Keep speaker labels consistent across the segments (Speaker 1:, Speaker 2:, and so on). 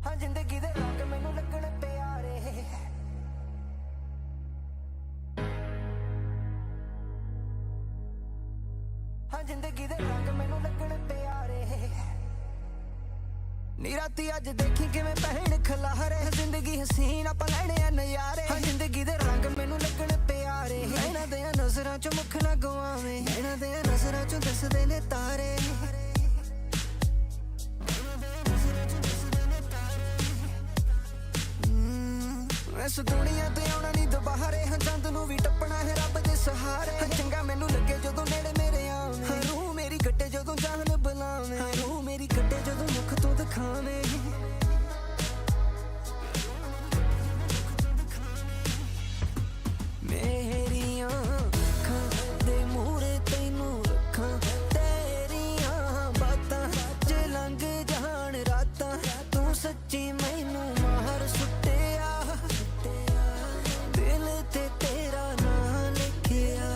Speaker 1: हाँ जिंदगी दे रंग मैनू लगण प्यारे हाँ जिंदगी दे रंग मैनू लगण प्यारे नी राती अज देखी किवें पहन खलारे जिंदगी हसीन आपां लैणे आ नज़ारे हाँ जिंदगी दे रंग मैनू लगण प्यारे नैना दे नज़रां चों मुख ना गवावें नैना दे नज़रां चों दसदे ने तारे इस दुनिया ते आउणा नहीं दोबारे हाँ चंद नूं भी टप्पणा है रब दे सहारे हाँ चंगा मैनू लगे जदों नेड़े मेरे आवे हाँ रूह मेरी कट्टे जदों जान बुलावे हाँ रूह मेरी कट्टे जदों मुख तों दिखावे मेरियां अखां दे मूहरे तैनू रखां तेरियां बातां च लंघ जाण रातां तू सच्ची मैनू मार सुट्टिया दिल ते तेरा नां लिखिया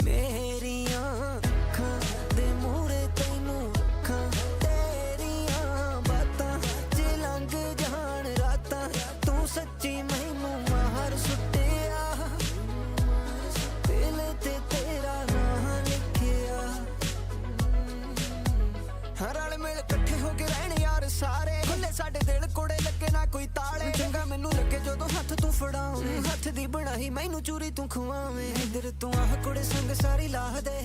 Speaker 1: मेरियां अखां दे मूहरे तैनू रखां तेरियां बातां च लंघ जाण रातां तू सच्ची मैनू मार सुट्टिया दिल ते तेरा नां लिखिया हर रल मिल कट्ठे हो के रहण यार सारे खुले साडे दिल कोड़े लगे ना कोई ताले चंगा मैनू लगे जदों हथ तू फड़ावे हथ दी बनाई मैनू चूरी तू खुआवे इधर तू आह कुड़े संग सारी लाह दे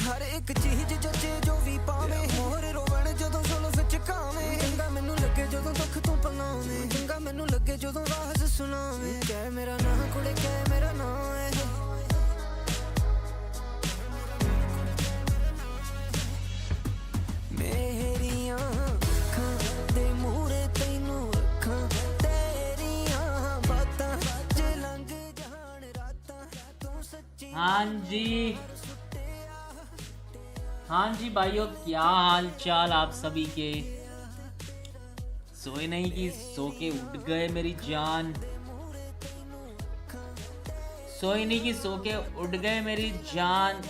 Speaker 1: हर एक चीज जचे जो भी पावे मोर रोवण जदों जुल्फ विच कावे चंगा मैनू लगे जदों दुख तू पलावे चंगा मैनू लगे जदों राज सुनावे कै मेरा नां कुड़े कै मेरा नां है मेरियां अखां दे मूहरे तैनू रखां तेरियां बातां च लंघ जाण रातां तू सच्ची
Speaker 2: हाँ जी भाइयों, क्या हाल चाल आप सभी के। सोए नहीं कि सो के उठ गए मेरी जान, सोए नहीं कि सो के उठ गए मेरी जान।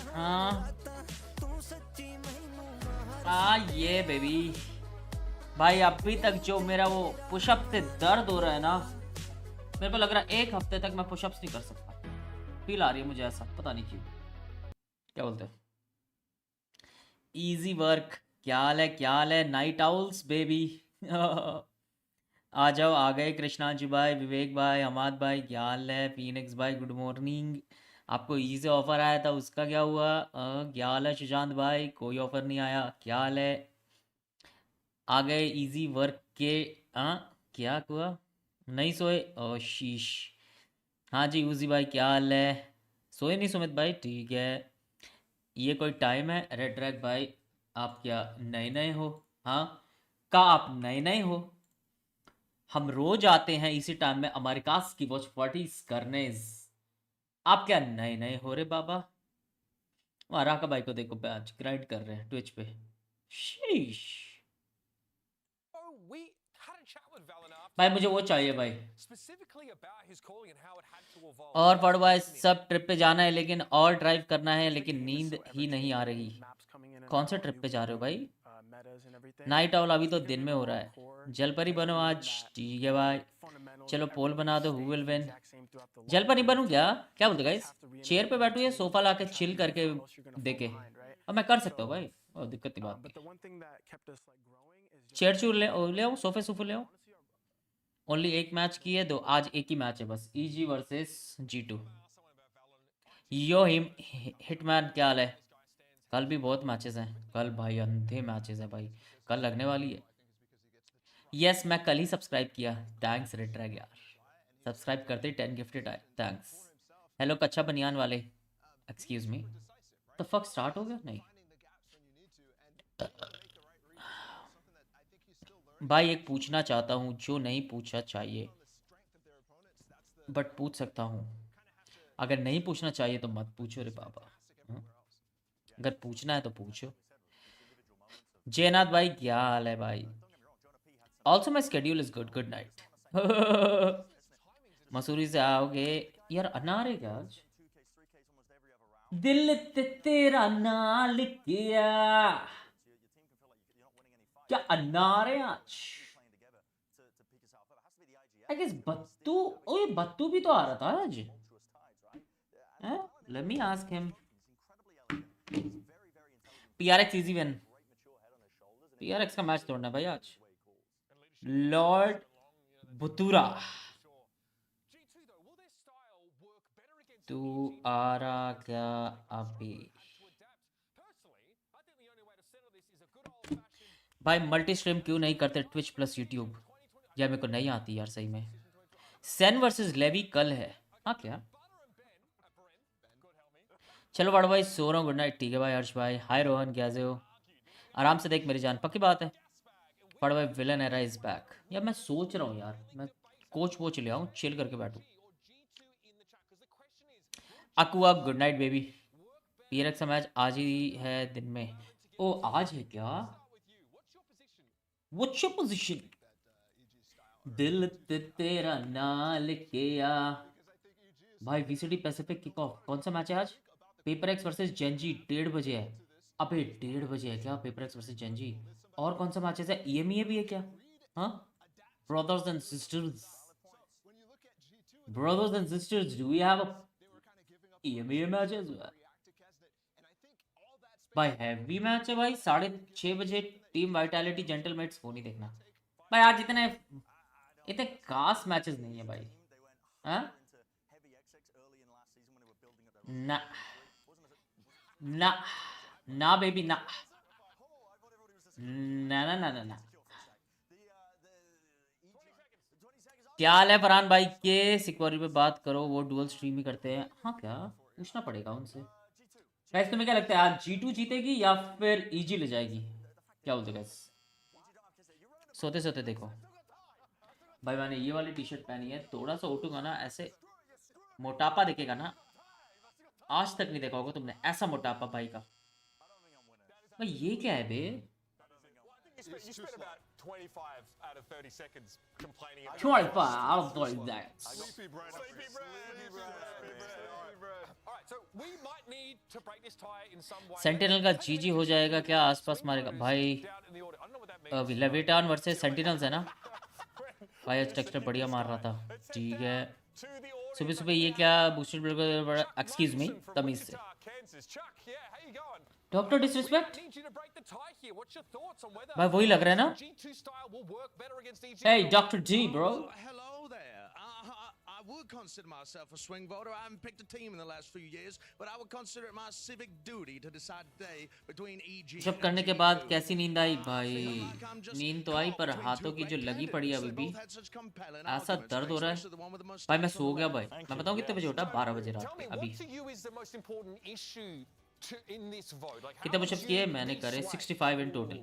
Speaker 2: हाँ ये बेबी भाई, अभी तक जो मेरा वो पुशअप से दर्द हो रहा है ना, मेरे को लग रहा है 1 हफ्ते तक मैं पुशअप्स नहीं कर सकता। फील आ रही है मुझे ऐसा, पता नहीं क्यों। क्या बोलते हैं, इजी वर्क। क्या हाल है, क्या हाल है नाइट आउल्स बेबी। आ जाओ, आ गए कृष्णा जी भाई, विवेक भाई, हमाद भाई, क्या हाल है, फीनिक्स भाई गुड मॉर्निंग। आपको ई से ऑफर आया था, उसका क्या हुआ। क्या हाल है सुशांत भाई, कोई ऑफर नहीं आया, क्या हाल है। आ गए इजी वर्क के। क्या हुआ, नहीं सोए, ओ शीश। हाँ जी यूजी भाई, क्या हाल है, सोए नहीं सुमित भाई, ठीक है। ये कोई टाइम है। रेड ड्रैग भाई, आप क्या नए नए हो। हाँ का आप नए नए हो, हम रोज आते हैं इसी टाइम में अमेरिकास की वॉच पार्टीज करने। आप क्या नए नए हो रे बाबा। राका भाई को देखो आज ग्राइड कर रहे हैं ट्विच पे, शीश। भाई मुझे वो चाहिए भाई। और पढ़वा सब ट्रिप पे जाना है, लेकिन और ड्राइव करना है, लेकिन नींद ही नहीं आ रही। कौन से ट्रिप पे जा रहे हो भाई। नाइट आउल अभी तो दिन में हो रहा है। जलपरी बनो आज, ठीक है भाई। चलो पोल बना दो, हु विल विन। जलपरी बनूं क्या, क्या बोलते गाइस। चेयर पे बैठू या सोफा लाके चिल करके देखे। अब मैं कर सकता हूँ भाई, दिक्कत की बात नहीं। चेयर चूर ले आओ, सोफे सोफे ले आओ। ओनली एक मैच की है, दो आज एक ही मैच है बस, ईजी वर्सेस G2। यो हिटमैन, क्या हाल है। कल भी बहुत मैचेस हैं, कल भाई अंधे मैचेस हैं भाई, कल लगने वाली है। यस मैं कल ही सब्सक्राइब किया, थैंक्स रेड ड्रैग यार, सब्सक्राइब करते 10 गिफ्टेड आए, थैंक्स। हेलो कच्चा बनियान वाले, एक्सक्यूज मी, तो फक स्टार्ट हो गया नहीं। भाई एक पूछना चाहता हूँ जो नहीं पूछना चाहिए, बट पूछ सकता हूँ। अगर नहीं पूछना चाहिए तो मत पूछो रे बाबा, अगर पूछना है तो पूछो। जयनाथ भाई क्या हाल है भाई। Also my schedule is good, good night. Mussoorie से आओगे यार, अनार है क्या आज। दिल ते तेरा नाम लिखिया। क्या अनार है आज? I guess Battu. ओए बत्तू भी तो आ रहा था आज। Let me ask him. PRX easy win. PRX का मैच तोड़ना भाई आज। लॉर्ड बुतुरा, तू आ रहा क्या अभी? भाई मल्टी स्ट्रीम क्यों नहीं करते ट्विच प्लस यूट्यूब? यार मेरे को नहीं आती यार सही में। सेन वर्सेस लेवी कल है। हाँ क्या? चलो बड़ा भाई सो रहा हूँ, गुड नाइट। ठीक है भाई हर्ष भाई। हाय रोहन, कैसे हो? आराम से देख मेरी जान, पक्की बात है। बड़ा भाई विलन एरा इज बैक। यार मैं सोच रहा हूँ यार, मैं कोच वोच ले आऊँ, चिल करके बैठूँ। अकुआ गुड नाइट बेबी। पीएरएक्स का मैच आज ही है दिन में। ओ आज है क्या? What's your position? दिल ते तेरा नाम लिखिया। भाई वीसीटी पैसिफिक किक ऑफ कौन सा मैच है आज? पेपर एक्स वर्सेस जेंजी 1:30 बजे है। अबे 1:30 बजे है क्या पेपर एक्स वर्सेस जेंजी? और कौन सा मैच है? ईएमईए भी है क्या? हाँ, brothers and sisters. Brothers and sisters, do we have a EMEA matches? भाई हैवी मैच है भाई, 6:30 बजे। टीम वाइटैलिटी जेंटलमेट्स वो नहीं देखना भाई। आज इतने इतने खास मैचेस नहीं है भाई। हाँ ना ना ना बेबी ना ना ना ना ना ना। क्या हाल है फरहान भाई के? सिक्योरिटी पे बात करो, वो डुअल स्ट्रीम ही करते हैं। हाँ क्या? पूछना पड़ेगा उनसे। गाइस तुम्हें क्या लगता है आज G2 जीतेगी या फिर ईजी ले जाएगी? क्या बोलते गाइस? सोते सोते देखो भाई, मैंने ये वाली टी शर्ट पहनी है, थोड़ा सा उठूंगा ना ऐसे मोटापा दिखेगा ना। आज तक नहीं देखा होगा तुमने ऐसा मोटापा भाई का। भाई ये क्या है बे?
Speaker 3: You spent about 25 out of 30 seconds complaining about
Speaker 2: 25 out of 30 seconds.
Speaker 3: Sleepy bread. Sleepy bread. All right, so we might need to break this tie in some way.
Speaker 2: Sentinel का जीजी हो जाएगा क्या? आसपास मारेगा भाई।
Speaker 3: Down in the order. I don't know what that means.
Speaker 2: Leviatan versus Sentinels है ना भाई। आज टेक्सचर बढ़िया मार रहा था। ठीक है, सुबह सुबह ये क्या बूस्टर बिल्कुल। एक्सक्यूज मी, तमीज से। डॉक्टर डिसरिस्पेक्ट भाई वही लग रहा है ना। Hey doctor ji bro.
Speaker 4: Hello there. I would consider myself a swing voter. I haven't picked a team in the last few years, but I would consider it my civic duty to decide today between EG.
Speaker 2: जब करने के बाद कैसी नींद आई भाई? नींद तो आई पर हाथों की जो लगी पड़ी है अभी भी ऐसा दर्द हो रहा है भाई। मैं सो गया भाई। मैं बताऊं कितने बजे उठा? 12 बजे रात के। अभी कितने पुशअप्स किए मैंने? करे 65 इन टोटल।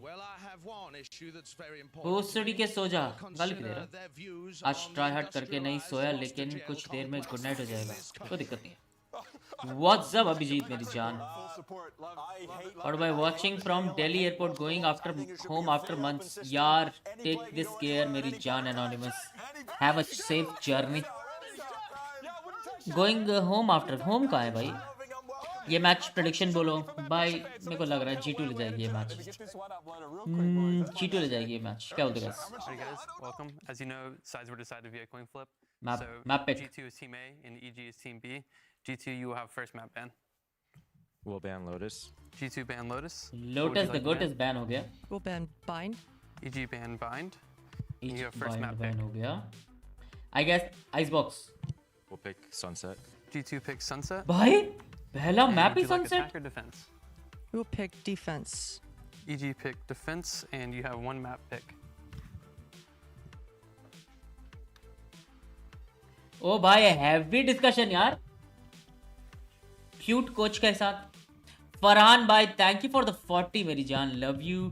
Speaker 2: वो स्टडी के सो जा, गाली क्यों दे रहा? आज ट्राई हार्ड करके नहीं सोया, लेकिन कुछ देर में गुड नाइट हो जाएगा, कोई दिक्कत नहीं है। व्हाट्सअप अभिजीत मेरी जान। और भाई watching from Delhi airport going after home after months. यार टेक दिस केयर मेरी जान anonymous. Have a safe journey. Going home after home कहाँ है भाई? ये मैच प्रेडिक्शन बोलो भाई। मेरे को लग रहा है G2 ले जाएगी ये मैच। G2 ले जाएगी ये मैच। क्या बोलते हैं?
Speaker 5: Hey guys, welcome. As you know, sides were decided via coin flip.
Speaker 2: Map pick.
Speaker 5: G2 is Team A and EG is Team B. G2, you will have first map ban.
Speaker 6: We'll ban Lotus.
Speaker 5: G2 ban Lotus.
Speaker 2: Lotus the goat is ban हो गया।
Speaker 7: We'll ban bind.
Speaker 5: EG ban bind.
Speaker 2: Each
Speaker 5: you have first map
Speaker 2: ban
Speaker 5: pick.
Speaker 2: हो गया। I guess Icebox।
Speaker 6: We'll pick Sunset.
Speaker 5: G2 picks Sunset.
Speaker 2: भाई पहला
Speaker 5: And
Speaker 2: map
Speaker 5: would
Speaker 2: he
Speaker 5: you like
Speaker 2: sunset.
Speaker 5: attack or defense?
Speaker 7: We'll pick defense.
Speaker 5: EG pick defense, and you have one map pick.
Speaker 2: ओ भाई heavy discussion यार cute coach के साथ। फरहान भाई thank you for the 40 मेरी जान, love you.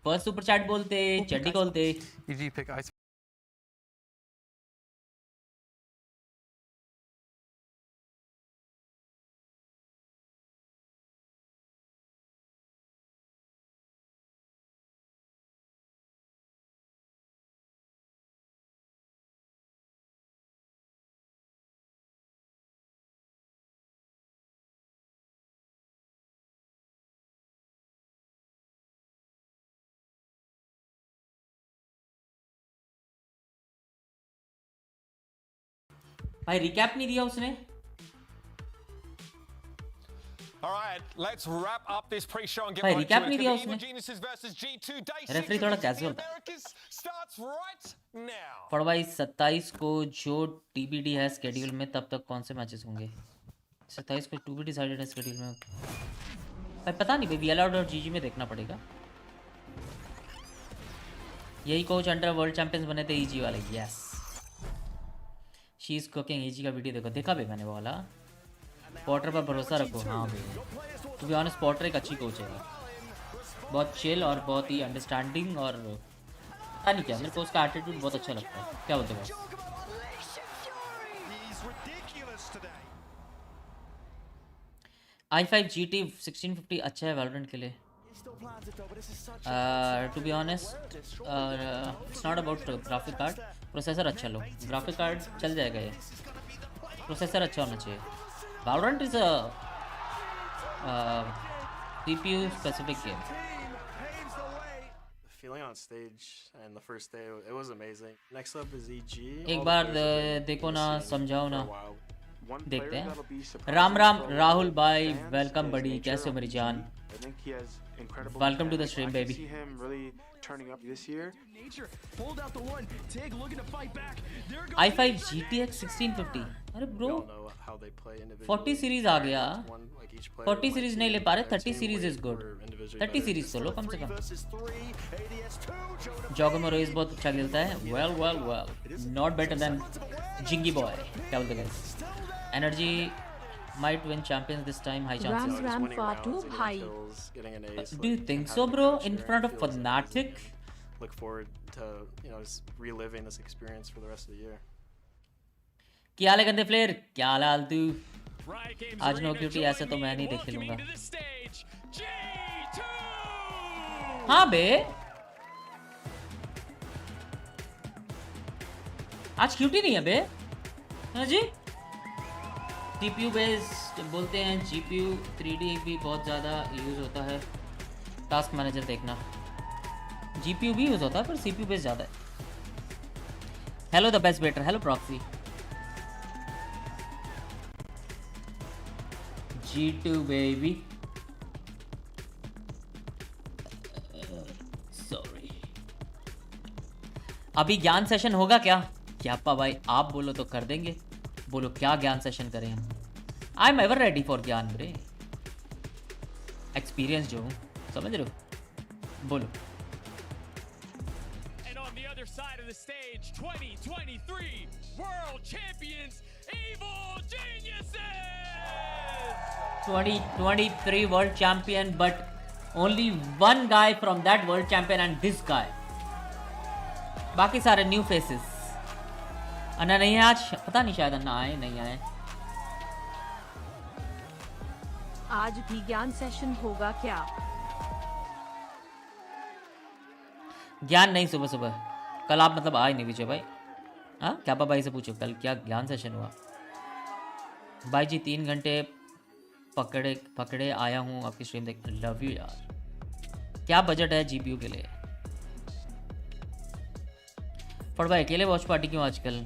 Speaker 2: First super chat बोलते चड्डी बोलते।
Speaker 5: EG pick ice.
Speaker 2: भाई रिकैप नहीं दिया उसने।
Speaker 3: All right, let's wrap up this pre-show and get
Speaker 2: भाई
Speaker 3: right
Speaker 2: रिकैप
Speaker 3: to
Speaker 2: नहीं
Speaker 3: it.
Speaker 2: दिया
Speaker 3: Evil
Speaker 2: उसने।
Speaker 3: Geniuses versus G2 Day
Speaker 2: referee
Speaker 3: 6
Speaker 2: थोड़ा
Speaker 3: of
Speaker 2: casual
Speaker 3: the
Speaker 2: था।
Speaker 3: Americas starts right now.
Speaker 2: पर भाई 27 को जो TBD है स्केड्यूल में, तब तक कौन से मैचेस होंगे? 27 को टू बी डिसाइडेड है स्केड्यूल में। भाई पता नहीं भाई, VLR और GG में देखना पड़ेगा। यही कोच अंडर वर्ल्ड चैंपियंस बने थे EG वाले। Yes, she is cooking. EG का वीडियो देखा भी मैंने वो वाला। पॉटर पर भरोसा रखो। हाँ भाई, टू बी ऑनेस्ट पॉटर एक अच्छी कोच है, बहुत चिल और बहुत ही अंडरस्टैंडिंग, और पता नहीं क्या मेरे को उसका एटीट्यूड बहुत अच्छा लगता है। क्या बोलते हो? i5 GT 1650 अच्छा है वैलोरेंट के लिए। To be honest it's not about graphic card, processor अच्छा लो। ग्राफिक कार्ड चल जाएगा, ये प्रोसेसर अच्छा होना चाहिए। Valorant is a CPU specific game.
Speaker 8: Feeling on stage and the first day, it was amazing. Next up is EG.
Speaker 2: एक बार देखो ना, समझाओ ना, देखते हैं। राम राम राहुल भाई, वेलकम बड़ी, कैसे हो मेरी जान? Welcome to the stream baby. i5 GTX 1650। अरे ब्रो 40 सीरीज आ गया। 40 सीरीज नहीं ले पा रहे, 30 सीरीज इज गुड। 30 सीरीज तो लो कम से कम। जॉगमो रोइस बहुत अच्छा खेलता है। Well well well, not better than Jinggg boy. क्या बोलते guys? Energy might win champions this time, high chances.
Speaker 9: Ram Fatu bhai.
Speaker 2: Do you think so bro? In front of Fnatic?
Speaker 8: Look forward to, just reliving this experience for the rest of the year.
Speaker 2: क्या हाल है गंदे player? क्या हाल तू? आज no cutie ऐसे तो मैं नहीं देख लूंगा। हाँ बे, आज क्यूटी नहीं है बे। हाँ जी, CPU बेस्ड बोलते हैं। GPU 3D भी बहुत ज़्यादा यूज़ होता है। टास्क मैनेजर देखना, GPU भी यूज़ होता है पर CPU बेस्ड ज़्यादा है। Hello the best better, hello proxy. G2 baby, sorry. अभी ज्ञान सेशन होगा क्या? क्या भाई आप बोलो तो कर देंगे। बोलो क्या ज्ञान सेशन करें हम? I am ever ready for ज्ञान ब्रे। एक्सपीरियंस जो हूँ, समझ रहे हो? बोलो।
Speaker 10: And on the other side of the stage, 2023 World Champions, Evil Geniuses!
Speaker 2: 2023 World Champion, but only one guy from that World Champion and this guy. बाकी सारे न्यू फेसेस। अन्ना नहीं है आज, पता नहीं, शायद अन्ना आए नहीं आए।
Speaker 9: आज भी ज्ञान सेशन होगा क्या?
Speaker 2: ज्ञान नहीं, सुबह सुबह कल आप मतलब आए नहीं विजय भाई। हाँ क्या भाई से पूछो कल क्या ज्ञान सेशन हुआ। भाई जी 3 घंटे पकड़े आया हूँ आपकी स्ट्रीम देख। लव यू यार। क्या बजट है GPU के लिए? पर भाई अकेले वॉच पार्टी क्यों आजकल?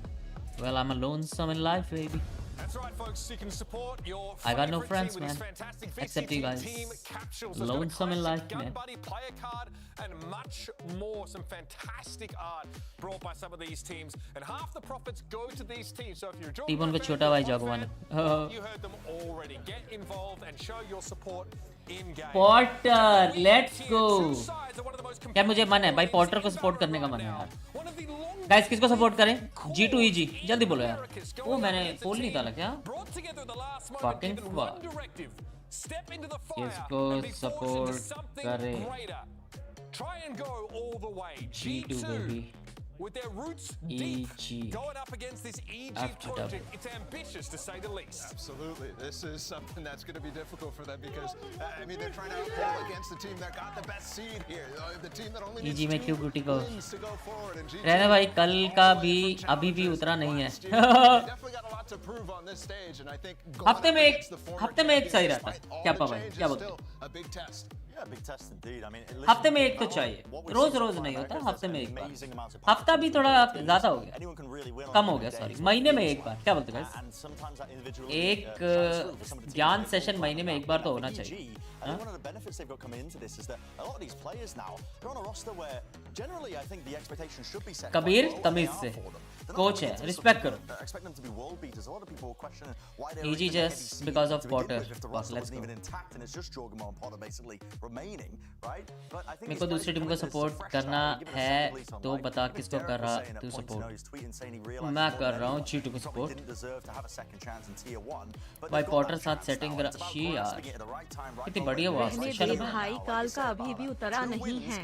Speaker 2: Well, I'm lonesome in life, baby.
Speaker 3: That's right, folks. You can support your
Speaker 2: I got no
Speaker 3: favorite
Speaker 2: friends,
Speaker 3: team with
Speaker 2: man.
Speaker 3: this fantastic
Speaker 2: Except
Speaker 3: VCT
Speaker 2: you guys.
Speaker 3: team capsules. There's
Speaker 2: Lonesome
Speaker 3: got a
Speaker 2: in life,
Speaker 3: classic
Speaker 2: man.
Speaker 3: gun buddy player card and much more. Some fantastic art brought by some of these teams, and half the profits go to these teams. So if you're enjoying
Speaker 2: T-Bone
Speaker 3: my
Speaker 2: का
Speaker 3: fans,
Speaker 2: छोटा भाई
Speaker 3: one
Speaker 2: जागवान
Speaker 3: fan,
Speaker 2: है।
Speaker 3: you heard them already. Get involved and show your support in game.
Speaker 2: Potter, let's go.
Speaker 3: Two sides are one of the most
Speaker 2: क्या मुझे मन है भाई, Potter को सपोर्ट करने का मन है यार। गाइस किसको सपोर्ट करें? G2 EG, जल्दी बोलो यार। वो मैंने पोल नहीं डाला क्या? Fucking fuck। किसको सपोर्ट करें? G2 baby।
Speaker 3: With their roots
Speaker 2: EG.
Speaker 3: deep, going up against this EG project, it's ambitious to say the least.
Speaker 11: Absolutely, this is something that's going to be difficult for them because they're trying to pull against the team that got the best seed here, the team that only needs
Speaker 2: EG में क्यों गुटी को?
Speaker 11: wins to go forward. And
Speaker 2: रहने भाई, कल का भी अभी भी उतरा नहीं है।
Speaker 11: definitely got a lot to prove on this stage, and I think
Speaker 2: हफ्ते में एक सही रहता है। क्या भाई, क्या बोलते?
Speaker 11: a big test.
Speaker 2: हफ्ते में एक तो चाहिए, रोज रोज नहीं होता, हफ्ते में एक बार। हफ्ता भी थोड़ा ज्यादा हो गया, कम हो गया, सॉरी, महीने में एक बार, क्या बोलते हैं guys? एक ज्ञान सेशन महीने में एक बार तो होना चाहिए।
Speaker 12: One of the benefits they've got coming into this is that a lot of these players now, they're on a roster where generally I think the expectation should be set.
Speaker 2: Kabir तमीज से coach है, respect करो।
Speaker 12: Expect them to be world beaters. A lot of people question why they're
Speaker 2: EG just because of Potter.
Speaker 12: if the roster wasn't even intact and it's just Jorgamo and Potter basically remaining, right? But I think
Speaker 2: मेरे को दूसरी team को support करना है तो बता किसको कर रहा तू सपोर्ट? मैं कर रहा हूँ G2 को सपोर्ट। भाई पॉटर साथ सेटिंग करा शी यार, कितनी बढ़िया हुआ।
Speaker 9: चलो भाई काल का अभी भी उतरा नहीं है।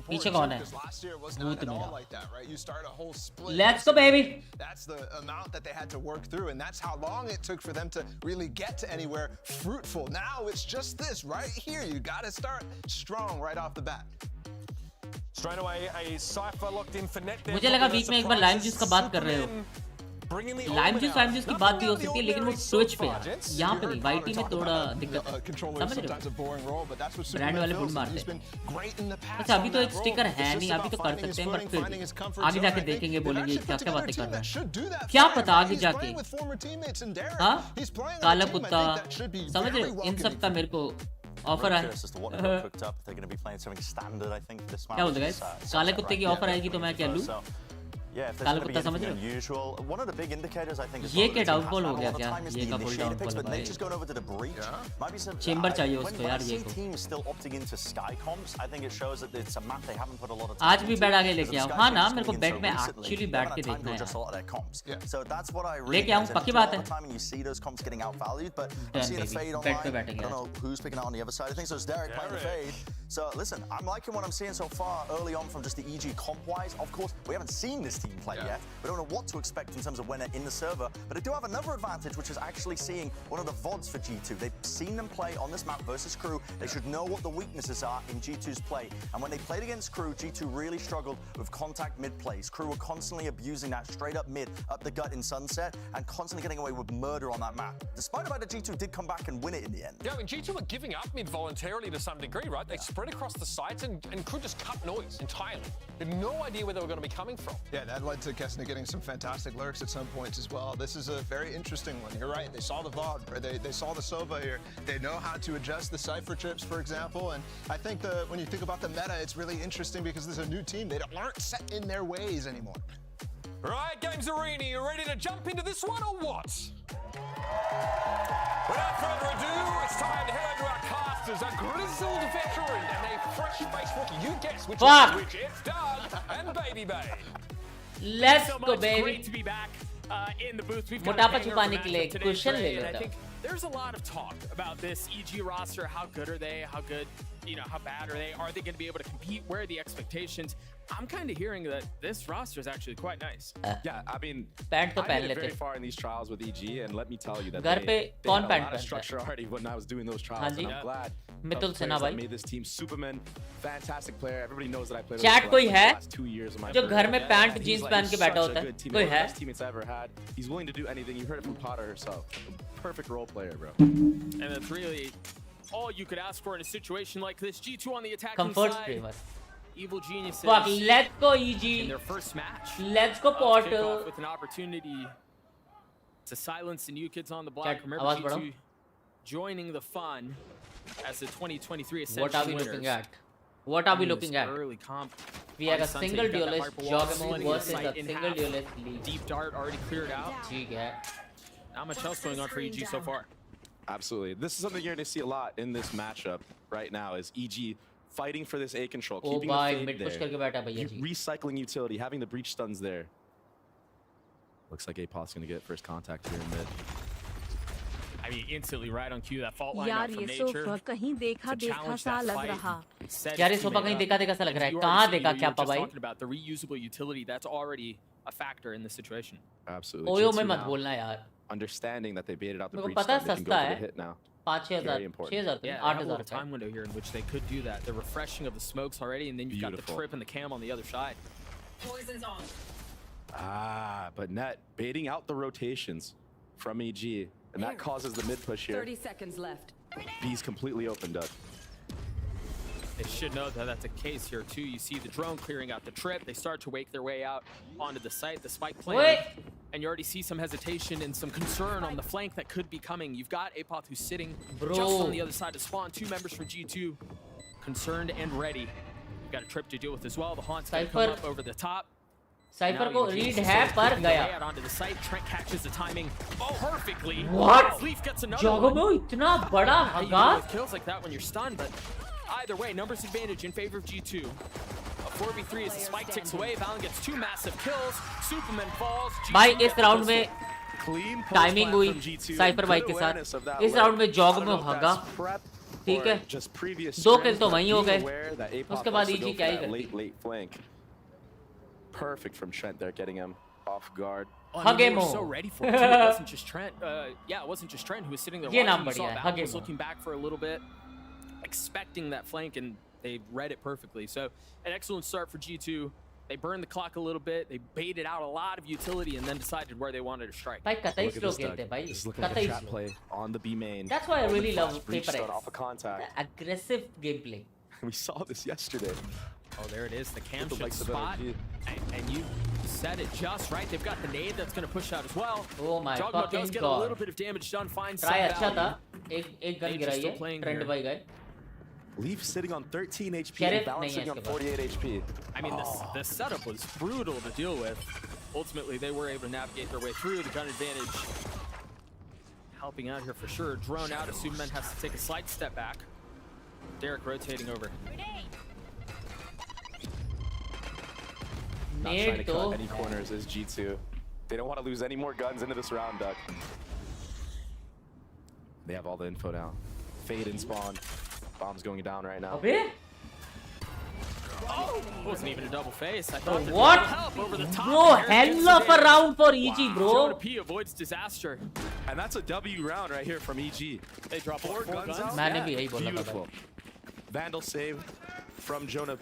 Speaker 2: पीछे कौन है? भूत मेरा। Let's go baby.
Speaker 11: That's the amount that they had to work through, and that's how long it took for them to really get to anywhere fruitful. Now it's just this right here. You got to start strong right off the bat.
Speaker 3: Straight away, a Cypher locked in for net there.
Speaker 2: मुझे लगा बीच में एक बार lime juice का बात कर रहे हो। Lime juice की बात भी हो सकती है, लेकिन वो स्विच पे है, यहाँ पे नहीं। वाईटी में थोड़ा दिक्कत है, समझ रहे हो? ब्रांड वाले फुट मारते हैं। अच्छा अभी तो एक स्टिकर है नहीं, अभी तो कर सकते हैं, बट फिर आगे जाके देखेंगे, बोलेंगे क्या क्या बातें कर रहे हैं, क्या पता आगे जाके। हाँ काला कुत्ता, समझ रहे हो? इन सब का मेरे को ऑफर है। क्या बोलते हैं? काले कुत्ते की ऑफर आएगी तो मैं क्या लूँ? काला कुत्ता समझ रहे हो? ये क्या डाउनफॉल हो गया क्या? ये का फुल डाउनफॉल है भाई। चेंबर चाहिए उसको यार, ये को। आज भी बेड आगे लेके आओ। हाँ ना, मेरे को बेड में एक्चुअली बैठ के देखना है। लेके आऊँ, पक्की बात है। बेड पे बैठेंगे।
Speaker 12: So listen, I'm liking what I'm seeing so far early on from just the EG comp-wise. Of course, we haven't seen this team play yet. We don't know what to expect in terms of when they're in the server. But they do have another advantage, which is actually seeing one of the VODs for G2. They've seen them play on this map versus Crew. They should know what the weaknesses are in G2's play. And when they played against Crew, G2 really struggled with contact mid plays. Crew were constantly abusing that straight up mid, up the gut in Sunset, and constantly getting away with murder on that map. Despite the fact that G2 did come back and win it in the end.
Speaker 3: Yeah, I mean, G2 were giving up mid voluntarily to some degree, right? They spread across the sites and could just cut noise entirely. They had no idea where they were going to be coming from.
Speaker 11: Yeah, that led to Kessner getting some fantastic lurks at some points as well. This is a very interesting one. You're right. They saw the VOD, or they saw the Sova here. They know how to adjust the Cypher trips, for example. And I think when you think about the meta, it's really interesting because there's a new team. They aren't set in their ways anymore.
Speaker 3: Right, Games Arena, you ready to jump into this one or what? Without further ado, it's time to head over to our casters, a grizzled veteran and a fresh-faced rookie. You guess which one is which. It's Doug and Baby Bay.
Speaker 2: Let's
Speaker 10: so
Speaker 2: go,
Speaker 10: much.
Speaker 2: baby.
Speaker 10: Great to be back in the booth. We've got
Speaker 2: मोटापा
Speaker 10: a banger
Speaker 2: छुपाने
Speaker 10: for
Speaker 2: के लिए
Speaker 10: today's
Speaker 2: question ले
Speaker 10: trade, and I
Speaker 2: लेता
Speaker 10: think there's a lot of talk about this EG roster. How good are they? How good, how bad are they? Are they going to be able to compete? Where are the expectations? I'm kind of hearing that this roster is actually quite nice.
Speaker 6: Yeah, I mean,
Speaker 2: pant तो
Speaker 6: I
Speaker 2: पहन
Speaker 6: made it
Speaker 2: लेते
Speaker 6: very far in these trials with EG, and let me tell you that
Speaker 2: घर पे
Speaker 6: they
Speaker 2: कौन
Speaker 6: had a
Speaker 2: pant
Speaker 6: lot of
Speaker 2: पहनता
Speaker 6: structure already when I was doing those trials,
Speaker 2: हाँ
Speaker 6: and
Speaker 2: जी
Speaker 6: I'm glad
Speaker 2: Mitul
Speaker 6: of
Speaker 2: सेना
Speaker 6: players that
Speaker 2: भाई
Speaker 6: made this team. Superman, fantastic player. Everybody knows that I played with
Speaker 2: chat
Speaker 6: him
Speaker 2: कोई
Speaker 6: for
Speaker 2: है
Speaker 6: the last 2 years of my
Speaker 2: जो
Speaker 6: career.
Speaker 2: घर में pant
Speaker 6: And
Speaker 2: jeans
Speaker 6: he's
Speaker 2: पहन के
Speaker 6: such
Speaker 2: बैठा
Speaker 6: a
Speaker 2: होता है
Speaker 6: good teammate,
Speaker 2: कोई
Speaker 6: one of the
Speaker 2: है
Speaker 6: best teammates I ever had. He's willing to do anything. You heard it from Potter herself. Perfect role player, bro.
Speaker 10: And that's really all you could ask for in a situation like this. G2 on the attacking
Speaker 2: comfort
Speaker 10: side.
Speaker 2: streamer
Speaker 10: Evil geniuses.
Speaker 2: fuck let's go EG
Speaker 10: in their first match.
Speaker 2: Let's go Potter.
Speaker 10: Kickoff with an opportunity to silence the new kids on the block. Remember G2 joining the fun as the 2023 Ascension
Speaker 2: What are we looking at? What are we looking at?
Speaker 10: Early comp.
Speaker 2: We have a single duelist Jogamo versus a single duelist Lee.
Speaker 10: Deep dart already cleared out.
Speaker 2: ठीक है.
Speaker 10: Not much else going on for EG so far.
Speaker 6: Absolutely. This is something you're going to see a lot in this matchup right now is EG fighting for this A control,
Speaker 2: Oh
Speaker 6: keeping
Speaker 2: bhai,
Speaker 6: the fade
Speaker 2: mid push
Speaker 6: there,
Speaker 2: करके बैठा भैया जी.
Speaker 6: recycling utility, having the breach stuns there. Looks like APOT's going to get first contact here in mid.
Speaker 10: I mean, instantly right on cue. That fault line
Speaker 9: यार
Speaker 10: out from
Speaker 9: ये
Speaker 10: nature.
Speaker 9: Sofa कहीं देखा देखा सा लग रहा.
Speaker 2: यार ये सोफा कहीं देखा देखा सा लग रहा है. कहाँ देखा क्या पा भाई?
Speaker 10: Talking about the reusable utility, that's already a factor in this situation.
Speaker 6: Absolutely.
Speaker 2: OYO में
Speaker 6: Jitsu
Speaker 2: मत
Speaker 6: now,
Speaker 2: बोलना यार.
Speaker 6: Understanding that they baited out the
Speaker 2: मेरे को
Speaker 6: breach
Speaker 2: पता है
Speaker 6: stun, they can
Speaker 2: सस्ता
Speaker 6: go for
Speaker 2: है.
Speaker 6: the hit now.
Speaker 2: 5-6
Speaker 6: Very
Speaker 2: हज़ार,
Speaker 6: important.
Speaker 2: 6 हज़ार,
Speaker 10: Yeah,
Speaker 2: 8
Speaker 10: they have a
Speaker 2: हज़ार
Speaker 10: little time window here in which they could do that. The refreshing of the smokes already, and then you've got the
Speaker 6: Beautiful.
Speaker 10: trip and the cam on the other side.
Speaker 9: Poison's on.
Speaker 6: But Net baiting out the rotations from EG, and that causes the mid push here.
Speaker 9: 30 seconds left.
Speaker 6: B's completely opened up.
Speaker 10: They should know that that's the case here too. You see the drone clearing out the trip. They start to wake their way out onto the site. The spike planted. And you already see some hesitation and some concern on the flank that could be coming. You've got Apoth who's sitting just on the other side of spawn. 2 members from G2 concerned and ready. You've got a trip to deal with as well. The Haunt's gonna come up over the top.
Speaker 2: Cipher को read है पर गया.
Speaker 10: Onto the site. Trent catches the timing perfectly.
Speaker 2: What?
Speaker 10: Leaf gets another
Speaker 2: जॉगो में इतना बड़ा आगाज.
Speaker 10: Kills like that when you're stunned, but either way, numbers advantage in favor of G2. A 4v3 as the spike ticks away. Valen gets 2 massive kills. Superman falls.
Speaker 2: भाई इस round में timing हुई cipher भाई के साथ. इस round में jog में भागा. ठीक है. 2 किल तो वहीं हो गए. उसके बाद ईजी क्या ही करती.
Speaker 6: Perfect from Trent there, getting him off guard.
Speaker 10: Hugemo. So ready for it. It wasn't just Trent. Yeah, it wasn't just Trent who was sitting there watching. You saw Valen was looking back for a little bit, expecting that flank, and they read it perfectly. So an excellent start for G2. They burned the clock a little bit. They baited out a lot of utility and then decided where they wanted to strike.
Speaker 2: Look at this,
Speaker 6: This is looking like a trap play on the B main.
Speaker 2: That's why I really love Paper X.
Speaker 6: Off a contact.
Speaker 2: Aggressive gameplay.
Speaker 6: We saw this yesterday.
Speaker 10: Oh, there it is, the cam shift spot. And you said it just right. They've got the nade that's going to push out as well.
Speaker 2: Oh my
Speaker 10: Jogma
Speaker 2: fucking
Speaker 10: does get
Speaker 2: god.
Speaker 10: a little bit of damage done. Finds
Speaker 2: Try
Speaker 10: some
Speaker 2: अच्छा था.
Speaker 10: value.
Speaker 2: एक gun गिराई है. Trend by guy.
Speaker 6: Leaf sitting on 13 HP and Balance sitting on 48 HP.
Speaker 10: I mean, this setup was brutal to deal with. Ultimately, they were able to navigate their way through. The gun advantage helping out here for sure. Drone out. Superman has to take a slight step back. Derek rotating over.
Speaker 6: Not trying to cut any corners as G2. They don't want to lose any more guns into this round, Duck. They have all the info now. Fade in spawn. Bomb's going down right now.
Speaker 10: Oh, wasn't even a double face. I thought that
Speaker 2: what?
Speaker 10: Help over the top.
Speaker 2: Bro, hell of a round for EG, bro.
Speaker 10: Jonah P avoids disaster.
Speaker 6: And that's a W round right here from EG.
Speaker 10: They drop 4 guns out.
Speaker 2: मैंने भी यही बोला था.
Speaker 6: Beautiful. Vandal save from Jonah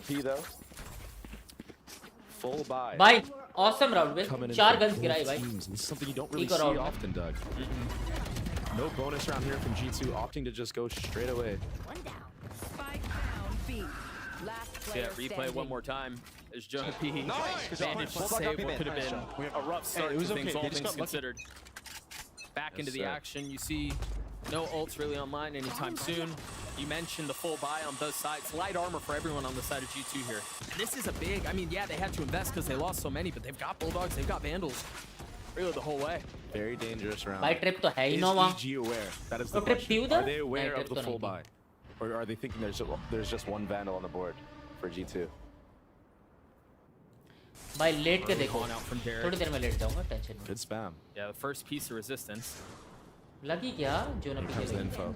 Speaker 6: P though. Full buy.
Speaker 2: भाई awesome round में 4 guns गिराई भाई.
Speaker 6: This is something you don't really see often, Doug. No bonus round here from G2, opting to just go straight away.
Speaker 10: Yeah, replay one more time. There's Jonah P. Managed to save what could have been a rough start to things, all things considered. Back into the action. You see no ults really online anytime soon. You mentioned the full buy on both sides. Light armor for everyone on the side of G2 here. And this is a big, I mean, yeah, they had to invest because they lost so many, but they've got Bulldogs, they've got Vandals. Really the whole way.
Speaker 6: Very dangerous round.
Speaker 2: By trip to hai hi no
Speaker 6: Is EG aware? That is the question. Are they aware of the full buy? Or are they thinking there's just one Vandal on the board for G2?
Speaker 2: भाई late के देखो. थोड़ी देर में late जाऊंगा. Tension.
Speaker 6: Good spam.
Speaker 10: Yeah, the first piece of resistance.
Speaker 2: लगी क्या? जो ना
Speaker 6: पीछे info.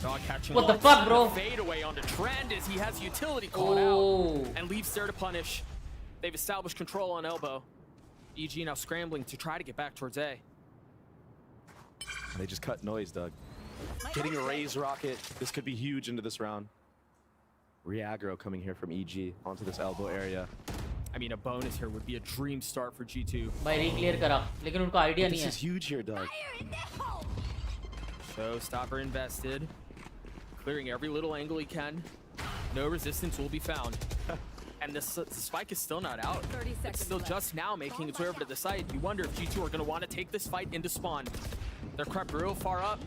Speaker 10: Dog catching.
Speaker 2: What the fuck, bro?
Speaker 10: Fade away onto Trend as he has utility called out and leaves there to punish. They've established control on elbow. EG now scrambling to try to get back towards A.
Speaker 6: They just cut noise, Doug. Getting a raise rocket. This could be huge into this round. Re-aggro coming here from EG onto this elbow area.
Speaker 10: I mean, a bonus here would be a dream start for G2.
Speaker 2: भाई re-clear करा, लेकिन उनको idea नहीं है.
Speaker 6: This is huge here, Doug.
Speaker 10: Showstopper invested, clearing every little angle he can. No resistance will be found. And the spike is still not out. It's still just now making its way over to the site. You wonder if G2 are going to want to take this fight into spawn. They're crept real far up.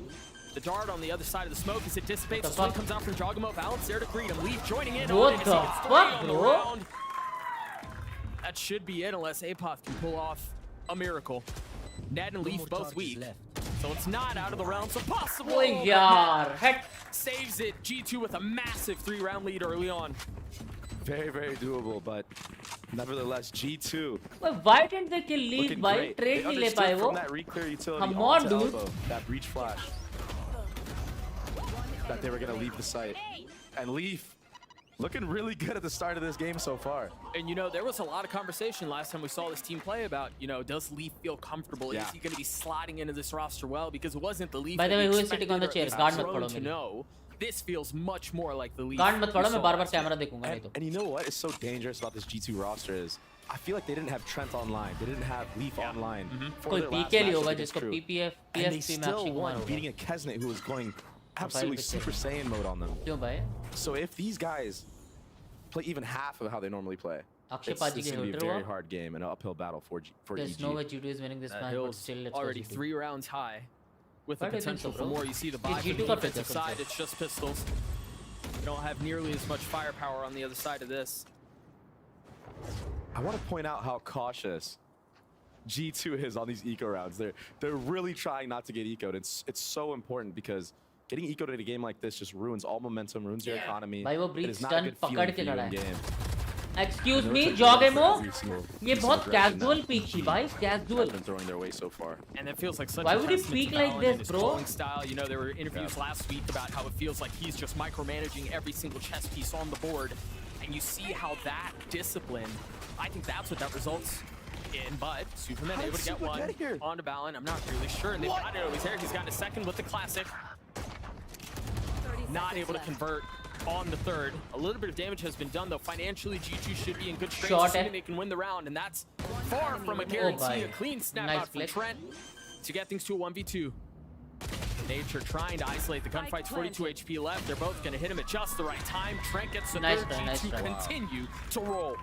Speaker 10: The dart on the other side of the smoke as it dissipates. The swing comes out from Jogamo. Valence there to greet him. Leaf joining in.
Speaker 2: What the fuck, bro?
Speaker 10: That should be it unless Apoth can pull off a miracle. Ned and Leaf both weak. So it's not out of the realms of possible.
Speaker 2: Oh, yaar. Heck.
Speaker 10: Saves it. G2 with a massive 3-round lead early on.
Speaker 6: Very, very doable, but nevertheless, G2.
Speaker 2: But why didn't they kill Leaf by trade नहीं ले पाए वो?
Speaker 6: That re-clear utility
Speaker 2: Come on, dude.
Speaker 6: elbow, that breach flash. That they were gonna leave the site. And Leaf looking really good at the start of this game so far.
Speaker 10: And you know, there was a lot of conversation last time we saw this team play about, you know, does Leaf feel comfortable? Is he gonna be slotting into this roster well? Because it wasn't the Leaf.
Speaker 2: By the way, who is sitting on the chair? Guard मत पड़ो मेरी.
Speaker 10: No. This feels much more like the Leaf.
Speaker 2: Guard मत पड़ो, मैं बार-बार camera देखूंगा नहीं तो.
Speaker 6: And you know what is so dangerous about this G2 roster is I feel like they didn't have Trent online. They didn't have Leaf online.
Speaker 2: कोई PK लिया होगा जिसको PPF
Speaker 6: PS3 match won beating a Kesnet who was going absolutely Super Saiyan mode on them.
Speaker 2: क्यों भाई?
Speaker 6: So if these guys play even half of how they normally play, it's going to be a very hard game, an uphill battle for
Speaker 2: There's
Speaker 6: EG.
Speaker 2: no way G2 is winning this match, but still it's
Speaker 10: already 3 rounds high. With the potential for more, you see the buy from the defensive side, it's just pistols. You don't have nearly as much firepower on the other side of this.
Speaker 6: I want to point out how cautious G2 is on these eco rounds. They're really trying not to get ecoed. It's so important because getting ecoed in a game like this just ruins all momentum, ruins your economy.
Speaker 2: भाई वो
Speaker 6: It
Speaker 2: breach
Speaker 6: is not a
Speaker 2: stun
Speaker 6: good
Speaker 2: पकड़
Speaker 6: feeling
Speaker 2: के
Speaker 6: for you
Speaker 2: खड़ा
Speaker 6: in
Speaker 2: है.
Speaker 6: game.
Speaker 2: Excuse me, Jogemo. ये बहुत casual peek थी भाई, casual.
Speaker 6: Been throwing their way so far.
Speaker 10: And it feels like such
Speaker 2: Why
Speaker 10: a
Speaker 2: would he
Speaker 10: testament to
Speaker 2: peek like
Speaker 10: Balin
Speaker 2: this,
Speaker 10: and his
Speaker 2: bro?
Speaker 10: trolling style. You know, there were interviews last week about how it feels like he's just micromanaging every single chess piece on the board. And you see how that discipline, I think that's what that results in. But Superman able to get one onto Balin. I'm not really sure. And they've got it over there. He's gotten a second with the classic. Not able to convert on the third. A little bit of damage has been done, though. Financially, G2 should be in good shape. Assuming they can win the round, and that's far from a guarantee. A clean snap out from Trent to get things to a 1v2. Nature trying to isolate the gunfights. 42 HP left. They're both going to hit him at just the right time. Trent gets the third. G2 continue to roll.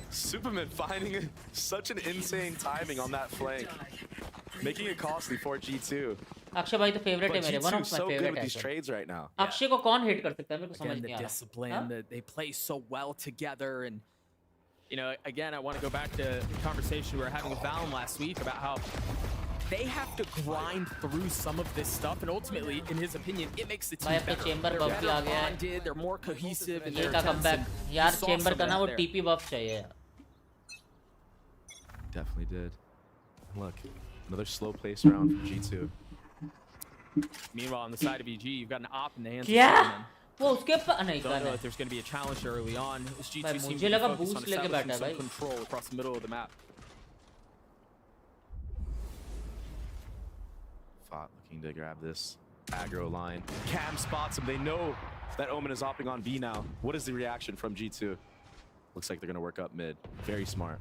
Speaker 6: Superman finding such an insane timing on that flank, making it costly for G2.
Speaker 2: Akshay भाई तो favourite है मेरे, one of my favorite
Speaker 6: with these trades right now.
Speaker 2: Akshay को कौन hit कर सकता है मेरे को समझ नहीं आ रहा.
Speaker 10: Discipline that they play so well together, and you know, again, I want to go back to the conversation we were having with Valen last week about how they have to grind through some of this stuff, and ultimately, in his opinion, it makes the team better.
Speaker 2: Chamber buff भी आ गया है.
Speaker 10: They're more cohesive in
Speaker 2: ये
Speaker 10: their
Speaker 2: का comeback. यार Chamber का ना वो
Speaker 10: there.
Speaker 2: TP buff चाहिए.
Speaker 6: Definitely did. Look, another slow pace round from G2.
Speaker 10: Meanwhile, on the side of EG, you've got an op in the hands
Speaker 2: क्या?
Speaker 10: of Superman.
Speaker 2: वो उसके नहीं
Speaker 10: Don't know if there's going to be a challenge early on. This G2 seems to
Speaker 2: मुझे
Speaker 10: be
Speaker 2: लगा
Speaker 10: focused on
Speaker 2: boost लेके बैठा
Speaker 10: establishing
Speaker 2: है
Speaker 10: some control across the middle of the map.
Speaker 6: Fought looking to grab this aggro line. Cam spots him. They know that Omen is opting on B now. What is the reaction from G2? Looks like they're going to work up mid. Very smart.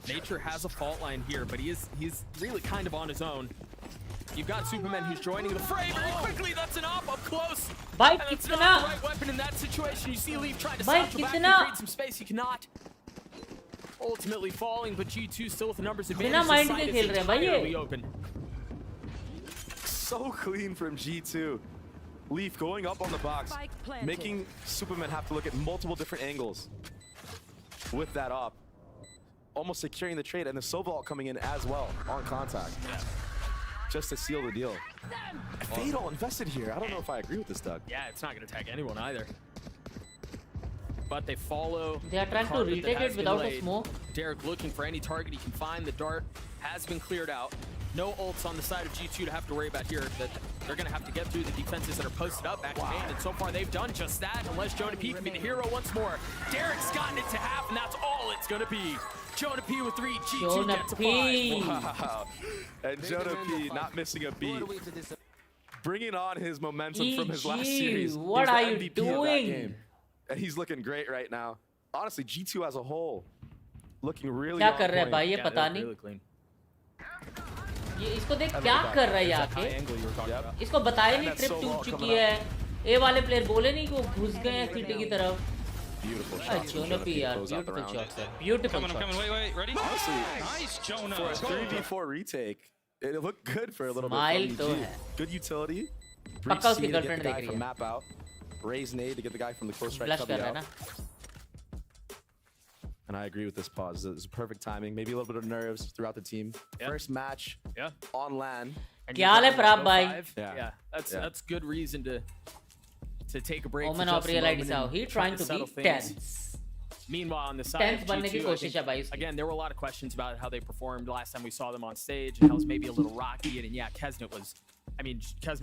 Speaker 10: Nature has a fault line here, but he's really kind of on his own. You've got Superman who's joining the fray very quickly. That's an op up close.
Speaker 2: Bhai,
Speaker 10: and that's not the right weapon in that situation. You see Leaf trying to satchel back and create some space. He cannot. Ultimately falling, but G2 still with the numbers advantage.
Speaker 2: बिना mind के खेल रहे हैं भाई ये.
Speaker 10: Open.
Speaker 6: So clean from G2. Leaf going up on the box, making Superman have to look at multiple different angles with that op. Almost securing the trade, and the Sobalt coming in as well on contact. Just to seal the deal. Fatal invested here. I don't know if I agree with this, Doug.
Speaker 10: Yeah, it's not going to tag anyone either. But they follow.
Speaker 2: They are trying to retake it without a smoke.
Speaker 10: Derek looking for any target he can find. The dart has been cleared out. No ults on the side of G2 to have to worry about here. That they're going to have to get through the defenses that are posted up back in hand. And so far they've done just that. Unless Jonah P can be the hero once more. Derek's gotten it to half, and that's all it's going to be. Jonah P with 3, G2 gets a 5.
Speaker 6: Wow. And Jonah P not missing a beat. Bringing on his momentum from his last series.
Speaker 2: What are you doing?
Speaker 6: Game. And he's looking great right now. Honestly, G2 as a whole looking really
Speaker 2: क्या
Speaker 6: on
Speaker 2: कर रहा है
Speaker 6: point.
Speaker 2: भाई ये पता नहीं. ये इसको देख क्या कर रहा है यहाँ पे. इसको बताया नहीं ट्रिप टूट चुकी है. ए वाले प्लेयर बोले नहीं कि वो घुस गए हैं सिटी की तरफ.
Speaker 6: Beautiful shot.
Speaker 2: Jonah P, beautiful shot, sir. Beautiful shot.
Speaker 3: I'm coming. Wait. Ready?
Speaker 6: Honestly,
Speaker 3: nice, Jonah.
Speaker 6: For a 3v4 retake, it looked good for a little
Speaker 2: Smile
Speaker 6: bit.
Speaker 2: तो है.
Speaker 6: Good utility.
Speaker 2: पक्का उसकी
Speaker 6: to get
Speaker 2: girlfriend
Speaker 6: the
Speaker 2: देख
Speaker 6: guy
Speaker 2: रही
Speaker 6: from
Speaker 2: है.
Speaker 6: map out. Raise nade to get the guy from the close right
Speaker 2: Flush
Speaker 6: cubby
Speaker 2: कर रहा है
Speaker 6: out.
Speaker 2: ना.
Speaker 6: And I agree with this pause. It's perfect timing. Maybe a little bit of nerves throughout the team. First match on LAN.
Speaker 2: क्या हाल है प्राप भाई?
Speaker 10: Yeah, that's good reason to take a break.
Speaker 2: Omen of realities how he trying to be tense.
Speaker 10: Meanwhile, on the side of G2, again, there were a lot of questions about how they performed last time we saw them on stage, and how it was maybe a little rocky. And yeah, Kesnet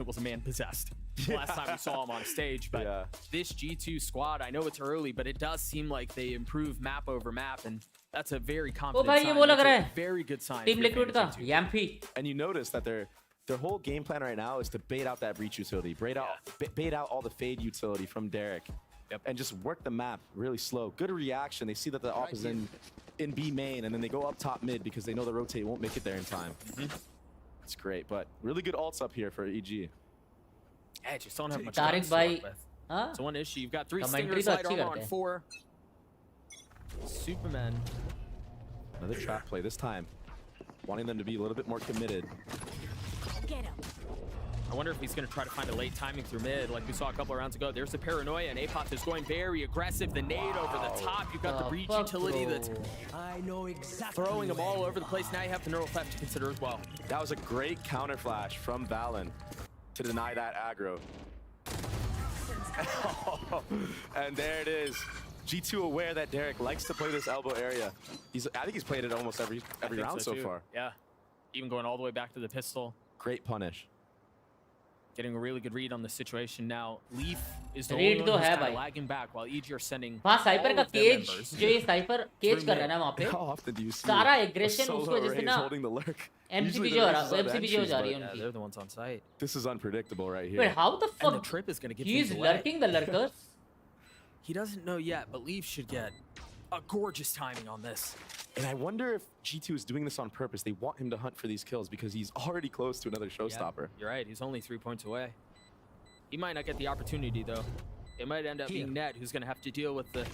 Speaker 10: was a man possessed last time we saw him on stage. But this G2 squad, I know it's early, but it does seem like they improve map over map, and that's a very confident sign. That's a very good sign.
Speaker 2: Team Liquid ka Yampy.
Speaker 6: And you notice that their whole game plan right now is to bait out that breach utility, bait out all the fade utility from Derek. And just work the map really slow. Good reaction. They see that the op is in B main, and then they go up top mid because they know the rotate won't make it there in time. It's great, but really good ults up here for EG.
Speaker 10: Yeah, just don't have much
Speaker 2: Tariq
Speaker 10: guns to
Speaker 2: bhai,
Speaker 10: work with.
Speaker 2: हाँ?
Speaker 10: It's one issue. You've got 3
Speaker 2: Commentary
Speaker 10: stingers,
Speaker 2: तो
Speaker 10: light
Speaker 2: अच्छी
Speaker 10: armor
Speaker 2: करते
Speaker 10: on
Speaker 2: हैं.
Speaker 10: 4. Superman.
Speaker 6: Another trap play this time, wanting them to be a little bit more committed.
Speaker 10: I wonder if he's going to try to find a late timing through mid, like we saw a couple of rounds ago. There's the paranoia, and Apoth is going very aggressive. The nade over the top. You've got the breach utility that's throwing them all over the place. Now you have the neural theft to consider as well.
Speaker 6: That was a great counter flash from Valen to deny that aggro. And there it is. G2 aware that Derek likes to play this elbow area. I think he's played it almost every round so far.
Speaker 10: Yeah, even going all the way back to the pistol.
Speaker 6: Great punish.
Speaker 10: Getting a really good read on the situation now. Leaf is the only one who's kind of lagging back while EG are sending
Speaker 2: वहाँ साइपर का
Speaker 10: all of their
Speaker 2: cage
Speaker 10: members
Speaker 2: जो ये साइपर cage कर रहा है ना वहाँ पे
Speaker 6: How often do you see
Speaker 2: सारा
Speaker 6: a
Speaker 2: aggression
Speaker 6: solo
Speaker 2: उसको वजह से
Speaker 6: Raze
Speaker 2: ना
Speaker 6: holding the lurk?
Speaker 2: MCP
Speaker 6: Usually
Speaker 2: जो हो
Speaker 6: the
Speaker 2: रहा
Speaker 6: Raze is
Speaker 2: MCP जो हो जा रही है
Speaker 10: Yeah,
Speaker 2: उनकी.
Speaker 10: they're the ones on site.
Speaker 6: This is unpredictable right here.
Speaker 2: Wait, how the
Speaker 10: And the
Speaker 2: fuck
Speaker 10: trip is going to give
Speaker 2: he is
Speaker 10: things away.
Speaker 2: lurking the lurkers?
Speaker 10: He doesn't know yet, but Leaf should get a gorgeous timing on this.
Speaker 6: And I wonder if G2 is doing this on purpose. They want him to hunt for these kills because he's already close to another showstopper.
Speaker 10: Yeah, you're right. He's only 3 points away. He might not get the opportunity, though. It might end up being Net who's going to have to deal with the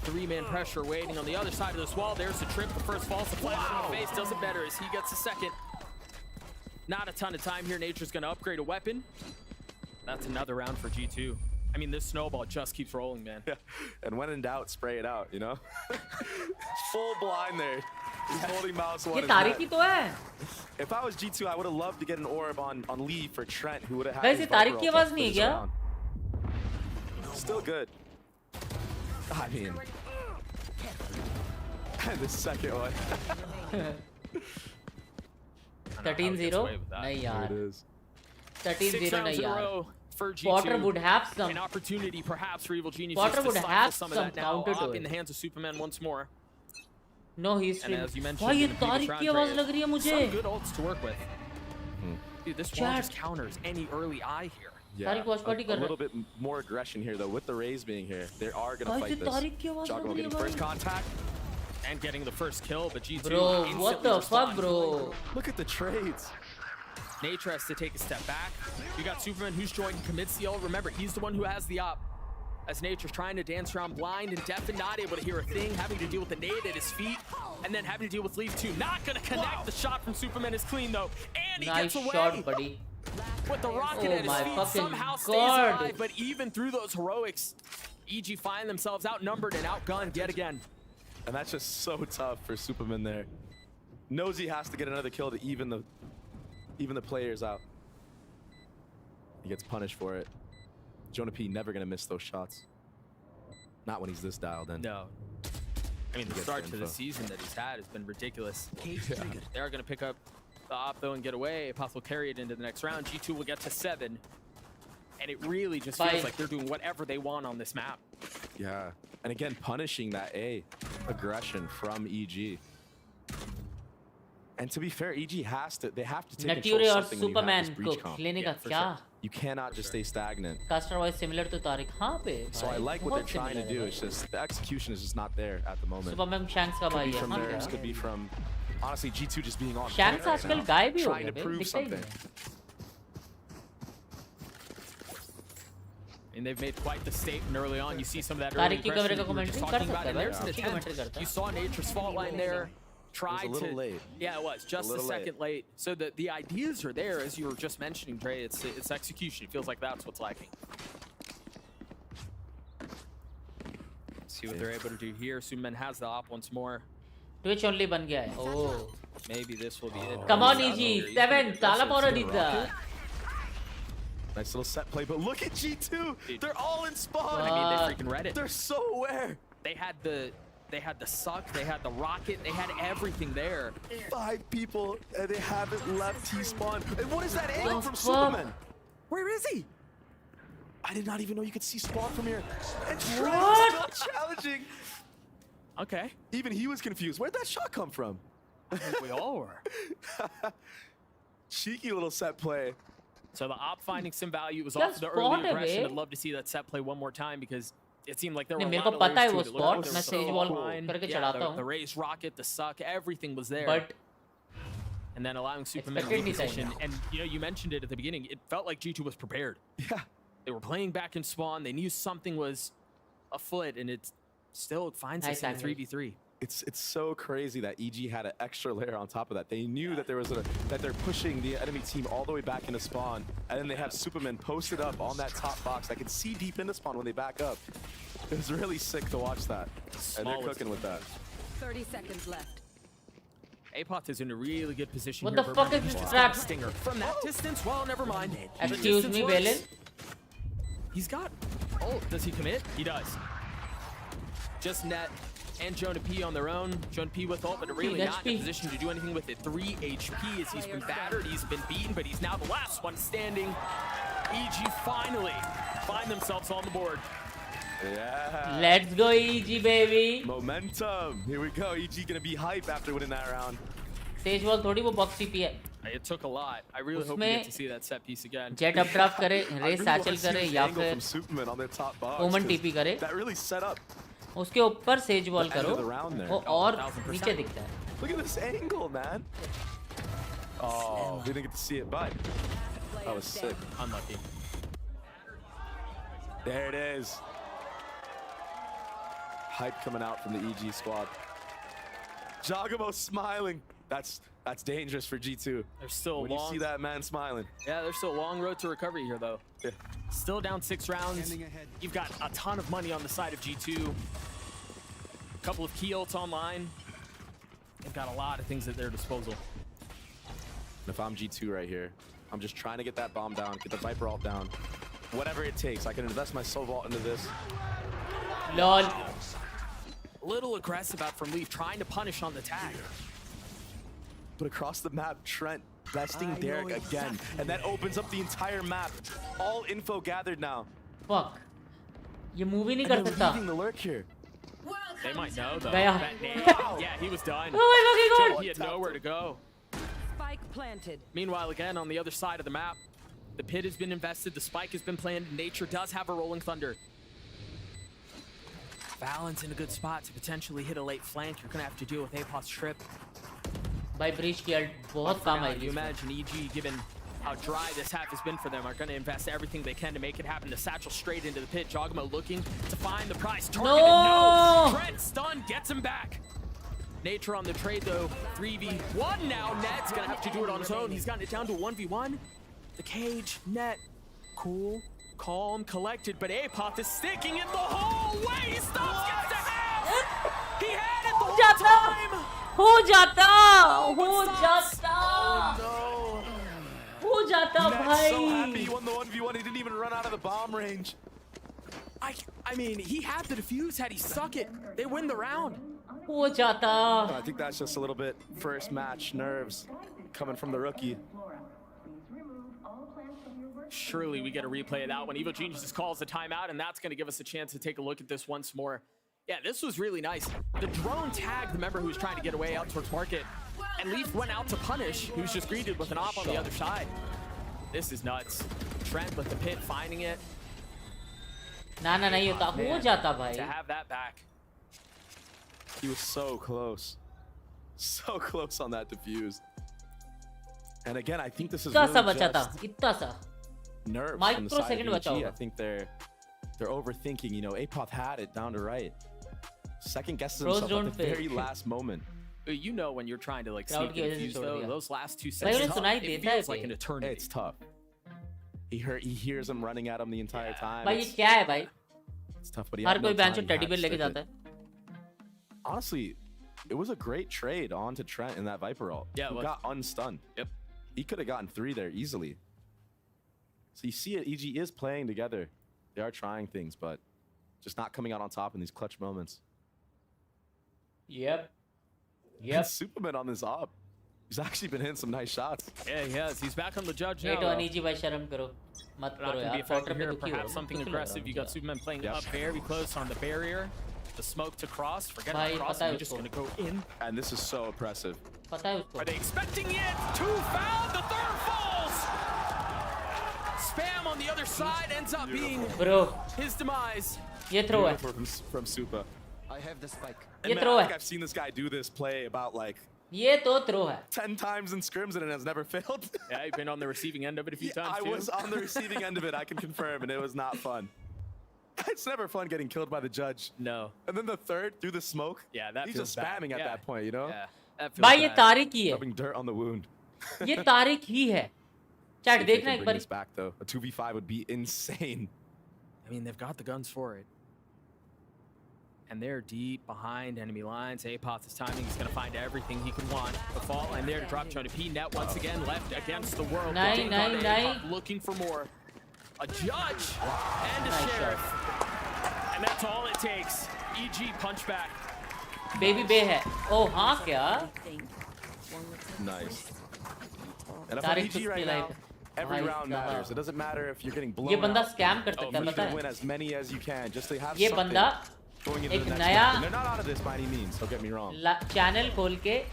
Speaker 10: 3-man pressure waiting on the other side of this wall. There's the trip. The first false flash in the face doesn't matter as he gets the second. Not a ton of time here. Nature's going to upgrade a weapon. That's another round for G2. I mean, this snowball just keeps rolling, man.
Speaker 6: Yeah. And when in doubt, spray it out, you know? Full blind there. He's holding mouse one.
Speaker 2: ये तारिक ही तो है.
Speaker 6: If I was G2, I would have loved to get an orb on Leaf or Trent, who would have had.
Speaker 2: वैसे तारिक की आवाज नहीं है क्या?
Speaker 6: Still good. I mean, the second one.
Speaker 2: 13-0 नहीं यार. 13-0 नहीं यार.
Speaker 10: For G2,
Speaker 2: Potter would have some.
Speaker 10: An opportunity, perhaps, for Evil Genius
Speaker 2: Potter
Speaker 10: to
Speaker 2: would
Speaker 10: stifle
Speaker 2: have
Speaker 10: some of
Speaker 2: some
Speaker 10: that now
Speaker 2: counter to
Speaker 10: up
Speaker 2: it.
Speaker 10: in the hands of Superman once more.
Speaker 2: No, he's
Speaker 10: And as you mentioned,
Speaker 2: भाई ये
Speaker 10: Evil
Speaker 2: Tariq की
Speaker 10: Chandra,
Speaker 2: आवाज लग रही है मुझे.
Speaker 10: some good ults to work with. Dude, this wall just counters any early eye here.
Speaker 6: Yeah,
Speaker 2: Tariq WatchParty कर
Speaker 6: a
Speaker 2: रहा
Speaker 6: little bit more aggression here, though, with the Raze being here. They are going to
Speaker 2: भाई
Speaker 6: fight
Speaker 2: ये तारिक की
Speaker 6: this.
Speaker 2: आवाज लग
Speaker 6: Joggle
Speaker 2: रही है
Speaker 6: getting first
Speaker 2: भाई.
Speaker 6: contact.
Speaker 10: And getting the first kill, but G2
Speaker 2: Bro, what
Speaker 10: instantly
Speaker 2: the fuck,
Speaker 10: responds.
Speaker 2: bro?
Speaker 6: Look at the trades.
Speaker 10: Nature has to take a step back. You got Superman who's joined, commits the ult. Remember, he's the one who has the op. As Nature's trying to dance around blind and deaf and not able to hear a thing, having to deal with the nade at his feet, and then having to deal with Leaf 2. Not gonna connect. The shot from Superman is clean though, and he
Speaker 2: Nice
Speaker 10: gets away.
Speaker 2: shot, buddy.
Speaker 10: With the rocket
Speaker 2: Oh
Speaker 10: at his
Speaker 2: my
Speaker 10: feet,
Speaker 2: fucking
Speaker 10: somehow stays
Speaker 2: God.
Speaker 10: alive. But even through those heroics, EG find themselves outnumbered and outgunned yet again.
Speaker 6: And that's just so tough for Superman there. Knows he has to get another kill to even the players out. He gets punished for it. Jonah P never gonna miss those shots. Not when he's this dialed in.
Speaker 10: No. I mean, the start to the season that he's had has been ridiculous. Yeah. They are going to pick up the op, though, and get away. Apoth will carry it into the next round. G2 will get to 7. And it really just feels like they're doing whatever they want on this map.
Speaker 6: Yeah. And again, punishing that aggression from EG. And to be fair, EG they have to take control of something when you have this breach comp.
Speaker 2: क्या?
Speaker 6: You cannot just stay stagnant.
Speaker 2: Caster wise similar to Tariq. हाँ पे.
Speaker 6: So I like what they're trying to do. It's just the execution is just not there at the moment.
Speaker 2: Superman Shanks का भाई
Speaker 6: Could be
Speaker 2: है.
Speaker 6: from
Speaker 2: हाँ
Speaker 6: theirs,
Speaker 2: क्या?
Speaker 6: could be from honestly G2 just being on.
Speaker 2: Shanks
Speaker 6: point
Speaker 2: आजकल
Speaker 6: right
Speaker 2: गायब ही
Speaker 6: now,
Speaker 2: हो
Speaker 6: trying
Speaker 2: गया
Speaker 6: to
Speaker 2: bay,
Speaker 6: prove
Speaker 2: दिखता ही
Speaker 6: something.
Speaker 10: And they've made quite the statement early on. You see some of that
Speaker 2: Tariq
Speaker 10: early
Speaker 2: की
Speaker 10: aggression
Speaker 2: कमरे का
Speaker 10: that we were just
Speaker 2: commentary
Speaker 10: talking
Speaker 2: कर
Speaker 10: about.
Speaker 2: सकता
Speaker 10: And
Speaker 2: है
Speaker 10: there's an
Speaker 2: भाई, अच्छी commentary
Speaker 10: attempt.
Speaker 2: करता है.
Speaker 10: You saw Nature's fault line there. Tried
Speaker 6: It was a little
Speaker 10: to,
Speaker 6: late.
Speaker 10: Yeah, it was just a second late. So the ideas are there, as you were just mentioning, Dre. It's execution. It feels like that's what's lacking. See what they're able to do here. Superman has the op once more.
Speaker 2: Twitch only बन गया है. Oh.
Speaker 10: Maybe this will be it.
Speaker 2: Come on, EG. 7. ताला पारा दीदा.
Speaker 6: Nice little set play, but look at G2.
Speaker 10: Dude.
Speaker 6: They're all in spawn.
Speaker 10: I mean, they freaking read it.
Speaker 6: They're so aware.
Speaker 10: They had the suck, they had the rocket, they had everything there.
Speaker 6: 5 people, and they haven't left T-spawn. And what is that aim
Speaker 2: The
Speaker 6: from
Speaker 2: fuck?
Speaker 6: Superman? Where is he? I did not even know you could see spawn from here. And Trent's still challenging.
Speaker 10: Okay.
Speaker 6: Even he was confused. Where'd that shot come from?
Speaker 10: I think we all were.
Speaker 6: Cheeky little set play.
Speaker 10: So the op finding some value was
Speaker 2: Just
Speaker 10: off the early
Speaker 2: spawn
Speaker 10: aggression.
Speaker 2: away.
Speaker 10: I'd love to see that set play one more time because it seemed like there were
Speaker 2: नहीं,
Speaker 10: a
Speaker 2: मेरे
Speaker 10: lot
Speaker 2: को
Speaker 10: of
Speaker 2: पता है
Speaker 10: layers
Speaker 2: वो
Speaker 10: to it. It looked like
Speaker 2: spot.
Speaker 10: there
Speaker 2: मैं
Speaker 10: was
Speaker 2: stage
Speaker 10: so
Speaker 2: wall
Speaker 10: line.
Speaker 2: करके
Speaker 10: Yeah,
Speaker 2: चढ़ाता हूँ.
Speaker 10: the raised rocket, the suck, everything was there.
Speaker 2: But
Speaker 10: and then allowing Superman to
Speaker 2: Expected
Speaker 10: reposition.
Speaker 2: नहीं था
Speaker 10: And you know, you mentioned it at the beginning. It felt like G2 was prepared.
Speaker 6: Yeah.
Speaker 10: They were playing back in spawn. They knew something was afoot, and it still finds us in a 3v3.
Speaker 6: It's so crazy that EG had an extra layer on top of that. They knew that there was that they're pushing the enemy team all the way back into spawn, and then they have Superman posted up on that top box. I can see deep into spawn when they back up. It was really sick to watch that, and they're cooking with that.
Speaker 9: 30 seconds left.
Speaker 10: Apoth is in a really good position
Speaker 2: What
Speaker 10: here.
Speaker 2: the fuck is
Speaker 10: He's
Speaker 2: this
Speaker 10: just
Speaker 2: trap?
Speaker 10: got a stinger from that distance. Well, never mind.
Speaker 2: Excuse me, Valen.
Speaker 10: He's got. Oh, does he commit? He does. Just Net and Jonah P on their own. Jonah P with ult, but really not in a position to do anything with it. 3 HP as he's been battered, he's been beaten, but he's now the last one standing. EG finally find themselves on the board.
Speaker 6: Yeah.
Speaker 2: Let's go EG, baby.
Speaker 6: Momentum. Here we go. EG gonna be hype after winning that round.
Speaker 2: Sage wall थोड़ी वो box TP है.
Speaker 10: It took a lot. I really hope we get to see that set piece again.
Speaker 2: Jet updraft करे, race satchel करे या फिर
Speaker 6: Superman on their top box.
Speaker 2: Omen TP करे.
Speaker 6: That really set up.
Speaker 2: उसके ऊपर Sage wall करो. वो और नीचे दिखता है.
Speaker 6: Look at this angle, man. Oh, we didn't get to see it, but that was sick.
Speaker 10: Unlucky.
Speaker 6: There it is. Hype coming out from the EG squad. Jagamo smiling. That's dangerous for G2.
Speaker 10: There's still a
Speaker 6: when
Speaker 10: long.
Speaker 6: You see that man smiling.
Speaker 10: Yeah, there's still a long road to recovery here, though.
Speaker 6: Yeah.
Speaker 10: Still down 6 rounds. You've got a ton of money on the side of G2. A couple of key ults online. They've got a lot of things at their disposal.
Speaker 6: And if I'm G2 right here, I'm just trying to get that bomb down, get the Viper ult down. Whatever it takes, I can invest my soul vault into this.
Speaker 2: LOL.
Speaker 10: A little aggressive out from Leaf, trying to punish on the tag.
Speaker 6: But across the map, Trent besting Derek again. And that opens up the entire map. All info gathered now.
Speaker 2: Fuck. ये move ही नहीं
Speaker 6: And
Speaker 2: कर
Speaker 6: they're
Speaker 2: सकता.
Speaker 6: leaving the lurk here.
Speaker 10: They might know, though.
Speaker 2: Gaya.
Speaker 10: Yeah, he was done.
Speaker 2: Oh my fucking god.
Speaker 10: He had nowhere to go.
Speaker 9: Spike planted.
Speaker 10: Meanwhile, again, on the other side of the map, the pit has been invested, the spike has been planned, Nature does have a rolling thunder. Balance in a good spot to potentially hit a late flank. You're gonna have to deal with Apoth's trip.
Speaker 2: भाई breach की alt बहुत काम आएगी.
Speaker 10: You imagine EG, given how dry this half has been for them, are gonna invest everything they can to make it happen. The satchel straight into the pit. Jogamo looking to find the prize. Targeted, no! Trent stunned, gets him back. Nature on the trade though, 3v1 now. Net's gonna have to do it on his own. He's gotten it down to 1v1. The cage, Net, cool, calm, collected, but Apoth is sticking it the whole way. He stops, gets to half. He had it the whole time.
Speaker 2: हो जाता. हो जाता
Speaker 6: Net's
Speaker 2: भाई.
Speaker 6: so happy he won the 1v1. He didn't even run out of the bomb range.
Speaker 10: I mean, he had the defuse. Had he stuck it, they win the round.
Speaker 2: हो जाता.
Speaker 6: I think that's just a little bit first match nerves coming from the rookie.
Speaker 10: Surely we get a replay of that one. Evil Geniuses calls the timeout, and that's going to give us a chance to take a look at this once more. Yeah, this was really nice. The drone tagged the member who was trying to get away out towards market, and Leaf went out to punish, who's just greeted with an op on the other side. This is nuts. Trent with the pit, finding it.
Speaker 2: ना ना नहीं होता. हो जाता भाई.
Speaker 10: To have that back.
Speaker 6: He was so close. So close on that defuse. And again, I think this is
Speaker 2: इतना सा
Speaker 6: really
Speaker 2: बचा था.
Speaker 6: just
Speaker 2: इतना सा.
Speaker 6: nerves from the
Speaker 2: Microsecond
Speaker 6: side of
Speaker 2: बचा
Speaker 6: EG.
Speaker 2: होगा.
Speaker 6: I think they're overthinking. You know, Apoth had it down to right. Second guesses himself at the very last moment.
Speaker 10: You know when you're trying to like
Speaker 2: Crowd
Speaker 10: sneak
Speaker 2: की वजह से
Speaker 10: defuse
Speaker 2: छोड़
Speaker 10: though,
Speaker 2: दिया.
Speaker 10: those last 2
Speaker 2: भाई उन्हें
Speaker 10: seconds,
Speaker 2: सुनाई
Speaker 10: it
Speaker 2: देता है
Speaker 10: feels like
Speaker 2: भाई.
Speaker 10: an eternity.
Speaker 6: It's tough. He hears him running at him the entire time.
Speaker 2: भाई ये क्या है भाई?
Speaker 6: It's tough, but he
Speaker 2: हर
Speaker 6: had no
Speaker 2: कोई बेंच
Speaker 6: time.
Speaker 2: में
Speaker 6: He
Speaker 2: teddy
Speaker 6: had
Speaker 2: bear
Speaker 6: to
Speaker 2: लेके
Speaker 6: stick
Speaker 2: जाता
Speaker 6: it.
Speaker 2: है.
Speaker 6: Honestly, it was a great trade on to Trent in that Viper ult.
Speaker 10: Yeah,
Speaker 6: who got unstunned.
Speaker 10: Yep.
Speaker 6: He could have gotten 3 there easily. So you see it, EG is playing together. They are trying things, but just not coming out on top in these clutch moments.
Speaker 2: Yep.
Speaker 6: And Superman on this op. He's actually been hitting some nice shots.
Speaker 10: Yeah, he has. He's back on the judge now.
Speaker 2: Hate on EG भाई शर्म करो. मत
Speaker 10: Not
Speaker 2: करो
Speaker 10: going to be
Speaker 2: यार.
Speaker 10: effective
Speaker 2: Quarter पे
Speaker 10: here.
Speaker 2: दुखी हो.
Speaker 10: Perhaps something
Speaker 2: दुखी लग रहा
Speaker 10: aggressive.
Speaker 2: है
Speaker 10: You got
Speaker 2: मुझे.
Speaker 10: Superman playing
Speaker 6: Yep.
Speaker 10: up very close on the barrier. The smoke to cross. Forget
Speaker 2: भाई,
Speaker 10: about cross.
Speaker 2: पता है
Speaker 10: We're just
Speaker 2: उसको.
Speaker 10: going to go in.
Speaker 6: And this is so oppressive.
Speaker 2: पता है उसको.
Speaker 10: Are they expecting it? 2 fouled. The third falls. Spam on the other side ends up being
Speaker 2: Bro,
Speaker 10: his demise.
Speaker 2: ये throw है.
Speaker 6: From Supa.
Speaker 1: I have the spike.
Speaker 6: And
Speaker 2: ये
Speaker 6: man,
Speaker 2: throw
Speaker 6: I
Speaker 2: है.
Speaker 6: think I've seen this guy do this play about like
Speaker 2: ये तो throw है.
Speaker 6: 10 times in scrims and it has never failed.
Speaker 10: Yeah, you've been on the receiving end of it a few times
Speaker 6: I
Speaker 10: too.
Speaker 6: was on the receiving end of it, I can confirm, and it was not fun. It's never fun getting killed by the judge.
Speaker 10: No.
Speaker 6: And then the third through the smoke.
Speaker 10: Yeah, that
Speaker 6: he's
Speaker 10: feels
Speaker 6: just spamming
Speaker 10: bad.
Speaker 6: at that point, you know?
Speaker 10: Yeah, that feels
Speaker 2: भाई ये
Speaker 10: bad.
Speaker 2: Tariq ही है.
Speaker 6: Rubbing dirt on the wound.
Speaker 2: ये तारिक ही है. Chat
Speaker 6: See if they
Speaker 2: देखना
Speaker 6: can
Speaker 2: एक
Speaker 6: bring
Speaker 2: bar.
Speaker 6: this back though. A 2v5 would be insane.
Speaker 10: I mean, they've got the guns for it. And they're deep behind enemy lines. Apoth is timing. He's going to find everything he could want. The fall and there to drop China P. Net once again left against the world.
Speaker 2: Nine.
Speaker 10: Looking for more. A judge and a sheriff. And that's all it takes. EG punch back.
Speaker 2: Baby Bay है. Oh हाँ क्या?
Speaker 6: Nice. And if
Speaker 2: Tariq
Speaker 6: EG right now, every
Speaker 2: भाई
Speaker 6: round
Speaker 2: साहब.
Speaker 6: matters. It doesn't matter if you're getting blown
Speaker 2: ये बंदा
Speaker 6: out.
Speaker 2: scam कर सकता है
Speaker 6: You
Speaker 2: पता
Speaker 6: can win
Speaker 2: है?
Speaker 6: as many as you can just to have
Speaker 2: ये
Speaker 6: something
Speaker 2: बंदा
Speaker 6: going into
Speaker 2: एक
Speaker 6: the next
Speaker 2: नया
Speaker 6: round. And they're not out of this by any means. Don't get me wrong.
Speaker 2: Channel खोल के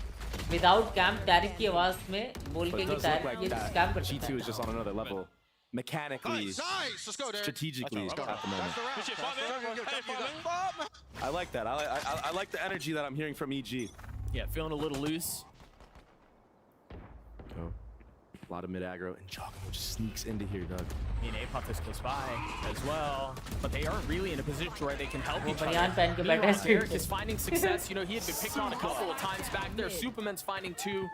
Speaker 2: without cam Tariq की आवाज में बोल
Speaker 6: But
Speaker 2: के
Speaker 6: it
Speaker 2: कि
Speaker 6: does look
Speaker 2: तारिक
Speaker 6: like
Speaker 2: ये
Speaker 6: that.
Speaker 2: scam कर सकता
Speaker 6: G2 is
Speaker 2: है.
Speaker 6: just on another level. Mechanically,
Speaker 4: Nice, let's go, Derek.
Speaker 6: strategically
Speaker 4: Let's go.
Speaker 6: at the moment. I like that. I like the energy that I'm hearing from EG.
Speaker 10: Yeah, feeling a little loose.
Speaker 6: Go. A lot of mid aggro, and Giacomo just sneaks into here, Doug.
Speaker 10: I mean, Apoth is close by as well, but they aren't really in a position where they can help each
Speaker 2: बनियान पहन के
Speaker 10: other.
Speaker 2: बैठा है
Speaker 10: Meanwhile, Derek
Speaker 2: street
Speaker 10: is finding success. You know, he had been picked on a couple of times back there. Superman's finding two.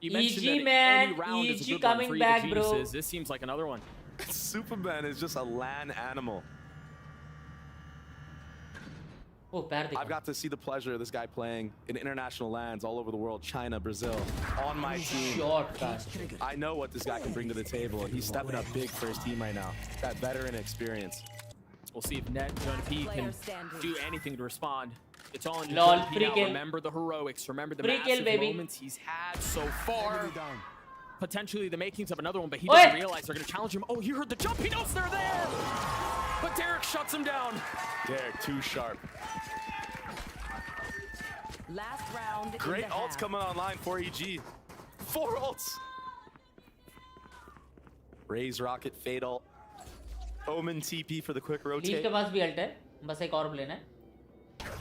Speaker 10: You mentioned
Speaker 2: EG
Speaker 10: that
Speaker 2: man,
Speaker 10: any round is a
Speaker 2: EG
Speaker 10: good one
Speaker 2: coming
Speaker 10: for
Speaker 2: back,
Speaker 10: either
Speaker 2: bro.
Speaker 10: geniuses. This seems like another one.
Speaker 6: Superman is just a LAN animal.
Speaker 2: Oh, पैर देखो.
Speaker 6: I've got to see the pleasure of this guy playing in international lands all over the world, China, Brazil, on my team.
Speaker 2: Short pass.
Speaker 6: I know what this guy can bring to the table, and he's stepping up big for his team right now. That veteran experience.
Speaker 10: We'll see if Net Jonah P can do anything to respond. It's all in
Speaker 2: Lol,
Speaker 10: Jonah P
Speaker 2: free
Speaker 10: now.
Speaker 2: kill.
Speaker 10: Remember the heroics. Remember the
Speaker 2: Free kill,
Speaker 10: massive
Speaker 2: baby.
Speaker 10: moments he's had so far. Potentially the makings of another one, but he
Speaker 2: Oi!
Speaker 10: doesn't realize they're going to challenge him. Oh, he heard the jump. He knows they're there. But Derek shuts him down.
Speaker 6: Derek, too sharp.
Speaker 9: Last round.
Speaker 6: Great ults coming online for EG. 4 ults. Raise Rocket, Fade ult. Omen TP for the quick
Speaker 2: leave
Speaker 6: rotate.
Speaker 2: के पास भी alt है. बस एक और लेना है.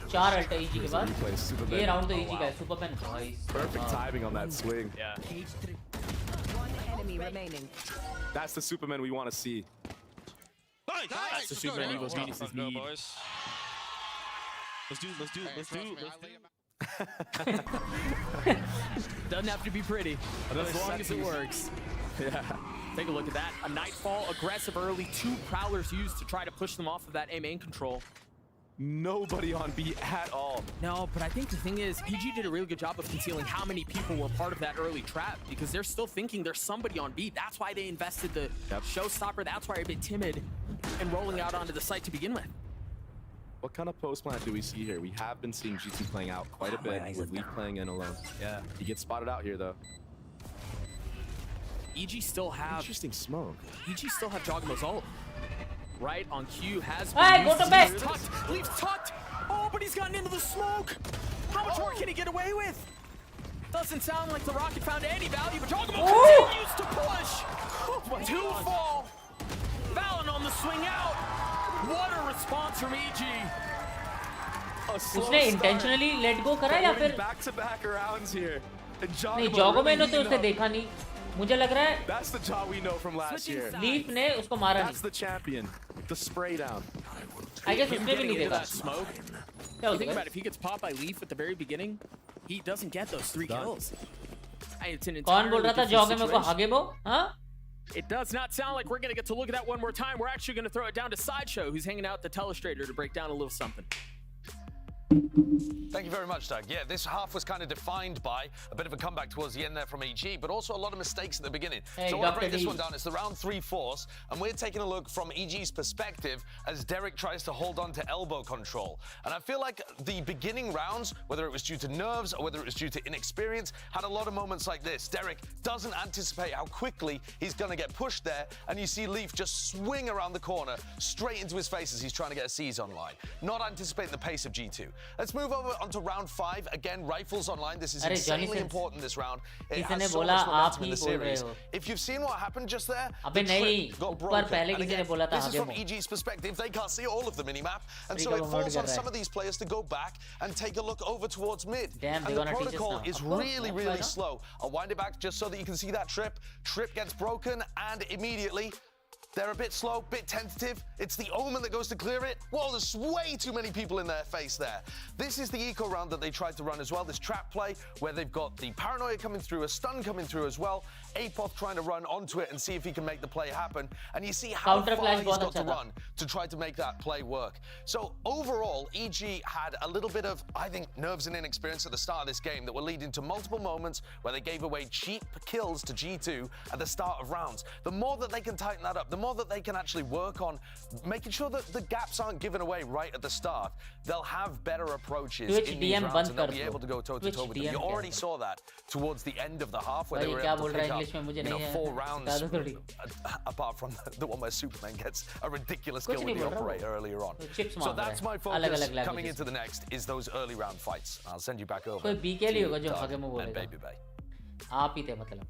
Speaker 2: 4 alt है EG के पास. ये राउंड तो EG का है. Superman भाई.
Speaker 6: Perfect timing on that swing.
Speaker 10: Yeah.
Speaker 9: One enemy remaining.
Speaker 6: That's the Superman we want to see.
Speaker 10: That's the Superman Evil's geniuses need. Doesn't have to be pretty, as long as it works.
Speaker 6: Yeah.
Speaker 10: Take a look at that. A Nightfall, aggressive early. 2 Prowlers used to try to push them off of that A main control.
Speaker 6: Nobody on B at all.
Speaker 10: No, but I think the thing is, EG did a really good job of concealing how many people were part of that early trap, because they're still thinking there's somebody on B. That's why they invested the showstopper. That's why they're a bit timid in rolling out onto the site to begin with.
Speaker 6: What kind of post plan do we see here? We have been seeing GT playing out quite a bit, with Leaf playing in alone.
Speaker 10: Yeah.
Speaker 6: He gets spotted out here, though.
Speaker 10: EG still have...
Speaker 6: Interesting smoke.
Speaker 10: EG still have Jogmo's ult. Right on cue has
Speaker 2: Hey, go to bed.
Speaker 10: Leaf's tucked. Leaf's tucked. Oh, but he's gotten into the smoke. How much more can he get away with? Doesn't sound like the rocket found any value, but Jogmo continues to push. 2 fall. Valen on the swing out. What a response from EG.
Speaker 2: उसने intentionally let go करा या फिर
Speaker 6: back-to-back rounds here.
Speaker 2: नहीं Jogmo ने तो उसे देखा नहीं. मुझे लग रहा है
Speaker 6: That's the jaw we know from last year.
Speaker 2: Leaf ने उसको मारा
Speaker 6: That's the champion. The spray down.
Speaker 2: I guess
Speaker 10: Him
Speaker 2: उसने भी
Speaker 10: getting
Speaker 2: नहीं
Speaker 10: into
Speaker 2: देखा.
Speaker 10: that smoke. Think about it, if he gets popped by Leaf at the very beginning, he doesn't get those 3 kills. It's an
Speaker 2: कौन बोल
Speaker 10: entirely
Speaker 2: रहा था
Speaker 10: different
Speaker 2: Jogmo को
Speaker 10: situation.
Speaker 2: Hagebo? हाँ?
Speaker 10: It does not sound like we're going to get to look at that one more time. We're actually going to throw it down to Sideshow, who's hanging out at the Telestrator to break down a little something.
Speaker 13: Thank you very much, Doug. Yeah, this half was kind of defined by a bit of a comeback towards the end there from EG, but also a lot of mistakes at the beginning.
Speaker 2: Hey,
Speaker 13: so I want to
Speaker 2: Dr.
Speaker 13: break this
Speaker 2: D.
Speaker 13: one down. It's the round 3/4, and we're taking a look from EG's perspective as Derek tries to hold on to elbow control. And I feel like the beginning rounds, whether it was due to nerves or whether it was due to inexperience, had a lot of moments like this. Derek doesn't anticipate how quickly he's going to get pushed there, and you see Leaf just swing around the corner straight into his face as he's trying to get a seize online. Not anticipating the pace of G2. Let's move over onto round 5. Again, rifles online. This is
Speaker 2: अरे
Speaker 13: insanely
Speaker 2: Johnny
Speaker 13: important this round. It
Speaker 2: किसी ने
Speaker 13: has so
Speaker 2: बोला
Speaker 13: much
Speaker 2: आप
Speaker 13: momentum in
Speaker 2: he
Speaker 13: the
Speaker 2: बोल रहे
Speaker 13: series.
Speaker 2: हो.
Speaker 13: If you've seen what happened just there,
Speaker 2: अबे
Speaker 13: the
Speaker 2: नहीं,
Speaker 13: trip got
Speaker 2: ऊपर
Speaker 13: broken.
Speaker 2: पहले
Speaker 13: And
Speaker 2: किसी ने
Speaker 13: again,
Speaker 2: बोला था
Speaker 13: this is
Speaker 2: आगे
Speaker 13: from
Speaker 2: मो.
Speaker 13: EG's perspective. They can't see all of the minimap, and so
Speaker 2: Free
Speaker 13: it
Speaker 2: cover
Speaker 13: falls
Speaker 2: कर
Speaker 13: on
Speaker 2: रहा
Speaker 13: some
Speaker 2: है.
Speaker 13: of these players to go back and take a look over towards mid.
Speaker 2: Damn,
Speaker 13: And
Speaker 2: they're
Speaker 13: the
Speaker 2: gonna teach us
Speaker 13: protocol
Speaker 2: now.
Speaker 13: is
Speaker 2: Of course,
Speaker 13: really,
Speaker 2: yeah, why
Speaker 13: really
Speaker 2: not?
Speaker 13: slow. I'll wind it back just so that you can see that trip. Trip gets broken, and immediately they're a bit slow, bit tentative. It's the Omen that goes to clear it. Whoa, there's way too many people in their face there. This is the eco round that they tried to run as well, this trap play, where they've got the Paranoia coming through, a stun coming through as well, Apoth trying to run onto it and see if he can make the play happen. And you see how
Speaker 2: Counter
Speaker 13: far
Speaker 2: flash
Speaker 13: he's
Speaker 2: बहुत
Speaker 13: got to
Speaker 2: अच्छा था.
Speaker 13: run to try to make that play work. So overall, EG had a little bit of, I think, nerves and inexperience at the start of this game that were leading to multiple moments where they gave away cheap kills to G2 at the start of rounds. The more that they can tighten that up, the more that they can actually work on making sure that the gaps aren't given away right at the start, they'll have better approaches
Speaker 2: Twitch
Speaker 13: in these
Speaker 2: DM
Speaker 13: rounds
Speaker 2: बंद
Speaker 13: and they'll
Speaker 2: कर
Speaker 13: be
Speaker 2: दो.
Speaker 13: able to go toe to
Speaker 2: Twitch
Speaker 13: toe with them.
Speaker 2: DM
Speaker 13: You
Speaker 2: क्या
Speaker 13: already
Speaker 2: है?
Speaker 13: saw that towards the end of the half where they
Speaker 2: भाई
Speaker 13: were
Speaker 2: क्या
Speaker 13: able
Speaker 2: बोल
Speaker 13: to
Speaker 2: रहा
Speaker 13: pick
Speaker 2: है
Speaker 13: up,
Speaker 2: इंग्लिश में मुझे
Speaker 13: you
Speaker 2: नहीं
Speaker 13: know,
Speaker 2: है.
Speaker 13: 4 rounds
Speaker 2: बता दो थोड़ी.
Speaker 13: apart from the one where Superman gets a ridiculous
Speaker 2: कुछ
Speaker 13: kill
Speaker 2: नहीं
Speaker 13: with the
Speaker 2: बोल रहा
Speaker 13: operator
Speaker 2: वो.
Speaker 13: earlier on.
Speaker 2: Chips
Speaker 13: So
Speaker 2: मांग रहा
Speaker 13: that's
Speaker 2: है.
Speaker 13: my
Speaker 2: अलग
Speaker 13: focus
Speaker 2: अलग
Speaker 13: coming
Speaker 2: languages.
Speaker 13: into the next is those early round fights. I'll send you back over
Speaker 2: कोई BK ही
Speaker 13: to
Speaker 2: होगा जो
Speaker 13: Doug
Speaker 2: आगे में
Speaker 13: and
Speaker 2: बोलेगा.
Speaker 13: Baby Bay.
Speaker 2: आप ही थे मतलब.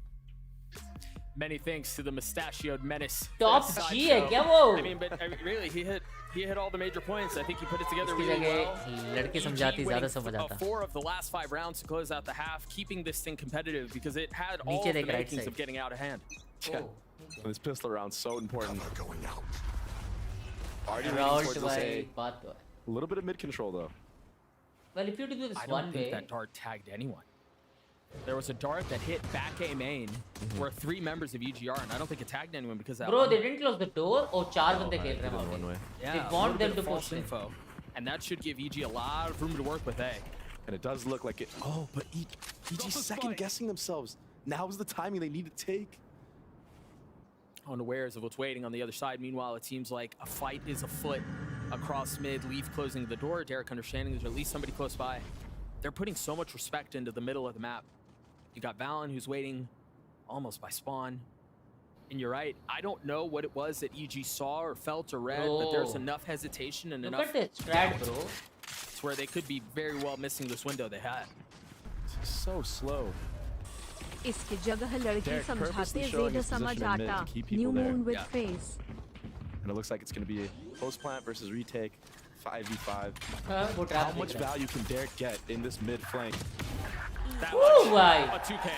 Speaker 10: Many thanks to the mustachioed menace.
Speaker 2: Top
Speaker 10: That
Speaker 2: G है
Speaker 10: sideshow.
Speaker 2: क्या वो?
Speaker 10: I mean, but really, he hit all the major points. I think he put it together
Speaker 2: इसकी
Speaker 10: really well.
Speaker 2: जगह लड़के
Speaker 10: EG
Speaker 2: समझाती ज़्यादा
Speaker 10: winning
Speaker 2: समझ आता.
Speaker 10: 4 of the last 5 rounds to close out the half, keeping this thing competitive because it had all
Speaker 2: नीचे
Speaker 10: of the
Speaker 2: देख right
Speaker 10: makings
Speaker 2: side.
Speaker 10: of getting out of hand.
Speaker 6: Yeah. This pistol round's so important. Already leaning
Speaker 2: Route
Speaker 6: towards this
Speaker 2: by
Speaker 6: A.
Speaker 2: बात तो है.
Speaker 6: A little bit of mid control though.
Speaker 2: Well, if you do this
Speaker 10: I
Speaker 2: one
Speaker 10: don't think
Speaker 2: way,
Speaker 10: that dart tagged anyone. There was a dart that hit back A main where 3 members of EGR, and I don't think it tagged anyone because that
Speaker 2: bro,
Speaker 10: one-
Speaker 2: they didn't close the door. और 4 बंदे खेल रहे हैं वहाँ
Speaker 6: One way.
Speaker 2: पे.
Speaker 10: Yeah,
Speaker 2: They
Speaker 10: a
Speaker 2: want
Speaker 10: little
Speaker 2: them
Speaker 10: bit
Speaker 2: to
Speaker 10: of false
Speaker 2: push in.
Speaker 10: info, and that should give EG a lot of room to work with A.
Speaker 6: And it does look like it. Oh, but EG's second guessing themselves. Now's the timing they need to take.
Speaker 10: Unawares of what's waiting on the other side. Meanwhile, it seems like a fight is afoot across mid. Leaf closing the door. Derek understanding there's at least somebody close by. They're putting so much respect into the middle of the map. You got Valen, who's waiting almost by spawn. And you're right. I don't know what it was that EG saw or felt or read, but there's
Speaker 2: Bro.
Speaker 10: enough hesitation and
Speaker 2: Look
Speaker 10: enough
Speaker 2: at this strat, bro.
Speaker 10: to where they could be very well missing this window they had.
Speaker 6: So slow.
Speaker 9: इसकी जगह लड़की
Speaker 6: Derek
Speaker 9: समझाते
Speaker 6: purposely showing
Speaker 9: Z
Speaker 6: his
Speaker 9: समझ
Speaker 6: position in mid
Speaker 9: आता.
Speaker 6: to keep people
Speaker 9: New
Speaker 6: there.
Speaker 9: moon with
Speaker 10: Yeah.
Speaker 9: face.
Speaker 6: And it looks like it's going to be a post plant versus retake, 5v5.
Speaker 2: वो trap
Speaker 6: How
Speaker 2: देख
Speaker 6: much
Speaker 2: रहा है.
Speaker 6: value can Derek get in this mid flank?
Speaker 10: That
Speaker 2: Woo,
Speaker 10: much.
Speaker 2: भाई.
Speaker 10: A 2K.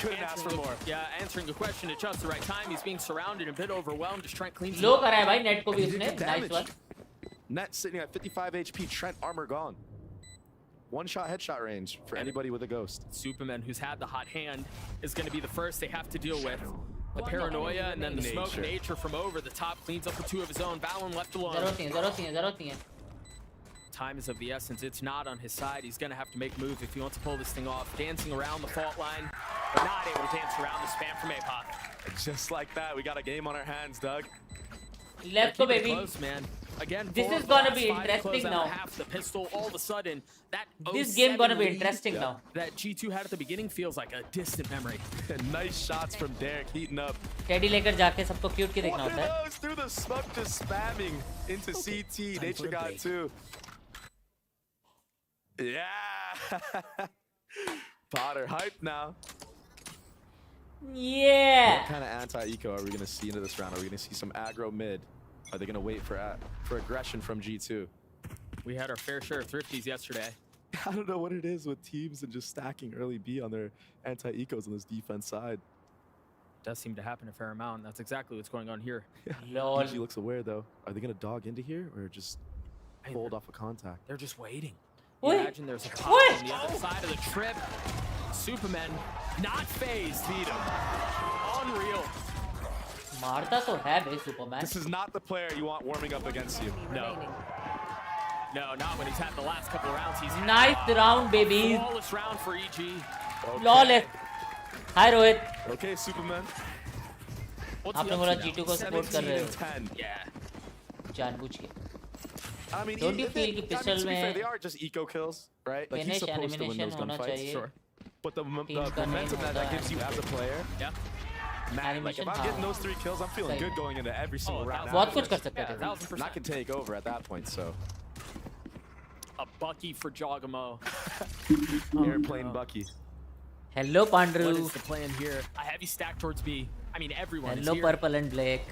Speaker 6: Couldn't ask for more.
Speaker 10: Yeah, answering the question at just the right time. He's being surrounded and a bit overwhelmed, just trying to clean
Speaker 2: Low
Speaker 10: some
Speaker 2: करा है भाई net को भी
Speaker 6: And he
Speaker 2: उसने.
Speaker 6: did get
Speaker 2: Nice one.
Speaker 6: damage. Net sitting at 55 HP, Trent armor gone. One shot headshot range for anybody with a ghost.
Speaker 10: Superman, who's had the hot hand, is going to be the first they have to deal with. The paranoia and then the smoke nature from over the top cleans up with 2 of his own. Valen left alone.
Speaker 2: ज़रूरत नहीं है.
Speaker 10: Time is of the essence. It's not on his side. He's going to have to make moves if he wants to pull this thing off. Dancing around the fault line, but not able to dance around the spam from Apoth.
Speaker 6: Just like that, we got a game on our hands, Doug.
Speaker 2: Let's go,
Speaker 10: Keep it
Speaker 2: baby.
Speaker 10: close, man. Again,
Speaker 2: This
Speaker 10: 4
Speaker 2: is
Speaker 10: of the
Speaker 2: gonna
Speaker 10: last
Speaker 2: be
Speaker 10: 5 to
Speaker 2: interesting
Speaker 10: close out
Speaker 2: now.
Speaker 10: Half the pistol, all of a sudden, that
Speaker 2: This game gonna
Speaker 10: 07
Speaker 2: be
Speaker 10: lead
Speaker 2: interesting now.
Speaker 10: that G2 had at the beginning feels like a distant memory.
Speaker 6: Nice shots from Derek heating up.
Speaker 2: Teddy लेकर जाके सबको cute की देखना
Speaker 6: What
Speaker 2: होता है.
Speaker 6: are those through the smoke just spamming into CT? Nature got 2. Yeah. Potter hype now.
Speaker 2: Yeah.
Speaker 6: What kind of anti-eco are we going to see into this round? Are we going to see some aggro mid? Are they going to wait for aggression from G2?
Speaker 10: We had our fair share of thrifties yesterday.
Speaker 6: I don't know what it is with teams and just stacking early B on their anti-ecos on this defense side.
Speaker 10: Does seem to happen a fair amount. That's exactly what's going on here.
Speaker 2: Lol.
Speaker 6: He looks aware though. Are they going to dog into here or just hold off a contact?
Speaker 10: They're just waiting.
Speaker 2: Wait.
Speaker 10: Imagine there's a pop
Speaker 2: Wait.
Speaker 10: on the other side of the trip. Superman not phased. Beat him. Unreal.
Speaker 2: मारता तो है बे Superman.
Speaker 6: This is not the player you want warming up against you.
Speaker 10: No. No, not when he's had the last couple of rounds. He's
Speaker 2: Nice round, baby.
Speaker 10: flawless round for EG.
Speaker 6: Okay.
Speaker 2: Flawless. Hi Rohit.
Speaker 6: Okay, Superman.
Speaker 10: What's
Speaker 2: आपने
Speaker 10: he up
Speaker 2: बोला
Speaker 10: to now?
Speaker 2: G2 को support कर
Speaker 6: 17
Speaker 2: रहे
Speaker 6: and
Speaker 2: हो.
Speaker 6: 10.
Speaker 10: Yeah.
Speaker 6: I
Speaker 2: जानबूझ के.
Speaker 6: mean,
Speaker 2: Don't you feel कि
Speaker 6: to be
Speaker 2: pistol
Speaker 6: fair,
Speaker 2: में
Speaker 6: they are just eco kills, right? Like he's
Speaker 2: finish
Speaker 6: supposed to win those
Speaker 2: animation होना
Speaker 6: gunfights.
Speaker 2: चाहिए.
Speaker 10: Sure.
Speaker 6: But the
Speaker 2: Team
Speaker 6: momentum
Speaker 2: का
Speaker 6: that
Speaker 2: नहीं
Speaker 6: gives you as a player,
Speaker 10: Yeah.
Speaker 6: man, like if I'm
Speaker 2: Animation,
Speaker 6: getting
Speaker 2: हाँ.
Speaker 6: those 3 kills, I'm feeling
Speaker 2: सही.
Speaker 6: good going into every single round.
Speaker 2: बहुत
Speaker 6: after.
Speaker 2: कुछ कर सकते थे.
Speaker 10: 1000%.
Speaker 6: And I can take over at that point, so.
Speaker 10: A Bucky for Jogamo.
Speaker 6: Airplane Bucky.
Speaker 2: Hello, Pandru.
Speaker 10: What is the plan here? A heavy stack towards B. I mean, everyone
Speaker 2: Hello,
Speaker 10: is here.
Speaker 2: Purple and Blake.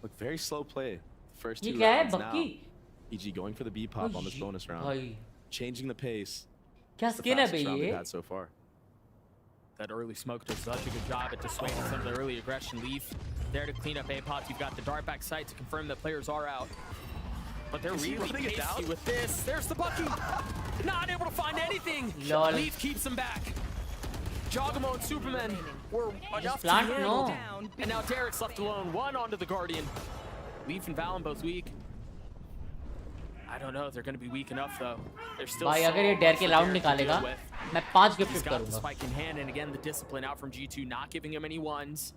Speaker 6: Look, very slow play. First
Speaker 2: Ye
Speaker 6: two
Speaker 2: kya hai,
Speaker 6: rounds now.
Speaker 2: Bucky?
Speaker 6: EG going for the B pop on this bonus round.
Speaker 2: Bhai.
Speaker 6: Changing the pace.
Speaker 2: Kya
Speaker 6: It's the
Speaker 2: skin hai
Speaker 6: fastest
Speaker 2: bhai
Speaker 6: round we've
Speaker 2: ye?
Speaker 6: had so far.
Speaker 10: That early smoke does such a good job at dissuading some of the early aggression. Leaf there to clean up A-Pops. You've got the dart back sight to confirm that players are out. But they're really tasty with this. There's the Bucky. Not able to find anything.
Speaker 2: Lol.
Speaker 10: Leaf keeps him back. Jogamo and Superman were enough to
Speaker 2: plant,
Speaker 10: handle.
Speaker 2: no.
Speaker 10: And now Derek's left alone. One onto the Guardian. Leaf and Valen both weak. I don't know if they're going to be weak enough though. They're still
Speaker 2: भाई
Speaker 10: so
Speaker 2: अगर ये
Speaker 10: much
Speaker 2: der
Speaker 10: for
Speaker 2: के round
Speaker 10: Derek to
Speaker 2: निकालेगा
Speaker 10: deal with.
Speaker 2: मैं 5 gift
Speaker 10: He's got the
Speaker 2: करूंगा.
Speaker 10: spike in hand, and again the discipline out from G2, not giving him any ones,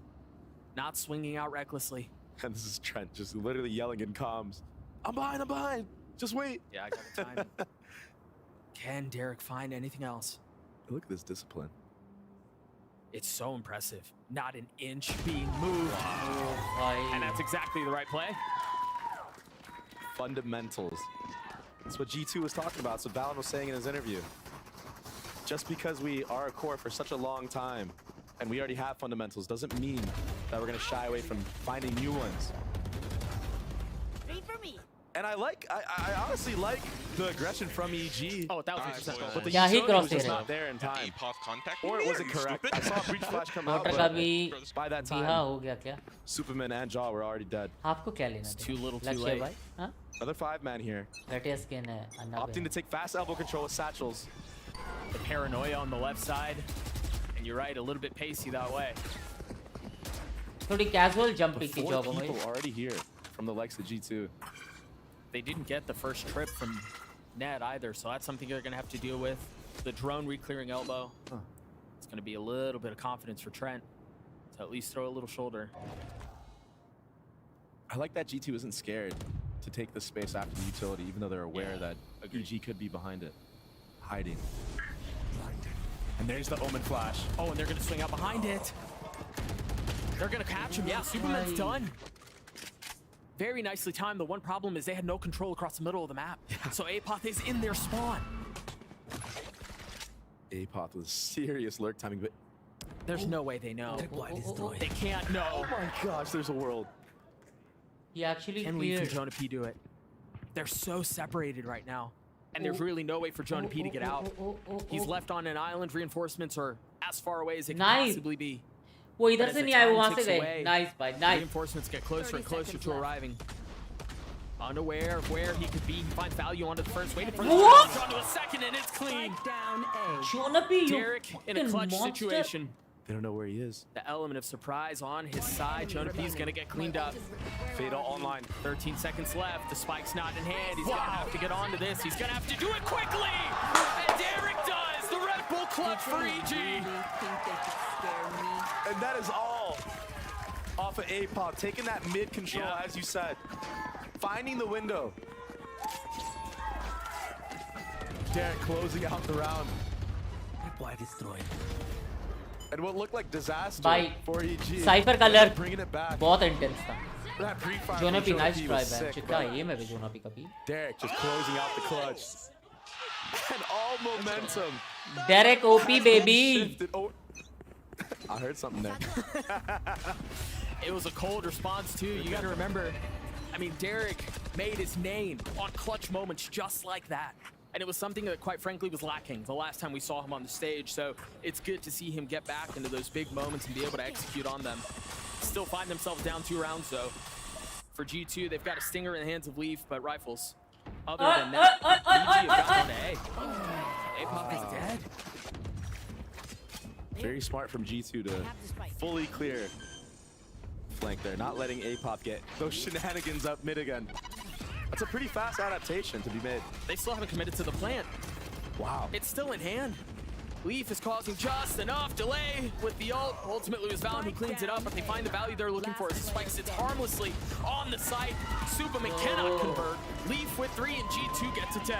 Speaker 10: not swinging out recklessly.
Speaker 6: And this is Trent just literally yelling in comms. I'm behind. Just wait.
Speaker 10: Yeah, I got the time. Can Derek find anything else?
Speaker 6: Look at this discipline.
Speaker 10: It's so impressive. Not an inch being moved. And that's exactly the right play.
Speaker 6: Fundamentals. That's what G2 was talking about. So Valen was saying in his interview. Just because we are a core for such a long time and we already have fundamentals doesn't mean that we're going to shy away from finding new ones.
Speaker 9: Read for me.
Speaker 6: And I honestly like the aggression from EG.
Speaker 10: Oh, 1,000%.
Speaker 6: But the
Speaker 2: Yeah, he
Speaker 6: utility
Speaker 2: crossed
Speaker 6: was just
Speaker 2: it.
Speaker 6: not there in time.
Speaker 11: contact.
Speaker 6: Or it wasn't correct. I saw a breach flash come out,
Speaker 2: motor का
Speaker 6: but
Speaker 2: भी
Speaker 6: by that
Speaker 2: बिहा
Speaker 6: time,
Speaker 2: हो गया क्या?
Speaker 6: Superman and Jaw were already dead.
Speaker 2: आपको क्या लेना?
Speaker 10: It's too little, too
Speaker 2: लक्ष्य
Speaker 10: late.
Speaker 2: भाई, हाँ?
Speaker 6: Another 5-man here.
Speaker 2: घटिया स्किन है अन्ना
Speaker 6: Opting to take fast elbow control with satchels.
Speaker 10: The paranoia on the left side. And you're right, a little bit pacey that way.
Speaker 2: थोड़ी casual jump
Speaker 6: The
Speaker 2: की
Speaker 6: 4
Speaker 2: job हो
Speaker 6: people
Speaker 2: गई.
Speaker 6: already here from the likes of G2.
Speaker 10: They didn't get the first trip from net either, so that's something they're going to have to deal with. The drone re-clearing elbow. It's going to be a little bit of confidence for Trent to at least throw a little shoulder.
Speaker 6: I like that G2 isn't scared to take the space after the utility, even though they're aware that EG could be behind it, hiding. And there's the Omen flash.
Speaker 10: Oh, and they're going to swing out behind it. They're going to catch him. Yeah, Superman's done. Very nicely timed. The one problem is they had no control across the middle of the map. So Apoth is in their spawn.
Speaker 6: Apoth with serious lurk timing, but
Speaker 10: there's no way they know. They can't know.
Speaker 6: Oh my gosh, there's a world.
Speaker 2: He actually
Speaker 10: Can Leaf and
Speaker 2: cleared.
Speaker 10: Jonah P do it? They're so separated right now. And there's really no way for Jonah P to get out. He's left on an island. Reinforcements are as far away as they can possibly be.
Speaker 2: वो इधर से नहीं आए, वो वहाँ से गए. Nice, भाई, nice.
Speaker 10: Reinforcements get closer and closer to arriving. Unaware of where he could be, he finds value onto the first. Waiting for the onto a second, and it's clean.
Speaker 9: Down A.
Speaker 2: Jonah P, you
Speaker 10: Derek in a clutch
Speaker 2: monster.
Speaker 10: situation.
Speaker 6: They don't know where he is.
Speaker 10: The element of surprise on his side. Jonah P is going to get cleaned up.
Speaker 6: Fatal online.
Speaker 10: 13 seconds left. The spike's not in hand. He's going to have to get onto this. He's going to have to do it quickly. And Derek does. The Red Bull clutch for EG.
Speaker 6: And that is all off of Apoth. Taking that mid control, as you said. Finding the window. Derek closing out the round.
Speaker 1: destroyed.
Speaker 6: And what looked like disaster
Speaker 2: By
Speaker 6: for EG.
Speaker 2: Cypher का lurk
Speaker 6: bringing it back.
Speaker 2: बहुत intense था.
Speaker 6: That pre-fire
Speaker 2: Jonah P
Speaker 6: from
Speaker 2: nice
Speaker 6: was
Speaker 2: try
Speaker 6: sick,
Speaker 2: man. चिट्टा
Speaker 6: but
Speaker 2: ये मैं भी Jonah P का भी.
Speaker 6: Derek just closing out the clutch. And all momentum.
Speaker 2: Derek OP baby.
Speaker 6: Shifted. Oh. I heard something there.
Speaker 10: It was a cold response too. You got to remember, I mean, Derek made his name on clutch moments just like that. And it was something that, quite frankly, was lacking the last time we saw him on the stage. So it's good to see him get back into those big moments and be able to execute on them. Still find themselves down 2 rounds, though. For G2, they've got a stinger in the hands of Leaf, but Rifles. Other than that, EG have gotten to A. Apoth is dead.
Speaker 6: Very smart from G2 to fully clear flank there, not letting Apoth get those shenanigans up mid again. That's a pretty fast adaptation to be made.
Speaker 10: They still haven't committed to the plant.
Speaker 6: Wow.
Speaker 10: It's still in hand. Leaf is causing just enough delay with the ult. Ultimately, it was Valen who cleans it up, but they find the value they're looking for as the spike sits harmlessly on the site. Superman cannot convert. Leaf with 3 and G2 gets a 10.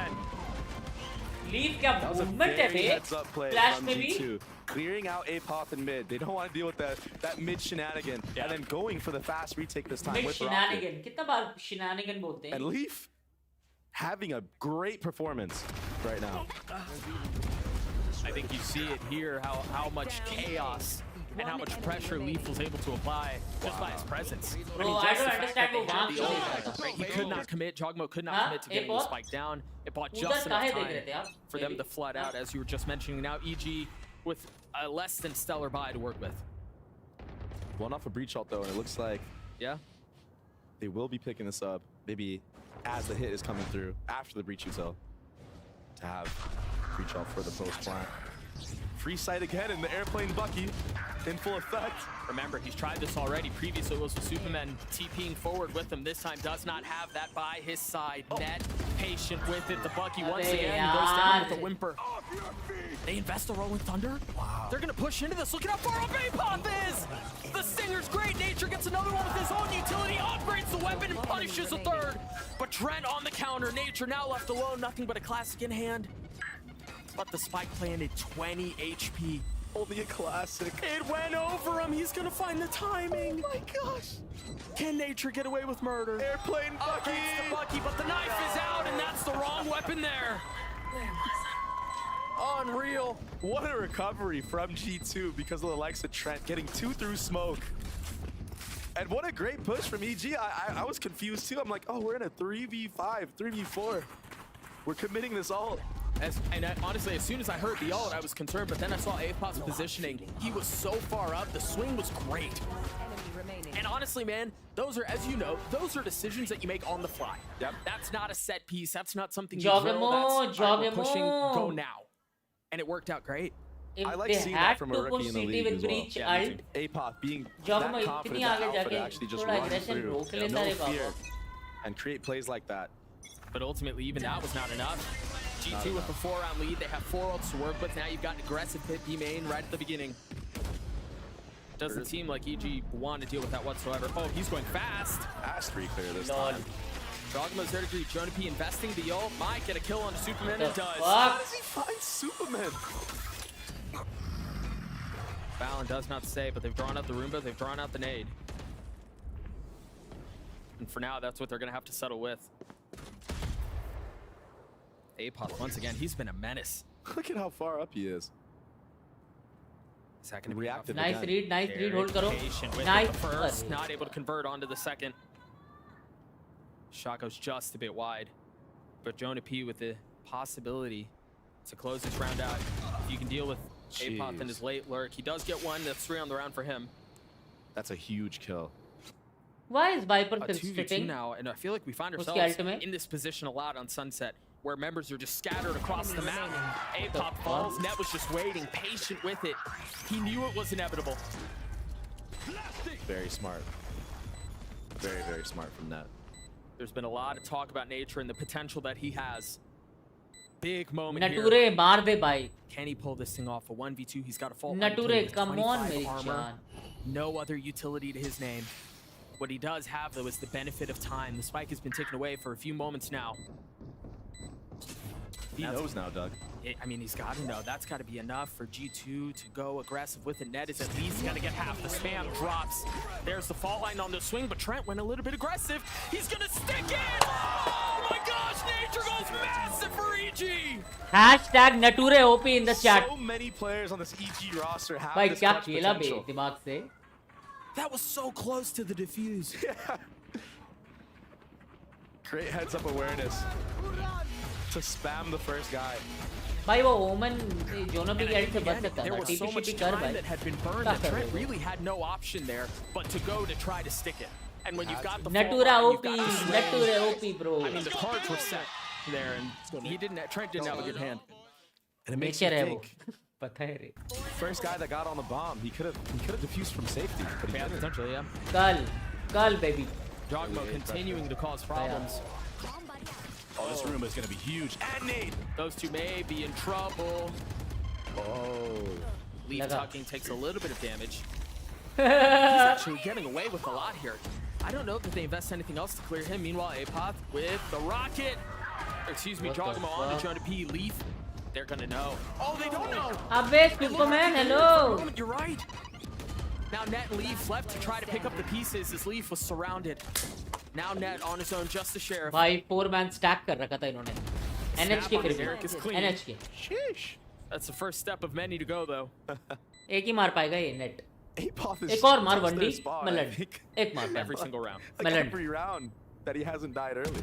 Speaker 2: Leaf क्या movement है बे?
Speaker 6: Heads up play
Speaker 2: Flash
Speaker 6: from
Speaker 2: में भी?
Speaker 6: G2. Clearing out Apoth in mid. They don't want to deal with that mid shenanigan. And then going for the fast retake this time
Speaker 2: Mid
Speaker 6: with Rocket.
Speaker 2: shenanigan. कितना बार shenanigan बोलते हैं?
Speaker 6: And Leaf having a great performance right now.
Speaker 10: I think you see it here, how much chaos and how much pressure Leaf was able to apply just by his presence.
Speaker 2: Bro, I don't understand what Vamp
Speaker 10: he could not commit, Jogmo could not commit to getting the spike down. It bought just enough time for them to flood out, as you were just mentioning. Now EG with a less than stellar buy to work with.
Speaker 6: One off a breach ult though, and it looks like they will be picking this up maybe as the hit is coming through after the breach util to have breach ult for the post plant. Free sight again in the airplane Bucky in full effect.
Speaker 10: Remember, he's tried this already. Previously it was with Superman TPing forward with him. This time does not have that by his side. Net patient with it. The Bucky once again goes down with a whimper. They invest a Rolling Thunder. Wow. They're gonna push into this. Look at how far up Apop is. The Stinger's great. Nature gets another one with his own utility, upgrades the weapon and punishes a third. But Trent on the counter. Nature now left alone. Nothing but a classic in hand. But the spike planted 20 HP.
Speaker 6: Only a classic.
Speaker 10: It went over him. He's gonna find the timing.
Speaker 6: Oh my gosh.
Speaker 10: Can Nature get away with murder?
Speaker 6: Airplane Bucky.
Speaker 10: The Bucky, but the knife is out, and that's the wrong weapon there. Unreal.
Speaker 6: What a recovery from G2 because of the likes of Trent getting 2 through smoke. And what a great push from EG. I was confused too. I'm like, oh, we're in a 3v5, 3v4. We're committing this ult.
Speaker 10: Honestly, as soon as I heard the ult, I was concerned, but then I saw Apop's positioning. He was so far up. The swing was great. And honestly, man, those are, as you know, those are decisions that you make on the fly.
Speaker 6: Yep.
Speaker 10: That's not a set piece. That's not something you drill. That's all right, we're pushing, go now. And it worked out great.
Speaker 6: I like seeing that from a rookie in the league as well.
Speaker 2: Yeah,
Speaker 6: Apop being that confident, that alpha to actually just run through, no fear, and create plays like that.
Speaker 10: But ultimately, even that was not enough. G2 with a 4-round lead. They have 4 ults to work with. Now you've got an aggressive hit B main right at the beginning. Doesn't seem like EG want to deal with that whatsoever. Oh, he's going fast.
Speaker 6: Fast reclear this time.
Speaker 10: Dogma's there to greet Jonah P investing the ult. Might get a kill on Superman. It does.
Speaker 6: How does he find Superman?
Speaker 10: Fallon does not stay, but they've drawn out the Roomba. They've drawn out the nade. And for now, that's what they're going to have to settle with. Apop, once again, he's been a menace.
Speaker 6: Look at how far up he is.
Speaker 10: Is that going to be
Speaker 2: reactive? Nice read, hold karo.
Speaker 10: Nice. The first, not able to convert onto the second. Shot goes just a bit wide. But Jonah P with the possibility to close this round out. If you can deal with Apop and his late lurk. He does get one. That's 3 on the round for him.
Speaker 6: That's a huge kill.
Speaker 2: Why is Viper
Speaker 10: a 2v2 now? And I feel like we find ourselves in this position a lot on Sunset, where members are just scattered across the map. Apop falls. Net was just waiting, patient with it. He knew it was inevitable.
Speaker 6: Very smart. Very, very smart from Net.
Speaker 10: There's been a lot of talk about Nature and the potential that he has. Big moment
Speaker 2: Nature,
Speaker 10: here.
Speaker 2: maar de bhai.
Speaker 10: Can he pull this thing off? A 1v2, he's got a fault.
Speaker 2: Nature, come on, meri jaan.
Speaker 10: No other utility to his name. What he does have, though, is the benefit of time. The spike has been taken away for a few moments now.
Speaker 6: He knows now, Doug.
Speaker 10: I mean, he's got to know. That's got to be enough for G2 to go aggressive with it. Net is at least going to get half. The spam drops. There's the fault line on the swing, but Trent went a little bit aggressive. He's going to stick it! Oh my gosh, Nature goes massive for EG!
Speaker 2: Hashtag Nature OP in the chat.
Speaker 6: So many players on this EG roster have
Speaker 2: Bhai,
Speaker 6: this
Speaker 2: kya
Speaker 6: much
Speaker 2: khela
Speaker 6: potential.
Speaker 2: be dimag se?
Speaker 10: That was so close to the defuse.
Speaker 6: Yeah. Great heads-up awareness to spam the first guy.
Speaker 2: Bhai, wo Omen Jonah P के से बच सकता
Speaker 10: There
Speaker 2: था.
Speaker 10: was so much time that had been burned that Trent really had no option there but to go to try to stick it. And when you've got the
Speaker 2: Nature OP, Nature OP, bro.
Speaker 10: I mean, the cards were set there, and he didn't. Trent didn't have a good hand.
Speaker 6: And it makes you think.
Speaker 2: पता है रे.
Speaker 6: First guy that got on the bomb, he could have diffused from safety, but he didn't.
Speaker 10: Potentially, yeah.
Speaker 2: Kal baby.
Speaker 10: Jogmo continuing to cause problems.
Speaker 6: Oh, this room is going to be huge. And nade.
Speaker 10: Those two may be in trouble.
Speaker 6: Oh.
Speaker 10: Leaf tucking takes a little bit of damage. He's actually getting away with a lot here. I don't know that they invest anything else to clear him. Meanwhile, Apop with the rocket. Excuse me, Jogmo on to Jonah P. Leaf. They're gonna know. Oh, they don't know.
Speaker 2: Abbe, Superman, hello.
Speaker 10: You're right. Now Net and Leaf left to try to pick up the pieces as Leaf was surrounded. Now Net on his own, just the sheriff.
Speaker 2: भाई 4-man stack कर रखा था इन्होंने NH के फिर
Speaker 10: Derek is
Speaker 2: भी
Speaker 10: clean.
Speaker 2: NH के
Speaker 10: Sheesh. That's the first step of many to go though.
Speaker 2: एक ही मार पाएगा ये नेट
Speaker 6: Apoth is
Speaker 2: एक और मार
Speaker 6: just their
Speaker 2: वनडी
Speaker 6: spawn, I
Speaker 2: मेलन
Speaker 6: think.
Speaker 2: एक मार
Speaker 10: Every single round.
Speaker 6: Like
Speaker 2: Melon.
Speaker 6: every round that he hasn't died early.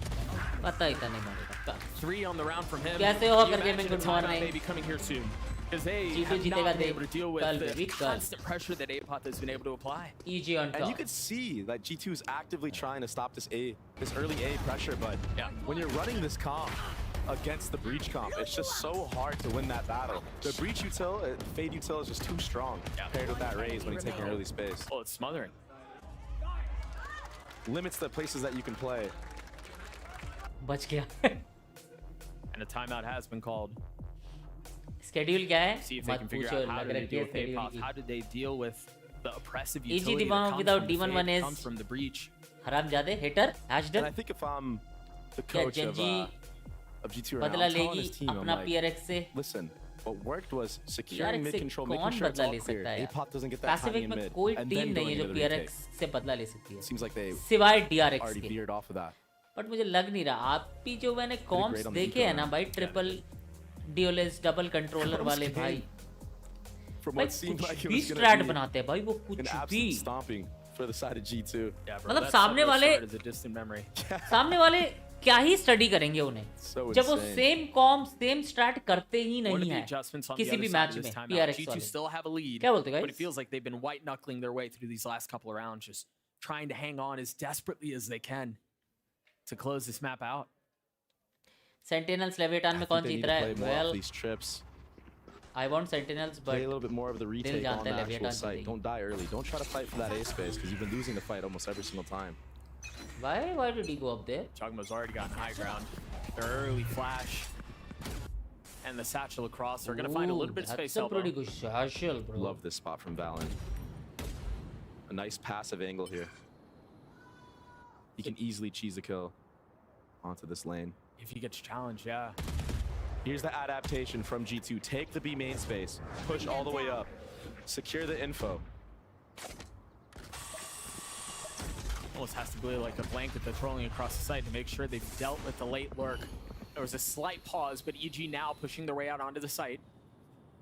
Speaker 2: पता ही था नहीं मारेगा
Speaker 10: 3 on the round from him.
Speaker 2: कैसे हो
Speaker 10: Can you
Speaker 2: कर gaming?
Speaker 10: imagine a
Speaker 2: Good
Speaker 10: timeout
Speaker 2: morning.
Speaker 10: maybe coming here soon? Because they
Speaker 2: G2
Speaker 10: have
Speaker 2: जीतेगा
Speaker 10: not been
Speaker 2: Dev
Speaker 10: able to deal with
Speaker 2: कल
Speaker 10: the
Speaker 2: baby कल
Speaker 10: constant pressure that Apoth has been able to apply.
Speaker 2: EG on
Speaker 6: And you
Speaker 2: top
Speaker 6: could see that G2 is actively trying to stop this early A pressure, but when you're running this comp against the breach comp, it's just so hard to win that battle. The breach util, fade util is just too strong paired with that raise when he's taking early space.
Speaker 10: Oh, it's smothering.
Speaker 6: Limits the places that you can play.
Speaker 2: बच गया
Speaker 10: And a timeout has been called.
Speaker 2: schedule क्या है
Speaker 10: See if they
Speaker 2: मत
Speaker 10: can figure
Speaker 2: पूछो
Speaker 10: out how
Speaker 2: लग
Speaker 10: do
Speaker 2: रहा
Speaker 10: they
Speaker 2: है
Speaker 10: deal
Speaker 2: कि
Speaker 10: with
Speaker 2: schedule
Speaker 10: Apoth.
Speaker 2: की
Speaker 10: How did they deal with the oppressive
Speaker 2: EG
Speaker 10: utility
Speaker 2: Divan
Speaker 10: that comes
Speaker 2: without
Speaker 10: from the
Speaker 2: D1
Speaker 10: fade,
Speaker 2: is
Speaker 10: comes from the breach.
Speaker 2: हरामजादे hitter
Speaker 6: And I
Speaker 2: Ashdar
Speaker 6: think if I'm the
Speaker 2: क्या
Speaker 6: coach of
Speaker 2: Genji
Speaker 6: G2 right now,
Speaker 2: बदला
Speaker 6: I'm telling
Speaker 2: लेगी
Speaker 6: his team, I'm
Speaker 2: अपना
Speaker 6: like,
Speaker 2: PRX से
Speaker 6: listen, what worked was securing
Speaker 2: PRX
Speaker 6: mid
Speaker 2: से
Speaker 6: control, making
Speaker 2: कौन
Speaker 6: sure it's
Speaker 2: बदला
Speaker 6: all
Speaker 2: ले
Speaker 6: clear.
Speaker 2: सकता है
Speaker 6: Apoth doesn't get that timing
Speaker 2: Pacific
Speaker 6: in
Speaker 2: में
Speaker 6: mid,
Speaker 2: कोई
Speaker 6: and
Speaker 2: टीम
Speaker 6: then
Speaker 2: नहीं है
Speaker 6: going
Speaker 2: जो
Speaker 6: into the retake.
Speaker 2: PRX से बदला ले सकती है
Speaker 6: Seems like they
Speaker 2: सिवाय DRX
Speaker 6: already
Speaker 2: के
Speaker 6: veered off of that.
Speaker 2: But मुझे लग नहीं रहा आप भी जो मैंने कॉम्स
Speaker 6: great on the
Speaker 2: देखे
Speaker 6: eco
Speaker 2: हैं ना भाई ट्रिपल डीओएलएस डबल कंट्रोलर वाले भाई
Speaker 6: From
Speaker 2: भाई
Speaker 6: what seemed
Speaker 2: कुछ
Speaker 6: like it
Speaker 2: भी
Speaker 6: was
Speaker 2: स्ट्रैट
Speaker 6: going to
Speaker 2: बनाते हैं भाई वो
Speaker 6: be
Speaker 2: कुछ
Speaker 6: an
Speaker 2: भी
Speaker 6: absolute stomping for the side of G2.
Speaker 10: Yeah, bro,
Speaker 2: मतलब
Speaker 10: that
Speaker 2: सामने
Speaker 10: summer
Speaker 2: वाले
Speaker 10: start is a distant memory.
Speaker 2: सामने वाले क्या ही स्टडी करेंगे उन्हें
Speaker 6: So
Speaker 2: जब वो
Speaker 6: insane.
Speaker 2: Same com same straight करते ही
Speaker 10: What are
Speaker 2: नहीं
Speaker 10: the
Speaker 2: है
Speaker 10: adjustments on
Speaker 2: किसी
Speaker 10: the
Speaker 2: भी
Speaker 10: other side
Speaker 2: मैच
Speaker 10: of
Speaker 2: में
Speaker 10: this timeout?
Speaker 2: PRX
Speaker 10: G2
Speaker 2: वाले
Speaker 10: still have a lead,
Speaker 2: क्या बोलते
Speaker 10: but it
Speaker 2: guys
Speaker 10: feels like they've been white knuckling their way through these last couple of rounds, just trying to hang on as desperately as they can to close this map out.
Speaker 2: Sentinels Leviatan में
Speaker 6: I
Speaker 2: कौन
Speaker 6: think they
Speaker 2: जीत
Speaker 6: need
Speaker 2: रहा
Speaker 6: to
Speaker 2: है
Speaker 6: play more off
Speaker 2: well
Speaker 6: these trips.
Speaker 2: I want Sentinels
Speaker 6: Play a
Speaker 2: but
Speaker 6: little bit more of the retake
Speaker 2: जानता
Speaker 6: on the
Speaker 2: है
Speaker 6: actual
Speaker 2: Leviathan
Speaker 6: site.
Speaker 2: जीतेगी।
Speaker 6: Don't die early. Don't try to fight for that A space because you've been losing the fight almost every single time.
Speaker 2: why did he go up there
Speaker 10: Chogmo's already gotten high ground. Their early flash and the satchel across are going to find a little bit of space.
Speaker 2: that's a pretty good satchel bro
Speaker 6: Love this spot from Valen. A nice passive angle here. He can easily cheese a kill onto this lane.
Speaker 10: If he gets challenged, yeah.
Speaker 6: Here's the adaptation from G2. Take the B main space. Push all the way up. Secure the info.
Speaker 10: Almost has to be like a blanket that's rolling across the site to make sure they've dealt with the late lurk. There was a slight pause, but EG now pushing their way out onto the site.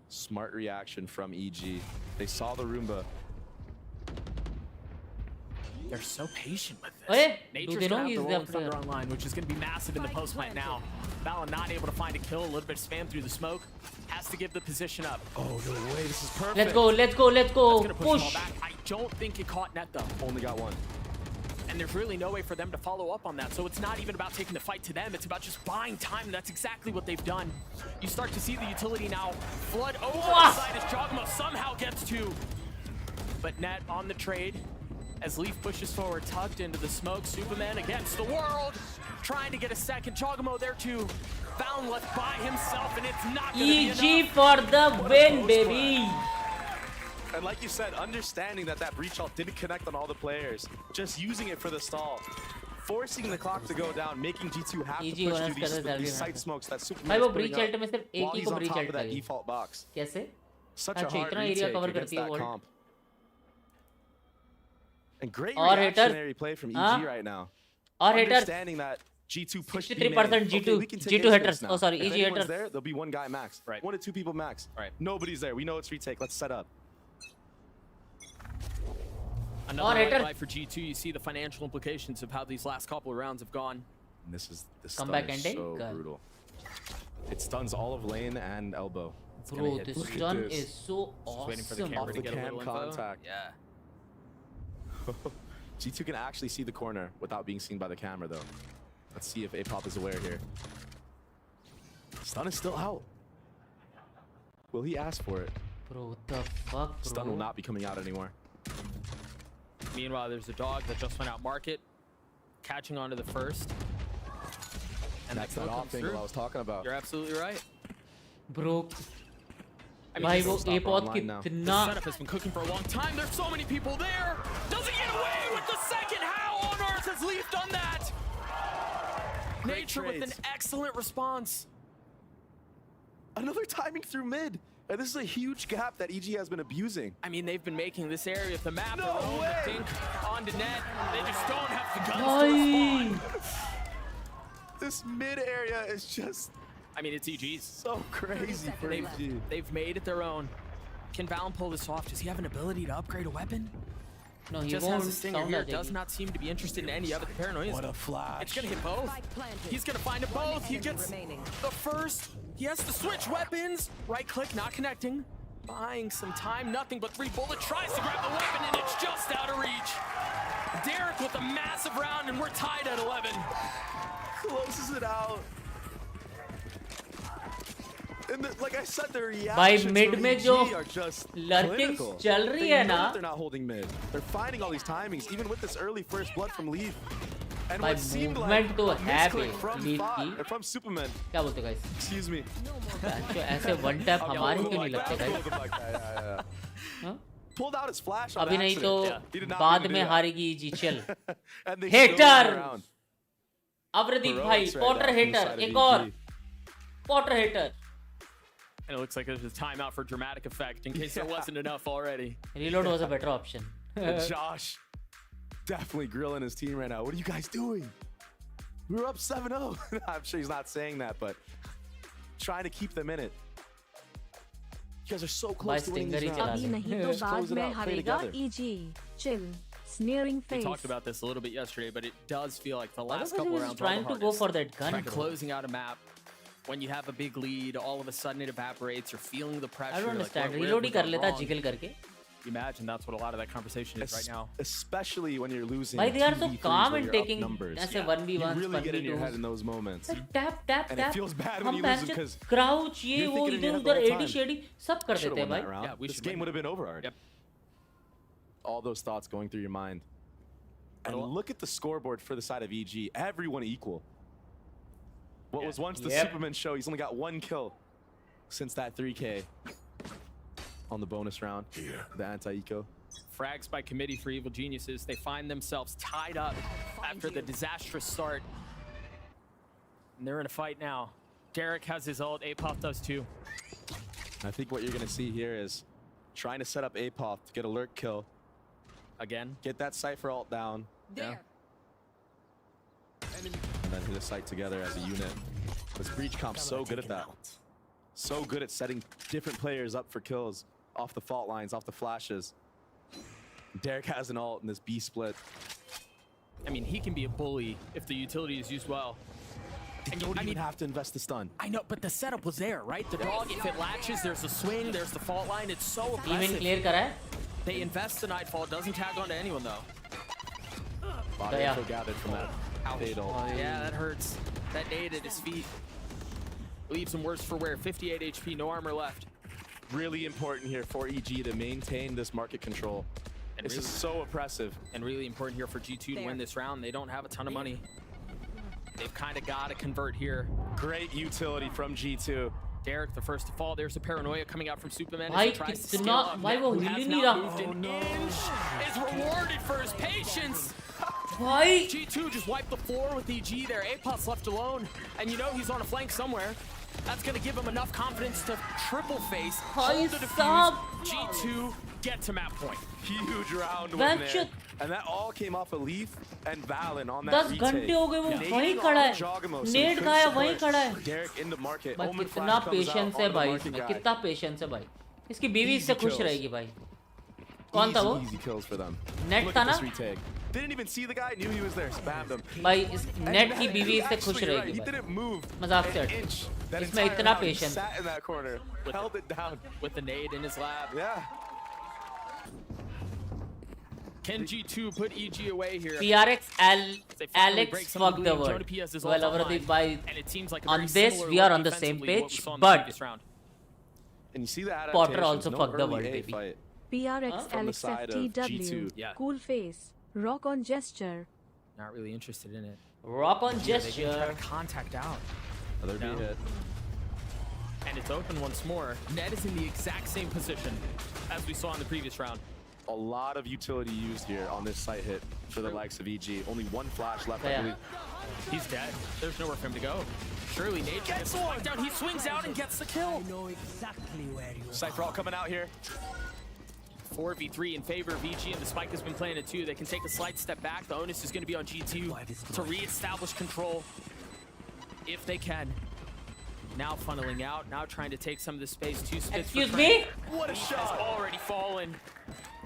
Speaker 6: Smart reaction from EG. They saw the Roomba.
Speaker 10: They're so patient with this.
Speaker 2: Hey, do
Speaker 10: Nature's
Speaker 2: they know
Speaker 10: gonna have
Speaker 2: he's
Speaker 10: the
Speaker 2: there
Speaker 10: Rolling Thunder online, which is going to be massive in the post plant now. Valen not able to find a kill, a little bit of spam through the smoke. Has to give the position up.
Speaker 6: Oh, no way. This is perfect.
Speaker 2: let's go
Speaker 10: That's going to push them all
Speaker 2: push
Speaker 10: back. I don't think it caught net though.
Speaker 6: Only got one.
Speaker 10: And there's really no way for them to follow up on that. So it's not even about taking the fight to them. It's about just buying time. And that's exactly what they've done. You start to see the utility now flood over the side as Chogmo somehow gets to. But net on the trade as Leaf pushes forward, tucked into the smoke. Superman against the world, trying to get a second. Chogmo there too. Found left by himself, and it's not going to be
Speaker 2: EG
Speaker 10: enough.
Speaker 2: for the win baby
Speaker 6: And like you said, understanding that that breach ult didn't connect on all the players, just using it for the stall, forcing the clock to go down, making G2 have
Speaker 2: EG
Speaker 6: to push
Speaker 2: owners
Speaker 6: through
Speaker 2: कर रहे
Speaker 6: these
Speaker 2: हैं
Speaker 6: side smokes that
Speaker 2: भाई
Speaker 6: Superman
Speaker 2: वो
Speaker 6: is putting
Speaker 2: breach ult में
Speaker 6: up
Speaker 2: सिर्फ एक
Speaker 6: while
Speaker 2: ही
Speaker 6: he's
Speaker 2: को
Speaker 6: on
Speaker 2: breach
Speaker 6: top
Speaker 2: ult
Speaker 6: of that
Speaker 2: चाहिए
Speaker 6: default box.
Speaker 2: कैसे
Speaker 6: Such a
Speaker 2: अच्छा
Speaker 6: hard
Speaker 2: इतना एरिया
Speaker 6: retake
Speaker 2: कवर
Speaker 6: against
Speaker 2: करती है
Speaker 6: that
Speaker 2: volt
Speaker 6: comp. And great
Speaker 2: और haters,
Speaker 6: reactionary play from EG
Speaker 2: हाँ?
Speaker 6: right now.
Speaker 2: और haters
Speaker 6: Understanding that G2 pushed
Speaker 2: 63% G2
Speaker 6: Okay, we can take
Speaker 2: G2
Speaker 6: A
Speaker 2: haters
Speaker 6: space now.
Speaker 2: oh sorry
Speaker 6: If
Speaker 2: EG
Speaker 6: anyone's
Speaker 2: haters
Speaker 6: there, there'll be one guy max.
Speaker 10: Right.
Speaker 6: 1 to 2 people max.
Speaker 10: Right.
Speaker 6: Nobody's there. We know it's retake. Let's set up.
Speaker 10: Another
Speaker 2: hater.
Speaker 10: light for G2. You see the financial implications of how these last couple of rounds have gone.
Speaker 6: And this
Speaker 2: Comeback
Speaker 6: stun is
Speaker 2: ending?
Speaker 6: so
Speaker 2: God.
Speaker 6: brutal. It stuns all of lane and elbow.
Speaker 2: bro this
Speaker 6: Look at
Speaker 2: stun
Speaker 6: this.
Speaker 2: is so
Speaker 10: Just waiting for the
Speaker 2: awesome
Speaker 10: camera
Speaker 6: Off
Speaker 10: to
Speaker 6: the
Speaker 10: get a
Speaker 6: cam
Speaker 10: little info.
Speaker 6: contact.
Speaker 10: Yeah.
Speaker 6: G2 can actually see the corner without being seen by the camera though. Let's see if Apop is aware here. Stun is still out. Will he ask for it?
Speaker 2: bro what the fuck bro
Speaker 6: Stun will not be coming out anymore.
Speaker 10: Meanwhile, there's a dog that just went out market, catching onto the first.
Speaker 6: And that's that off angle I was talking about.
Speaker 10: You're absolutely right.
Speaker 2: bro
Speaker 10: I mean,
Speaker 2: भाई
Speaker 10: this
Speaker 2: वो
Speaker 6: stop
Speaker 2: एपॉथ
Speaker 6: online now.
Speaker 2: कितना
Speaker 10: setup has been cooking for a long time. There's so many people there. Doesn't get away with the second. How on earth has Leaf done that? Nature with an
Speaker 6: trades.
Speaker 10: excellent response.
Speaker 6: Another timing through mid. And this is a huge gap that EG has been abusing.
Speaker 10: I mean, they've been making this area of the map
Speaker 6: No
Speaker 10: their own.
Speaker 6: way.
Speaker 10: The Dink onto net. They just don't have the guns to respond.
Speaker 6: This mid area is just,
Speaker 10: I mean, it's EG's.
Speaker 6: so crazy for EG.
Speaker 10: They've made it their own. Can Valen pull this off? Does he have an ability to upgrade a weapon?
Speaker 2: No, he
Speaker 10: Just
Speaker 2: won't
Speaker 10: has a stinger
Speaker 2: sound
Speaker 10: here.
Speaker 2: at
Speaker 10: Does
Speaker 2: it.
Speaker 10: not seem to be interested in any other. The paranoia.
Speaker 6: What a flash.
Speaker 10: It's gonna hit both. He's gonna find it both. He gets the first. He has to switch weapons. Right click, not connecting. Buying some time. Nothing but 3 bullets. Tries to grab the weapon and it's just out of reach. Derek with a massive round and we're tied at 11.
Speaker 6: Closes it out. And like I said, the
Speaker 2: भाई
Speaker 6: reactions
Speaker 2: mid
Speaker 6: from
Speaker 2: में
Speaker 6: EG
Speaker 2: जो
Speaker 6: are just
Speaker 2: lurkings
Speaker 6: clinical.
Speaker 2: चल रही
Speaker 6: They
Speaker 2: है
Speaker 6: know
Speaker 2: ना,
Speaker 6: that they're not holding mid. They're finding all these timings, even with this early first blood from Leaf. And
Speaker 2: भाई
Speaker 6: what seemed
Speaker 2: movement
Speaker 6: like
Speaker 2: तो
Speaker 6: a
Speaker 2: है
Speaker 6: misclick
Speaker 2: पे
Speaker 6: from
Speaker 2: lead
Speaker 6: Thought,
Speaker 2: की.
Speaker 6: or from Superman.
Speaker 2: क्या बोलते हो guys?
Speaker 6: Excuse me.
Speaker 2: जो ऐसे वन टैप हमारे क्यों नहीं लगते guys? हाँ?
Speaker 6: Pulled out his flash on
Speaker 2: अभी नहीं तो
Speaker 6: accident. He did not
Speaker 2: बाद
Speaker 6: mean to
Speaker 2: में
Speaker 6: do that.
Speaker 2: हारेगी जी चल.
Speaker 6: And they still
Speaker 2: Hater!
Speaker 6: went around.
Speaker 2: अवरदीप भाई
Speaker 6: Heroics right
Speaker 2: Potter
Speaker 6: now from the
Speaker 2: hater
Speaker 6: side of
Speaker 2: एक
Speaker 6: EG.
Speaker 2: और Potter hater.
Speaker 10: And it looks like there's a timeout for dramatic effect in case there wasn't enough already.
Speaker 2: Reload was a better option.
Speaker 6: And Josh definitely grilling his team right now. What are you guys doing? We were up 7-0. I'm sure he's not saying that, but trying to keep them in it. You guys are so close to winning these rounds.
Speaker 9: अभी नहीं तो
Speaker 6: Just
Speaker 9: बाद
Speaker 6: close it
Speaker 9: में
Speaker 6: out, play
Speaker 9: हारेगा
Speaker 6: together.
Speaker 9: EG. Chill. Sneering
Speaker 10: We
Speaker 9: face.
Speaker 10: talked about this a little bit yesterday, but it does feel like the
Speaker 2: Why
Speaker 10: last
Speaker 2: was
Speaker 10: couple
Speaker 2: he
Speaker 10: rounds
Speaker 2: trying
Speaker 10: are the
Speaker 2: to go
Speaker 10: hardest.
Speaker 2: for that gun,
Speaker 10: Right,
Speaker 2: bro?
Speaker 10: closing out a map. When you have a big lead, all of a sudden it evaporates. You're feeling the pressure.
Speaker 2: I don't
Speaker 10: like,
Speaker 2: understand.
Speaker 10: where
Speaker 2: Reload he
Speaker 10: have
Speaker 2: कर
Speaker 10: we
Speaker 2: लेता
Speaker 10: gone
Speaker 2: jiggle
Speaker 10: wrong?
Speaker 2: करके.
Speaker 10: Imagine that's what a lot of that conversation is right now.
Speaker 6: Especially when you're losing.
Speaker 2: भाई they are so
Speaker 6: 2v3s
Speaker 2: calm
Speaker 6: where
Speaker 2: in
Speaker 6: you're up
Speaker 2: taking
Speaker 6: numbers.
Speaker 2: ऐसे
Speaker 6: You
Speaker 2: 1v1s,
Speaker 6: really get in your head
Speaker 2: 1v2s.
Speaker 6: in those moments.
Speaker 2: Tap tap
Speaker 6: And it
Speaker 2: tap.
Speaker 6: feels bad when
Speaker 2: हम
Speaker 6: you lose
Speaker 2: patch
Speaker 6: because
Speaker 2: crouch ये
Speaker 6: you're
Speaker 2: वो
Speaker 6: thinking in your
Speaker 2: इधर
Speaker 6: head the
Speaker 2: उधर
Speaker 6: whole
Speaker 2: AD
Speaker 6: time.
Speaker 2: Shady सब कर
Speaker 6: Should've
Speaker 2: देते हैं
Speaker 6: won
Speaker 2: भाई.
Speaker 6: that round.
Speaker 10: Yeah, we
Speaker 6: This
Speaker 10: should
Speaker 6: game
Speaker 10: win.
Speaker 6: would have been over already.
Speaker 10: Yep.
Speaker 6: All those thoughts going through your mind. And look at the scoreboard for the side of EG. Everyone equal. What was once the
Speaker 2: Yep.
Speaker 6: Superman show, he's only got 1 kill since that 3K on the bonus round. The anti-eco.
Speaker 10: Frags by committee for Evil Geniuses. They find themselves tied up after the disastrous start. And they're in a fight now. Derek has his ult. Apoth does too.
Speaker 6: I think what you're going to see here is trying to set up Apoth to get a lurk kill.
Speaker 10: Again.
Speaker 6: Get that Cypher ult down.
Speaker 10: Yeah.
Speaker 6: And then hit a site together as a unit. This Breach Comp's so good at that. So good at setting different players up for kills off the fault lines, off the flashes. Derek has an ult in this B split.
Speaker 10: I mean, he can be a bully if the utility is used well.
Speaker 6: They don't even have to invest the stun.
Speaker 10: I know, but the setup was there, right? The dog, if it latches, there's a swing, there's the fault line. It's so aggressive.
Speaker 2: Even clear करा है.
Speaker 10: They invest the Nightfall, doesn't tag onto anyone though.
Speaker 6: Body
Speaker 2: Yeah.
Speaker 6: info gathered from that fatal.
Speaker 10: Yeah, that hurts. That nade at his feet leaves him worse for wear. 58 HP, no armor left.
Speaker 6: Really important here for EG to maintain this market control.
Speaker 10: And
Speaker 6: This
Speaker 10: really,
Speaker 6: is so oppressive.
Speaker 10: and really important here for G2 to win this round. They don't have a ton of money. They've kind of got to convert here.
Speaker 6: Great utility from G2.
Speaker 10: Derek, the first to fall. There's the paranoia coming out from Superman as
Speaker 2: भाई
Speaker 10: he tries to
Speaker 2: कितना
Speaker 10: scale up.
Speaker 2: भाई वो
Speaker 10: Who
Speaker 2: hill
Speaker 10: has
Speaker 2: he
Speaker 10: not
Speaker 2: नहीं रहा.
Speaker 10: moved an inch is rewarded for his patience.
Speaker 2: भाई
Speaker 10: G2 just wiped the floor with EG there. Apoth's left alone. And you know he's on a flank somewhere. That's going to give him enough confidence to triple face, hold the defuse. G2 get to map point.
Speaker 6: Huge round
Speaker 2: Well,
Speaker 6: win there.
Speaker 2: shit.
Speaker 6: And that all came off of Leaf and Valen on that
Speaker 2: 10
Speaker 6: retake.
Speaker 2: घंटे हो गए वो
Speaker 6: Nading
Speaker 2: वहीं
Speaker 6: off
Speaker 2: खड़ा है.
Speaker 6: Jogamo, so he
Speaker 2: net
Speaker 6: couldn't
Speaker 2: का है
Speaker 6: support
Speaker 2: वहीं खड़ा है.
Speaker 6: Derek in the market.
Speaker 2: भाई
Speaker 6: Omen
Speaker 2: कितना
Speaker 6: flash comes
Speaker 2: पेशेंस
Speaker 6: out
Speaker 2: है
Speaker 6: onto the
Speaker 2: भाई
Speaker 6: market
Speaker 2: इसमें.
Speaker 6: guy.
Speaker 2: कितना पेशेंस है भाई. इसकी बीवी इससे खुश
Speaker 6: kills.
Speaker 2: रहेगी भाई. कौन था वो?
Speaker 6: Easy kills for them.
Speaker 2: Net
Speaker 6: Look
Speaker 2: था
Speaker 6: at
Speaker 2: ना?
Speaker 6: this retake. Didn't even see the guy, knew he was there, spammed him.
Speaker 2: भाई इस नेट की
Speaker 6: And
Speaker 2: बीवी
Speaker 6: he's
Speaker 2: इससे खुश
Speaker 6: actually right,
Speaker 2: रहेगी
Speaker 6: He
Speaker 2: भाई.
Speaker 6: didn't move
Speaker 2: मजाक से
Speaker 6: an
Speaker 2: हट.
Speaker 6: inch. That
Speaker 2: इसमें
Speaker 6: entire
Speaker 2: इतना
Speaker 6: round, he
Speaker 2: patience.
Speaker 6: sat in that corner, held it down.
Speaker 10: With the nade in his lap.
Speaker 6: Yeah.
Speaker 10: Can G2 put EG away here?
Speaker 2: PRX
Speaker 10: They finally break
Speaker 2: Alex
Speaker 10: some of
Speaker 2: fuck
Speaker 10: the
Speaker 2: the
Speaker 10: lead.
Speaker 2: world.
Speaker 10: Jonah P has his
Speaker 2: Well,
Speaker 10: ult
Speaker 2: Avardeep
Speaker 10: online,
Speaker 2: भाई,
Speaker 10: and it seems like a
Speaker 2: on
Speaker 10: very
Speaker 2: this
Speaker 10: similar
Speaker 2: we are
Speaker 10: look
Speaker 2: on the same
Speaker 10: defensively to what we
Speaker 2: page,
Speaker 10: saw in the
Speaker 2: but
Speaker 10: previous round.
Speaker 6: And you see the
Speaker 2: Potter
Speaker 6: adaptations,
Speaker 2: also
Speaker 6: no
Speaker 2: fucked the
Speaker 6: early
Speaker 2: world,
Speaker 6: A
Speaker 2: baby.
Speaker 6: fight.
Speaker 9: PRX
Speaker 6: From the
Speaker 9: Alex
Speaker 6: side of
Speaker 9: FTW.
Speaker 6: G2.
Speaker 10: Yeah.
Speaker 9: Cool face. Rock on gesture.
Speaker 10: Not really interested in it.
Speaker 2: Rock on
Speaker 10: Here, they can try
Speaker 2: gesture.
Speaker 10: to contact out.
Speaker 6: Another B
Speaker 10: No.
Speaker 6: hit.
Speaker 10: And it's open once more. Ned is in the exact same position as we saw in the previous round.
Speaker 6: A lot of utility used here on this site hit for the likes of EG. Only one flash left, I
Speaker 2: Yeah.
Speaker 6: believe.
Speaker 10: He's dead. There's nowhere for him to go. Surely Nature gets spiked down. He swings out and gets the kill.
Speaker 1: I know exactly where you
Speaker 6: Cypher all coming out here.
Speaker 10: 4v3 in favor of VG, and the spike has been playing it too. They can take a slight step back. The onus is going to be on G2 to re-establish control if they can. Now funneling out, now trying to take some of the space. Two spits.
Speaker 2: Excuse me?
Speaker 10: What a shot! Has already fallen.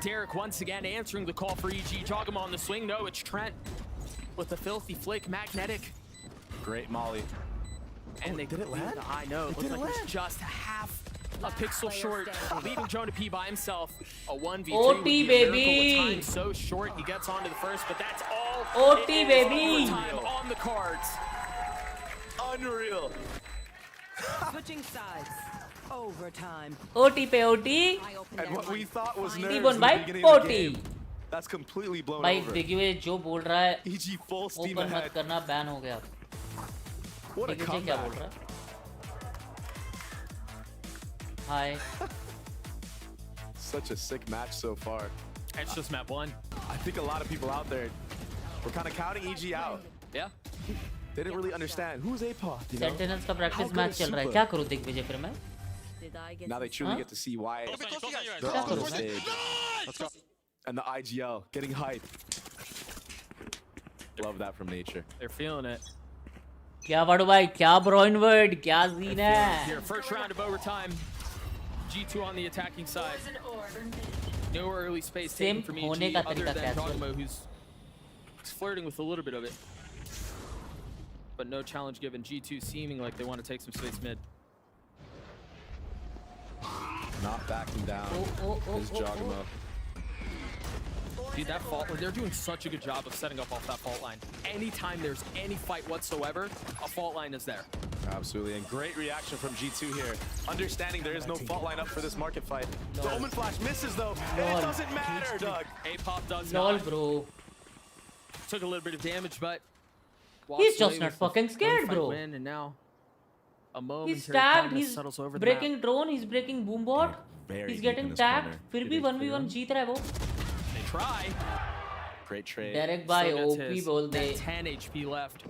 Speaker 10: Derek once again answering the call for EG. Jogama on the swing. No, it's Trent with the filthy flick. Magnetic.
Speaker 6: Great molly.
Speaker 10: And they did it land? I know. It looked like it was just half a pixel short, leaving Jonah P by himself. A 1v3
Speaker 2: OT, baby.
Speaker 10: Time so short, he gets onto the first, but that's all.
Speaker 2: OT, baby.
Speaker 10: Overtime on the cards.
Speaker 6: Unreal.
Speaker 1: Switching sides. Overtime.
Speaker 2: OT पे OT.
Speaker 6: And what we thought was nerves
Speaker 2: T1
Speaker 6: in the
Speaker 2: by
Speaker 6: beginning of the
Speaker 2: 40.
Speaker 6: game, that's completely blown
Speaker 2: भाई
Speaker 6: over.
Speaker 2: देखिए जो बोल रहा है
Speaker 6: EG full steam
Speaker 2: open मत
Speaker 6: ahead.
Speaker 2: करना ban हो गया
Speaker 6: What a
Speaker 2: देखिए क्या बोल
Speaker 6: comeback.
Speaker 2: रहा है हाय
Speaker 6: Such a sick match so far.
Speaker 10: It's just map 1.
Speaker 6: I think a lot of people out there were kind of counting EG out.
Speaker 10: Yeah.
Speaker 6: They didn't really understand who's APOD, you know?
Speaker 2: Sentinels का
Speaker 6: How
Speaker 2: practice
Speaker 6: good
Speaker 2: match
Speaker 6: is
Speaker 2: चल रहा है
Speaker 6: Super?
Speaker 2: क्या करूं दिग्विजय फिर मैं
Speaker 6: Now they truly get to see why they're
Speaker 2: क्या
Speaker 6: on the
Speaker 2: करूं मैं
Speaker 6: stage. Let's go. And the IGL getting hype. Love that from Nature.
Speaker 10: They're feeling it.
Speaker 2: क्या बड़ो भाई क्या ब्रॉइनवर्ड क्या सीन है
Speaker 10: Here, first round of overtime. G2 on the attacking side. No early space taken from
Speaker 2: होने
Speaker 10: EG
Speaker 2: का
Speaker 10: other
Speaker 2: तरीका
Speaker 10: than
Speaker 2: कैसे
Speaker 10: Jogama, who's flirting with a little bit of it. But no challenge given. G2 seeming like they want to take some space mid.
Speaker 6: Not backing down is Jogama.
Speaker 10: Dude, that fault, they're doing such a good job of setting up off that fault line. Anytime there's any fight whatsoever, a fault line is there.
Speaker 6: Absolutely, and great reaction from G2 here. Understanding there is no fault line up for this market fight. The Omen Flash misses though, and it doesn't matter, Doug.
Speaker 10: A-Pop does
Speaker 2: lol
Speaker 10: not.
Speaker 2: bro
Speaker 10: Took a little bit of damage, but
Speaker 2: he's
Speaker 10: walks
Speaker 2: just
Speaker 10: away
Speaker 2: not
Speaker 10: with the
Speaker 2: fucking scared,
Speaker 10: gunfight
Speaker 2: bro.
Speaker 10: win, and now a
Speaker 2: he's
Speaker 10: momentary
Speaker 2: tagged
Speaker 10: calmness
Speaker 2: he's
Speaker 10: settles over the
Speaker 2: breaking
Speaker 10: map.
Speaker 2: drone he's breaking boombot
Speaker 6: Very
Speaker 2: he's
Speaker 6: deep in
Speaker 2: getting
Speaker 6: this
Speaker 2: tagged
Speaker 6: corner.
Speaker 2: फिर भी 1v1 जीत रहा है वो
Speaker 10: They try.
Speaker 6: Great trade.
Speaker 2: Direct by
Speaker 10: Still gets
Speaker 2: OP
Speaker 10: his.
Speaker 2: बोल दे
Speaker 10: 10 HP left.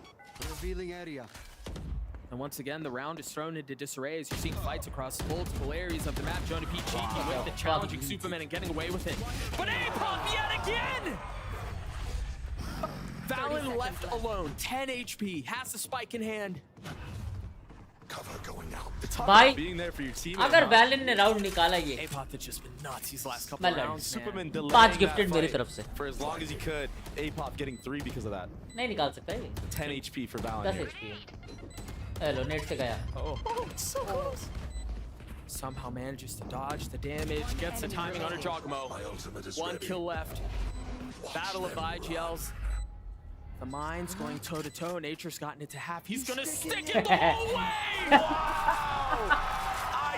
Speaker 1: Revealing area.
Speaker 10: And once again, the round is thrown into disarray as you're seeing fights across multiple areas of the map. Jonah P cheeky with the challenging Superman and getting away with it. But A-Pop yet again! Valen left alone, 10 HP, has the spike in hand.
Speaker 6: Cover going out. It's hard
Speaker 2: भाई
Speaker 6: being there for your team.
Speaker 2: अगर Waylon ने round निकाला ये
Speaker 10: A-Pop has just been nuts these last couple
Speaker 2: मैं
Speaker 10: of
Speaker 2: लड़
Speaker 10: rounds,
Speaker 6: Superman
Speaker 10: man.
Speaker 6: delaying
Speaker 2: 5
Speaker 6: that
Speaker 2: gifted मेरी
Speaker 6: fight
Speaker 2: तरफ से
Speaker 6: for as long as he could. A-Pop getting 3 because of that.
Speaker 2: नहीं निकाल सकता ये
Speaker 6: 10 HP for
Speaker 2: 10
Speaker 6: Valen here.
Speaker 2: HP है हेलो नेट से गया
Speaker 10: Oh,
Speaker 6: So close.
Speaker 10: somehow manages to dodge the damage, gets the timing on her Jogamo. 1 kill left. Battle of the IGLs. The mine's going toe-to-toe. Nature's gotten it to half. He's gonna stick it the whole way!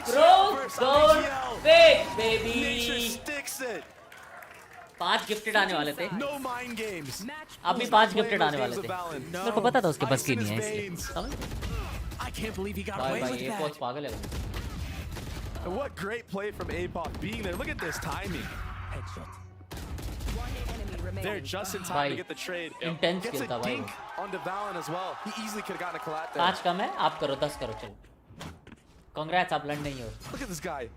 Speaker 2: bro don't fake baby
Speaker 6: Nature sticks it.
Speaker 2: 5 gifted आने वाले थे
Speaker 6: No mind games.
Speaker 2: अभी 5 gifted आने वाले थे
Speaker 6: Valen.
Speaker 2: मेरे को पता था उसके बस की
Speaker 6: Ice in
Speaker 2: नहीं है
Speaker 6: his
Speaker 2: इसलिए
Speaker 6: veins.
Speaker 2: समझ
Speaker 10: I can't believe he got
Speaker 2: भाई
Speaker 10: away
Speaker 2: भाई
Speaker 10: with
Speaker 2: ये
Speaker 10: that.
Speaker 2: कोच पागल है
Speaker 6: And what great play from A-Pop being there. Look at this timing. They're just in time
Speaker 2: भाई
Speaker 6: to get the trade.
Speaker 2: intense
Speaker 6: Gets
Speaker 2: kill
Speaker 6: a
Speaker 2: था भाई
Speaker 6: dink onto Valen as well. He easily could have gotten a collat there.
Speaker 2: 5 कम है आप करो 10 करो चलो congrats आप लड़ नहीं हो
Speaker 6: Look at this guy.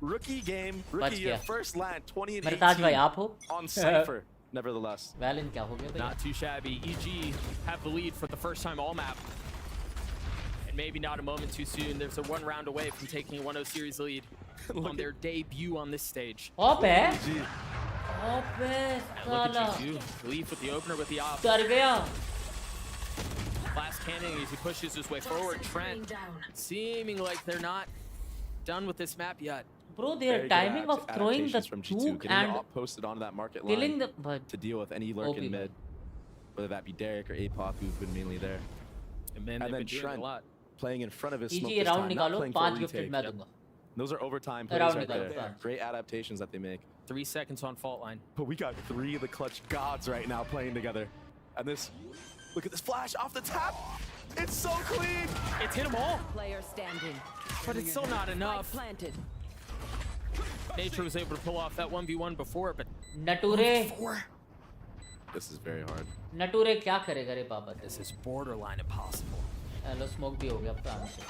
Speaker 6: Rookie game,
Speaker 2: बच
Speaker 6: rookie year,
Speaker 2: गया
Speaker 6: first land, 20 and
Speaker 2: मेरे ताज भाई
Speaker 6: 18
Speaker 2: आप हो
Speaker 6: on Cypher, nevertheless.
Speaker 2: वैलन क्या हो गया भाई
Speaker 10: Not too shabby. EG have the lead for the first time all map. And maybe not a moment too soon. There's a 1 round away from taking a 1-0 series lead on their debut on this stage.
Speaker 2: Op है
Speaker 6: G.
Speaker 2: Op है
Speaker 10: And look
Speaker 2: साला
Speaker 10: at G2. Leaf with the opener with the op.
Speaker 2: डर गया
Speaker 10: Last cannon as he pushes his way forward. Trent seeming like they're not done with this map yet.
Speaker 2: bro their
Speaker 6: Very good
Speaker 2: timing of throwing the
Speaker 6: adaptations from G2,
Speaker 2: juke
Speaker 6: getting
Speaker 2: and
Speaker 6: the op posted onto that market
Speaker 2: killing
Speaker 6: line
Speaker 2: the but
Speaker 6: to deal with any lurk
Speaker 2: OP
Speaker 6: in mid, whether that be Derek or A-Pop, who've been mainly there.
Speaker 10: And man, they've
Speaker 6: And then
Speaker 10: been doing
Speaker 6: Trent
Speaker 10: a lot.
Speaker 6: playing in front of his smoke
Speaker 2: EG
Speaker 6: this
Speaker 2: round
Speaker 6: time, not
Speaker 2: निकालो
Speaker 6: playing for
Speaker 2: 5 gifted
Speaker 6: retake.
Speaker 2: मैं दूंगा
Speaker 6: Those are overtime
Speaker 2: Round
Speaker 6: plays right
Speaker 2: निकालो,
Speaker 6: there.
Speaker 2: round.
Speaker 6: Great adaptations that they make.
Speaker 10: 3 seconds on fault line.
Speaker 6: But we got 3 of the clutch gods right now playing together. And this, look at this flash off the tap. It's so clean.
Speaker 10: It's hit them all,
Speaker 1: Player standing.
Speaker 10: but it's still not enough.
Speaker 1: Planted.
Speaker 10: Nature was able to pull off that 1v1 before, but
Speaker 2: नटूरे
Speaker 10: 4.
Speaker 6: This is very hard.
Speaker 2: नटूरे क्या करेगा रे बाबा?
Speaker 10: This is borderline impossible.
Speaker 2: Hello smoke भी हो गया प्राण से.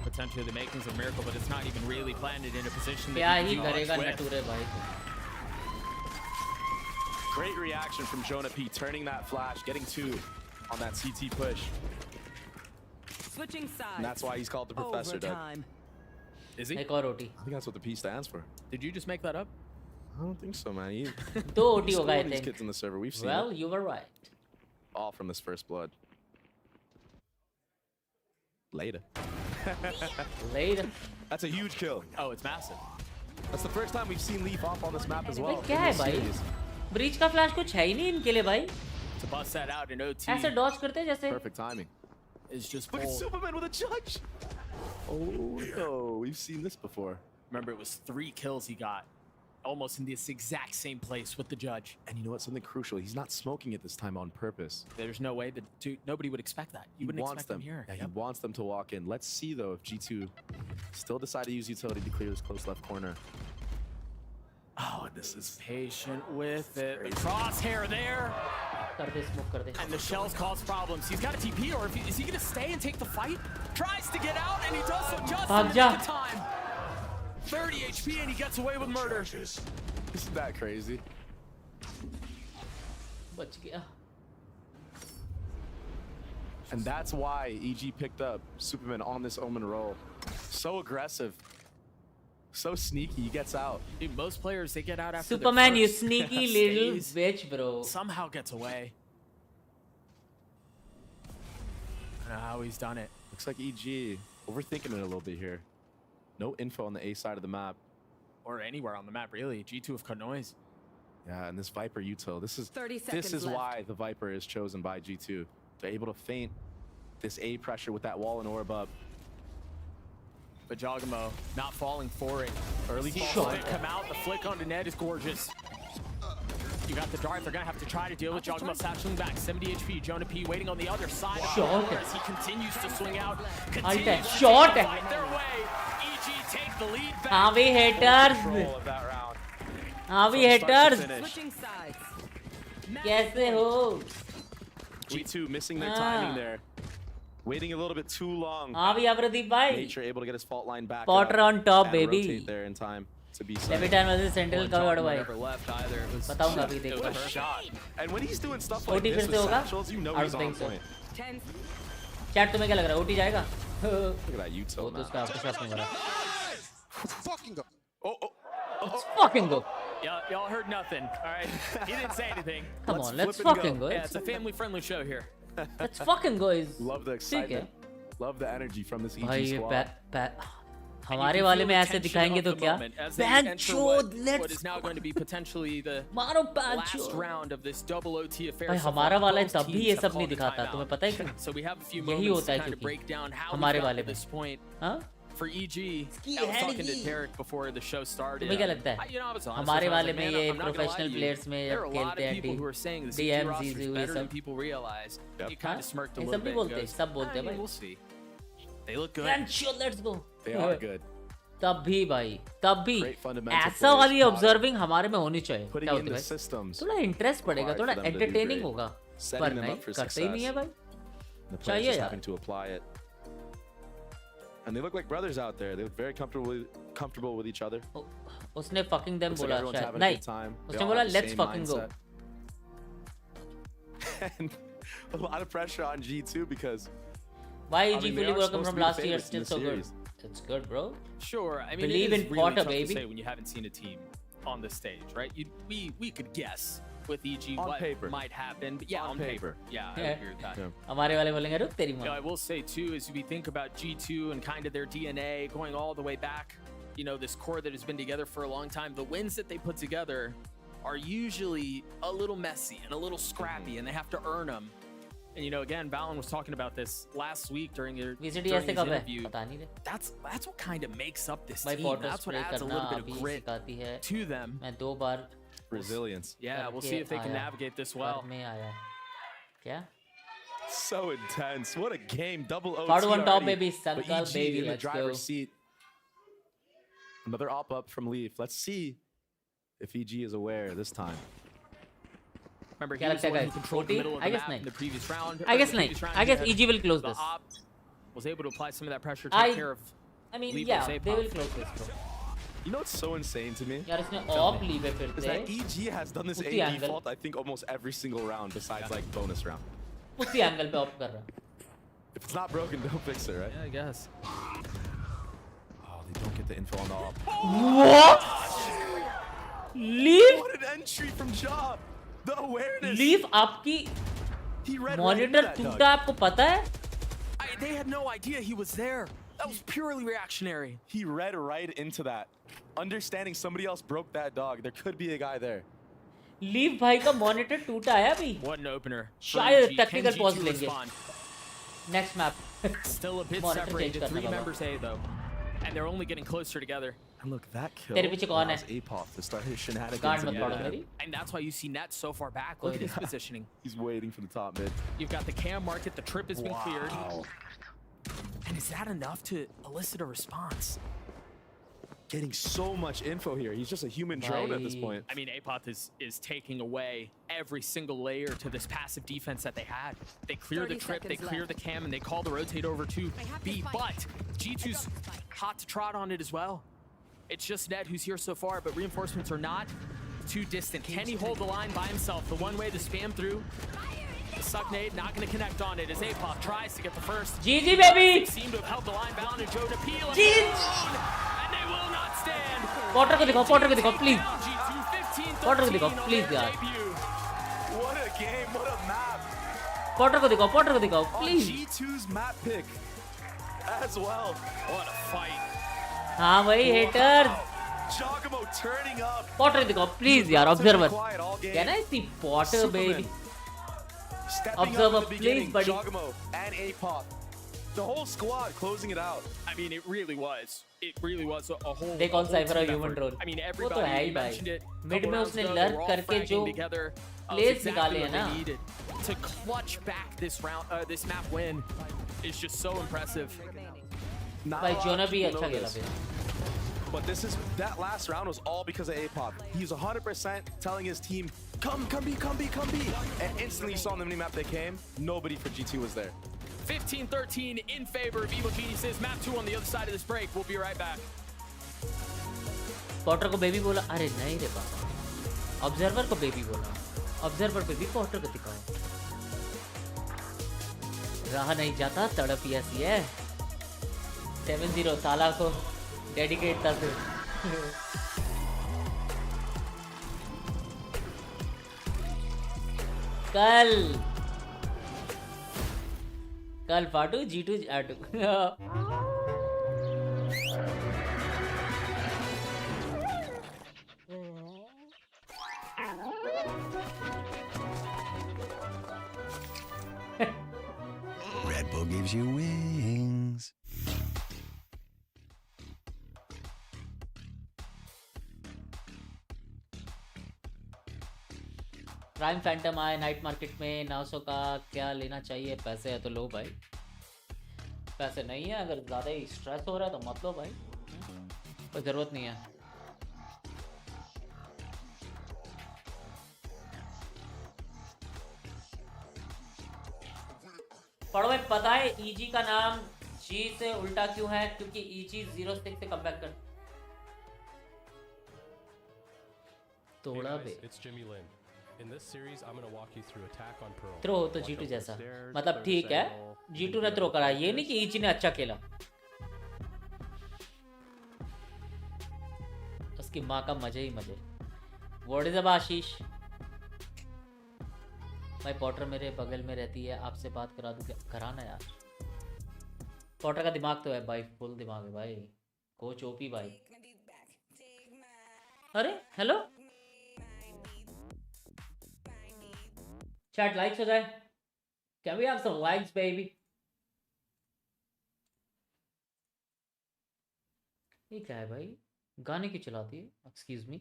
Speaker 10: Potentially the makings of a miracle, but it's not even really planted in a position that
Speaker 2: क्या
Speaker 10: you
Speaker 2: he
Speaker 10: can
Speaker 2: करेगा
Speaker 10: launch with.
Speaker 2: नटूरे भाई?
Speaker 6: Great reaction from Jonah P, turning that flash, getting 2 on that CT push.
Speaker 14: Switching sides.
Speaker 6: And that's why he's called the Professor, Doug.
Speaker 10: Is he?
Speaker 2: एक और OT.
Speaker 6: I think that's what the P stands for.
Speaker 10: Did you just make that up?
Speaker 6: I don't think so, man.
Speaker 2: दो OT
Speaker 6: He's
Speaker 2: होगा I
Speaker 6: these
Speaker 2: think.
Speaker 6: kids in the server. We've seen
Speaker 2: Well,
Speaker 6: it.
Speaker 2: you were right.
Speaker 6: All from this first blood. Later.
Speaker 2: Later.
Speaker 6: That's a huge kill.
Speaker 10: Oh, it's massive.
Speaker 6: That's the first time we've seen Leaf off on this map as well.
Speaker 2: क्या है भाई? Breach का flash कुछ है ही नहीं इनके लिए भाई.
Speaker 10: To bust that out in OT.
Speaker 2: ऐसे डॉज करते हैं जैसे.
Speaker 6: Perfect timing.
Speaker 10: It's just
Speaker 6: Look at
Speaker 10: full.
Speaker 6: Superman with a judge. Oh no, we've seen this before.
Speaker 10: Remember, it was 3 kills he got. Almost in this exact same place with the judge.
Speaker 6: And you know what? Something crucial. He's not smoking it this time on purpose.
Speaker 10: There's no way that nobody would expect that. You wouldn't expect them here.
Speaker 6: Yeah, he wants them to walk in. Let's see though if G2 still decide to use utility to clear this close left corner.
Speaker 10: Oh, this is patient with it. The crosshair there.
Speaker 2: कर दे smoke कर दे.
Speaker 10: And the shells cause problems. He's got a TP, or is he going to stay and take the fight? Tries to get out, and he does so just in the nick of time. 30 HP, and he gets away with murder.
Speaker 6: Isn't that crazy?
Speaker 2: बच गया.
Speaker 6: And that's why EG picked up Superman on this Omen roll. So aggressive. So sneaky, he gets out.
Speaker 10: Dude, most players, they get out after
Speaker 2: Superman,
Speaker 10: their
Speaker 2: you
Speaker 10: first
Speaker 2: sneaky
Speaker 10: stays,
Speaker 2: little bitch, bro.
Speaker 10: Somehow gets away. I don't know how he's done it.
Speaker 6: Looks like EG overthinking it a little bit here. No info on the A side of the map.
Speaker 10: Or anywhere on the map, really. G2 of cut noise.
Speaker 6: Yeah, and this Viper util. This
Speaker 14: 30 seconds
Speaker 6: is
Speaker 14: left.
Speaker 6: why the Viper is chosen by G2. They're able to feint this A pressure with that wall and orb up.
Speaker 10: But Jogamo not falling for it.
Speaker 6: Early
Speaker 10: shot come out. The flick onto Ned is gorgeous. You got the dart. They're gonna have to try to deal with Jogamo satcheling back. 70 HP. Jonah P waiting on the other side of the
Speaker 2: Shot.
Speaker 10: floor as he continues to swing out.
Speaker 2: Shot.
Speaker 10: Fight their way. EG take the lead back.
Speaker 2: हाँ भी haters.
Speaker 6: Control of that round.
Speaker 2: हाँ भी
Speaker 6: From start to
Speaker 2: haters.
Speaker 6: finish.
Speaker 14: Switching sides.
Speaker 2: कैसे हो?
Speaker 6: G2 missing their timing there. Waiting a little bit too long.
Speaker 2: हाँ भी अप्रदीप भाई.
Speaker 6: Nature able to get his fault line back
Speaker 2: Potter
Speaker 6: up
Speaker 2: on top,
Speaker 6: and
Speaker 2: baby.
Speaker 6: rotate there in time to be safe.
Speaker 2: Every time versus central का word भाई.
Speaker 10: Never left either. It was
Speaker 2: बताऊंगा अभी देखो.
Speaker 6: What a shot. And when he's doing stuff like
Speaker 2: OT
Speaker 6: this
Speaker 2: फिर
Speaker 6: with
Speaker 2: से होगा?
Speaker 6: satchels, you know
Speaker 2: I
Speaker 6: he's
Speaker 2: don't
Speaker 6: on
Speaker 2: think so.
Speaker 6: point.
Speaker 14: 10.
Speaker 2: Chat तुम्हें क्या लग रहा है? OT जाएगा?
Speaker 6: Look at that util
Speaker 2: वो तो
Speaker 6: map.
Speaker 2: उसका आपके साथ नहीं हो रहा.
Speaker 11: Fucking go.
Speaker 2: Let's fucking go.
Speaker 10: Y'all heard nothing. All right. He didn't say anything.
Speaker 2: Come
Speaker 6: Let's
Speaker 2: on, let's
Speaker 6: flip and
Speaker 2: fucking
Speaker 6: go.
Speaker 2: go.
Speaker 10: Yeah, it's a family-friendly show here.
Speaker 2: Let's fucking go. Is
Speaker 6: Love the
Speaker 2: ठीक है.
Speaker 6: excitement. Love the energy from this EG
Speaker 2: भाई
Speaker 6: squad.
Speaker 2: हमारे वाले में ऐसे दिखाएंगे तो क्या? Banchod,
Speaker 10: What
Speaker 2: let's
Speaker 10: is now going to be potentially the
Speaker 2: मारो
Speaker 10: last
Speaker 2: Banchod.
Speaker 10: round of this double OT affair.
Speaker 2: भाई
Speaker 10: so far.
Speaker 2: हमारा वाला
Speaker 10: Both
Speaker 2: तब भी
Speaker 10: teams
Speaker 2: ये
Speaker 10: have
Speaker 2: सब नहीं
Speaker 10: called a
Speaker 2: दिखाता.
Speaker 10: timeout.
Speaker 2: तुम्हें पता है क्यों?
Speaker 10: So we have a few
Speaker 2: यही
Speaker 10: moments
Speaker 2: होता है
Speaker 10: to kind of
Speaker 2: क्योंकि
Speaker 10: break down how we
Speaker 2: हमारे
Speaker 10: got
Speaker 2: वाले
Speaker 10: to
Speaker 2: में.
Speaker 10: this point.
Speaker 2: हाँ?
Speaker 10: For EG, I was talking to Derek before the show started.
Speaker 2: तुम्हें क्या लगता है?
Speaker 10: You know, I was honest
Speaker 2: हमारे
Speaker 10: with him. I was
Speaker 2: वाले
Speaker 10: like,
Speaker 2: में
Speaker 10: man,
Speaker 2: ये
Speaker 10: I'm not gonna lie to
Speaker 2: professional
Speaker 10: you.
Speaker 2: Players में
Speaker 10: There are a
Speaker 2: जब
Speaker 10: lot
Speaker 2: खेलते
Speaker 10: of
Speaker 2: हैं
Speaker 10: people who are saying the CG
Speaker 2: DMs
Speaker 10: roster is
Speaker 2: ये
Speaker 10: better than
Speaker 2: सब.
Speaker 10: people realize.
Speaker 6: Yep.
Speaker 10: He kind of smirked a
Speaker 2: ये
Speaker 10: little
Speaker 2: सब
Speaker 10: bit.
Speaker 2: नहीं बोलते,
Speaker 10: goes,
Speaker 2: सब बोलते हैं
Speaker 10: I mean,
Speaker 2: भाई.
Speaker 10: we'll see. They look good.
Speaker 2: Banchod, let's go.
Speaker 6: They are good.
Speaker 2: तब भी भाई, तब भी
Speaker 6: Great fundamental
Speaker 2: ऐसा
Speaker 6: players,
Speaker 2: वाली
Speaker 6: Potter.
Speaker 2: ऑब्जर्विंग हमारे में होनी चाहिए.
Speaker 6: Putting
Speaker 2: क्या
Speaker 6: in
Speaker 2: होती
Speaker 6: the
Speaker 2: है भाई?
Speaker 6: systems.
Speaker 2: थोड़ा इंटरेस्ट पड़ेगा,
Speaker 6: required
Speaker 2: थोड़ा
Speaker 6: for them to do
Speaker 2: entertaining
Speaker 6: great.
Speaker 2: होगा.
Speaker 6: Setting
Speaker 2: पर
Speaker 6: them
Speaker 2: नहीं
Speaker 6: up for
Speaker 2: करते ही नहीं है
Speaker 6: success.
Speaker 2: भाई.
Speaker 6: The players
Speaker 2: चाहिए
Speaker 6: just
Speaker 2: यार.
Speaker 6: having to apply it. And they look like brothers out there. They look very comfortable with each other.
Speaker 2: उसने fucking them
Speaker 6: Looks like
Speaker 2: बोला
Speaker 6: everyone's
Speaker 2: शायद.
Speaker 6: having a
Speaker 2: नहीं,
Speaker 6: good time. They
Speaker 2: उसने
Speaker 6: all
Speaker 2: बोला
Speaker 6: have the
Speaker 2: let's
Speaker 6: same
Speaker 2: fucking go.
Speaker 6: mindset. And a lot of pressure on G2 because
Speaker 2: Why
Speaker 6: I
Speaker 2: EG
Speaker 6: mean, they
Speaker 2: fully
Speaker 6: are
Speaker 2: welcome
Speaker 6: supposed to
Speaker 2: from
Speaker 6: be the
Speaker 2: last year
Speaker 6: favorites in
Speaker 2: still
Speaker 6: the
Speaker 2: so good.
Speaker 6: series.
Speaker 2: It's good, bro.
Speaker 10: Sure. I mean,
Speaker 2: Believe
Speaker 10: it is
Speaker 2: in
Speaker 10: really
Speaker 2: Potter,
Speaker 10: tough
Speaker 2: baby.
Speaker 10: to say when you haven't seen a team on the stage, right? We could guess with EG
Speaker 6: On
Speaker 10: what
Speaker 6: paper.
Speaker 10: might happen, but yeah, on paper. Yeah, I
Speaker 2: Yeah.
Speaker 10: agree with that.
Speaker 2: हमारे वाले बोलेंगे रुक तेरी
Speaker 10: You know,
Speaker 2: माँ.
Speaker 10: I will say too, as we think about G2 and kind of their DNA going all the way back, you know, this core that has been together for a long time, the wins that they put together are usually a little messy and a little scrappy, and they have to earn them. And you know, again, Valen was talking about this last week during
Speaker 2: VCT
Speaker 10: his
Speaker 2: ऐसे कब है?
Speaker 10: interview.
Speaker 2: पता नहीं रे.
Speaker 10: That's what kind of makes up this
Speaker 2: भाई
Speaker 10: team.
Speaker 2: Portal
Speaker 10: That's what
Speaker 2: spray
Speaker 10: adds a
Speaker 2: करना
Speaker 10: little bit
Speaker 2: अभी
Speaker 10: of grit
Speaker 2: सिखाती है.
Speaker 10: to them.
Speaker 2: मैं 2 बार
Speaker 6: resilience.
Speaker 10: Yeah, we'll
Speaker 2: करके
Speaker 10: see if they can
Speaker 2: आया.
Speaker 10: navigate this well.
Speaker 2: पर में आया. क्या?
Speaker 6: So intense. What a game. Double OT
Speaker 2: Part one top,
Speaker 6: already.
Speaker 2: baby.
Speaker 6: But
Speaker 2: Sankal,
Speaker 6: EG
Speaker 2: baby.
Speaker 6: in the
Speaker 2: Let's
Speaker 6: driver's
Speaker 2: go.
Speaker 6: seat. Another op up from Leaf. Let's see if EG is aware this time.
Speaker 10: Remember, he
Speaker 2: क्या
Speaker 10: was
Speaker 2: लगता
Speaker 10: the one
Speaker 2: है
Speaker 10: who
Speaker 2: guys?
Speaker 10: controlled the
Speaker 2: 40?
Speaker 10: middle of
Speaker 2: I
Speaker 10: the
Speaker 2: guess
Speaker 10: map in
Speaker 2: नहीं.
Speaker 10: the previous round.
Speaker 2: I
Speaker 10: or
Speaker 2: guess
Speaker 10: the
Speaker 2: नहीं.
Speaker 10: previous round
Speaker 2: I
Speaker 10: he
Speaker 2: guess
Speaker 10: had
Speaker 2: EG will close
Speaker 10: the
Speaker 2: this.
Speaker 10: op, was able to apply some of that pressure, take care of.
Speaker 2: I mean,
Speaker 10: Leave
Speaker 2: yeah,
Speaker 10: those
Speaker 2: they
Speaker 10: APOF.
Speaker 2: will close this, bro.
Speaker 6: You know what's so insane to me?
Speaker 2: यार इसने
Speaker 6: Tell
Speaker 2: of
Speaker 6: me.
Speaker 2: Leave है फिर
Speaker 6: Is
Speaker 2: से.
Speaker 6: that EG has done this
Speaker 2: उसी
Speaker 6: A
Speaker 2: angle.
Speaker 6: default, I think, almost every single round besides like bonus round.
Speaker 2: उसी angle पे of कर रहा है.
Speaker 6: If it's not broken, don't fix it, right?
Speaker 10: Yeah, I guess.
Speaker 6: Oh, they don't get the info on the op.
Speaker 2: What? Leave?
Speaker 6: What an entry from Job! The awareness!
Speaker 2: Leave आपकी
Speaker 6: He read
Speaker 2: monitor
Speaker 6: right into that,
Speaker 2: टूटा आपको पता है?
Speaker 10: They had no idea he was there. That was purely reactionary.
Speaker 6: He read right into that. Understanding somebody else broke that dog. There could be a guy there.
Speaker 2: Leave भाई का monitor टूटा है अभी.
Speaker 10: What an opener.
Speaker 2: शायद
Speaker 10: Can
Speaker 2: technical
Speaker 10: G2
Speaker 2: pause लेंगे.
Speaker 10: respond?
Speaker 2: Next map.
Speaker 10: Still a bit
Speaker 2: Monitor change
Speaker 10: separated.
Speaker 2: करना
Speaker 10: 3
Speaker 2: होगा.
Speaker 10: members A though. And they're only getting closer together.
Speaker 6: And look, that kill
Speaker 2: तेरे पीछे कौन है?
Speaker 6: allows APOF to start his shenanigans.
Speaker 2: गांड मत
Speaker 6: again.
Speaker 2: पड़ो मेरी.
Speaker 10: And that's why you see Net so far back. Look at his positioning.
Speaker 6: He's waiting for the top mid.
Speaker 10: You've got the cam market, the trip has been cleared.
Speaker 6: Wow.
Speaker 10: And is that enough to elicit a response?
Speaker 6: Getting so much info here. He's just a human drone at this point.
Speaker 10: I mean, APOF is taking away every single layer to this passive defense that they had. They clear the trip, they clear the cam, and they call the rotate over to B. But G2's hot to trot on it as well. It's just Ned who's here so far, but reinforcements are not too distant. Can he hold the line by himself? The one way to spam through. The suck nade not going to connect on it as APOF tries to get the first.
Speaker 2: GG baby.
Speaker 10: They seem to have held the line bound and Joe to peel. And they will not stand.
Speaker 2: Potter को दिखाओ please. Potter को दिखाओ please यार.
Speaker 6: What a game, what a map.
Speaker 2: Potter को दिखाओ
Speaker 6: On
Speaker 2: please.
Speaker 6: G2's map pick as well.
Speaker 10: What a fight.
Speaker 2: हाँ भाई hater.
Speaker 6: Giacomo turning up.
Speaker 2: Potter दिखाओ प्लीज यार. Observer.
Speaker 6: Quiet all game.
Speaker 2: Can I see Potter baby?
Speaker 6: Stepping
Speaker 2: Observer,
Speaker 6: up in the beginning,
Speaker 2: please, buddy.
Speaker 6: Giacomo and APOF. The whole squad closing it out.
Speaker 10: I mean, it really was. It really was a whole.
Speaker 2: They call Cypher a
Speaker 10: team
Speaker 2: human
Speaker 10: effort.
Speaker 2: drone.
Speaker 10: I mean,
Speaker 2: वो तो
Speaker 10: everybody
Speaker 2: है ही
Speaker 10: mentioned
Speaker 2: भाई.
Speaker 10: it.
Speaker 2: Mid
Speaker 10: Couple
Speaker 2: में
Speaker 10: rounds
Speaker 2: उसने
Speaker 10: ago, they
Speaker 2: lurk
Speaker 10: were all
Speaker 2: करके
Speaker 10: fragging
Speaker 2: जो
Speaker 10: together.
Speaker 2: plays
Speaker 10: Exactly
Speaker 2: निकाले
Speaker 10: what
Speaker 2: हैं
Speaker 10: they
Speaker 2: ना.
Speaker 10: needed to clutch back this round, this map win is just so impressive.
Speaker 6: Not
Speaker 2: भाई
Speaker 6: a lot
Speaker 2: जोना
Speaker 6: of
Speaker 2: भी
Speaker 6: people
Speaker 2: अच्छा
Speaker 6: know
Speaker 2: खेला
Speaker 6: this.
Speaker 2: फिर.
Speaker 6: But that last round was all because of APOF. He's 100% telling his team, come B. And instantly you saw on the minimap they came, nobody for G2 was there.
Speaker 10: 15-13 in favor of Evil Geniuses. Map 2 on the other side of this break. We'll be right back.
Speaker 2: Potter को baby बोला. अरे नहीं रे बाबा. Observer को baby बोला. Observer baby Potter को दिखाओ. रहा नहीं जाता तड़प ही ऐसी है. 7-0 साला को डेडिकेट था सिर्फ. कल फाटू G2 auto.
Speaker 14: Red Bull gives you wings.
Speaker 2: Prime Phantom आए नाइट मार्केट में 900 का. क्या लेना चाहिए? पैसे है तो लो भाई. पैसे नहीं है, अगर ज़्यादा ही स्ट्रेस हो रहा है तो मत लो भाई. कोई ज़रूरत नहीं है. पढ़ो भाई. पता है EG का नाम G से उल्टा क्यों है? क्योंकि EG 06 से कम बैक कर तोड़ा बे.
Speaker 15: In this series, I'm going to walk you through attack on Pearl.
Speaker 2: Throw हो तो G2 जैसा. मतलब ठीक है, G2 ने थ्रो करा. ये नहीं कि EG ने अच्छा खेला. उसकी माँ का मजे ही मजे. What is up आशीष? भाई पॉटर मेरे बगल में रहती है, आपसे बात करा दूं क्या? कराना यार. पॉटर का दिमाग तो है भाई, फुल दिमाग है भाई. कोच ओपी भाई. अरे हेलो चैट. लाइक्स हो जाए. Can we have some likes baby? ये क्या है भाई? गाने की चलाती है. Excuse me.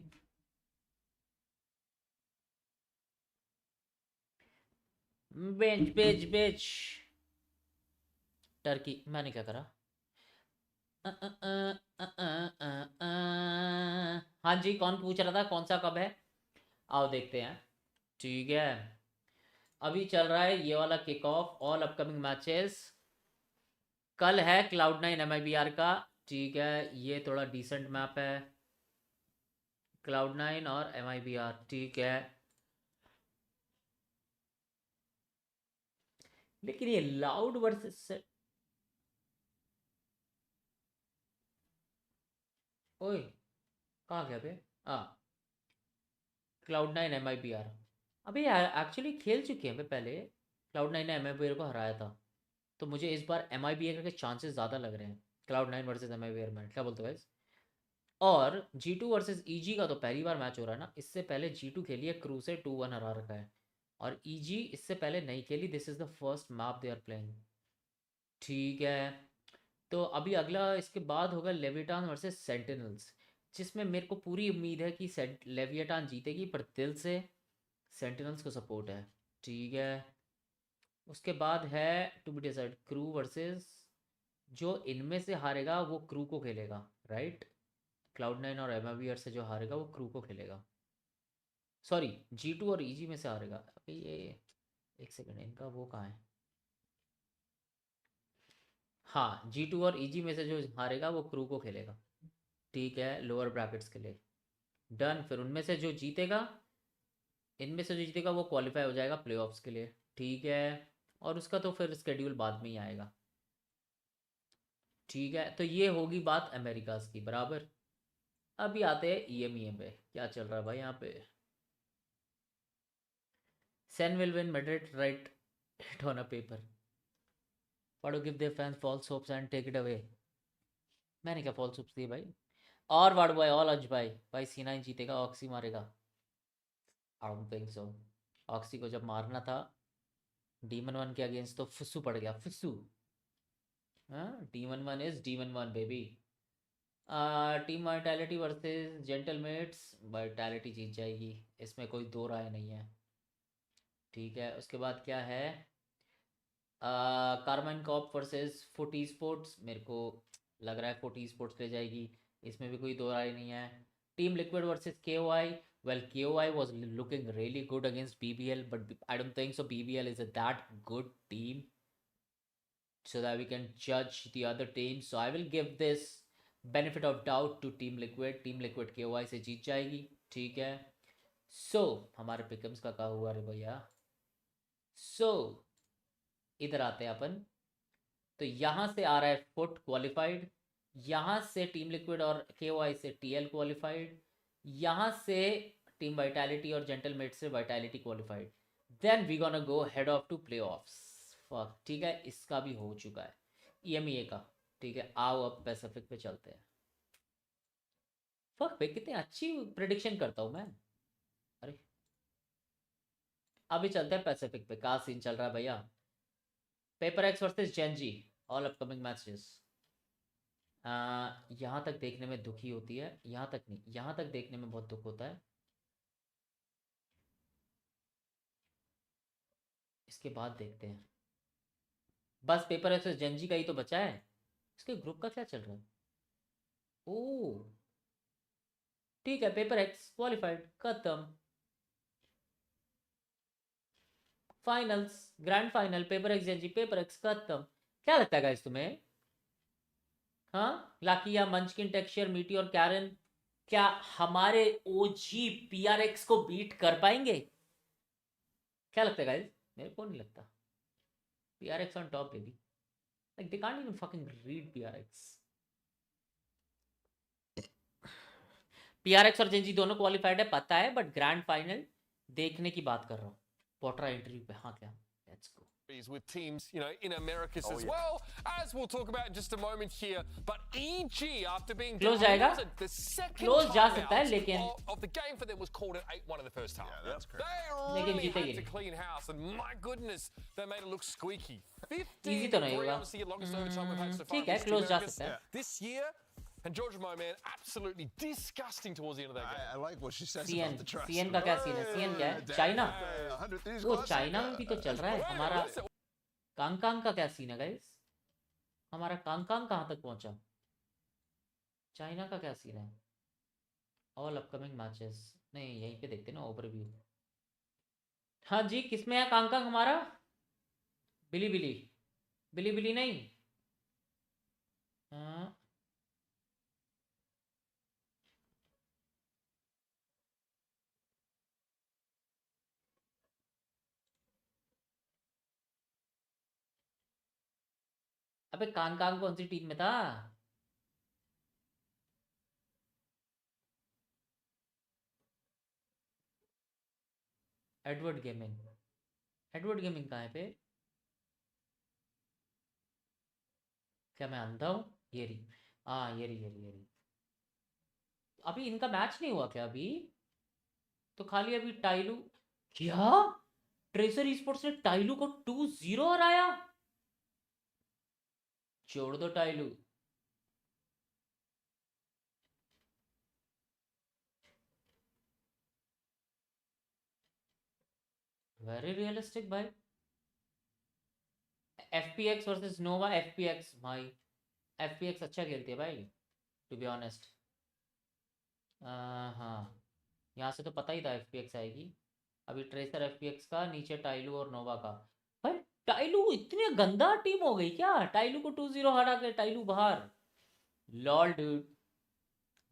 Speaker 2: बेच टर्की. मैंने क्या करा? हाँ जी, कौन पूछ रहा था कौन सा कब है? आओ देखते हैं. ठीक है, अभी चल रहा है ये वाला kick off, all upcoming matches. कल है Cloud9 MIBR का, ठीक है, ये थोड़ा डिसेंट मैप है, Cloud9 और MIBR, ठीक है। लेकिन ये लाउड वर्सेस, ओए कहाँ गया बे? Cloud9 MIBR, अभी एक्चुअली खेल चुके हैं पहले, Cloud9 ने MIBR को हराया था, तो मुझे इस बार MIBR के चांसेस ज़्यादा लग रहे हैं Cloud9 वर्सेस MIBR में। क्या बोलते हो गाइस? और G2 वर्सेस EG का तो पहली बार मैच हो रहा है ना, इससे पहले G2 खेली है, क्रू से 2-1 हरा रखा है, और EG इससे पहले नहीं खेली, this is the first map they are playing, ठीक है। तो अभी अगला इसके बाद होगा लेविटान वर्सेस सेंटिनल्स, जिसमें मेरे को पूरी उम्मीद है कि लेविटान जीतेगी, पर दिल से सेंटिनल्स को सपोर्ट है, ठीक है। उसके बाद है to be decide crew versus, जो इनमें से हारेगा वो क्रू को खेलेगा, राइट? Cloud9 और MIBR से जो हारेगा वो क्रू को खेलेगा, सॉरी G2 और EG में से हारेगा। अभी ये एक सेकंड, इनका वो कहाँ है? हाँ, G2 और EG में से जो हारेगा वो क्रू को खेलेगा, ठीक है, लोअर ब्रैकेट्स के लिए, डन। फिर उनमें से जो जीतेगा, इनमें से जो जीतेगा वो क्वालिफाई हो जाएगा प्लेऑफ्स के लिए, ठीक है। और उसका तो फिर स्केड्यूल बाद में ही आएगा, ठीक है। तो ये होगी बात अमेरिकाज की, बराबर। अभी आते हैं EMEA पे, क्या चल रहा है भाई यहाँ पे? Sen will win Madrid, write it on a paper. Why do give their fans false hopes and take it away? मैंने क्या false hopes दिए भाई? और वार्ड बॉय, ऑल अज भाई C9 जीतेगा, ऑक्सी मारेगा? I don't think so. Oxy को जब मारना था Demon 1 के अगेंस्ट तो फुस्सू पड़ गया, फुस्सू। हाँ, Demon 1 is Demon 1 baby. Team Vitality versus Gentlemates, Vitality जीत जाएगी, इसमें कोई दो राय नहीं है, ठीक है। उसके बाद क्या है? कार्माइन कॉप वर्सेस फुटी स्पोर्ट्स, मेरे को लग रहा है फुटी स्पोर्ट्स ले जाएगी, इसमें भी कोई दो राय नहीं है। Team liquid versus KOI, well KOI was looking really good against BBL, but I don't think so BBL is a that good team so that we can judge the other team, so I will give this benefit of doubt to team liquid KOI से जीत जाएगी, ठीक है। सो हमारे पिकम्स का क्या हुआ रे भैया? सो इधर आते हैं अपन, तो यहाँ से आ रहा है फुट क्वालिफाइड, यहाँ से टीम लिक्विड और KOI से TL क्वालिफाइड, यहाँ से टीम वाइटैलिटी और जेंटलमेट से Vitality qualified, then we gonna go head off to playoffs. Fuck, ठीक है, इसका भी हो चुका है EMEA का, ठीक है। आओ अब पैसिफिक पे चलते हैं। फक पे कितनी अच्छी प्रेडिक्शन करता हूँ मैं, अरे अभी चलते हैं पैसिफिक पे, क्या सीन चल रहा है भैया? Paper X versus Gen Z, all upcoming matches. यहाँ तक देखने में दुखी होती है, यहाँ तक नहीं, यहाँ तक देखने में बहुत दुख होता है, इसके बाद देखते हैं। बस पेपर एक्स वर्सेस जेनजी का ही तो बचा है, इसके ग्रुप का क्या चल रहा है? ओ ठीक है, पेपर एक्स क्वालिफाइड, खत्म। Finals, grand final, paper x Gen Z, paper x खत्म। क्या लगता है गाइस तुम्हें? हाँ, लाकिया, मंचकिन, टेक्सचर, मीटी और कैरन क्या हमारे OG PRX को बीट कर पाएंगे? क्या लगता है गाइस? मेरे को नहीं लगता। PRX on top baby, like they can't even fucking read PRX और जेनजी दोनों क्वालिफाइड है पता है, बट ग्रैंड फाइनल देखने की बात कर रहा हूँ। पोट्रा इंटरव्यू पे, हाँ क्या, let's go.
Speaker 3: With teams, you know, in Americas as well, as we'll talk about in just a moment here. But EG, after being
Speaker 2: close जाएगा,
Speaker 3: the second
Speaker 2: close जा सकता है, लेकिन
Speaker 3: of the game for them was called at 8-1 in the first half.
Speaker 11: Yeah, that's great.
Speaker 3: They really had to clean house, and my goodness, they made it look squeaky. 15
Speaker 2: तो नहीं होगा,
Speaker 3: obviously the longest overtime we've had so far.
Speaker 2: ठीक है, close जा सकता है
Speaker 3: this year. And George Mo, man, absolutely disgusting towards the end of that game.
Speaker 11: I like what she says
Speaker 2: CN,
Speaker 11: about the trust.
Speaker 2: CN का क्या scene है? CN क्या है? चाइना? वो चाइना में भी तो चल रहा है हमारा। कांगकांग का क्या सीन है गाइस? हमारा कांगकांग कहाँ तक पहुंचा? चाइना का क्या सीन है? ऑल अपकमिंग मैचेस नहीं, यहीं पे देखते ना ओवरव्यू। हाँ जी, किसमें है कांग कांग हमारा? बिली बिली, बिली बिली नहीं। हाँ अबे कांग कांग कौन सी टीम में था? एडवर्ड गेमिंग, एडवर्ड गेमिंग कहाँ है पे? क्या मैं अंधा हूँ? ये रही, हाँ ये रही ये रही ये रही। अभी इनका मैच नहीं हुआ क्या अभी? तो खाली अभी टाइलू, क्या ट्रेसर स्पोर्ट्स ने टाइलू को 2-0 हराया? छोड़ दो टाइलू। वेरी रियलिस्टिक भाई। FPX वर्सेस नोवा। FPX भाई, FPX अच्छा खेलती है भाई, टू बी ऑनेस्ट। हाँ, यहाँ से तो पता ही था FPX आएगी। अभी ट्रेसर FPX का, नीचे टाइलू और नोवा का। भाई टाइलू इतनी गंदा टीम हो गई क्या? टाइलू को 2-0 हरा के टाइलू बाहर। Lol dude.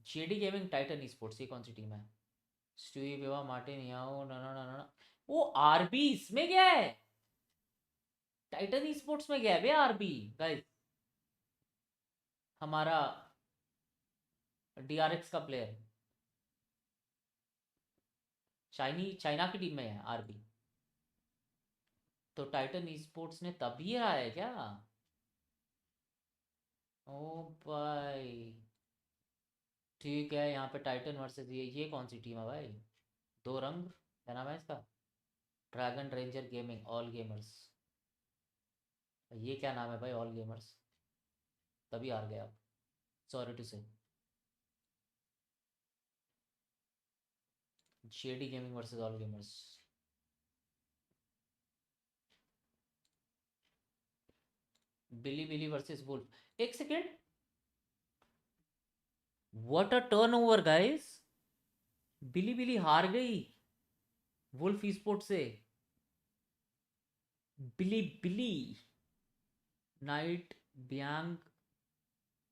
Speaker 2: JD gaming, Titan sports, ये कौन सी टीम है? स्टीवी बेवा, मार्टिन याओ, ना ना ना ना। वो आरबी इसमें गया है, टाइटन स्पोर्ट्स में गया है बे आरबी गाइस। हमारा DRX का प्लेयर चाइना की टीम में है आरबी। तो टाइटन स्पोर्ट्स ने तभी आया है क्या? ओ भाई ठीक है, यहाँ पे टाइटन वर्सेस ये कौन सी टीम है भाई? दो रंग, क्या नाम है इसका? Dragon ranger gaming, all gamers. ये क्या नाम है भाई? ऑल गेमर्स, तभी हार गए आप, sorry to say. JD gaming versus all gamers. Billy Billy versus Wolf. एक second, what a turnover guys. Billy Billy हार गई वुल्फ स्पोर्ट से। Billy Billy, Knight, Byang,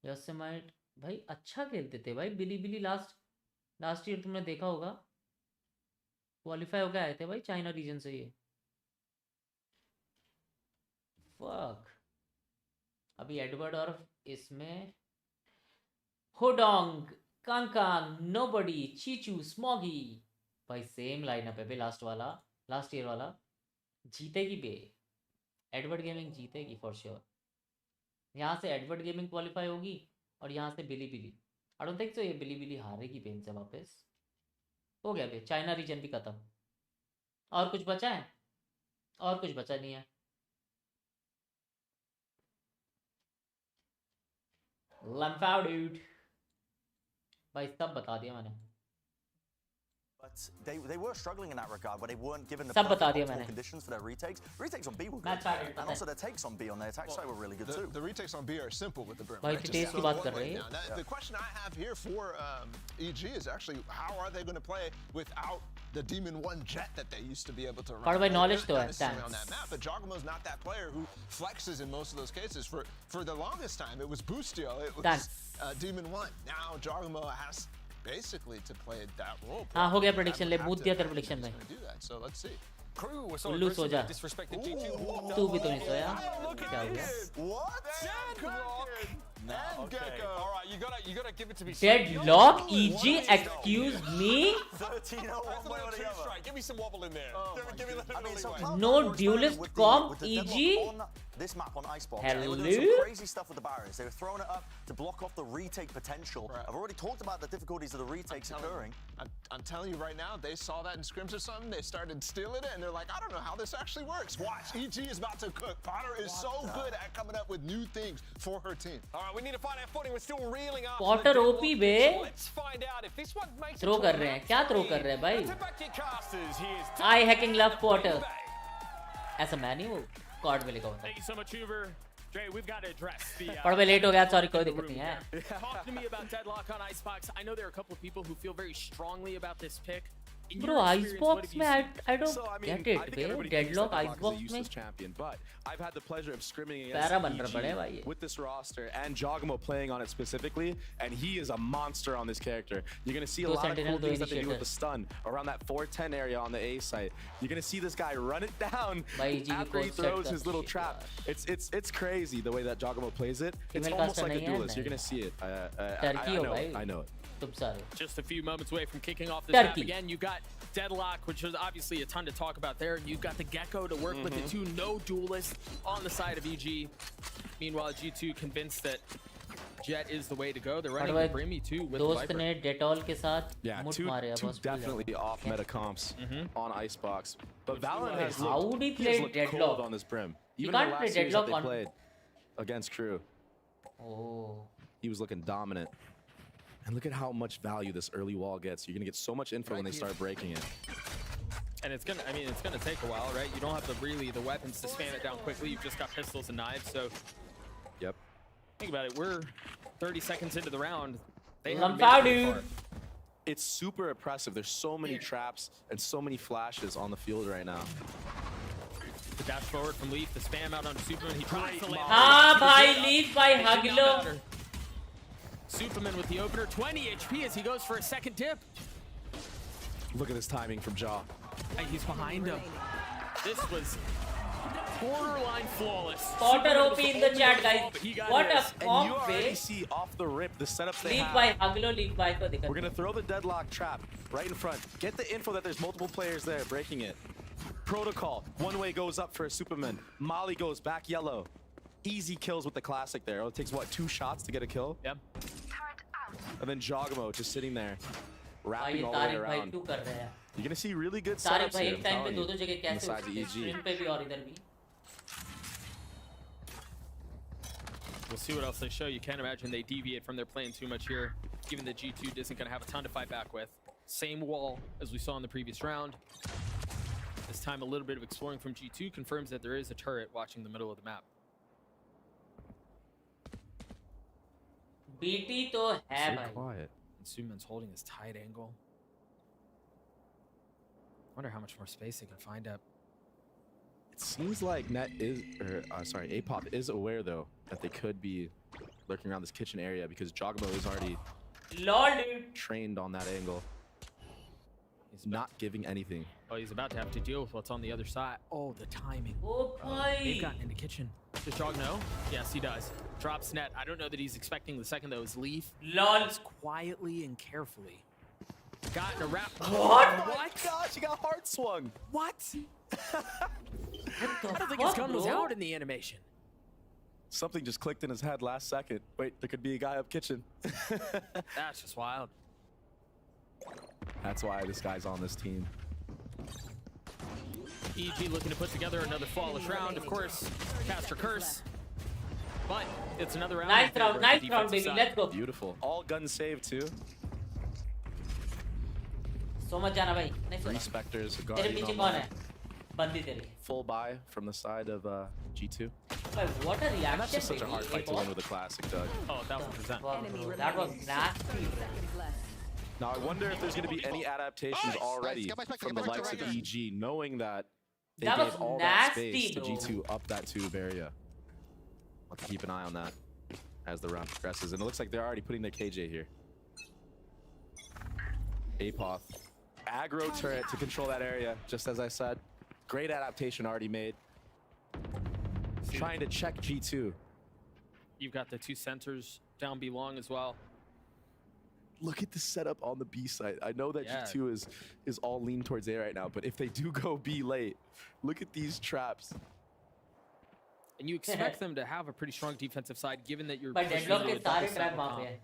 Speaker 2: Yosemite भाई अच्छा खेलते थे भाई बिली बिली। लास्ट ईयर तुमने देखा होगा, क्वालिफाई होकर आए थे भाई चाइना रीजन से ये। फक। अभी एडवर्ड और इसमें होडोंग, कांकांग, नोबडी, चीचू, स्मॉगी भाई सेम लाइनअप है बे। लास्ट ईयर वाला जीतेगी बे। एडवर्ड गेमिंग जीतेगी फॉर श्योर। यहाँ से एडवर्ड गेमिंग क्वालिफाई होगी और यहाँ से Billy Billy. I don't think so ये बिली बिली हारेगी पेन से वापस। हो गया बे, चाइना रीजन भी खत्म। और कुछ बचा है? और कुछ बचा नहीं है। लंफाओ डूड भाई, सब बता दिया मैंने।
Speaker 12: But they were struggling in that regard, where they weren't given the
Speaker 2: सब बता
Speaker 12: perfect
Speaker 2: दिया
Speaker 12: optimal
Speaker 2: मैंने।
Speaker 12: conditions for their retakes. Retakes on B were
Speaker 2: match
Speaker 12: good,
Speaker 2: आ गया,
Speaker 12: and also their takes on B on their attack side were really good too.
Speaker 11: The retakes on B are simple with the Brim.
Speaker 2: भाई
Speaker 11: right?
Speaker 2: की
Speaker 11: Just
Speaker 2: तेज की
Speaker 11: throw
Speaker 2: बात
Speaker 11: one
Speaker 2: कर रहे
Speaker 11: way
Speaker 2: हैं।
Speaker 11: down. The question I have here for EG is actually how are they going to play without the Demon 1 jet that they used to be able to run?
Speaker 2: पर भाई knowledge तो है,
Speaker 11: Not necessarily on that
Speaker 2: thanks।
Speaker 11: map, but Jagamo's not that player who flexes in most of those cases. For the longest time, it was Boostio. It was Demon 1. Now Jagamo has basically to play that role.
Speaker 2: हाँ हो गया prediction, ले booth दिया तेरे prediction में।
Speaker 11: So let's see.
Speaker 2: उल्लू सो जा, तू भी तो नहीं सोया, क्या हो गया?
Speaker 3: Alright, you gotta give it to me.
Speaker 2: Deadlock, EG, excuse me?
Speaker 3: 13-0, one way or the other. Give me some wobble in there. Give me a little leeway.
Speaker 2: No duelist comp, EG?
Speaker 12: This map on Icebox,
Speaker 2: Hello?
Speaker 12: they were doing some crazy stuff with the barriers. They were throwing it up to block off the retake potential.
Speaker 11: Right.
Speaker 12: I've already talked about the difficulties of the retakes occurring.
Speaker 11: I'm telling you right now, they saw that in scrims or something, they started stealing it, and they're like, I don't know how this actually works. Watch, EG is about to cook. Potter is so good at coming up with new things for her team.
Speaker 3: All right, we need to find our footing. We're still reeling up.
Speaker 2: Potter OP बे।
Speaker 3: Let's find out if this one makes
Speaker 2: throw कर रहे हैं, क्या throw कर रहे हैं भाई? I hacking love Potter. ऐसा मैं नहीं, वो कार्ड में लिखा होता है।
Speaker 10: Thank you so much, Hoover. Dre, we've got to address the.
Speaker 2: पर मैं लेट हो गया, सॉरी, कोई दिक्कत नहीं है।
Speaker 10: Talk to me about Deadlock on Icebox. I know there are a couple of people who feel very strongly about this pick.
Speaker 2: Bro, icebox में I don't get it, bro. Deadlock icebox में.
Speaker 6: Champion, but I've had the pleasure of scrimming
Speaker 2: para बन रहा बड़े भाई
Speaker 6: against with this roster and Jogamo playing on it specifically, and he is a monster on this character. You're gonna see a lot of cool things that they do with the stun around that 410 area on the A site. You're gonna see this guy run it down after he throws his little trap. It's crazy the way that Jogamo plays it. It's almost like a duelist. You're gonna see it. I know it.
Speaker 10: Just a few moments away from kicking off this map again. You got Deadlock, which is obviously a ton to talk about there. You've got the Gecko to work with the two no duelists on the side of EG. Meanwhile, G2 convinced that Jet is the way to go. They're running the Brimmy too with
Speaker 2: दोस्त ने Detol के साथ मुठ मारे
Speaker 6: two definitely off meta comps on Icebox. But Valorant has
Speaker 2: looked
Speaker 6: cold on this Brim. Even the last series that they played against Crew. He was looking dominant. And look at how much value this early wall gets. You're gonna get so much info when they start breaking it.
Speaker 10: And it's gonna, I mean, it's gonna take a while, right? You don't have the weapons to spam it down quickly. You've just got pistols and knives, so.
Speaker 6: Yep.
Speaker 10: Think about it. We're 30 seconds into the round.
Speaker 6: It's super oppressive. There's so many traps and so many flashes on the field right now.
Speaker 10: The dash forward from Leaf, the spam out on Superman. He tries to land.
Speaker 2: हाँ भाई, Leaf भाई हगलो.
Speaker 10: Superman with the opener, 20 HP as he goes for a second dip.
Speaker 6: Look at this timing from Jaw.
Speaker 10: And he's behind him. This was borderline flawless.
Speaker 2: Potter OP in the chat, guys. What a
Speaker 6: comp, you already see off the rip the setups they have.
Speaker 2: Leaf by
Speaker 6: We're gonna throw the Deadlock trap right in front. Get the info that there's multiple players there breaking it. Protocol, one way goes up for a Superman. Molly goes back yellow. Easy kills with the classic there. It takes what, 2 shots to get a kill?
Speaker 10: Yep.
Speaker 6: And then Jogamo just sitting there, wrapping all the way around. You're gonna see really good setups here, I'm telling you, on the side of EG.
Speaker 10: We'll see what else they show. You can't imagine they deviate from their plan too much here, given that G2 isn't gonna have a ton to fight back with. Same wall as we saw in the previous round. This time a little bit of exploring from G2 confirms that there is a turret watching the middle of the map.
Speaker 2: BT तो है भाई.
Speaker 6: Quiet.
Speaker 10: And Suman's holding his tight angle. Wonder how much more space they can find up.
Speaker 6: It seems like Apop is aware though that they could be lurking around this kitchen area because Jogamo is already trained on that angle. He's not giving anything.
Speaker 10: Oh, he's about to have to deal with what's on the other side. Oh, the timing.
Speaker 2: Oh,
Speaker 10: they've gotten in the kitchen. Does Jog know? Yes, he does. Drops net. I don't know that he's expecting the second though. Is Leaf. Quietly and carefully. Got in a wrap.
Speaker 6: What? Oh my gosh, he got hard swung.
Speaker 10: What? I don't think his gun was out in the animation.
Speaker 6: Something just clicked in his head last second. Wait, there could be a guy up kitchen.
Speaker 10: That's just wild.
Speaker 6: That's why this guy's on this team.
Speaker 10: EG looking to put together another flawless round. Of course, Caster Curse. But it's another round.
Speaker 2: Nice round, baby. Let's go.
Speaker 6: Beautiful. All guns saved too.
Speaker 2: So much jana bhai.
Speaker 6: Three Spectres.
Speaker 2: तेरे पीछे कौन है? बंदी तेरी.
Speaker 6: Full buy from the side of G2.
Speaker 2: What a reaction!
Speaker 6: And that's just such a hard fight to win with a classic, Doug.
Speaker 10: Oh, 1000%.
Speaker 2: That was nasty.
Speaker 6: Now I wonder if there's going to be any adaptations already from the likes of EG, knowing that they gave all that space to G2 up that tube area. I'll have to keep an eye on that as the round progresses. And it looks like they're already putting their KJ here. Apoth. Aggro turret to control that area, just as I said. Great adaptation already made. Trying to check G2.
Speaker 10: You've got the 2 sensors down B long as well.
Speaker 6: Look at the setup on the B side. I know that G2 is all lean towards A right now, but if they do go B late, look at these traps.
Speaker 10: And you expect them to have a pretty strong defensive side, given that you're.
Speaker 2: But Deadlock के सारे trap वहाँ पे हैं.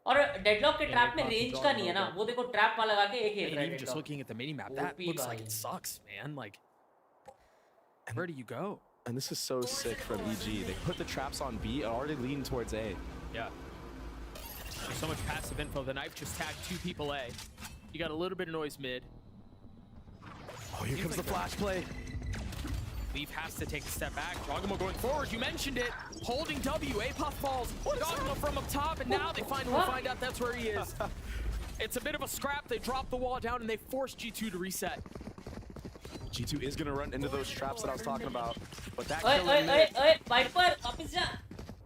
Speaker 2: और Deadlock के trap में range का नहीं है ना. वो देखो trap वहाँ लगा के एक hit रहा है.
Speaker 10: Even just looking at the mini map, that looks like it sucks, man. Like, where do you go?
Speaker 6: And this is so sick from EG. They put the traps on B and already lean towards A.
Speaker 10: Yeah. There's so much passive info. The knife just tagged 2 people A. You got a little bit of noise mid.
Speaker 6: Oh, here comes the flash play.
Speaker 10: Leaf has to take a step back. Jogamo going forward. You mentioned it. Holding W. Apoth falls. Jogamo from up top, and now they find out that's where he is. It's a bit of a scrap. They drop the wall down and they force G2 to reset.
Speaker 6: G2 is going to run into those traps that I was talking about. But that
Speaker 2: Viper, वापस जा.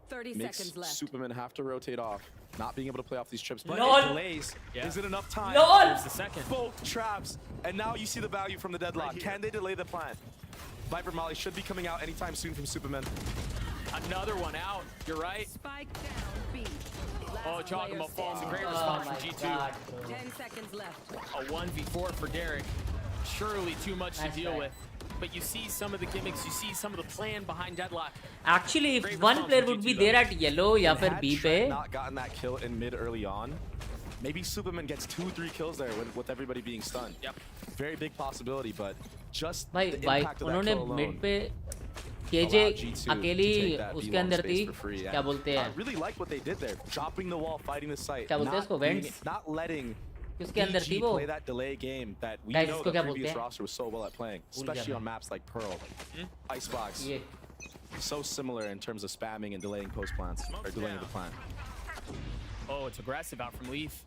Speaker 9: 30
Speaker 6: makes
Speaker 9: seconds left.
Speaker 6: Superman have to rotate off. Not being able to play off these trips. But
Speaker 2: Lol.
Speaker 6: it delays. Isn't enough time.
Speaker 2: Lol.
Speaker 10: Here's the second.
Speaker 6: Both traps. And now you see the value from the deadlock. Can they delay the plan? Viper Molly should be coming out anytime soon from Superman.
Speaker 10: Another one out. You're right.
Speaker 9: Spike down B.
Speaker 10: Oh, Giacomo falls. A great response from G2.
Speaker 9: 10 seconds left.
Speaker 10: A 1v4 for Derek. Surely too much to deal with. But you see some of the gimmicks, you see some of the plan behind deadlock.
Speaker 2: Actually, if one player would be there at yellow या फिर B पे,
Speaker 6: not gotten that kill in mid early on, maybe Superman gets 2-3 kills there with everybody being stunned.
Speaker 10: Yep.
Speaker 6: Very big possibility, but just
Speaker 2: भाई
Speaker 6: the impact of that
Speaker 2: उन्होंने
Speaker 6: kill alone.
Speaker 2: mid पे KJ अकेली उसके अंदर थी, क्या बोलते हैं?
Speaker 6: I really like what they did there, dropping the wall, fighting the site,
Speaker 2: क्या बोलते हैं इसको? Vents?
Speaker 6: not letting
Speaker 2: किसके अंदर थी वो?
Speaker 6: play that delay game that we
Speaker 2: Guys,
Speaker 6: know
Speaker 2: इसको
Speaker 6: the
Speaker 2: क्या बोलते
Speaker 6: previous
Speaker 2: हैं?
Speaker 6: roster was so well at playing, especially on maps like Pearl, Icebox.
Speaker 2: ये
Speaker 6: So similar in terms of spamming and delaying post plants or delaying the plant.
Speaker 10: Oh, it's aggressive out from Leaf.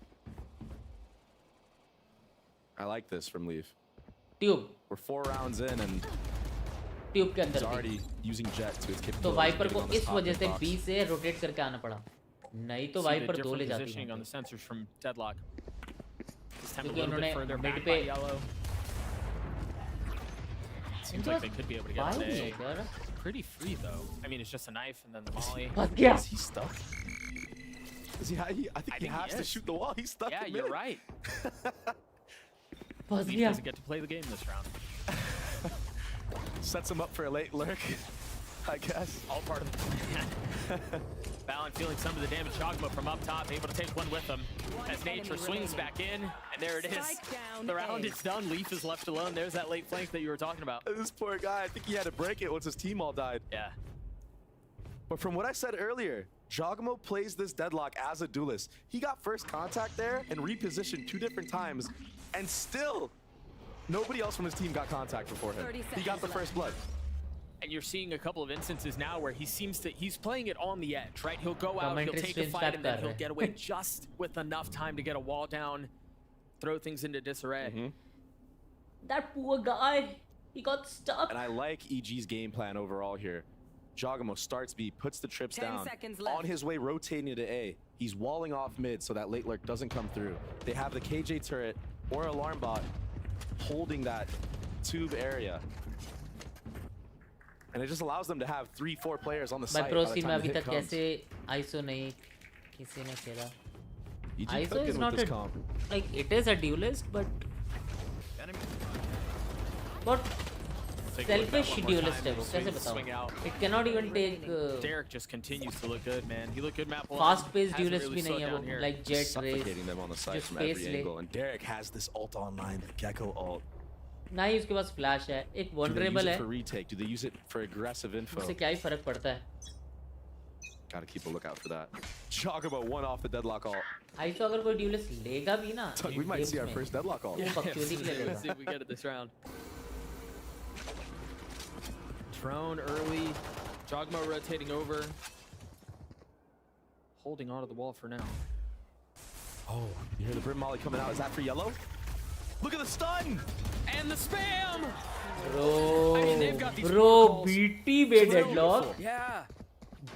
Speaker 6: I like this from Leaf.
Speaker 2: Tube.
Speaker 6: We're 4 rounds in and
Speaker 2: tube के
Speaker 6: he's
Speaker 2: अंदर थी.
Speaker 6: already using jet to his
Speaker 2: तो
Speaker 6: capabilities.
Speaker 2: Wiper को
Speaker 6: getting on this
Speaker 2: इस
Speaker 6: top
Speaker 2: वजह
Speaker 6: mid
Speaker 2: से
Speaker 6: box.
Speaker 2: B से rotate करके आना पड़ा. नहीं तो
Speaker 10: See the
Speaker 2: वाइपर 2
Speaker 10: different
Speaker 2: ले जाती
Speaker 10: positioning on the sensors from Deadlock. This time a
Speaker 2: क्योंकि
Speaker 10: little bit
Speaker 2: उन्होंने
Speaker 10: further
Speaker 2: mid
Speaker 10: back by
Speaker 2: पे
Speaker 10: yellow. Seems like they could be able to get
Speaker 2: नहीं
Speaker 10: it.
Speaker 2: है यार.
Speaker 10: Pretty free though. I mean, it's just a knife and then the molly.
Speaker 2: फंस गया.
Speaker 6: Is he stuck? Is he, I think he has to shoot the wall. He's stuck
Speaker 10: Yeah,
Speaker 6: in
Speaker 10: you're
Speaker 6: mid.
Speaker 10: right.
Speaker 2: फंस
Speaker 10: Leaf
Speaker 2: गया.
Speaker 10: doesn't get to play the game this round.
Speaker 6: Sets him up for a late lurk, I guess.
Speaker 10: All part of the plan. Valen feeling some of the damage. Chogma from up top, able to take one with him. As Nature swings back in, and there it is. The round is done. Leaf is left alone. There's that late flank that you were talking about.
Speaker 6: This poor guy, I think he had to break it once his team all died.
Speaker 10: Yeah.
Speaker 6: But from what I said earlier, Jogamo plays this deadlock as a duelist. He got first contact there and repositioned 2 different times, and still nobody else from his team got contact before him. He got the first blood.
Speaker 10: And you're seeing a couple of instances now where he's playing it on the edge, right? He'll go out, he'll take a fight, and then he'll get away just with enough time to get a wall down, throw things into disarray.
Speaker 2: That poor guy, he got stuck.
Speaker 6: And I like EG's game plan overall here. Jogamo starts B, puts the trips
Speaker 9: 10
Speaker 6: down.
Speaker 9: seconds left.
Speaker 6: On his way rotating to A. He's walling off mid so that late lurk doesn't come through. They have the KJ turret or alarm bot holding that tube area. And it just allows them to have 3-4 players on the site.
Speaker 2: By
Speaker 6: by the
Speaker 2: Proceed
Speaker 6: time
Speaker 2: में
Speaker 6: the
Speaker 2: अभी
Speaker 6: hit
Speaker 2: तक
Speaker 6: comes.
Speaker 2: कैसे ISO नहीं किसी ने खेला.
Speaker 6: EG
Speaker 2: ISO
Speaker 6: cooking
Speaker 2: is
Speaker 6: with
Speaker 2: not
Speaker 6: this
Speaker 2: a
Speaker 6: comp.
Speaker 2: like it is a duelist, but selfish duelist है वो. कैसे बताऊँ? It cannot even take.
Speaker 10: Derek just continues to look good, man. He looked good map one.
Speaker 2: Fast-paced
Speaker 10: Hasn't
Speaker 2: duelist
Speaker 10: really
Speaker 2: भी नहीं
Speaker 10: slowed
Speaker 2: है
Speaker 10: down
Speaker 2: वो.
Speaker 10: here.
Speaker 2: Like Jet, Raze.
Speaker 6: Suffocating them on the side
Speaker 2: just
Speaker 6: from every
Speaker 2: space ले.
Speaker 6: angle. And Derek has this ult online, the Gecko ult.
Speaker 2: ना ही उसके पास flash है. एक
Speaker 6: Do they use
Speaker 2: vulnerable
Speaker 6: it
Speaker 2: है.
Speaker 6: for retake? Do they use it for aggressive info?
Speaker 2: उससे क्या ही फर्क पड़ता है?
Speaker 6: Gotta keep a lookout for that. Jogamo 1 off the deadlock ult.
Speaker 2: ISO अगर कोई duelist लेगा भी ना.
Speaker 6: We might see our first deadlock ult.
Speaker 2: वो बकचोदी के लिए
Speaker 10: Let's see
Speaker 2: लेगा.
Speaker 10: if we get it this round. Drone early. Jogmo rotating over. Holding onto the wall for now.
Speaker 6: Oh, you hear the Brim Molly coming out. Is that for yellow? Look at the stun!
Speaker 10: And the spam!
Speaker 2: Bro,
Speaker 10: I mean, they've got these
Speaker 2: bro,
Speaker 10: protocols.
Speaker 2: BT made deadlock.
Speaker 10: Yeah.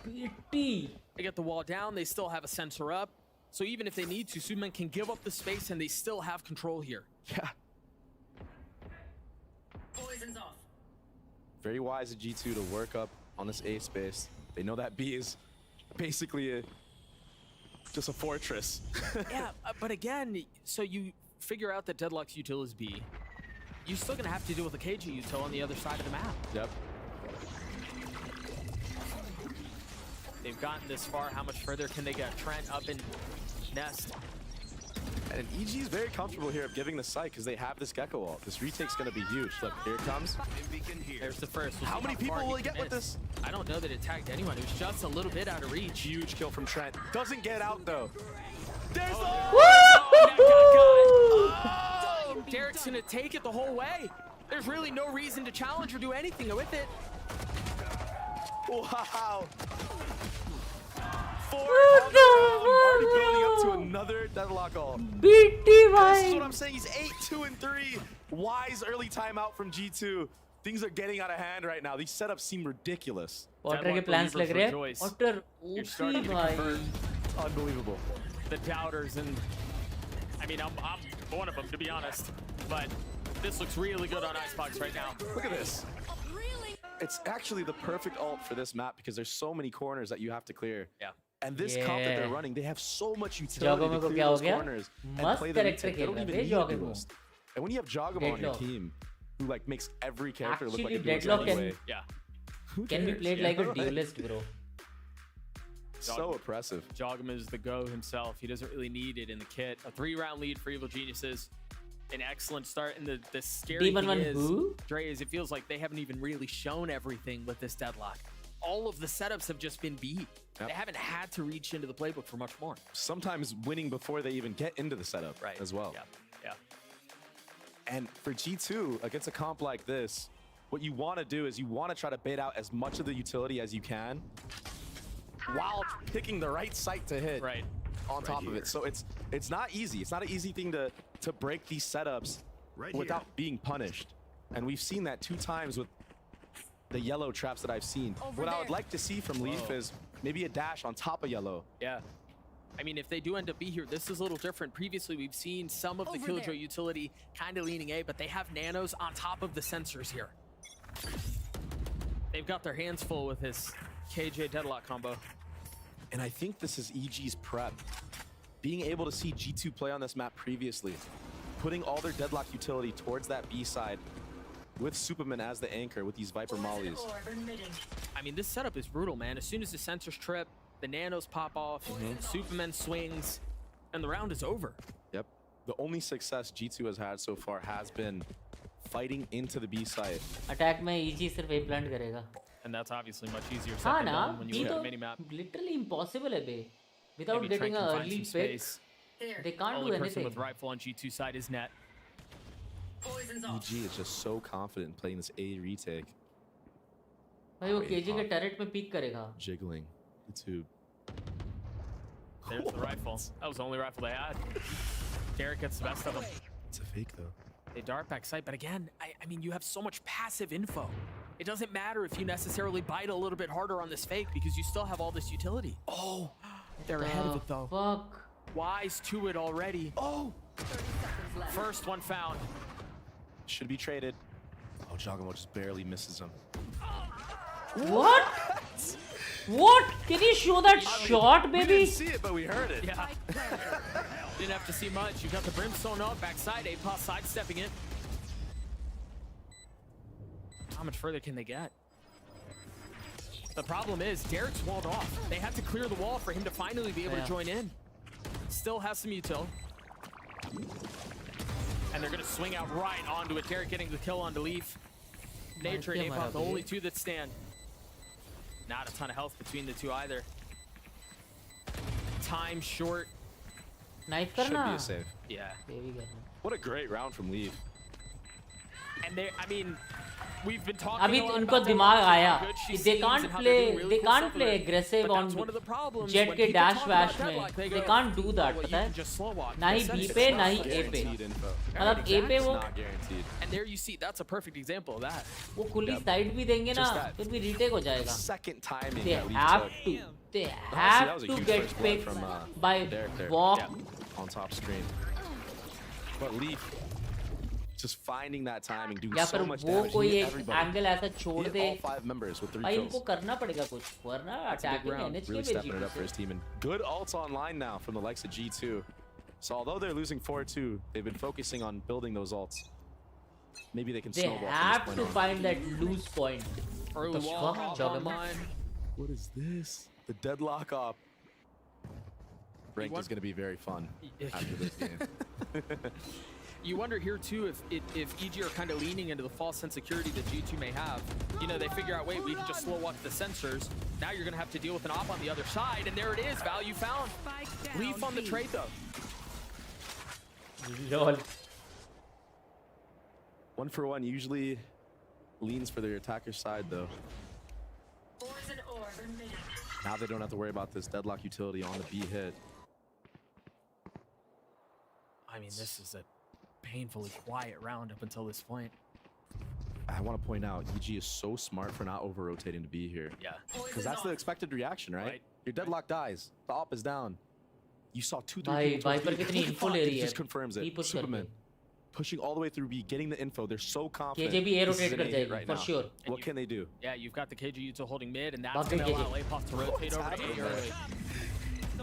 Speaker 2: BT.
Speaker 10: They get the wall down. They still have a sensor up. So even if they need to, Superman can give up the space and they still have control here.
Speaker 6: Yeah.
Speaker 9: Poison's off.
Speaker 6: Very wise of G2 to work up on this A space. They know that B is basically just a fortress.
Speaker 10: Yeah, but again, so you figure out that Deadlock's util is B. You're still gonna have to deal with the KG util on the other side of the map.
Speaker 6: Yep.
Speaker 10: They've gotten this far. How much further can they get? Trent up in Nest.
Speaker 6: And EG is very comfortable here of giving the site because they have this Gecko ult. This retake's going to be huge. Look, here it comes.
Speaker 10: There's the first. We'll
Speaker 6: How
Speaker 10: see
Speaker 6: many
Speaker 10: far
Speaker 6: people will
Speaker 10: he
Speaker 6: he get
Speaker 10: can
Speaker 6: with
Speaker 10: miss.
Speaker 6: this?
Speaker 10: I don't know that it tagged anyone. It was just a little bit out of reach.
Speaker 6: Huge kill from Trent. Doesn't get out, though. There's the...
Speaker 10: Oh, Derek's going to take it the whole way. There's really no reason to challenge or do anything with it.
Speaker 6: Wow. Already building up to another deadlock ult.
Speaker 2: BT
Speaker 6: This
Speaker 2: bhai.
Speaker 6: is what I'm saying. He's 8-2-3. Wise early timeout from G2. Things are getting out of hand right now. These setups seem ridiculous.
Speaker 2: Potter के plans लग रहे हैं. Potter
Speaker 10: You're
Speaker 2: OP
Speaker 10: starting to
Speaker 2: भाई.
Speaker 10: convert
Speaker 6: Unbelievable.
Speaker 10: the doubters, and I mean, I'm one of them, to be honest. But this looks really good on Icebox right now.
Speaker 6: Look at this. It's actually the perfect ult for this map because there's so many corners that you have to clear.
Speaker 10: Yeah.
Speaker 6: And this comp that they're
Speaker 2: Yeah.
Speaker 6: running, they have so much utility
Speaker 2: Jogamo
Speaker 6: to
Speaker 2: को
Speaker 6: clear
Speaker 2: क्या हो
Speaker 6: those
Speaker 2: गया?
Speaker 6: corners and
Speaker 2: मस्त
Speaker 6: play the
Speaker 2: character
Speaker 6: retake. They
Speaker 2: खेल
Speaker 6: don't
Speaker 2: रहा
Speaker 6: even
Speaker 2: है
Speaker 6: need a
Speaker 2: Jogamo.
Speaker 6: duelist. And when you have Jogamo on your
Speaker 2: Deadlock.
Speaker 6: team, who like makes every character look like
Speaker 2: Actually,
Speaker 6: a duelist
Speaker 2: Deadlock
Speaker 6: anyway,
Speaker 10: Yeah.
Speaker 6: who
Speaker 2: can be
Speaker 6: cares?
Speaker 2: played
Speaker 6: Yeah,
Speaker 2: like a
Speaker 6: right?
Speaker 2: duelist, bro.
Speaker 6: So oppressive.
Speaker 10: Jogama is the go himself. He doesn't really need it in the kit. A 3-round lead for Evil Geniuses. An excellent start. And the scary thing
Speaker 2: D11
Speaker 10: is,
Speaker 2: who?
Speaker 10: Dre, is it feels like they haven't even really shown everything with this deadlock. All of the setups have just been beat.
Speaker 6: Yep.
Speaker 10: They haven't had to reach into the playbook for much more.
Speaker 6: Sometimes winning before they even get into the setup as well.
Speaker 10: Yeah. Yeah.
Speaker 6: And for G2, against a comp like this, what you want to do is you want to try to bait out as much of the utility as you can while picking the right site to hit on top of it. So it's not easy. It's not an easy thing to break these setups without being punished. And we've seen that 2 times with the yellow traps that I've seen. What I would like to see from Leaf is maybe a dash on top of yellow.
Speaker 10: Yeah. I mean, if they do end up be here, this is a little different. Previously, we've seen some of the Killjoy utility kind of leaning A, but they have nanos on top of the sensors here. They've got their hands full with this KJ deadlock combo.
Speaker 6: And I think this is EG's prep. Being able to see G2 play on this map previously, putting all their deadlock utility towards that B side with Superman as the anchor with these Viper mollies.
Speaker 10: I mean, this setup is brutal, man. As soon as the sensors trip, the nanos pop off, Superman swings, and the round is over.
Speaker 6: Yep. The only success G2 has had so far has been fighting into the B side.
Speaker 2: Attack में EG सिर्फ A plant करेगा.
Speaker 10: And that's obviously much easier said
Speaker 2: हाँ
Speaker 10: than
Speaker 2: ना,
Speaker 10: done when you
Speaker 2: B
Speaker 10: look
Speaker 2: तो
Speaker 10: at the minimap.
Speaker 2: literally impossible है बे. Without
Speaker 10: Maybe
Speaker 2: getting
Speaker 10: Trent
Speaker 2: an
Speaker 10: can find
Speaker 2: early
Speaker 10: some
Speaker 2: pick,
Speaker 10: space.
Speaker 2: they can't
Speaker 10: Only
Speaker 2: do
Speaker 10: person
Speaker 2: anything.
Speaker 10: with rifle on G2 side is Net.
Speaker 6: EG is just so confident in playing this A retake.
Speaker 2: भाई वो KJ के turret में peek करेगा.
Speaker 6: Jiggling. YouTube.
Speaker 10: There's the rifle. That was the only rifle they had. Derek gets the best of them.
Speaker 6: It's a fake though.
Speaker 10: They dart back sight, but again, I mean, you have so much passive info. It doesn't matter if you necessarily bite a little bit harder on this fake because you still have all this utility. Oh, they're ahead of it though.
Speaker 2: Fuck.
Speaker 10: Wise to it already. Oh, first one found.
Speaker 6: Should be traded. Oh, Jogamo just barely misses him.
Speaker 2: What? What? Can you show that shot,
Speaker 6: We
Speaker 2: baby?
Speaker 6: didn't see it, but we heard it.
Speaker 10: Yeah. Didn't have to see much. You got the brimstone up, backside, A-Paw sidestepping it. How much further can they get? The problem is, Derek's walled off. They had to clear the wall for him to finally be able to join in. Still has some util. And they're going to swing out right onto it. Derek getting the kill onto Leaf. Nature and A-Paw, the only 2 that stand. Not a ton of health between the 2 either. Time short.
Speaker 2: Knife
Speaker 6: Should
Speaker 2: करना.
Speaker 6: be a save.
Speaker 10: Yeah.
Speaker 6: What a great round from Leaf.
Speaker 10: And they, I mean, we've been talking
Speaker 2: अभी
Speaker 10: a lot
Speaker 2: उनको
Speaker 10: about their
Speaker 2: दिमाग
Speaker 10: launch and
Speaker 2: आया
Speaker 10: how good she
Speaker 2: कि they
Speaker 10: seems
Speaker 2: can't
Speaker 10: and how they're doing
Speaker 2: play
Speaker 10: really
Speaker 2: they
Speaker 10: cool
Speaker 2: can't
Speaker 10: stuff with
Speaker 2: play
Speaker 10: it.
Speaker 2: aggressive
Speaker 10: But
Speaker 2: on
Speaker 10: that's one of the problems
Speaker 2: Jet
Speaker 10: when
Speaker 2: के
Speaker 10: people
Speaker 2: dash
Speaker 10: talk
Speaker 2: wash
Speaker 10: about
Speaker 2: में.
Speaker 10: deadlock, they
Speaker 2: They
Speaker 10: go,
Speaker 2: can't do that,
Speaker 10: well, you
Speaker 2: पता
Speaker 10: can
Speaker 2: है?
Speaker 10: just slow walk.
Speaker 2: ना ही
Speaker 10: That's
Speaker 2: B
Speaker 10: just
Speaker 2: पे
Speaker 10: not
Speaker 2: ना ही A पे.
Speaker 6: Guaranteed info.
Speaker 2: मतलब A पे
Speaker 6: It's
Speaker 2: वो
Speaker 6: not guaranteed.
Speaker 10: And there you see, that's a perfect example of that.
Speaker 2: वो खुली साइड भी देंगे ना
Speaker 6: Just that
Speaker 2: फिर भी retake हो जाएगा.
Speaker 6: Second timing
Speaker 2: They
Speaker 6: that Leaf
Speaker 2: have
Speaker 6: took.
Speaker 2: to. They
Speaker 6: Honestly, that
Speaker 2: have
Speaker 6: was a
Speaker 2: to
Speaker 6: huge
Speaker 2: get
Speaker 6: first blood
Speaker 2: picked
Speaker 6: from
Speaker 2: by
Speaker 6: Derek there.
Speaker 2: walk.
Speaker 6: Yeah, on top stream. But Leaf just finding that timing, doing
Speaker 2: या
Speaker 6: so
Speaker 2: फिर
Speaker 6: much
Speaker 2: वो
Speaker 6: damage.
Speaker 2: कोई
Speaker 6: He hit
Speaker 2: एक
Speaker 6: everybody.
Speaker 2: Angle ऐसा छोड़
Speaker 6: He hit
Speaker 2: they.
Speaker 6: all 5 members with 3
Speaker 2: भाई
Speaker 6: kills.
Speaker 2: इनको करना पड़ेगा कुछ वरना attacking NH
Speaker 6: Really
Speaker 2: के
Speaker 6: stepping it
Speaker 2: पे
Speaker 6: up for his team. And good ults online now from the likes of G2. So although they're losing 4-2, they've been focusing on building those ults. Maybe they can
Speaker 2: They
Speaker 6: snowball
Speaker 2: have
Speaker 6: from
Speaker 2: to
Speaker 6: this point on.
Speaker 2: find that loose point.
Speaker 10: Early
Speaker 2: The
Speaker 10: wall
Speaker 2: fuck,
Speaker 10: off
Speaker 2: Jogamo?
Speaker 10: online.
Speaker 6: What is this? The deadlock op. Ranked is going to be very fun after this game.
Speaker 10: You wonder here too if EG are kind of leaning into the false insecurity that G2 may have. You know, they figure out, wait, we can just slow walk the sensors. Now you're going to have to deal with an op on the other side, and there it is, value found. Leaf on the trade though.
Speaker 2: Lol.
Speaker 6: 1-for-1 usually leans for their attacker side though. Now they don't have to worry about this deadlock utility on the B hit.
Speaker 10: I mean, this is a painfully quiet round up until this point.
Speaker 6: I want to point out, EG is so smart for not over-rotating to be here.
Speaker 10: Yeah.
Speaker 6: Because that's the expected reaction, right? Your deadlock dies. The op is down. You saw 2-3
Speaker 2: भाई
Speaker 6: people.
Speaker 2: Wiper कितनी info ले रही है?
Speaker 6: Just confirms
Speaker 2: B
Speaker 6: it.
Speaker 2: push
Speaker 6: Superman
Speaker 2: करके.
Speaker 6: pushing all the way through B, getting the info. They're so confident.
Speaker 2: KJ भी A
Speaker 6: This is
Speaker 2: rotate
Speaker 6: an
Speaker 2: कर
Speaker 6: A
Speaker 2: जाएगी,
Speaker 6: right
Speaker 2: for
Speaker 6: now.
Speaker 2: sure.
Speaker 6: What can they do?
Speaker 10: Yeah, you've got the KG Util holding mid, and that's
Speaker 2: Back
Speaker 10: going to
Speaker 2: KJ.
Speaker 10: allow APOS to rotate over to A
Speaker 6: happening
Speaker 10: early.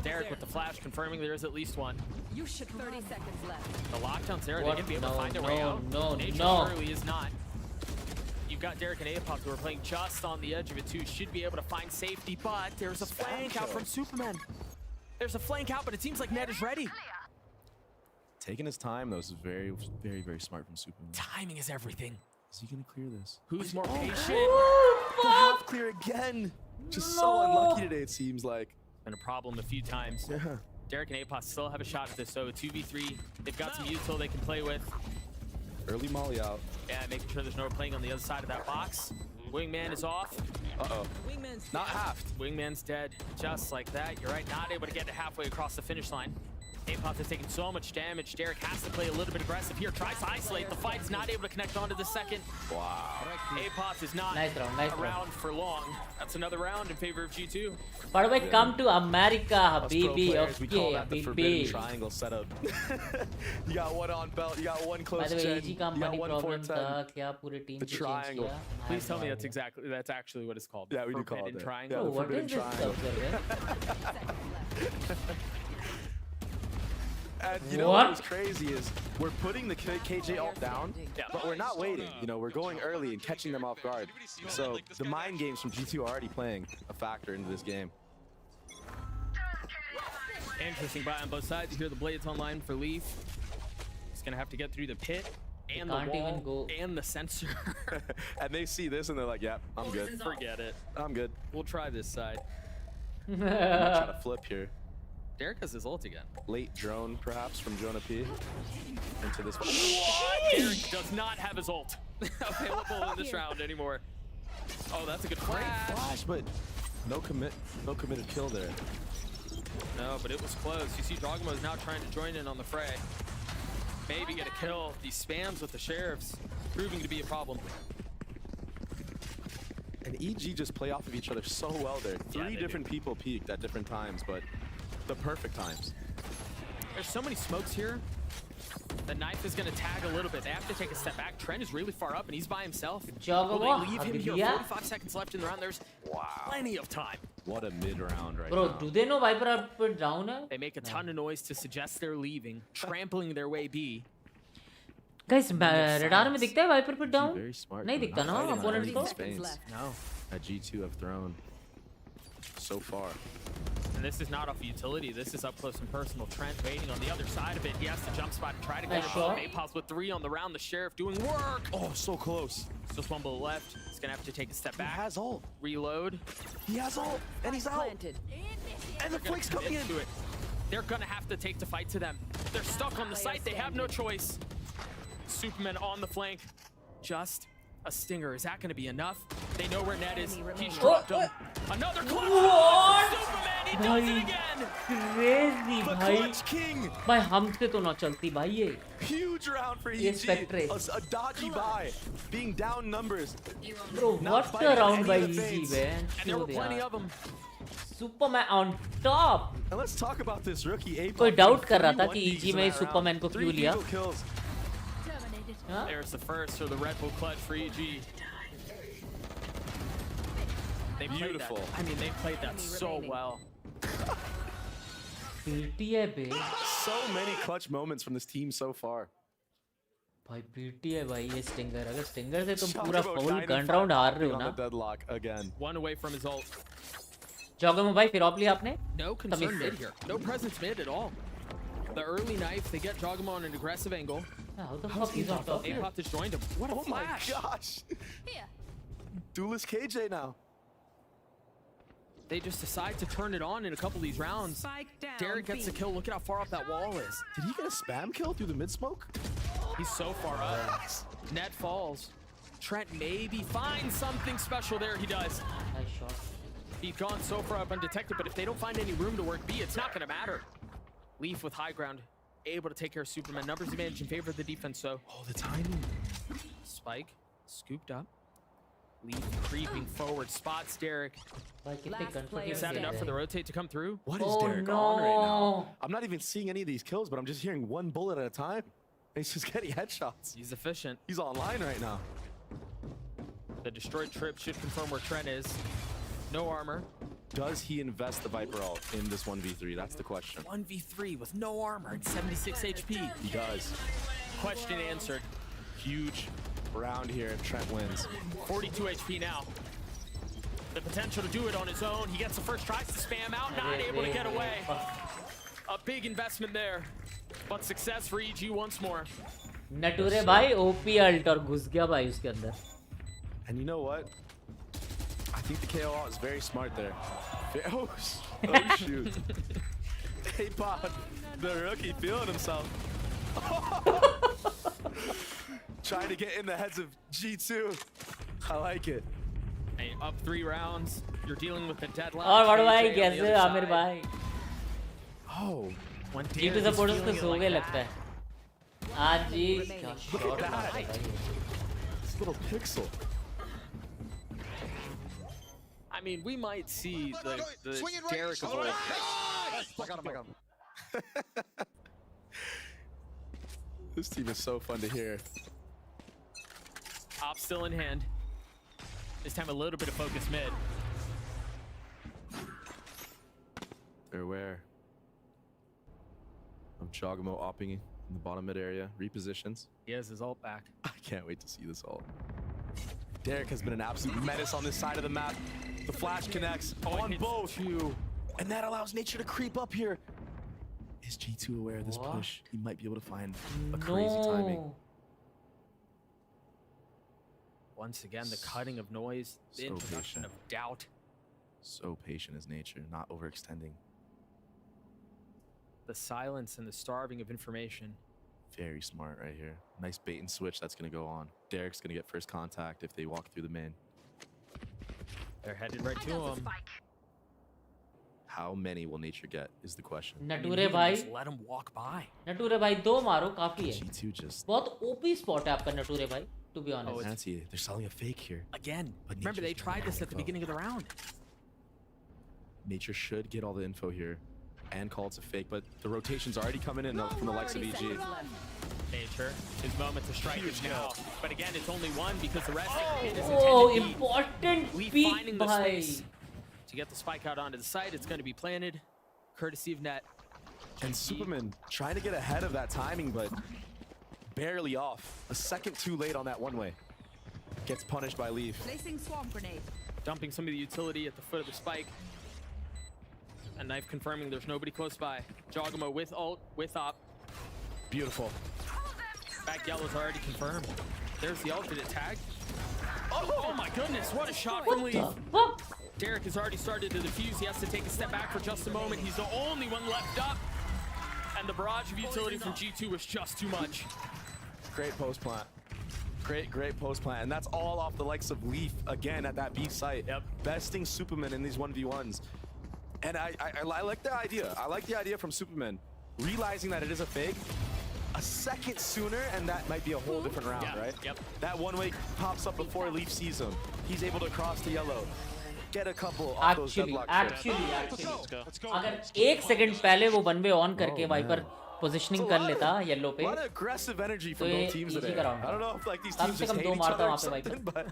Speaker 10: Derek with the flash confirming there is at least one.
Speaker 9: You should 30 seconds left.
Speaker 10: The lockdown's there. They
Speaker 2: What?
Speaker 10: can be able to
Speaker 2: No,
Speaker 10: find a way
Speaker 2: no,
Speaker 10: out.
Speaker 2: no,
Speaker 10: Nature
Speaker 2: no.
Speaker 10: early is not. You've got Derek and APOS who are playing just on the edge of it too. Should be able to find safety, but there's a flank out from Superman. There's a flank out, but it seems like Ned is ready.
Speaker 6: Taking his time, though, is very, very, very smart from Superman.
Speaker 10: Timing is everything.
Speaker 6: Is he going to clear this?
Speaker 10: Who's more patient?
Speaker 6: The half clear again. Just so unlucky today, it seems like.
Speaker 10: Been a problem a few times.
Speaker 6: Yeah.
Speaker 10: Derek and APOS still have a shot at this, so 2v3. They've got some util they can play with.
Speaker 6: Early molly out.
Speaker 10: Yeah, making sure there's no playing on the other side of that box. Wingman is off.
Speaker 6: Uh-oh. Not halved.
Speaker 10: Wingman's dead. Just like that. You're right, not able to get it halfway across the finish line. APOS has taken so much damage. Derek has to play a little bit aggressive here. Tries to isolate. The fight's not able to connect onto the second.
Speaker 6: Wow.
Speaker 10: APOS is not
Speaker 2: Nice round.
Speaker 10: around for long. That's another round in favor of G2.
Speaker 2: But we come to America,
Speaker 6: Us pro
Speaker 2: habibi.
Speaker 6: players, we call
Speaker 2: Okay,
Speaker 6: that the forbidden
Speaker 2: habibi.
Speaker 6: triangle setup. You got one on belt, you got one
Speaker 2: By
Speaker 6: close
Speaker 2: the way,
Speaker 6: gen,
Speaker 2: AG
Speaker 6: you
Speaker 2: का
Speaker 6: got
Speaker 2: money
Speaker 6: one
Speaker 2: problem
Speaker 6: 410.
Speaker 2: था क्या पूरे team
Speaker 6: The
Speaker 2: को change
Speaker 6: triangle.
Speaker 2: किया? I
Speaker 10: Please
Speaker 2: have
Speaker 10: tell
Speaker 2: no
Speaker 10: me that's
Speaker 2: idea.
Speaker 10: that's actually what it's called.
Speaker 6: Yeah, we do call it
Speaker 10: Forbidden
Speaker 6: that.
Speaker 10: triangle.
Speaker 2: Bro,
Speaker 6: the
Speaker 2: what
Speaker 6: forbidden
Speaker 2: is this
Speaker 6: triangle.
Speaker 2: stuff, man?
Speaker 6: And you know what's crazy is we're putting the KJ ult down, but we're not waiting. You know, we're going early and catching them off guard. So the mind games from G2 are already playing a factor into this game.
Speaker 10: Interesting buy on both sides. You hear the blades online for Leaf. He's gonna have to get through the pit and the
Speaker 2: can't even
Speaker 10: wall
Speaker 2: go.
Speaker 10: and the sensor.
Speaker 6: And they see this and they're like, "Yep, I'm good.
Speaker 10: Forget it.
Speaker 6: I'm good."
Speaker 10: We'll try this side.
Speaker 6: I'm gonna try to flip here.
Speaker 10: Derek has his ult again.
Speaker 6: Late drone, perhaps, from Jonah P. Into this.
Speaker 10: Derek does not have his ult available in this round anymore. Oh, that's a good flash.
Speaker 6: Flash, but no committed kill there.
Speaker 10: No, but it was close. You see Drogmo is now trying to join in on the fray. Maybe get a kill. These spams with the sheriffs proving to be a problem.
Speaker 6: And EG just play off of each other so well there. Three different people peaked at different times, but the perfect times.
Speaker 10: There's so many smokes here. The knife is going to tag a little bit. They have to take a step back. Trent is really far up, and he's by himself. Will they leave him here? 45 seconds left in the round. There's plenty of time.
Speaker 6: What a mid-round right
Speaker 2: Bro,
Speaker 6: now.
Speaker 2: do they know Viper up down है?
Speaker 10: They make a ton of noise to suggest they're leaving, trampling their way B.
Speaker 2: Guys, radar में दिखता है Viper पे down?
Speaker 6: Very smart.
Speaker 2: नहीं दिखता ना opponent को?
Speaker 10: No.
Speaker 6: That G2 have thrown so far.
Speaker 10: And this is not off utility. This is up close and personal. Trent waiting on the other side of it. He has to jump spot and try to get
Speaker 2: Nice
Speaker 10: it.
Speaker 2: shot.
Speaker 10: Maypals with 3 on the round. The sheriff doing work.
Speaker 6: Oh, so close.
Speaker 10: Just one bullet left. He's gonna have to take a step back.
Speaker 6: He has ult.
Speaker 10: Reload.
Speaker 6: He has ult, and he's out. And the flick's coming in.
Speaker 10: To it. They're gonna have to take the fight to them. They're stuck on the site. They have no choice. Superman on the flank. Just a stinger. Is that gonna be enough? They know where Ned is. He's dropped him. Another clutch.
Speaker 2: What?
Speaker 10: Superman, he does it again.
Speaker 2: Crazy भाई.
Speaker 6: King.
Speaker 2: भाई हमसे तो ना चलती भाई ये.
Speaker 6: Huge round for
Speaker 2: ये
Speaker 6: EG.
Speaker 2: Spectre.
Speaker 6: A dodgy buy. Being down numbers.
Speaker 2: Bro,
Speaker 6: Not
Speaker 2: what
Speaker 6: fighting
Speaker 2: a round
Speaker 6: any
Speaker 2: by
Speaker 6: of the
Speaker 2: EG,
Speaker 6: feints.
Speaker 2: man.
Speaker 10: And there were plenty of them.
Speaker 2: Superman on top.
Speaker 6: And let's talk about this rookie A.
Speaker 2: कोई doubt कर रहा था कि EG में Superman को क्यों लिया? Huh?
Speaker 10: There's the first for the Red Bull clutch for EG. They played that. I mean, they played that so well.
Speaker 2: PT है बे.
Speaker 6: So many clutch moments from this team so far.
Speaker 2: भाई PT है भाई ये stinger. अगर stinger से तुम
Speaker 6: Talk
Speaker 2: पूरा
Speaker 6: about
Speaker 2: full
Speaker 6: 9
Speaker 2: gun
Speaker 6: and
Speaker 2: round
Speaker 6: 5
Speaker 2: हार रहे हो
Speaker 6: on
Speaker 2: ना.
Speaker 6: the deadlock again.
Speaker 10: One away from his ult.
Speaker 2: Jogger में भाई फिर ऑफ लिया आपने?
Speaker 10: No concern mid here. No presence mid at all. The early knife, they get Jogamo on an aggressive angle.
Speaker 2: Yeah, how the fuck he's on top here?
Speaker 10: APOS has joined him. What a flash!
Speaker 6: Oh my gosh! Duelist KJ now.
Speaker 10: They just decide to turn it on in a couple of these rounds. Derek gets the kill. Look at how far up that wall is.
Speaker 6: Did he get a spam kill through the mid smoke?
Speaker 10: He's so far up. Net falls. Trent maybe finds something special there. He does.
Speaker 2: Nice shot.
Speaker 10: He's gone so far up undetected, but if they don't find any room to work B, it's not going to matter. Leaf with high ground. able to take care of Superman. Numbers advantage in favor of the defense, so.
Speaker 6: Oh, the timing.
Speaker 10: Spike scooped up. Leaf creeping forward, spots Derek. Is that enough for the rotate to come through?
Speaker 6: What is Derek on right now? I'm not even seeing any of these kills, but I'm just hearing one bullet at a time. He's just getting headshots.
Speaker 10: He's efficient.
Speaker 6: He's online right now.
Speaker 10: The destroyed trip should confirm where Trent is. No armor.
Speaker 6: Does he invest the Viper ult in this 1v3? That's the question.
Speaker 10: 1v3 with no armor and 76 HP.
Speaker 6: He does.
Speaker 10: Question answered.
Speaker 6: Huge round here if Trent wins.
Speaker 10: 42 HP now. The potential to do it on his own. He gets the first tries to spam out, not able to get away. A big investment there, but success for EG once more.
Speaker 2: नटूरे भाई OP ult और घुस गया भाई उसके अंदर.
Speaker 6: And you know what? I think the KO ult is very smart there. Oh shoot. Hey Pod, the rookie feeling himself. Trying to get in the heads of G2. I like it.
Speaker 10: Hey, up 3 rounds. You're dealing with the deadlock.
Speaker 2: और बड़ो भाई कैसे आमिर भाई?
Speaker 6: Oh,
Speaker 2: G2 supporters तो सो गए लगता है. आज जी क्या
Speaker 6: look at that. This little pixel.
Speaker 10: I mean, we might see the Derek of old.
Speaker 11: I got him.
Speaker 6: This team is so fun to hear.
Speaker 10: Op still in hand. This time a little bit of focus mid.
Speaker 6: They're aware of Jogamo opping in the bottom mid area. Repositions.
Speaker 10: He has his ult back.
Speaker 6: I can't wait to see this ult. Derek has been an absolute menace on this side of the map. The flash connects on both. And that allows Nature to creep up here. Is G2 aware of this push? He might be able to find a crazy timing.
Speaker 10: Once again, the cutting of noise, the introduction of doubt.
Speaker 6: So patient is Nature, not overextending.
Speaker 10: The silence and the starving of information.
Speaker 6: Very smart right here. Nice bait and switch that's going to go on. Derek's going to get first contact if they walk through the main.
Speaker 10: They're headed right to him.
Speaker 6: How many will Nature get is the question.
Speaker 2: नटूरे भाई.
Speaker 10: Just let him walk by.
Speaker 2: नटूरे भाई 2 मारो काफी है.
Speaker 6: G2 just.
Speaker 2: बहुत OP spot है आपका नटूरे भाई. To be honest.
Speaker 6: Fancy, they're selling a fake here.
Speaker 10: Again, remember they tried this at the beginning of the round.
Speaker 6: Nature should get all the info here and call it's a fake, but the rotation's already coming in from the likes of EG.
Speaker 10: Nature, his moment to strike is now. But again, it's only one because the rest is
Speaker 2: important peek
Speaker 10: finding the space to get the spike out onto the site. It's going to be planted, courtesy of Net.
Speaker 6: And Superman trying to get ahead of that timing, but barely off. A second too late on that one-way. Gets punished by Leaf.
Speaker 9: Placing swamp grenade.
Speaker 10: Dumping some of the utility at the foot of the spike. A knife confirming there's nobody close by. Jogamo with ult, with op.
Speaker 6: Beautiful.
Speaker 10: Back yellow's already confirmed. There's the ultimate tag. Oh my goodness, what a shot from Leaf. Derek has already started to defuse. He has to take a step back for just a moment. He's the only one left up. And the barrage of utility from G2 was just too much.
Speaker 6: Great post plant. Great post plant. And that's all off the likes of Leaf again at that B site.
Speaker 10: Yep.
Speaker 6: Besting Superman in these 1v1s. And I like the idea. I like the idea from Superman. Realizing that it is a fake. A second sooner, and that might be a whole different round, right?
Speaker 10: Yep.
Speaker 6: That one-way pops up before Leaf sees him. He's able to cross the yellow. Get a couple off those deadlock
Speaker 2: Actually. अगर 1 second पहले वो 1-way on करके Viper positioning कर लेता yellow पे.
Speaker 6: A lot of aggressive energy from both teams today. I don't know if like these teams just hate each other or something, but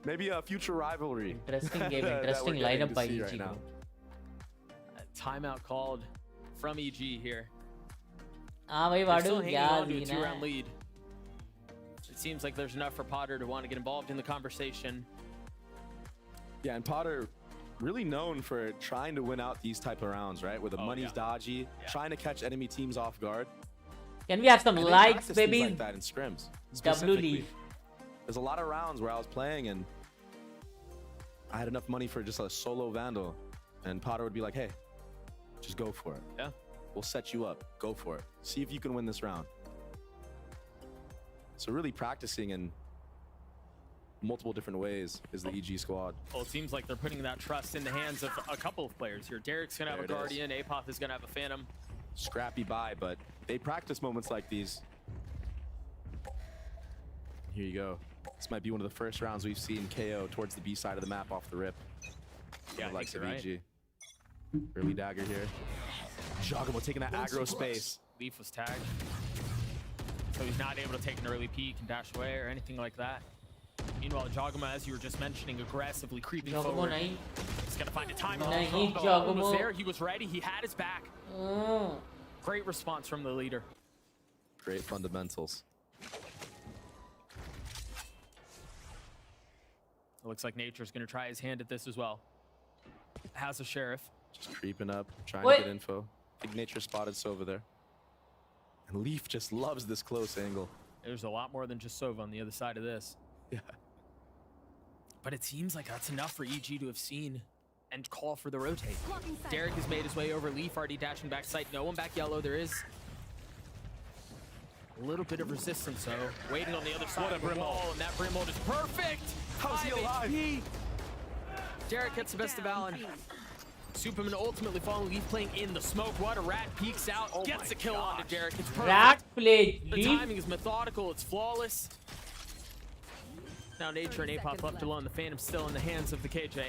Speaker 6: maybe a future rivalry.
Speaker 2: Interesting game, interesting lineup by EG.
Speaker 6: Right now.
Speaker 10: Timeout called from EG here.
Speaker 2: हाँ भाई
Speaker 10: They're still
Speaker 2: वाडू
Speaker 10: hanging
Speaker 2: क्या
Speaker 10: on to a
Speaker 2: Dina
Speaker 10: 2-round
Speaker 2: है.
Speaker 10: lead. It seems like there's enough for Potter to want to get involved in the conversation.
Speaker 6: Yeah, and Potter really known for trying to win out these type of rounds, right? Where the money's dodgy, trying to catch enemy teams off guard.
Speaker 2: Can we have some
Speaker 6: And
Speaker 2: likes, baby?
Speaker 6: like that in scrims.
Speaker 2: W
Speaker 6: specifically.
Speaker 2: Leaf.
Speaker 6: There's a lot of rounds where I was playing and I had enough money for just a solo Vandal, and Potter would be like, "Hey, just go for it.
Speaker 10: Yeah,
Speaker 6: we'll set you up. Go for it. See if you can win this round." So really practicing in multiple different ways is the EG squad.
Speaker 10: Well, it seems like they're putting that trust in the hands of a couple of players here. Derek's going to have a Guardian. Apoth is going to have a Phantom.
Speaker 6: scrappy buy, but they practice moments like these. Here you go. This might be one of the first rounds we've seen KO towards the B side of the map off the rip.
Speaker 10: Yeah,
Speaker 6: like
Speaker 10: you're right.
Speaker 6: EG. Early dagger here. Jogamo taking that aggro space.
Speaker 10: Leaf was tagged, so he's not able to take an early peek and dash away or anything like that. Meanwhile, Jogamo, as you were just mentioning, aggressively creeping forward. He's gonna find a time. Jogamo was there. He was ready. He had his back. Great response from the leader.
Speaker 6: Great fundamentals.
Speaker 10: It looks like Nature's gonna try his hand at this as well. Has a sheriff.
Speaker 6: Just creeping up, trying to get info. I think Nature spotted Sova there. And Leaf just loves this close angle.
Speaker 10: There's a lot more than just Sova on the other side of this.
Speaker 6: Yeah.
Speaker 10: But it seems like that's enough for EG to have seen and call for the rotate. Derek has made his way over. Leaf already dashing back site. No one back yellow. There is a little bit of resistance, though. Waiting on the other side of the wall, and that Brimhold is perfect.
Speaker 6: How's he alive?
Speaker 10: HP. Derek gets the best of Allen. Superman ultimately falling. Leaf playing in the smoke. What a rat peeks out. Gets a kill onto Derek. It's perfect.
Speaker 2: Rat play.
Speaker 10: The timing is methodical. It's flawless. Now Nature and Apop left alone. The Phantom's still in the hands of the KJ.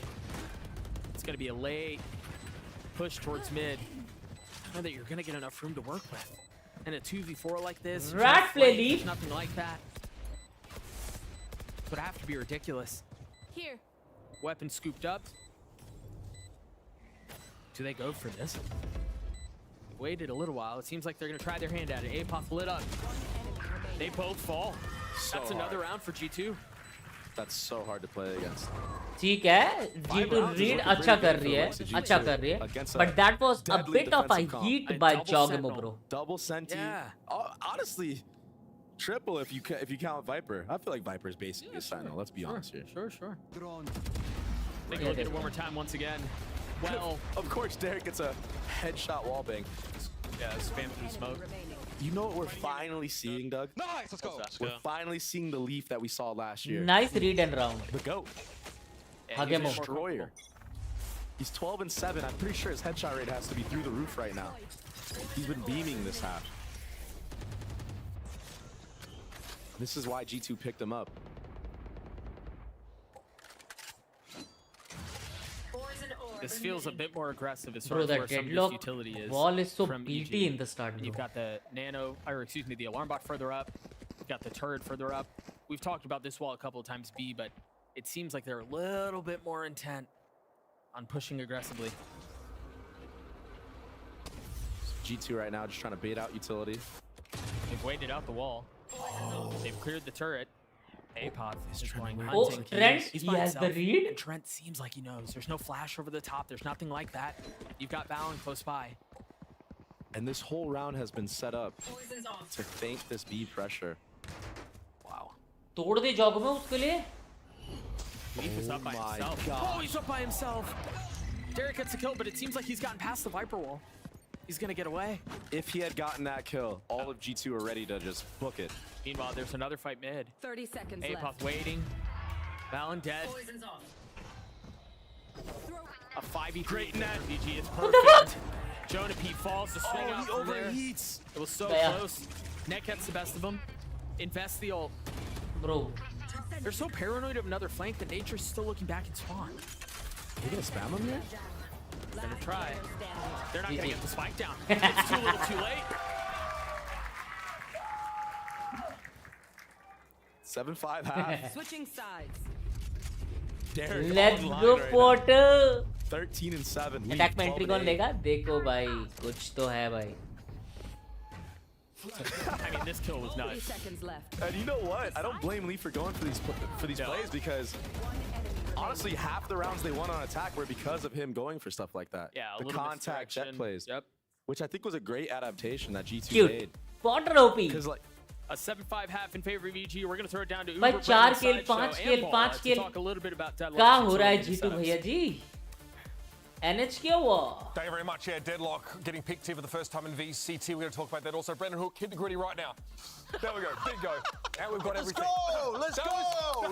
Speaker 10: It's going to be a late push towards mid. I know that you're going to get enough room to work with. And a 2v4 like this.
Speaker 2: Rat play, Leaf.
Speaker 10: Nothing like that. Would have to be ridiculous.
Speaker 9: Here.
Speaker 10: Weapon scooped up. Do they go for this? Waited a little while. It seems like they're going to try their hand at it. Apop lit up. They both fall. That's another round for G2.
Speaker 6: That's so hard to play against.
Speaker 2: ठीक है, G2 read अच्छा कर रही है, but that was a bit of a heat by Jogamo, bro.
Speaker 6: Double senti. Yeah. Honestly, triple if you count Viper. I feel like Viper is basically a Sentinel. Let's be honest here.
Speaker 10: Sure. Take a look at it one more time once again. Well,
Speaker 6: of course, Derek gets a headshot wallbang.
Speaker 10: Yeah, spam through smoke.
Speaker 6: You know what we're finally seeing, Doug?
Speaker 8: Nice, let's go.
Speaker 6: We're finally seeing the Leaf that we saw last year.
Speaker 2: Nice read and round.
Speaker 6: The GOAT.
Speaker 2: Hagemo.
Speaker 6: Destroyer. He's 12-7. I'm pretty sure his headshot rate has to be through the roof right now. He's been beaming this half. This is why G2 picked him up.
Speaker 10: This feels a bit more aggressive as far as where some of this utility is.
Speaker 2: Wall is so
Speaker 10: from
Speaker 2: beaty
Speaker 10: EG.
Speaker 2: in the start.
Speaker 10: You've got the the alarm bot further up. You've got the turret further up. We've talked about this wall a couple of times, B, but it seems like they're a little bit more intent on pushing aggressively.
Speaker 6: G2 right now just trying to bait out utility.
Speaker 10: They've waited out the wall. They've cleared the turret. Apop is going
Speaker 2: Oh,
Speaker 10: hunting.
Speaker 2: Trent,
Speaker 10: He's
Speaker 2: he
Speaker 10: by
Speaker 2: has the
Speaker 10: himself,
Speaker 2: read.
Speaker 10: and Trent seems like he knows. There's no flash over the top. There's nothing like that. You've got Valen close by.
Speaker 6: And this whole round has been set up to feint this B pressure. Wow.
Speaker 2: तोड़ दे Jogamo उसके लिए.
Speaker 10: Leaf is up by himself.
Speaker 6: God.
Speaker 10: Oh, he's up by himself. Derek gets a kill, but it seems like he's gotten past the Viper wall. He's gonna get away.
Speaker 6: If he had gotten that kill, all of G2 are ready to just book it.
Speaker 10: Meanwhile, there's another fight mid.
Speaker 9: 30 seconds
Speaker 10: Apop
Speaker 9: left.
Speaker 10: waiting. Valen dead. A 5v3 net. VG is perfect. Jonah P falls to swing out from there.
Speaker 6: Overheats.
Speaker 10: It was so close. Net gets the best of him. Invest the ult.
Speaker 2: Bro.
Speaker 10: They're so paranoid of another flank that Nature's still looking back in spawn.
Speaker 6: You gonna spam him here?
Speaker 10: They're gonna try. They're not gonna get the spike down. It's too little too late.
Speaker 6: 7-5 half.
Speaker 9: Switching sides.
Speaker 6: Derek
Speaker 2: Let's
Speaker 6: online
Speaker 2: go,
Speaker 6: right
Speaker 2: Porter.
Speaker 6: 13-7. Leaf
Speaker 2: attack में entry
Speaker 6: 12-8.
Speaker 2: कौन लेगा? देखो भाई, कुछ तो है भाई.
Speaker 10: I mean, this kill was
Speaker 9: 30
Speaker 10: nuts.
Speaker 9: seconds left.
Speaker 6: And you know what? I don't blame Leaf for going for these plays because honestly, half the rounds they won on attack were because of him going for stuff like that.
Speaker 10: Yeah, a
Speaker 6: the
Speaker 10: little
Speaker 6: contact jet
Speaker 10: misdirection.
Speaker 6: plays.
Speaker 10: Yep.
Speaker 6: Which I think was a great adaptation that G2
Speaker 2: Cute.
Speaker 6: made.
Speaker 2: Porter OP.
Speaker 6: Because like
Speaker 10: A 7-5 half in favor of EG. We're going to throw it down to Uber.
Speaker 2: भाई 4
Speaker 10: Brandon,
Speaker 2: kill,
Speaker 10: Sideshow,
Speaker 2: 5
Speaker 10: and
Speaker 2: kill,
Speaker 10: Ball
Speaker 2: 5
Speaker 10: to
Speaker 2: kill.
Speaker 10: talk a little bit about Deadlock.
Speaker 2: क्या हो रहा है
Speaker 10: Control
Speaker 2: G2
Speaker 10: setups.
Speaker 2: भैया जी? NH क्या हुआ?
Speaker 3: Thank you very much. Yeah, Deadlock getting picked here for the first time in VCT. We're going to talk about that also. Brendan Hook, hit the gritty right now. There we go. Big go. Now we've got everything.
Speaker 12: Let's go!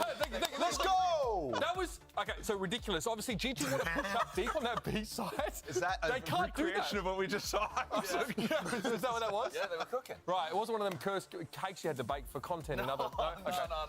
Speaker 12: Let's go!
Speaker 3: That was okay. So ridiculous. Obviously, G2 want to push up deep on that B side.
Speaker 11: Is that a
Speaker 3: they can't do that.
Speaker 11: recreation of what we just saw?
Speaker 3: Is that what that was?
Speaker 13: Yeah, they were cooking.
Speaker 3: Right. It wasn't one of them cursed cakes you had to bake for content.
Speaker 13: No,
Speaker 3: Okay.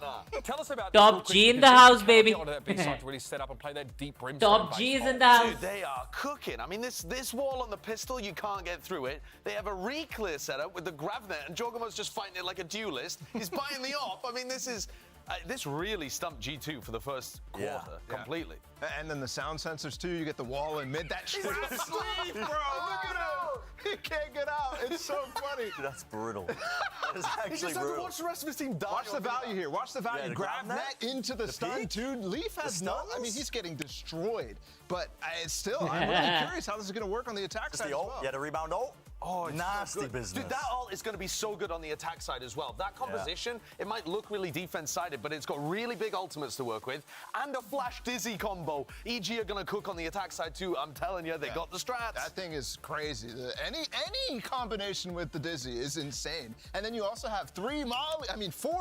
Speaker 13: no.
Speaker 3: Tell us about
Speaker 2: Top
Speaker 3: this real
Speaker 2: G
Speaker 3: quick,
Speaker 2: in
Speaker 3: because
Speaker 2: the house,
Speaker 3: you can't
Speaker 2: baby.
Speaker 3: get onto that B side to really set up and play that deep brimstone.
Speaker 2: Top G is in the house.
Speaker 13: Dude, they are cooking. I mean, this wall on the pistol, you can't get through it. They have a re-clear setup with the Gravnet, and Jogamo's just fighting it like a duelist. He's buying the off. I mean, this really stumped G2 for the first quarter completely.
Speaker 11: And then the sound sensors too. You get the wall in mid. That shit is asleep, bro. Look at him. He can't get out. It's so funny.
Speaker 12: Dude, that's brutal. That is actually
Speaker 11: He just
Speaker 12: brutal.
Speaker 11: had to watch the rest of his team die. Watch the value here. Watch the value.
Speaker 12: Yeah,
Speaker 11: Grab that into the stun,
Speaker 12: peak?
Speaker 11: dude. Leaf has
Speaker 12: The
Speaker 11: no. I mean,
Speaker 12: stuns?
Speaker 11: he's getting destroyed. But it's still, I'm really curious how this is going to work on the attack
Speaker 12: Just
Speaker 11: side
Speaker 12: the
Speaker 11: as
Speaker 12: ult.
Speaker 11: well.
Speaker 12: Yeah, the rebound ult.
Speaker 13: Oh, it's
Speaker 12: nasty
Speaker 13: so good.
Speaker 12: business.
Speaker 13: Dude, that ult is going to be so good on the attack side as well. That composition, it might look really defense-sided, but it's got really big ultimates to work with, and a flash dizzy combo. EG are going to cook on the attack side too. I'm telling you, they got the strats.
Speaker 11: That thing is crazy. Any combination with the dizzy is insane. And then you also have 4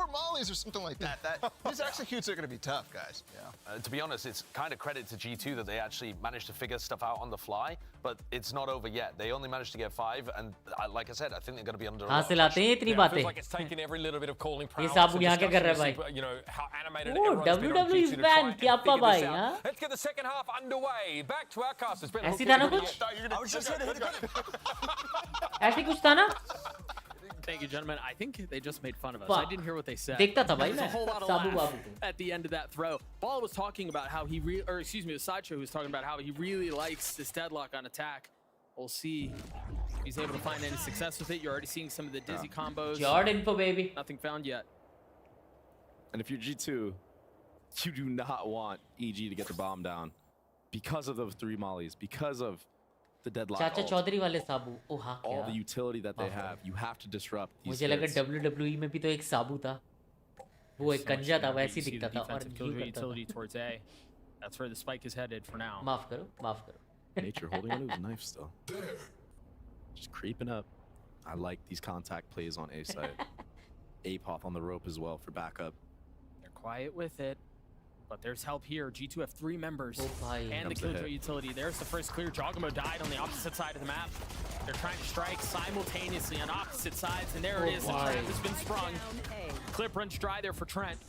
Speaker 11: mollies or something like that. These executes are going to be tough, guys. Yeah.
Speaker 13: To be honest, it's kind of credit to G2 that they actually managed to figure stuff out on the fly, but it's not over yet. They only managed to get 5, and like I said, I think they're going to be under a lot
Speaker 2: कहाँ
Speaker 13: of
Speaker 2: से लाते हैं इतनी
Speaker 3: It
Speaker 2: बातें?
Speaker 3: feels like it's taken every little bit of calling
Speaker 2: ये
Speaker 3: prowess
Speaker 2: Sabu
Speaker 3: and
Speaker 2: यहाँ क्या कर रहा है
Speaker 3: discussion
Speaker 2: भाई?
Speaker 3: to see, you know, how animated
Speaker 2: Oh,
Speaker 3: everyone's been on
Speaker 2: WWE
Speaker 3: G2 to
Speaker 2: fan,
Speaker 3: try and
Speaker 2: क्या
Speaker 3: figure
Speaker 2: भाई,
Speaker 3: this out.
Speaker 2: हाँ?
Speaker 3: Let's get the second half underway. Back to our cast. It's been a
Speaker 2: ऐसी
Speaker 3: hook
Speaker 2: था ना
Speaker 3: for
Speaker 2: कुछ?
Speaker 3: everybody.
Speaker 12: I was just going to hit it.
Speaker 2: ऐसी कुछ था ना?
Speaker 10: Thank you, gentlemen. I think they just made fun of us.
Speaker 2: Fuck.
Speaker 10: I didn't hear what they said.
Speaker 2: देखता था भाई
Speaker 10: There was
Speaker 2: मैं.
Speaker 10: a whole lot of
Speaker 2: Sabu
Speaker 10: laugh
Speaker 2: बाबू को.
Speaker 10: at the end of that throw. Ball was talking about how the Sideshow was talking about how he really likes this deadlock on attack. We'll see if he's able to find any success with it. You're already seeing some of the dizzy combos.
Speaker 2: Jord info, baby.
Speaker 10: Nothing found yet.
Speaker 6: And if you're G2, you do not want EG to get the bomb down because of those 3 mollies, because of the deadlock
Speaker 2: चाचा
Speaker 6: ult,
Speaker 2: Chaudhary वाले साबू. ओ हाँ
Speaker 6: all the
Speaker 2: क्या?
Speaker 6: utility that they have. You have to disrupt these
Speaker 2: मुझे लगा
Speaker 6: hits.
Speaker 2: WWE में भी तो एक साबू था. वो एक कंजा था, वैसे ही
Speaker 10: You see
Speaker 2: दिखता
Speaker 10: the
Speaker 2: था और
Speaker 10: defensive
Speaker 2: यूं
Speaker 10: killjoy
Speaker 2: करता था.
Speaker 10: utility towards A. That's where the spike is headed for now.
Speaker 2: माफ करो, माफ करो.
Speaker 6: Nature holding onto his knife still. Just creeping up. I like these contact plays on A side. Apoth on the rope as well for backup.
Speaker 10: They're quiet with it, but there's help here. G2 have 3 members
Speaker 2: Oh, bhai.
Speaker 10: and the
Speaker 6: Comes the
Speaker 10: killjoy
Speaker 6: hit.
Speaker 10: utility. There's the first clear. Jogamo died on the opposite side of the map. They're trying to strike simultaneously on opposite sides, and there it is. The
Speaker 2: bhai.
Speaker 10: trap has been sprung. Clip runs dry there for Trent.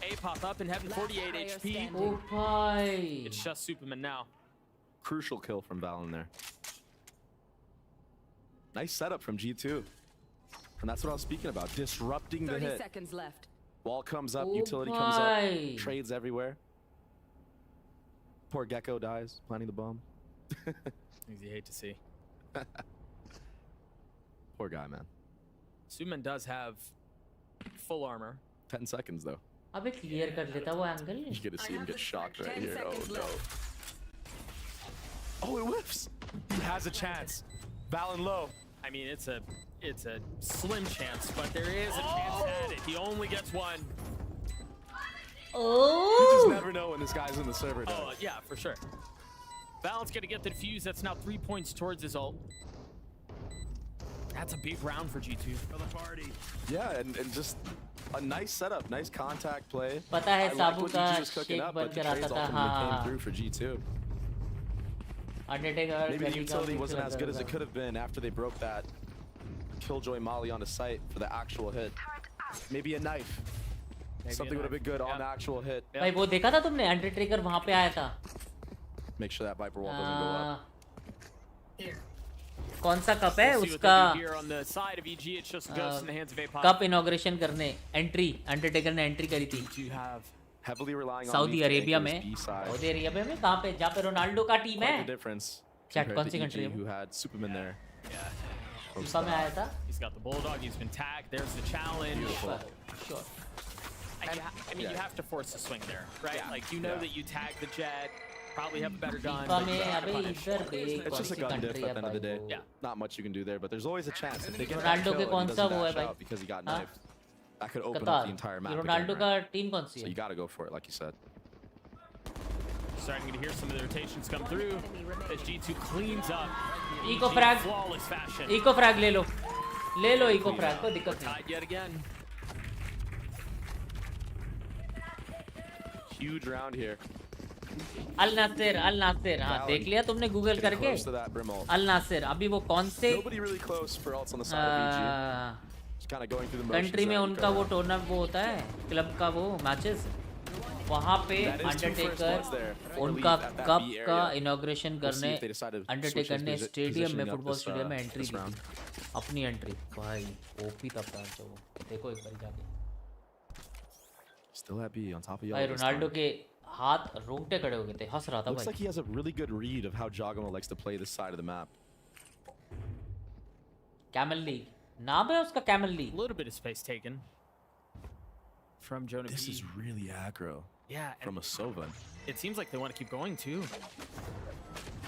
Speaker 10: Apoth up in heaven, 48 HP.
Speaker 2: Oh भाई.
Speaker 10: It's just Superman now.
Speaker 6: Crucial kill from Valen there. Nice setup from G2. And that's what I was speaking about. Disrupting the
Speaker 9: 30
Speaker 6: hit.
Speaker 9: seconds left.
Speaker 6: Wall comes up,
Speaker 2: Oh,
Speaker 6: utility comes
Speaker 2: bhai.
Speaker 6: up, trades everywhere. Poor Gecko dies, planting the bomb.
Speaker 10: Things you hate to see.
Speaker 6: Poor guy, man.
Speaker 10: Superman does have full armor.
Speaker 6: 10 seconds though.
Speaker 2: अबे clear कर लेता वो angle.
Speaker 6: You're gonna see him get shocked right
Speaker 9: 10
Speaker 6: here. Oh
Speaker 9: seconds
Speaker 6: no. Oh, it whiffs.
Speaker 10: He has a chance. Valen low. I mean, it's a slim chance, but there is a chance at it. He only gets one.
Speaker 6: You just
Speaker 2: Oh.
Speaker 6: never know when this guy's in the server.
Speaker 10: Oh, yeah, for sure. Valen's gonna get the defuse. That's now 3 points towards his ult. That's a big round for G2. For the party.
Speaker 6: Yeah, and just a nice setup, nice contact play.
Speaker 2: पता है
Speaker 6: I like
Speaker 2: Sabu
Speaker 6: what
Speaker 2: का
Speaker 6: EG was cooking
Speaker 2: shake
Speaker 6: up, but the
Speaker 2: बनकर आता
Speaker 6: trades
Speaker 2: था.
Speaker 6: ultimately
Speaker 2: हाँ.
Speaker 6: came through for G2.
Speaker 2: Undertaker.
Speaker 6: Maybe the
Speaker 2: Gully का
Speaker 6: utility
Speaker 2: mix
Speaker 6: wasn't as good as it
Speaker 2: करता
Speaker 6: could have been after they broke that Killjoy Molly onto site for the actual hit. Maybe a knife. Something would have been good on the actual hit.
Speaker 2: था. भाई वो देखा था तुमने? Undertaker वहाँ पे आया था.
Speaker 6: Make sure that Viper wall doesn't go up.
Speaker 2: कौन सा कप है
Speaker 10: We'll see what
Speaker 2: उसका?
Speaker 10: they do here on the side of EG. It's just ghosts in the hands of Apoth.
Speaker 2: Cup inauguration करने entry Undertaker ने entry करी थी.
Speaker 10: You have
Speaker 6: Heavily relying on
Speaker 2: Saudi
Speaker 6: Leaf to
Speaker 2: Arabia
Speaker 6: anchor
Speaker 2: में.
Speaker 6: his B side.
Speaker 2: Saudi Arabia में कहाँ पे? जहाँ पे रोनाल्डो का टीम
Speaker 6: Quite
Speaker 2: है.
Speaker 6: the difference
Speaker 2: Chat,
Speaker 6: compared
Speaker 2: कौन सी
Speaker 6: to
Speaker 2: country
Speaker 6: EG,
Speaker 2: है वो?
Speaker 6: who had Superman there.
Speaker 2: FIFA में आया था.
Speaker 10: He's got the bulldog. He's been tagged. There's the challenge.
Speaker 6: Beautiful.
Speaker 2: Sure.
Speaker 10: And I mean, you have to force the swing there, right? Like you know that you tag the jet, probably have a better gun.
Speaker 2: FIFA
Speaker 10: but
Speaker 2: में
Speaker 10: you have to
Speaker 2: अबे
Speaker 10: punish.
Speaker 2: इधर देख
Speaker 6: It's
Speaker 2: कौन
Speaker 6: just a
Speaker 2: C
Speaker 6: gun diff
Speaker 2: country
Speaker 6: at
Speaker 2: है
Speaker 6: the end of the
Speaker 2: भाई
Speaker 6: day.
Speaker 2: वो.
Speaker 10: Yeah.
Speaker 6: Not much you can do there, but there's always a chance. If they get
Speaker 2: Ronaldo
Speaker 6: that
Speaker 2: के
Speaker 6: kill
Speaker 2: कौन
Speaker 6: and he
Speaker 2: सा
Speaker 6: doesn't
Speaker 2: वो है
Speaker 6: dash
Speaker 2: भाई?
Speaker 6: out because he got
Speaker 2: हाँ?
Speaker 6: knifed, that could open up
Speaker 2: कतार.
Speaker 6: the entire map
Speaker 2: Ronaldo
Speaker 6: again,
Speaker 2: का
Speaker 6: right?
Speaker 2: Team कौन सी
Speaker 6: So
Speaker 2: है?
Speaker 6: you got to go for it, like you said.
Speaker 10: Starting to hear some of the rotations come through as G2 cleans up.
Speaker 2: Eco
Speaker 10: EG
Speaker 2: frag.
Speaker 10: flawless fashion.
Speaker 2: Eco frag ले लो. ले लो eco frag, कोई दिक्कत नहीं.
Speaker 10: Tied yet again.
Speaker 6: huge round here.
Speaker 2: अल नासिर हाँ देख लिया तुमने Google करके अल नासिर अभी वो कौन से कंट्री में उनका वो टूर्नामेंट वो होता है क्लब का वो मैचेस वहाँ पे अंडरटेकर उनका कप का इनॉग्रेशन करने अंडरटेकर ने स्टेडियम में फुटबॉल स्टेडियम में एंट्री दी अपनी एंट्री भाई ओपी तब था वो देखो एक बार जाके भाई रोनाल्डो के हाथ रोंगटे खड़े हो गए थे हंस रहा था भाई
Speaker 6: Looks like he has a really good read of how Jogamo likes to play this side of the map.
Speaker 2: Camel League नाम है उसका Camel League.
Speaker 10: A little bit of space taken from Jonah.
Speaker 6: This is really aggro.
Speaker 10: Yeah,
Speaker 6: from a Sova.
Speaker 10: It seems like they want to keep going too.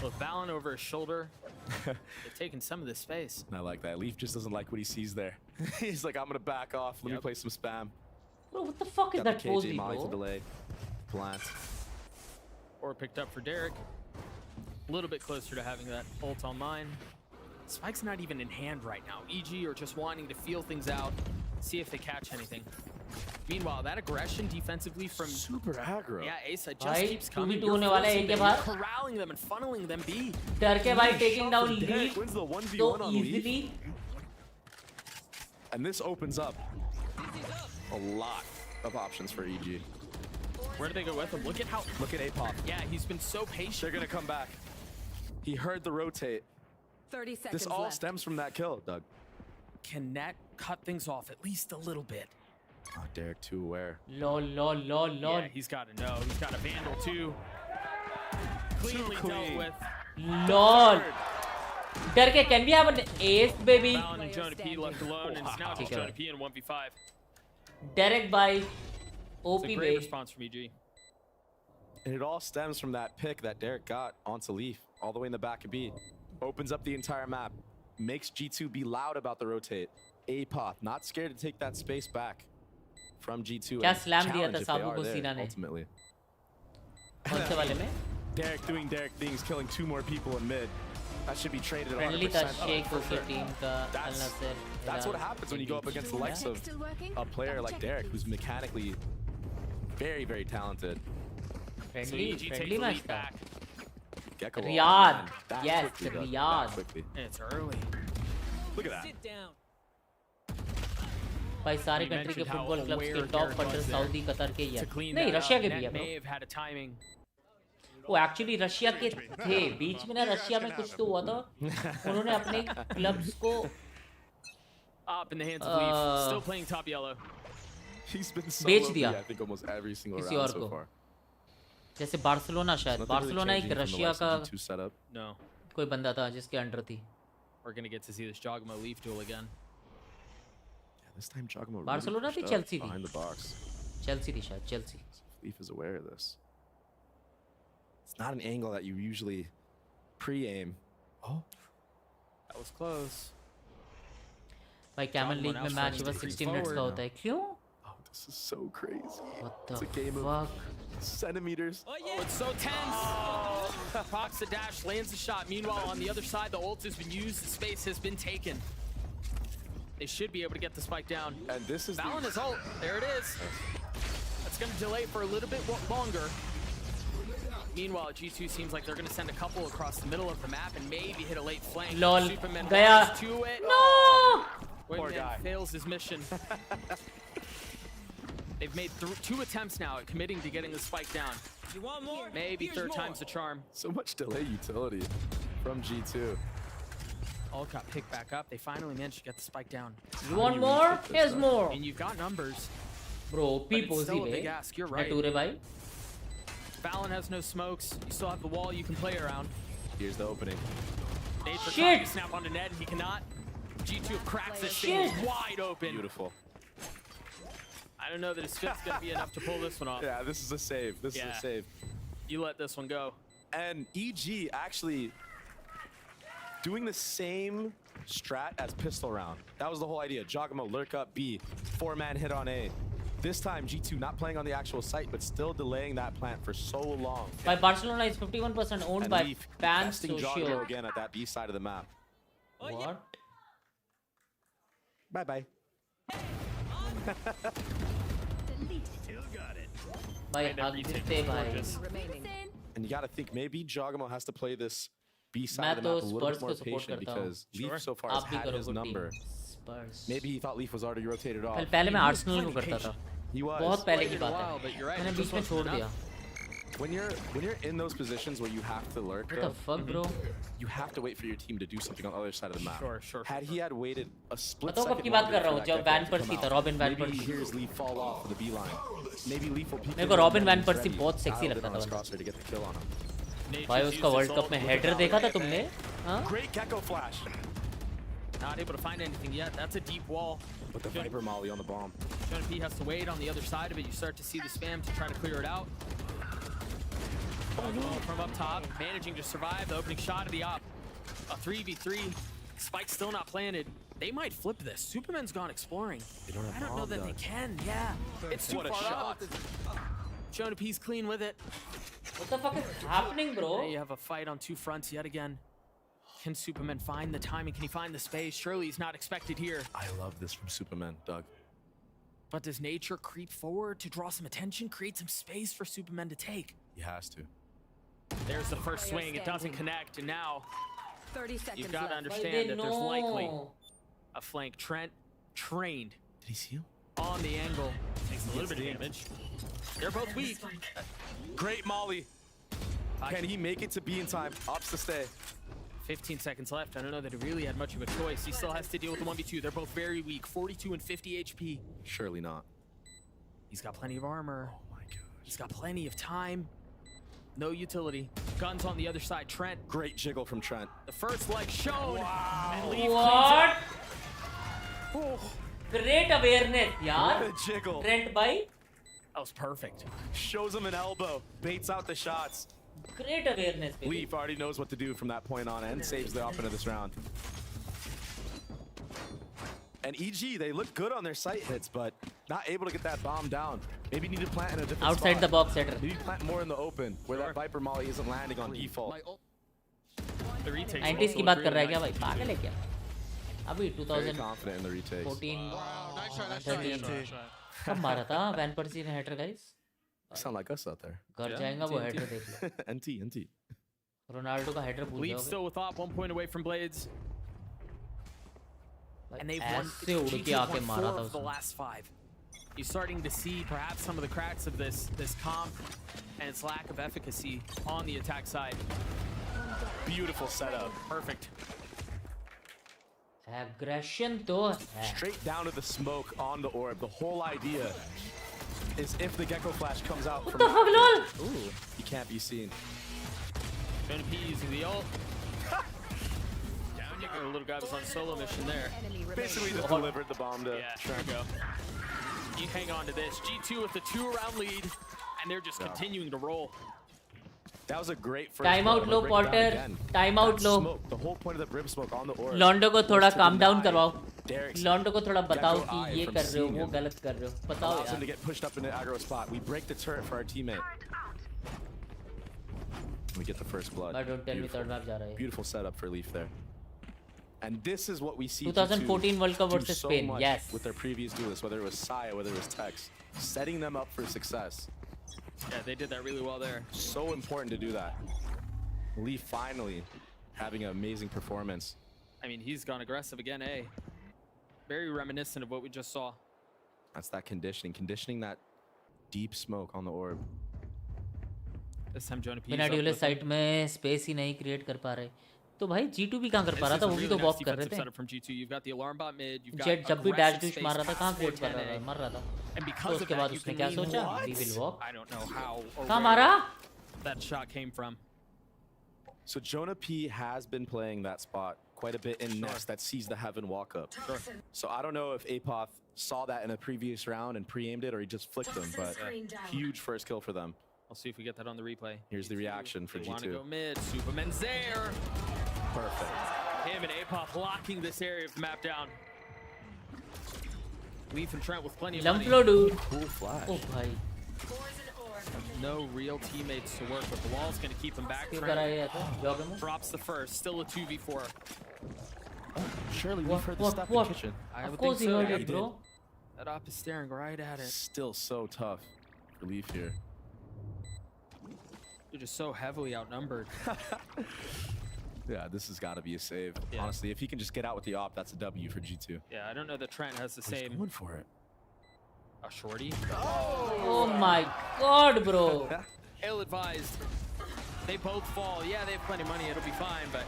Speaker 10: With Valen over his shoulder, they've taken some of this space.
Speaker 6: I like that. Leaf just doesn't like what he sees there. He's like, I'm gonna back off. Let me play some spam.
Speaker 2: Bro, what the fuck is that pose, bro?
Speaker 6: To delay. Plant.
Speaker 10: Or picked up for Derek. A little bit closer to having that ult on mine. Spike's not even in hand right now. EG are just wanting to feel things out, see if they catch anything. Meanwhile, that aggression defensively from
Speaker 6: super aggro.
Speaker 10: Yeah, Asa just keeps coming. Corralling them and funneling them B.
Speaker 2: Derek by taking down lead
Speaker 6: wins the 1v1
Speaker 2: so
Speaker 6: on
Speaker 2: easily.
Speaker 6: And this opens up a lot of options for EG.
Speaker 10: Where do they go with him? Look at
Speaker 6: Apop.
Speaker 10: Yeah, he's been so patient.
Speaker 6: They're gonna come back. He heard the rotate.
Speaker 9: 30 seconds
Speaker 6: This all
Speaker 9: left.
Speaker 6: stems from that kill, Doug.
Speaker 10: Can Nat cut things off at least a little bit?
Speaker 6: Oh, Derek too aware.
Speaker 2: Lol.
Speaker 10: Yeah, he's got to know. He's got a Vandal too. Cleanly dealt with.
Speaker 2: Lol. Derek, can we have an ace, baby?
Speaker 10: Valen and Jonah P left alone, and it's now just Jonah P in 1v5.
Speaker 2: Derek by OP
Speaker 10: It's a great response from EG.
Speaker 6: And it all stems from that pick that Derek got onto Leaf, all the way in the back of B. Opens up the entire map, makes G2 be loud about the rotate. Apop, not scared to take that space back from G2.
Speaker 2: क्या slam दिया था साबू को सीना ने?
Speaker 6: Ultimately.
Speaker 2: कौन से वाले में?
Speaker 6: Derek doing Derek things, killing 2 more people in mid. That should be traded 100%.
Speaker 2: Friendly था शेख की टीम का अल Nasir.
Speaker 6: That's what happens when you go up against the likes of a player like Derek, who's mechanically very, very talented.
Speaker 2: Friendly match था.
Speaker 6: Gecko
Speaker 2: Riyadh.
Speaker 6: That
Speaker 2: Yes,
Speaker 6: quickly, Doug,
Speaker 2: Riyadh.
Speaker 6: that quickly.
Speaker 10: And it's early.
Speaker 6: Look at that.
Speaker 2: भाई सारे country के football clubs के top funder Saudi Qatar के ही है नहीं Russia के भी है ब्रो वो एक्चुअली रशिया के थे बीच में ना रशिया में कुछ तो हुआ था उन्होंने अपने क्लब्स को
Speaker 10: up in the hands of Leaf, still playing top yellow.
Speaker 6: He's been so
Speaker 2: बेच दिया
Speaker 6: I think almost every single
Speaker 2: किसी
Speaker 6: round
Speaker 2: और
Speaker 6: so
Speaker 2: को
Speaker 6: far.
Speaker 2: जैसे बार्सिलोना शायद बार्सिलोना एक रशिया का
Speaker 10: No.
Speaker 2: कोई बंदा था जिसके अंडर थी
Speaker 10: We're gonna get to see this Jogamo Leaf duel again.
Speaker 6: Yeah, this time Jogamo
Speaker 2: Barcelona
Speaker 6: really
Speaker 2: थी
Speaker 6: pushed
Speaker 2: Chelsea
Speaker 6: up behind the box.
Speaker 2: थी चेल्सी थी शायद Chelsea
Speaker 6: Leaf is aware of this. It's not an angle that you usually pre-aim. Oh,
Speaker 10: that was close.
Speaker 2: भाई camel league में match बस 60 minutes का होता है क्यों
Speaker 6: Oh, this is so crazy.
Speaker 2: What the
Speaker 6: it's a game
Speaker 2: fuck?
Speaker 6: of centimeters.
Speaker 10: Oh, it's so tense. Procs the dash, lands the shot. Meanwhile, on the other side, the ult has been used. The space has been taken. They should be able to get the spike down.
Speaker 6: And this is
Speaker 10: Valen his ult. There it is. That's going to delay for a little bit longer. Meanwhile, G2 seems like they're going to send a couple across the middle of the map and maybe hit a late flank.
Speaker 2: Lol.
Speaker 10: Superman
Speaker 2: Gaya.
Speaker 10: runs to it.
Speaker 2: No!
Speaker 10: Poor guy. Fails his mission. They've made 2 attempts now at committing to getting the spike down.
Speaker 1: You want more?
Speaker 10: Maybe third time's the charm.
Speaker 6: So much delay utility from G2.
Speaker 10: All got picked back up. They finally managed to get the spike down.
Speaker 2: You want more? Here's more.
Speaker 10: And you've got numbers.
Speaker 2: Bro,
Speaker 10: But it's still a big ask. You're right.
Speaker 2: Nature bhai.
Speaker 10: Valen has no smokes. You still have the wall you can play around.
Speaker 6: Here's the opening.
Speaker 10: Nate for
Speaker 2: Shit.
Speaker 10: to snap onto Ned. He cannot. G2 cracks this thing wide open.
Speaker 6: Beautiful.
Speaker 10: I don't know that his fit's going to be enough to pull this one off.
Speaker 6: Yeah, this is a save. This is a save.
Speaker 10: You let this one go.
Speaker 6: And EG actually doing the same strat as pistol round. That was the whole idea. Jogamo, lurk up B, 4-man hit on A. This time, G2 not playing on the actual site, but still delaying that plant for so long.
Speaker 2: By Barcelona is 51% owned
Speaker 6: and
Speaker 2: by
Speaker 6: Leaf
Speaker 2: Pan
Speaker 6: testing
Speaker 2: Socio.
Speaker 6: Jogamo again at that B side of the map.
Speaker 2: What?
Speaker 6: Bye-bye.
Speaker 1: Still got it.
Speaker 2: भाई
Speaker 10: And then
Speaker 2: हक
Speaker 10: retake
Speaker 2: देते
Speaker 10: was
Speaker 2: भाई
Speaker 10: gorgeous.
Speaker 6: And you got to think maybe Jogamo has to play this B side
Speaker 2: मैं
Speaker 6: of the
Speaker 2: तो
Speaker 6: map a little
Speaker 2: Spurs
Speaker 6: bit more
Speaker 2: को support
Speaker 6: patient
Speaker 2: करता हूँ
Speaker 6: because Leaf so far has
Speaker 2: आप भी
Speaker 6: had
Speaker 2: करो
Speaker 6: his
Speaker 2: good
Speaker 6: number.
Speaker 2: team Spurs
Speaker 6: Maybe he thought Leaf was already rotated off.
Speaker 2: पहले मैं आर्सेनल को करता था
Speaker 6: He was.
Speaker 2: बहुत पहले की
Speaker 10: Played a
Speaker 2: बात
Speaker 10: while, but
Speaker 2: है
Speaker 10: you're right,
Speaker 2: मैंने
Speaker 10: it
Speaker 2: बीच
Speaker 10: just
Speaker 2: में
Speaker 10: wasn't
Speaker 2: छोड़
Speaker 10: enough.
Speaker 2: दिया
Speaker 6: When you're in those positions where you have to lurk,
Speaker 2: What the fuck, bro?
Speaker 6: you have to wait for your team to do something on the other side of the map.
Speaker 10: Sure.
Speaker 6: Had he had waited a split
Speaker 2: बताओ कब
Speaker 6: second
Speaker 2: की बात
Speaker 6: longer
Speaker 2: कर रहा
Speaker 6: for
Speaker 2: हूँ
Speaker 6: that
Speaker 2: जब
Speaker 6: Gecko
Speaker 2: van
Speaker 6: to
Speaker 2: Persie
Speaker 6: come
Speaker 2: था
Speaker 6: out,
Speaker 2: Robin van
Speaker 6: maybe he
Speaker 2: Persie
Speaker 6: hears Leaf fall off the B line. Maybe Leaf will peek
Speaker 2: मेरे
Speaker 6: in
Speaker 2: को
Speaker 6: and
Speaker 2: Robin
Speaker 6: then
Speaker 2: van
Speaker 6: he's
Speaker 2: Persie
Speaker 6: ready,
Speaker 2: बहुत sexy
Speaker 6: dialed in
Speaker 2: लगता
Speaker 6: on his
Speaker 2: था
Speaker 6: crosshair to get the kill on him.
Speaker 2: भाई उसका world cup में header देखा था तुमने हाँ
Speaker 6: Great Gecko flash.
Speaker 10: Not able to find anything yet. That's a deep wall.
Speaker 6: With the Viper Molly on the bomb.
Speaker 10: Jonah P has to wait on the other side of it. You start to see the spam to try to clear it out. From up top, managing to survive the opening shot of the op. A 3v3. Spike's still not planted. They might flip this. Superman's gone exploring.
Speaker 6: They don't have
Speaker 10: I don't know
Speaker 6: bomb
Speaker 10: that they
Speaker 6: done.
Speaker 10: can. Yeah. It's too
Speaker 6: What a
Speaker 10: far
Speaker 6: shot.
Speaker 10: up. Jonah P's clean with it.
Speaker 2: What the fuck is happening, bro?
Speaker 10: Now you have a fight on two fronts yet again. Can Superman find the timing? Can he find the space? Surely he's not expected here.
Speaker 6: I love this from Superman, Doug.
Speaker 10: But does nature creep forward to draw some attention, create some space for Superman to take?
Speaker 6: He has to.
Speaker 10: There's the first swing. It doesn't connect, and now
Speaker 9: 30 seconds
Speaker 10: you've got to
Speaker 9: left.
Speaker 10: understand that there's likely a flank. Trent trained
Speaker 6: Did he see him?
Speaker 10: on the angle. Takes a little bit of damage. They're both weak.
Speaker 6: Great Molly. Can he make it to B in time? Ops to stay.
Speaker 10: 15 seconds left. I don't know that he really had much of a choice. He still has to deal with the 1v2. They're both very weak. 42 and 50 HP.
Speaker 6: Surely not.
Speaker 10: He's got plenty of armor.
Speaker 6: Oh my god.
Speaker 10: He's got plenty of time. No utility. Guns on the other side. Trent.
Speaker 6: Great jiggle from Trent.
Speaker 10: The first leg shown.
Speaker 6: Wow.
Speaker 10: And Leaf
Speaker 2: What?
Speaker 10: Oh.
Speaker 2: Great awareness, yaar.
Speaker 6: What a jiggle.
Speaker 2: Trent bhai.
Speaker 10: That was perfect.
Speaker 6: Shows him an elbow. Baits out the shots.
Speaker 2: Great awareness, baby.
Speaker 6: Leaf already knows what to do from that point on and saves the up into this round. And EG, they look good on their sight hits, but not able to get that bomb down. Maybe need to plant in a different
Speaker 2: Outside
Speaker 6: spot.
Speaker 2: the box setter.
Speaker 6: Maybe plant more in the open, where that Viper Molly isn't landing on default.
Speaker 10: The retake.
Speaker 2: 90s की बात कर रहा है क्या भाई पागल है क्या अभी
Speaker 6: Very confident in the retakes.
Speaker 2: 2014
Speaker 4: Nice try, nice
Speaker 2: 13 कब मारा था वैन पर्सी ने header guys
Speaker 6: Sound like us out there.
Speaker 2: घर जाएगा वो हेडर देख लो
Speaker 6: NT.
Speaker 2: रोनाल्डो का हेडर भूल
Speaker 10: Leaf
Speaker 2: जाओगे
Speaker 10: still with op, 1 point away from Blades. And they've won.
Speaker 2: ऐसे उड़ के
Speaker 10: GG
Speaker 2: आके
Speaker 10: won
Speaker 2: मारा
Speaker 10: 4
Speaker 2: था
Speaker 10: of the
Speaker 2: उसने
Speaker 10: last 5. You're starting to see perhaps some of the cracks of this comp and its lack of efficacy on the attack side.
Speaker 6: Beautiful setup.
Speaker 10: Perfect.
Speaker 2: aggression तो है
Speaker 6: Straight down to the smoke on the orb. The whole idea is if the Gecko Flash comes out
Speaker 2: what
Speaker 6: from
Speaker 2: the fuck lol
Speaker 6: ooh, he can't be seen.
Speaker 10: Jonah P using the ult. Down you go. The little guy was on solo mission there.
Speaker 6: Basically just delivered the bomb to
Speaker 10: Yeah, there you go. You hang on to this. G2 with the 2-round lead, and they're just continuing to roll.
Speaker 6: That was a great first
Speaker 2: Timeout
Speaker 6: blow.
Speaker 2: Low
Speaker 6: Break it down
Speaker 2: Potter
Speaker 6: again.
Speaker 2: timeout
Speaker 6: That
Speaker 2: low
Speaker 6: smoke, the whole point of the brim smoke on the orb.
Speaker 2: लॉन्डो को थोड़ा
Speaker 6: was to
Speaker 2: calm down
Speaker 6: deny
Speaker 2: करवाओ
Speaker 6: Derek's
Speaker 2: लॉन्डो को थोड़ा बताओ
Speaker 6: Gecko
Speaker 2: कि
Speaker 6: eye
Speaker 2: ये
Speaker 6: from
Speaker 2: कर रहे हो
Speaker 6: seeing
Speaker 2: वो
Speaker 6: him.
Speaker 2: गलत कर रहे हो बताओ
Speaker 6: Allows him to
Speaker 2: यार
Speaker 6: get pushed up in the aggro spot. We break the turret for our teammate. We get the first blood.
Speaker 2: But don't tell me
Speaker 6: Beautiful.
Speaker 2: third map जा रहा है
Speaker 6: Beautiful setup for Leaf there. And this is what we see
Speaker 2: 2014
Speaker 6: G2
Speaker 2: World Cup
Speaker 6: do
Speaker 2: versus
Speaker 6: so
Speaker 2: Spain,
Speaker 6: much
Speaker 2: yes.
Speaker 6: with their previous duelists, whether it was Saya, whether it was Tex, setting them up for success.
Speaker 10: Yeah, they did that really well there.
Speaker 6: So important to do that. Leaf finally having an amazing performance.
Speaker 10: I mean, he's gone aggressive again, eh? Very reminiscent of what we just saw.
Speaker 6: That's that conditioning that deep smoke on the orb.
Speaker 10: This time Jonah P.
Speaker 2: बिना ड्यूलेस site में space ही नहीं create कर पा रहे तो भाई G2 भी कहां कर पा रहा था वो भी तो वॉक कर रहे थे
Speaker 10: From G2, you've got the alarm bot mid, you've got
Speaker 2: jet जब भी डैश
Speaker 10: aggressive
Speaker 2: डूश मार रहा था
Speaker 10: space
Speaker 2: कहां
Speaker 10: past
Speaker 2: क्रिएट कर रहा
Speaker 10: 410A.
Speaker 2: था मर रहा था
Speaker 10: And
Speaker 2: तो
Speaker 10: because of
Speaker 2: उसके
Speaker 10: that,
Speaker 2: बाद
Speaker 10: you
Speaker 2: उसने
Speaker 10: can
Speaker 2: क्या
Speaker 10: lean
Speaker 2: सोचा
Speaker 10: what?
Speaker 2: We will walk
Speaker 10: I don't know how or
Speaker 2: कहां
Speaker 10: where
Speaker 2: मारा
Speaker 10: that shot came from.
Speaker 6: So Jonah P has been playing that spot quite a bit in Nest that sees the Heaven walk up. So I don't know if Apoth saw that in a previous round and pre-aimed it or he just flicked them, but huge first kill for them.
Speaker 10: I'll see if we get that on the replay.
Speaker 6: Here's the reaction for
Speaker 10: They want to
Speaker 6: G2.
Speaker 10: go mid. Superman's there.
Speaker 6: Perfect.
Speaker 10: Him and Apoth locking this area of the map down. Leaf and Trent with plenty of money.
Speaker 2: लंपलो dude
Speaker 6: Cool flash.
Speaker 2: ओ भाई
Speaker 10: No real teammates to work with. The wall's going to keep him back.
Speaker 2: क्यों करा ये तो job में
Speaker 10: Drops the first. Still a 2v4.
Speaker 6: Surely we've heard the
Speaker 2: what
Speaker 6: stuff
Speaker 2: what
Speaker 6: in kitchen.
Speaker 10: I
Speaker 2: of
Speaker 10: would
Speaker 2: course
Speaker 10: think
Speaker 2: he
Speaker 10: so.
Speaker 2: heard
Speaker 10: Yeah,
Speaker 2: it
Speaker 10: he
Speaker 2: bro
Speaker 10: That op is staring right at it.
Speaker 6: Still so tough for Leaf here.
Speaker 10: They're just so heavily outnumbered.
Speaker 6: Yeah, this has got to be a save.
Speaker 10: Yeah.
Speaker 6: Honestly, if he can just get out with the op, that's a W for G2.
Speaker 10: Yeah, I don't know that Trent has the
Speaker 6: He's
Speaker 10: same.
Speaker 6: going for it.
Speaker 10: A shorty.
Speaker 2: Oh my god, bro.
Speaker 10: Ill-advised. They both fall. Yeah, they have plenty of money. It'll be fine, but.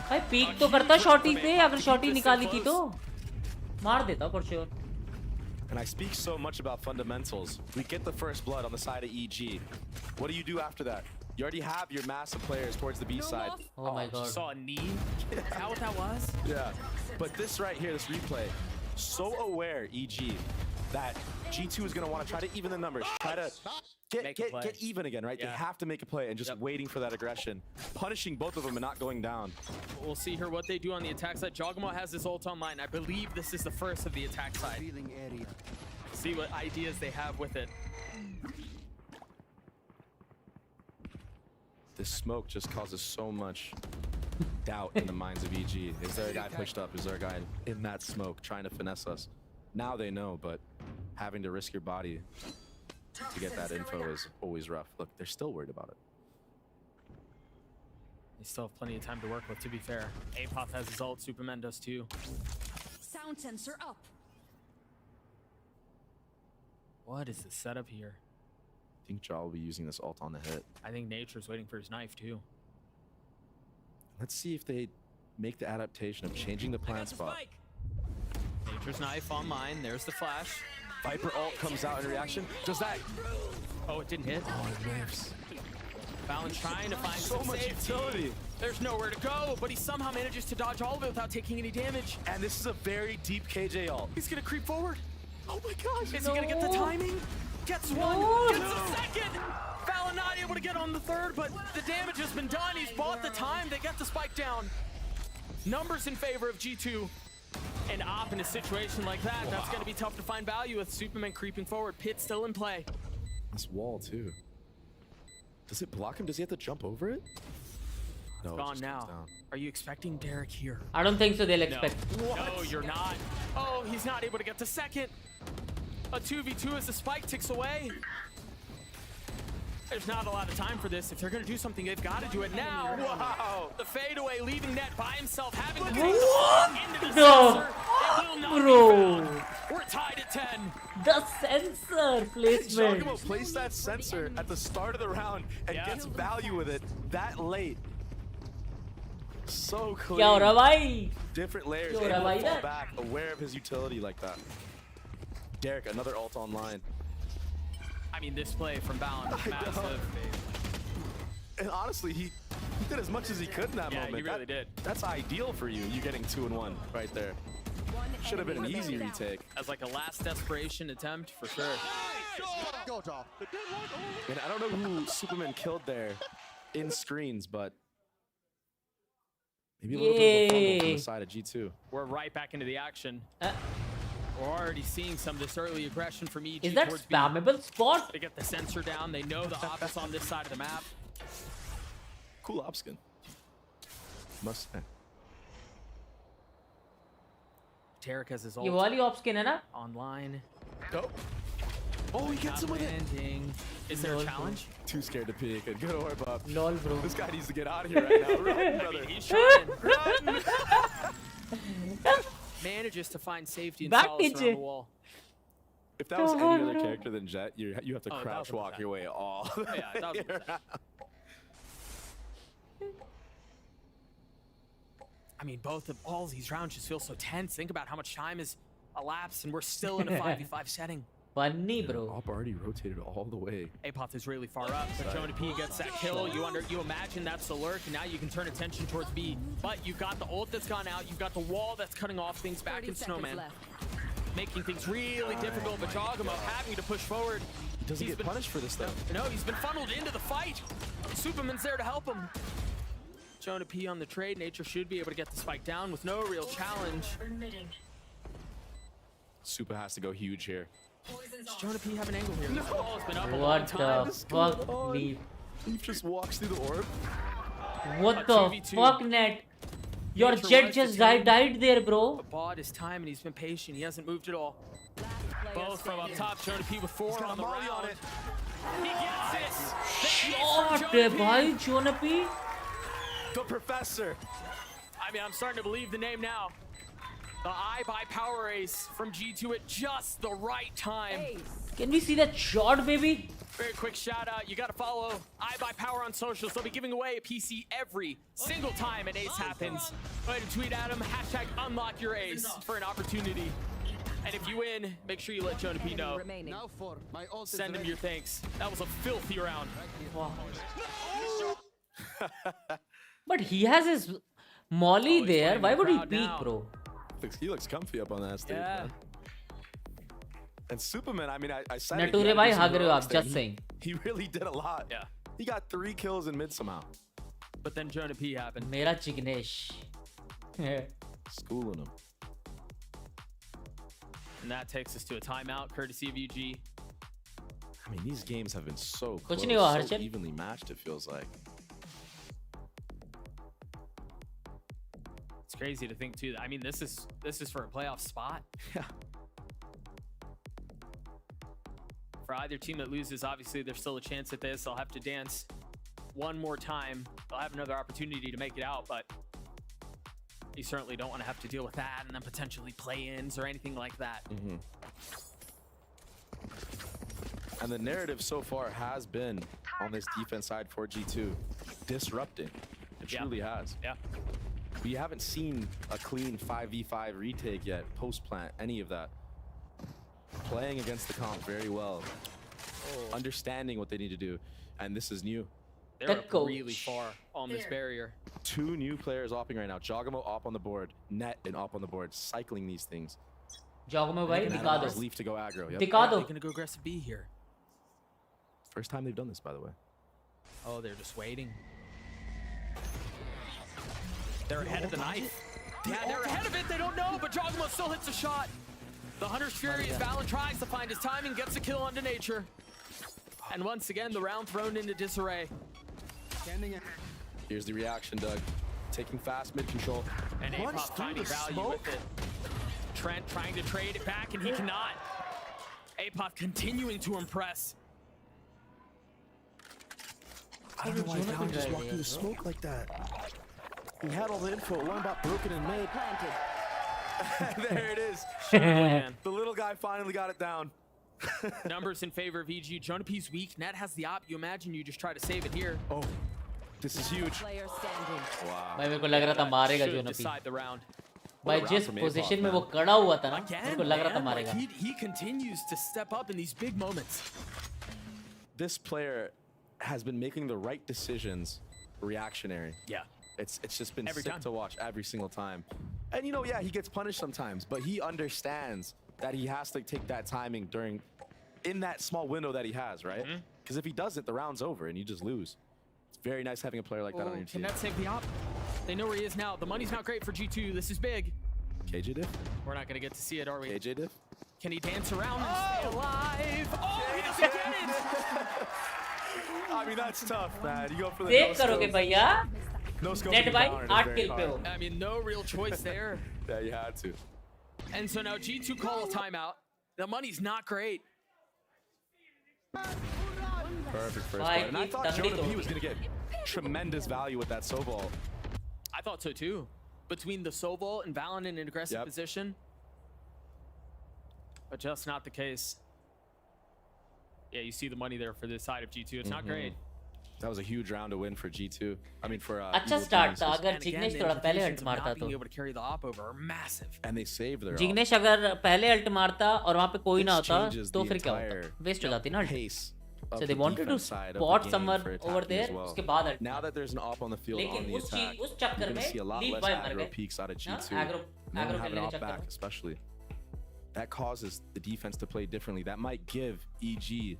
Speaker 2: भाई peak तो करता शॉटी पे, अगर शॉटी निकाली थी तो मार देता for sure.
Speaker 6: And I speak so much about fundamentals. We get the first blood on the side of EG. What do you do after that? You already have your massive players towards the B side.
Speaker 2: Oh my god.
Speaker 10: Saw a knee? Is that what that was?
Speaker 6: Yeah. But this right here, this replay, so aware, EG, that G2 is going to want to try to even the numbers. Try to get even again, right?
Speaker 10: Yeah.
Speaker 6: They have to make a play and just waiting for that aggression. Punishing both of them and not going down.
Speaker 10: We'll see here what they do on the attack side. Jogamo has his ult online. I believe this is the first of the attack side. See what ideas they have with it.
Speaker 6: This smoke just causes so much doubt in the minds of EG. Is there a guy pushed up? Is there a guy in that smoke trying to finesse us? Now they know, but having to risk your body to get that info is always rough. Look, they're still worried about it.
Speaker 10: They still have plenty of time to work with, to be fair. Apop has his ult, Superman does too.
Speaker 9: Sound sensor up.
Speaker 10: What is the setup here?
Speaker 6: I think Jaw will be using this ult on the hit.
Speaker 10: I think Nature's waiting for his knife too.
Speaker 6: Let's see if they make the adaptation of changing the plant spot.
Speaker 10: Nature's knife on mine. There's the flash.
Speaker 6: Viper ult comes out in reaction. Does that?
Speaker 10: Oh, it didn't hit.
Speaker 6: Oh, it whiffs.
Speaker 10: Fallon trying to find
Speaker 6: so
Speaker 10: some
Speaker 6: much
Speaker 10: safety.
Speaker 6: utility.
Speaker 10: There's nowhere to go, but he somehow manages to dodge all of it without taking any damage.
Speaker 6: And this is a very deep KJ ult.
Speaker 10: He's gonna creep forward.
Speaker 6: Oh my gosh.
Speaker 10: Is he gonna get the timing? Gets one, gets a second. Fallon not able to get on the third, but the damage has been done. He's bought the time. They get the spike down. Numbers in favor of G2. And Op in a situation like that, that's gonna be tough to find value with Superman creeping forward. Pit still in play.
Speaker 6: This wall too. Does it block him? Does he have to jump over it? No,
Speaker 10: Gone now. Are you expecting Derek here?
Speaker 2: I don't think so. They'll expect.
Speaker 10: No, you're not. Oh, he's not able to get the second. A 2v2 as the spike ticks away. There's not a lot of time for this. If they're going to do something, they've got to do it now.
Speaker 6: Wow.
Speaker 10: The fadeaway, leaving Net by himself, having to take
Speaker 2: What?
Speaker 10: the
Speaker 2: No.
Speaker 10: sensor. It will not
Speaker 2: Bro.
Speaker 10: be found. We're tied at 10.
Speaker 2: The sensor placement.
Speaker 6: Jogamo placed that sensor at the start of the round and gets value with it that late. So clean.
Speaker 2: क्या हो रहा भाई?
Speaker 6: Different layers,
Speaker 2: क्या हो
Speaker 6: able
Speaker 2: रहा भाई
Speaker 6: to fall
Speaker 2: इधर?
Speaker 6: back, aware of his utility like that. Derek, another ult online.
Speaker 10: I mean, this play from Balon was massive.
Speaker 6: And honestly, he did as much as he could in that moment.
Speaker 10: He really did.
Speaker 6: That's ideal for you. You getting 2-1 right there. Should have been an easy retake.
Speaker 10: As like a last desperation attempt, for sure.
Speaker 6: And I don't know who Superman killed there in screens, but maybe a little bit of a fumble from the side of G2.
Speaker 10: We're right back into the action. We're already seeing some of this early aggression from EG.
Speaker 2: Is that
Speaker 10: towards B.
Speaker 2: spammable spot?
Speaker 10: They get the sensor down. They know the op is on this side of the map.
Speaker 6: Cool op skin. Must say.
Speaker 10: Tarek has his ult.
Speaker 2: ये वाली ops skin है ना?
Speaker 10: Online.
Speaker 6: Go. Oh, he gets him with it.
Speaker 10: Is there a challenge?
Speaker 6: Too scared to peek. Good orb up.
Speaker 2: Lol, bro.
Speaker 6: This guy needs to get out of here right now. Run, brother.
Speaker 10: He's trying. Manages to find safety and
Speaker 2: Back
Speaker 10: solace around
Speaker 2: niche.
Speaker 10: the wall.
Speaker 6: If that was any other character than Jet, you have to
Speaker 10: Oh,
Speaker 6: crouch
Speaker 10: 1000%.
Speaker 6: walk your way all.
Speaker 10: Yeah, 1000%. I mean, all these rounds just feel so tense. Think about how much time has elapsed, and we're still in a 5v5 setting.
Speaker 2: Funny, bro.
Speaker 6: Op already rotated all the way.
Speaker 10: Apoth is really far up, but Jonah P gets that kill. You imagine that's the lurk, and now you can turn attention towards B. But you've got the ult that's gone out. You've got the wall that's cutting off things back in Snowman. Making things really difficult, but Jogamo having to push forward.
Speaker 6: He doesn't get punished for this, though.
Speaker 10: No, he's been funneled into the fight. Superman's there to help him. Jonah P on the trade. Nature should be able to get the spike down with no real challenge.
Speaker 6: Super has to go huge here.
Speaker 10: Does Jonah P have an angle here? No. Ball has been up a long
Speaker 2: What
Speaker 10: time.
Speaker 2: the fuck, Leaf?
Speaker 6: He just walks through the orb.
Speaker 2: What the
Speaker 10: 2v2.
Speaker 2: fuck, Net? Your
Speaker 10: Nature
Speaker 2: jet
Speaker 10: was
Speaker 2: just
Speaker 10: the team.
Speaker 2: died there, bro.
Speaker 10: Bought his time and he's been patient. He hasn't moved at all. Both from up top. Jonah P with 4 on the round.
Speaker 6: it.
Speaker 10: He gets it.
Speaker 2: Shot है भाई Jonah P.
Speaker 6: The professor.
Speaker 10: I mean, I'm starting to believe the name now. The eye by power ace from G2 at just the right time.
Speaker 2: Can we see that shot, baby?
Speaker 10: Very quick shout out. You got to follow eye by power on socials. They'll be giving away a PC every single time an ace happens. Go ahead and tweet at them. Hashtag unlock your ace for an opportunity. And if you win, make sure you let Jonah P know. Send him your thanks. That was a filthy round.
Speaker 2: Wow. But he has his molly there. Why would he peek, bro?
Speaker 6: He looks comfy up on that stage, man. And Superman, I mean, I said
Speaker 2: Nature bhai hag rahe ho aap, just saying.
Speaker 6: He really did a lot.
Speaker 10: Yeah.
Speaker 6: He got 3 kills in mid somehow.
Speaker 10: But then Jonah P happened.
Speaker 2: Mera Jignesh.
Speaker 6: Schooling him.
Speaker 10: And that takes us to a timeout, courtesy of EG.
Speaker 6: I mean, these games have been so
Speaker 2: Kuch
Speaker 6: close,
Speaker 2: nahi hua,
Speaker 6: so
Speaker 2: Harshit.
Speaker 6: evenly matched, it feels like.
Speaker 10: It's crazy to think too. I mean, this is for a playoff spot.
Speaker 6: Yeah.
Speaker 10: For either team that loses, obviously there's still a chance at this. They'll have to dance one more time. They'll have another opportunity to make it out, but you certainly don't want to have to deal with that and then potentially play-ins or anything like that.
Speaker 6: Mm-hmm. And the narrative so far has been on this defense side for G2, disrupting. It truly has.
Speaker 10: Yeah.
Speaker 6: We haven't seen a clean 5v5 retake yet, post-plant, any of that. Playing against the comp very well. Understanding what they need to do. And this is new.
Speaker 10: They're up really far on this barrier.
Speaker 6: 2 new players opping right now. Jogamo op on the board, Net and op on the board, cycling these things.
Speaker 2: Jogamo bhai, dikha do.
Speaker 6: Leaf to go aggro. Yep.
Speaker 2: Dikha do.
Speaker 10: They're gonna go aggressive B here.
Speaker 6: First time they've done this, by the way.
Speaker 10: Oh, they're just waiting. They're ahead of the knife. Yeah, they're ahead of it. They don't know, but Jogamo still hits a shot. The Hunter's Fury as Valen tries to find his timing, gets a kill onto Nature. And once again, the round thrown into disarray.
Speaker 6: Here's the reaction, Doug. Taking fast mid control.
Speaker 10: And Apop finding value with it. Trent trying to trade it back, and he cannot. Apop continuing to impress.
Speaker 6: I don't know why Valen just walked through the smoke like that. He had all the info. One about broken and mid. There it is. The little guy finally got it down.
Speaker 10: Numbers in favor of EG. Jonah P's weak. Net has the op. You imagine you just try to save it here.
Speaker 6: Oh, this is huge.
Speaker 2: Wow. भाई मेरे को लग रहा था मारेगा Jonah P.
Speaker 10: Decide the round.
Speaker 2: भाई जिस position में वो खड़ा हुआ था ना, मेरे को लग रहा था मारेगा.
Speaker 10: He continues to step up in these big moments.
Speaker 6: This player has been making the right decisions reactionary.
Speaker 10: Yeah.
Speaker 6: It's just been
Speaker 10: Every
Speaker 6: sick
Speaker 10: time.
Speaker 6: to watch every single time. And you know, yeah, he gets punished sometimes, but he understands that he has to take that timing in that small window that he has, right? Because if he doesn't, the round's over and you just lose. It's very nice having a player like that on your
Speaker 10: Can
Speaker 6: team.
Speaker 10: that save the op? They know where he is now. The money's not great for G2. This is big.
Speaker 6: KJ diff?
Speaker 10: We're not going to get to see it, are we?
Speaker 6: KJ diff?
Speaker 10: Can he dance around and stay alive? Oh, he doesn't get it!
Speaker 6: I mean, that's tough, man. You go for the
Speaker 2: Save करोगे भैया?
Speaker 6: No scope.
Speaker 2: Net भाई 8 kill पे हो.
Speaker 10: I mean, no real choice there.
Speaker 6: Yeah, you had to.
Speaker 10: And so now G2 call a timeout. The money's not great.
Speaker 6: Perfect first play. And I thought Jonah P was going to get tremendous value with that Sobol.
Speaker 10: I thought so too. Between the Sobol and Valen in an aggressive position. But just not the case. Yeah, you see the money there for this side of G2. It's not great.
Speaker 6: That was a huge round to win for G2. I mean, for
Speaker 2: अच्छा start था. अगर जिग्नेश थोड़ा पहले हट मारता तो.
Speaker 10: Being able to carry the op over are massive.
Speaker 6: And they saved their
Speaker 2: Jignesh अगर पहले हट मारता और वहाँ पे कोई ना होता तो फिर क्या होता? Waste हो जाती ना. So they wanted to spot somewhere over there. उसके बाद हट.
Speaker 6: Now that there's an op on the field on the attack,
Speaker 2: उस चक्कर
Speaker 6: you're going to see a lot
Speaker 2: lead
Speaker 6: less
Speaker 2: by मर
Speaker 6: aggro
Speaker 2: गए.
Speaker 6: peaks out of G2.
Speaker 2: Aggro
Speaker 6: And then have an
Speaker 2: खेलने
Speaker 6: op
Speaker 2: के चक्कर
Speaker 6: back,
Speaker 2: में.
Speaker 6: especially. That causes the defense to play differently. That might give EG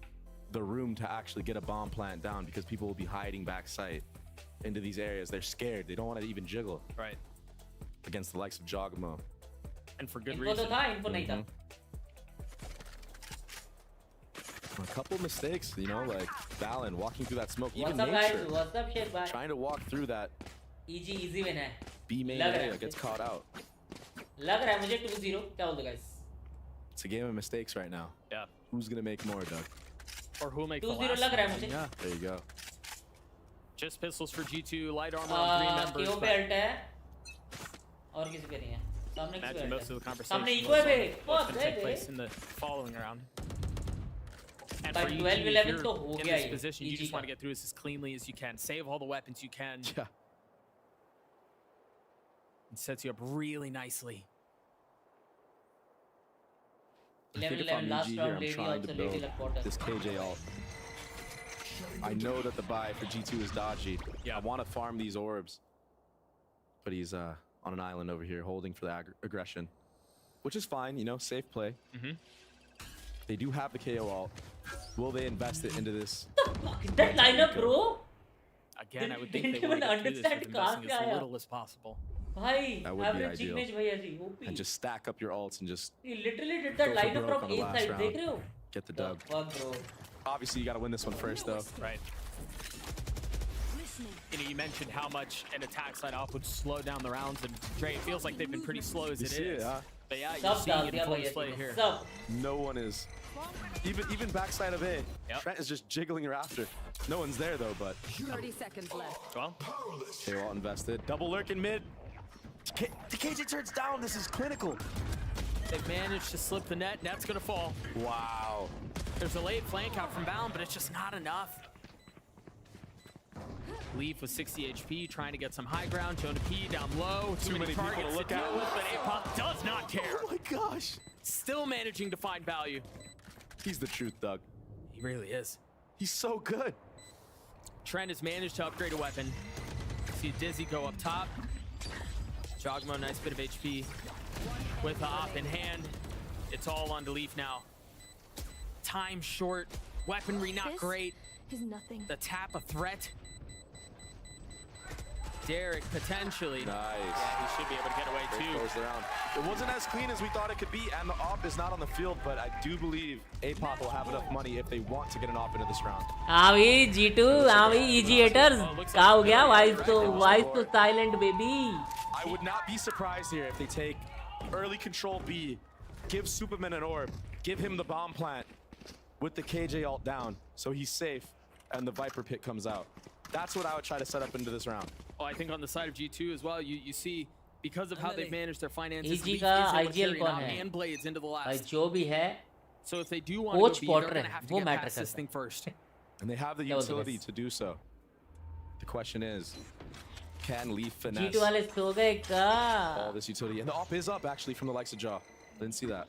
Speaker 6: the room to actually get a bomb plant down because people will be hiding back sight into these areas. They're scared. They don't want to even jiggle.
Speaker 10: Right.
Speaker 6: Against the likes of Jogamo.
Speaker 10: And for good
Speaker 2: इनको
Speaker 10: reason.
Speaker 2: तो था, इनको नहीं था.
Speaker 6: A couple mistakes, you know, like Valen walking through that smoke. Even
Speaker 2: What's up guys?
Speaker 6: Nature
Speaker 2: What's up shit bhai?
Speaker 6: trying to walk through that
Speaker 2: EG easy win है.
Speaker 6: B main
Speaker 2: लग रहा
Speaker 6: area
Speaker 2: है
Speaker 6: gets caught out.
Speaker 2: लग रहा है मुझे 2-0. क्या बोलते हो guys?
Speaker 6: It's a game of mistakes right now.
Speaker 10: Yeah.
Speaker 6: Who's gonna make more, Doug?
Speaker 10: Or who'll make the
Speaker 2: 2-0
Speaker 10: last
Speaker 2: लग रहा है
Speaker 10: one.
Speaker 2: मुझे.
Speaker 10: Yeah.
Speaker 6: There you go.
Speaker 10: Just pistols for G2, light armor on 3 members.
Speaker 2: KO पे
Speaker 10: but
Speaker 2: alt है. और किसी पे नहीं है. सामने किसी पे
Speaker 10: imagine
Speaker 2: अल्ट
Speaker 10: most of the
Speaker 2: है.
Speaker 10: conversation
Speaker 2: सामने
Speaker 10: was
Speaker 2: इको है
Speaker 10: on
Speaker 2: बे.
Speaker 10: what's
Speaker 2: Fuck
Speaker 10: gonna take
Speaker 2: बे.
Speaker 10: place in the following round. And
Speaker 2: By
Speaker 10: for
Speaker 2: 12-11
Speaker 10: EG, if
Speaker 2: तो
Speaker 10: you're
Speaker 2: हो
Speaker 10: in
Speaker 2: गया
Speaker 10: this
Speaker 2: ये,
Speaker 10: position, you
Speaker 2: EG
Speaker 10: just want to
Speaker 2: का.
Speaker 10: get through this as cleanly as you can. Save all the weapons you can.
Speaker 6: Yeah.
Speaker 10: It sets you up really nicely.
Speaker 6: I think if
Speaker 2: 11-11
Speaker 6: I'm
Speaker 2: last
Speaker 6: EG
Speaker 2: round,
Speaker 6: here, I'm
Speaker 2: lady
Speaker 6: trying
Speaker 2: also,
Speaker 6: to
Speaker 2: lady
Speaker 6: build
Speaker 2: like quarter.
Speaker 6: this KJ ult. I know that the buy for G2 is dodgy.
Speaker 10: Yeah.
Speaker 6: I want to farm these orbs. But he's on an island over here holding for the aggression. Which is fine, you know, safe play. They do have the KO ult. Will they invest it into this?
Speaker 2: That lineup, bro.
Speaker 10: Again, I would think
Speaker 2: Didn't
Speaker 10: they want
Speaker 2: even
Speaker 10: to get through this
Speaker 2: understand
Speaker 10: with investing
Speaker 2: कहाँ से
Speaker 10: as
Speaker 2: आया.
Speaker 10: little as possible.
Speaker 2: भाई,
Speaker 6: That would be
Speaker 2: average
Speaker 6: ideal.
Speaker 2: signage भाई ऐसी. OP.
Speaker 6: And just stack up your ults and just
Speaker 2: He literally did
Speaker 6: go
Speaker 2: that
Speaker 6: for
Speaker 2: lineup
Speaker 6: broke
Speaker 2: from
Speaker 6: on the
Speaker 2: A
Speaker 6: last
Speaker 2: side.
Speaker 6: round.
Speaker 2: देख रहे हो?
Speaker 6: Get the dub.
Speaker 2: Fuck, bro.
Speaker 6: Obviously, you got to win this one first, though.
Speaker 10: Right. You know, you mentioned how much an attack side off would slow down the rounds, and Dre, it feels like they've been pretty slow as
Speaker 6: You
Speaker 10: it
Speaker 6: see
Speaker 10: is.
Speaker 6: it, huh?
Speaker 10: But yeah, you're
Speaker 2: Sub
Speaker 10: seeing
Speaker 2: डाल
Speaker 10: it
Speaker 2: दिया
Speaker 10: in full
Speaker 2: भाई
Speaker 10: display
Speaker 2: ऐसे.
Speaker 10: here.
Speaker 2: Sub.
Speaker 6: No one is. Even backside of A.
Speaker 10: Yep.
Speaker 6: Trent is just jiggling her after. No one's there, though, but
Speaker 9: 30 seconds left.
Speaker 10: Well,
Speaker 6: they all invested. Double lurk in mid. The KJ turns down. This is clinical.
Speaker 10: they've managed to slip the net. Net's going to fall.
Speaker 6: Wow.
Speaker 10: There's a late flank out from Bound, but it's just not enough. Leaf with 60 HP, trying to get some high ground. Jonah P down low. Too many
Speaker 6: people to
Speaker 10: targets
Speaker 6: look
Speaker 10: to deal
Speaker 6: at.
Speaker 10: with, but Apop does not care.
Speaker 6: Oh my gosh.
Speaker 10: Still managing to find value.
Speaker 6: He's the truth, Doug.
Speaker 10: He really is.
Speaker 6: He's so good.
Speaker 10: Trent has managed to upgrade a weapon. See Dizzy go up top. Jogmo, nice bit of HP. With the op in hand, it's all on to Leaf now. Time short, weaponry not
Speaker 9: This
Speaker 10: great.
Speaker 9: is nothing.
Speaker 10: The tap a threat. Derek potentially.
Speaker 6: Nice.
Speaker 10: Yeah, he should be able to get away
Speaker 6: They
Speaker 10: too.
Speaker 6: closed the round. It wasn't as clean as we thought it could be, and the op is not on the field, but I do believe APOP will have enough money if they want to get an op into this round.
Speaker 2: हाँ भाई G2, हाँ भाई EG haters. क्या हो गया? Why so silent, baby?
Speaker 6: I would not be surprised here if they take early control B, give Superman an orb, give him the bomb plant with the KJ ult down, so he's safe, and the Viper pit comes out. That's what I would try to set up into this round.
Speaker 10: Oh, I think on the side of G2 as well, you see, because of how they've managed their finances,
Speaker 2: EG
Speaker 10: Leaf
Speaker 2: का
Speaker 10: is able to
Speaker 2: IGL
Speaker 10: carry
Speaker 2: कौन
Speaker 10: out
Speaker 2: है?
Speaker 10: and blades into the
Speaker 2: भाई
Speaker 10: last.
Speaker 2: जो भी है,
Speaker 10: So if they do want to go B, they're
Speaker 2: WatchParty
Speaker 10: going to have to
Speaker 2: वो
Speaker 10: get
Speaker 2: matter
Speaker 10: past this
Speaker 2: करता
Speaker 10: thing first.
Speaker 6: And they have the
Speaker 2: That was the
Speaker 6: utility
Speaker 2: best.
Speaker 6: to do so. The question is, can Leaf finesse
Speaker 2: G2 वाले सो गए क्या?
Speaker 6: all this utility? And the op is up, actually, from the likes of Jaw. Didn't see that.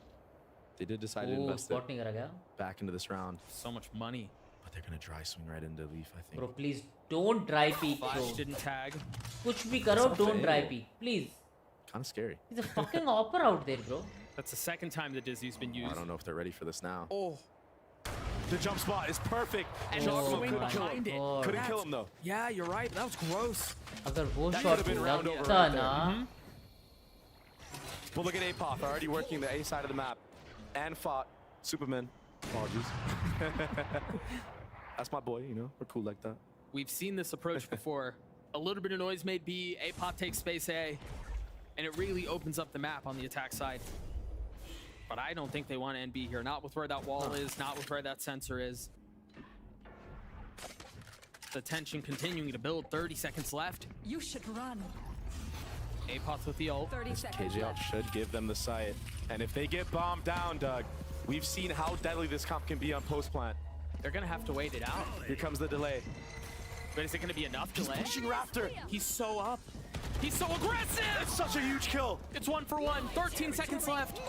Speaker 6: They did decide to
Speaker 2: Oh,
Speaker 6: invest
Speaker 2: spot
Speaker 6: it
Speaker 2: नहीं करा क्या?
Speaker 6: back into this round.
Speaker 10: So much money.
Speaker 6: But they're going to dry swing right into Leaf, I think.
Speaker 2: Bro, please don't dry peek, bro.
Speaker 10: Flash didn't tag.
Speaker 2: कुछ भी करो,
Speaker 6: It's
Speaker 2: don't dry
Speaker 6: fail.
Speaker 2: peek, please.
Speaker 6: Kind of scary.
Speaker 2: He's a fucking opera out there, bro.
Speaker 10: That's the second time that Dizzy's been
Speaker 6: I
Speaker 10: used.
Speaker 6: don't know if they're ready for this now.
Speaker 10: Oh,
Speaker 6: The jump spot is perfect.
Speaker 10: and
Speaker 6: Jogmo
Speaker 10: the swing
Speaker 6: couldn't kill
Speaker 10: behind
Speaker 6: him.
Speaker 10: it.
Speaker 6: Couldn't kill him, though.
Speaker 10: Yeah, you're right. That was gross.
Speaker 2: अगर वो
Speaker 6: That
Speaker 2: shot
Speaker 6: could've been round over
Speaker 2: लगता
Speaker 6: right there.
Speaker 2: ना,
Speaker 6: But look at APOP, already working the A side of the map. And fought Superman. Apologies. That's my boy, you know. We're cool like that.
Speaker 10: We've seen this approach before. A little bit of noise made B, Apop takes space A, and it really opens up the map on the attack side. But I don't think they want to NB here. Not with where that wall is, not with where that sensor is. The tension continuing to build. 30 seconds left.
Speaker 9: You should run.
Speaker 10: Apop with the ult.
Speaker 9: 30 seconds
Speaker 6: KJ out
Speaker 9: left.
Speaker 6: should give them the sight. And if they get bombed down, Doug, we've seen how deadly this comp can be on post plant.
Speaker 10: They're going to have to wait it out.
Speaker 6: Here comes the delay.
Speaker 10: But is it going to be enough
Speaker 6: He's
Speaker 10: delay?
Speaker 6: pushing Raptor.
Speaker 10: He's so up. He's so aggressive.
Speaker 6: It's such a huge kill.
Speaker 10: It's 1 for 1. 13 seconds left.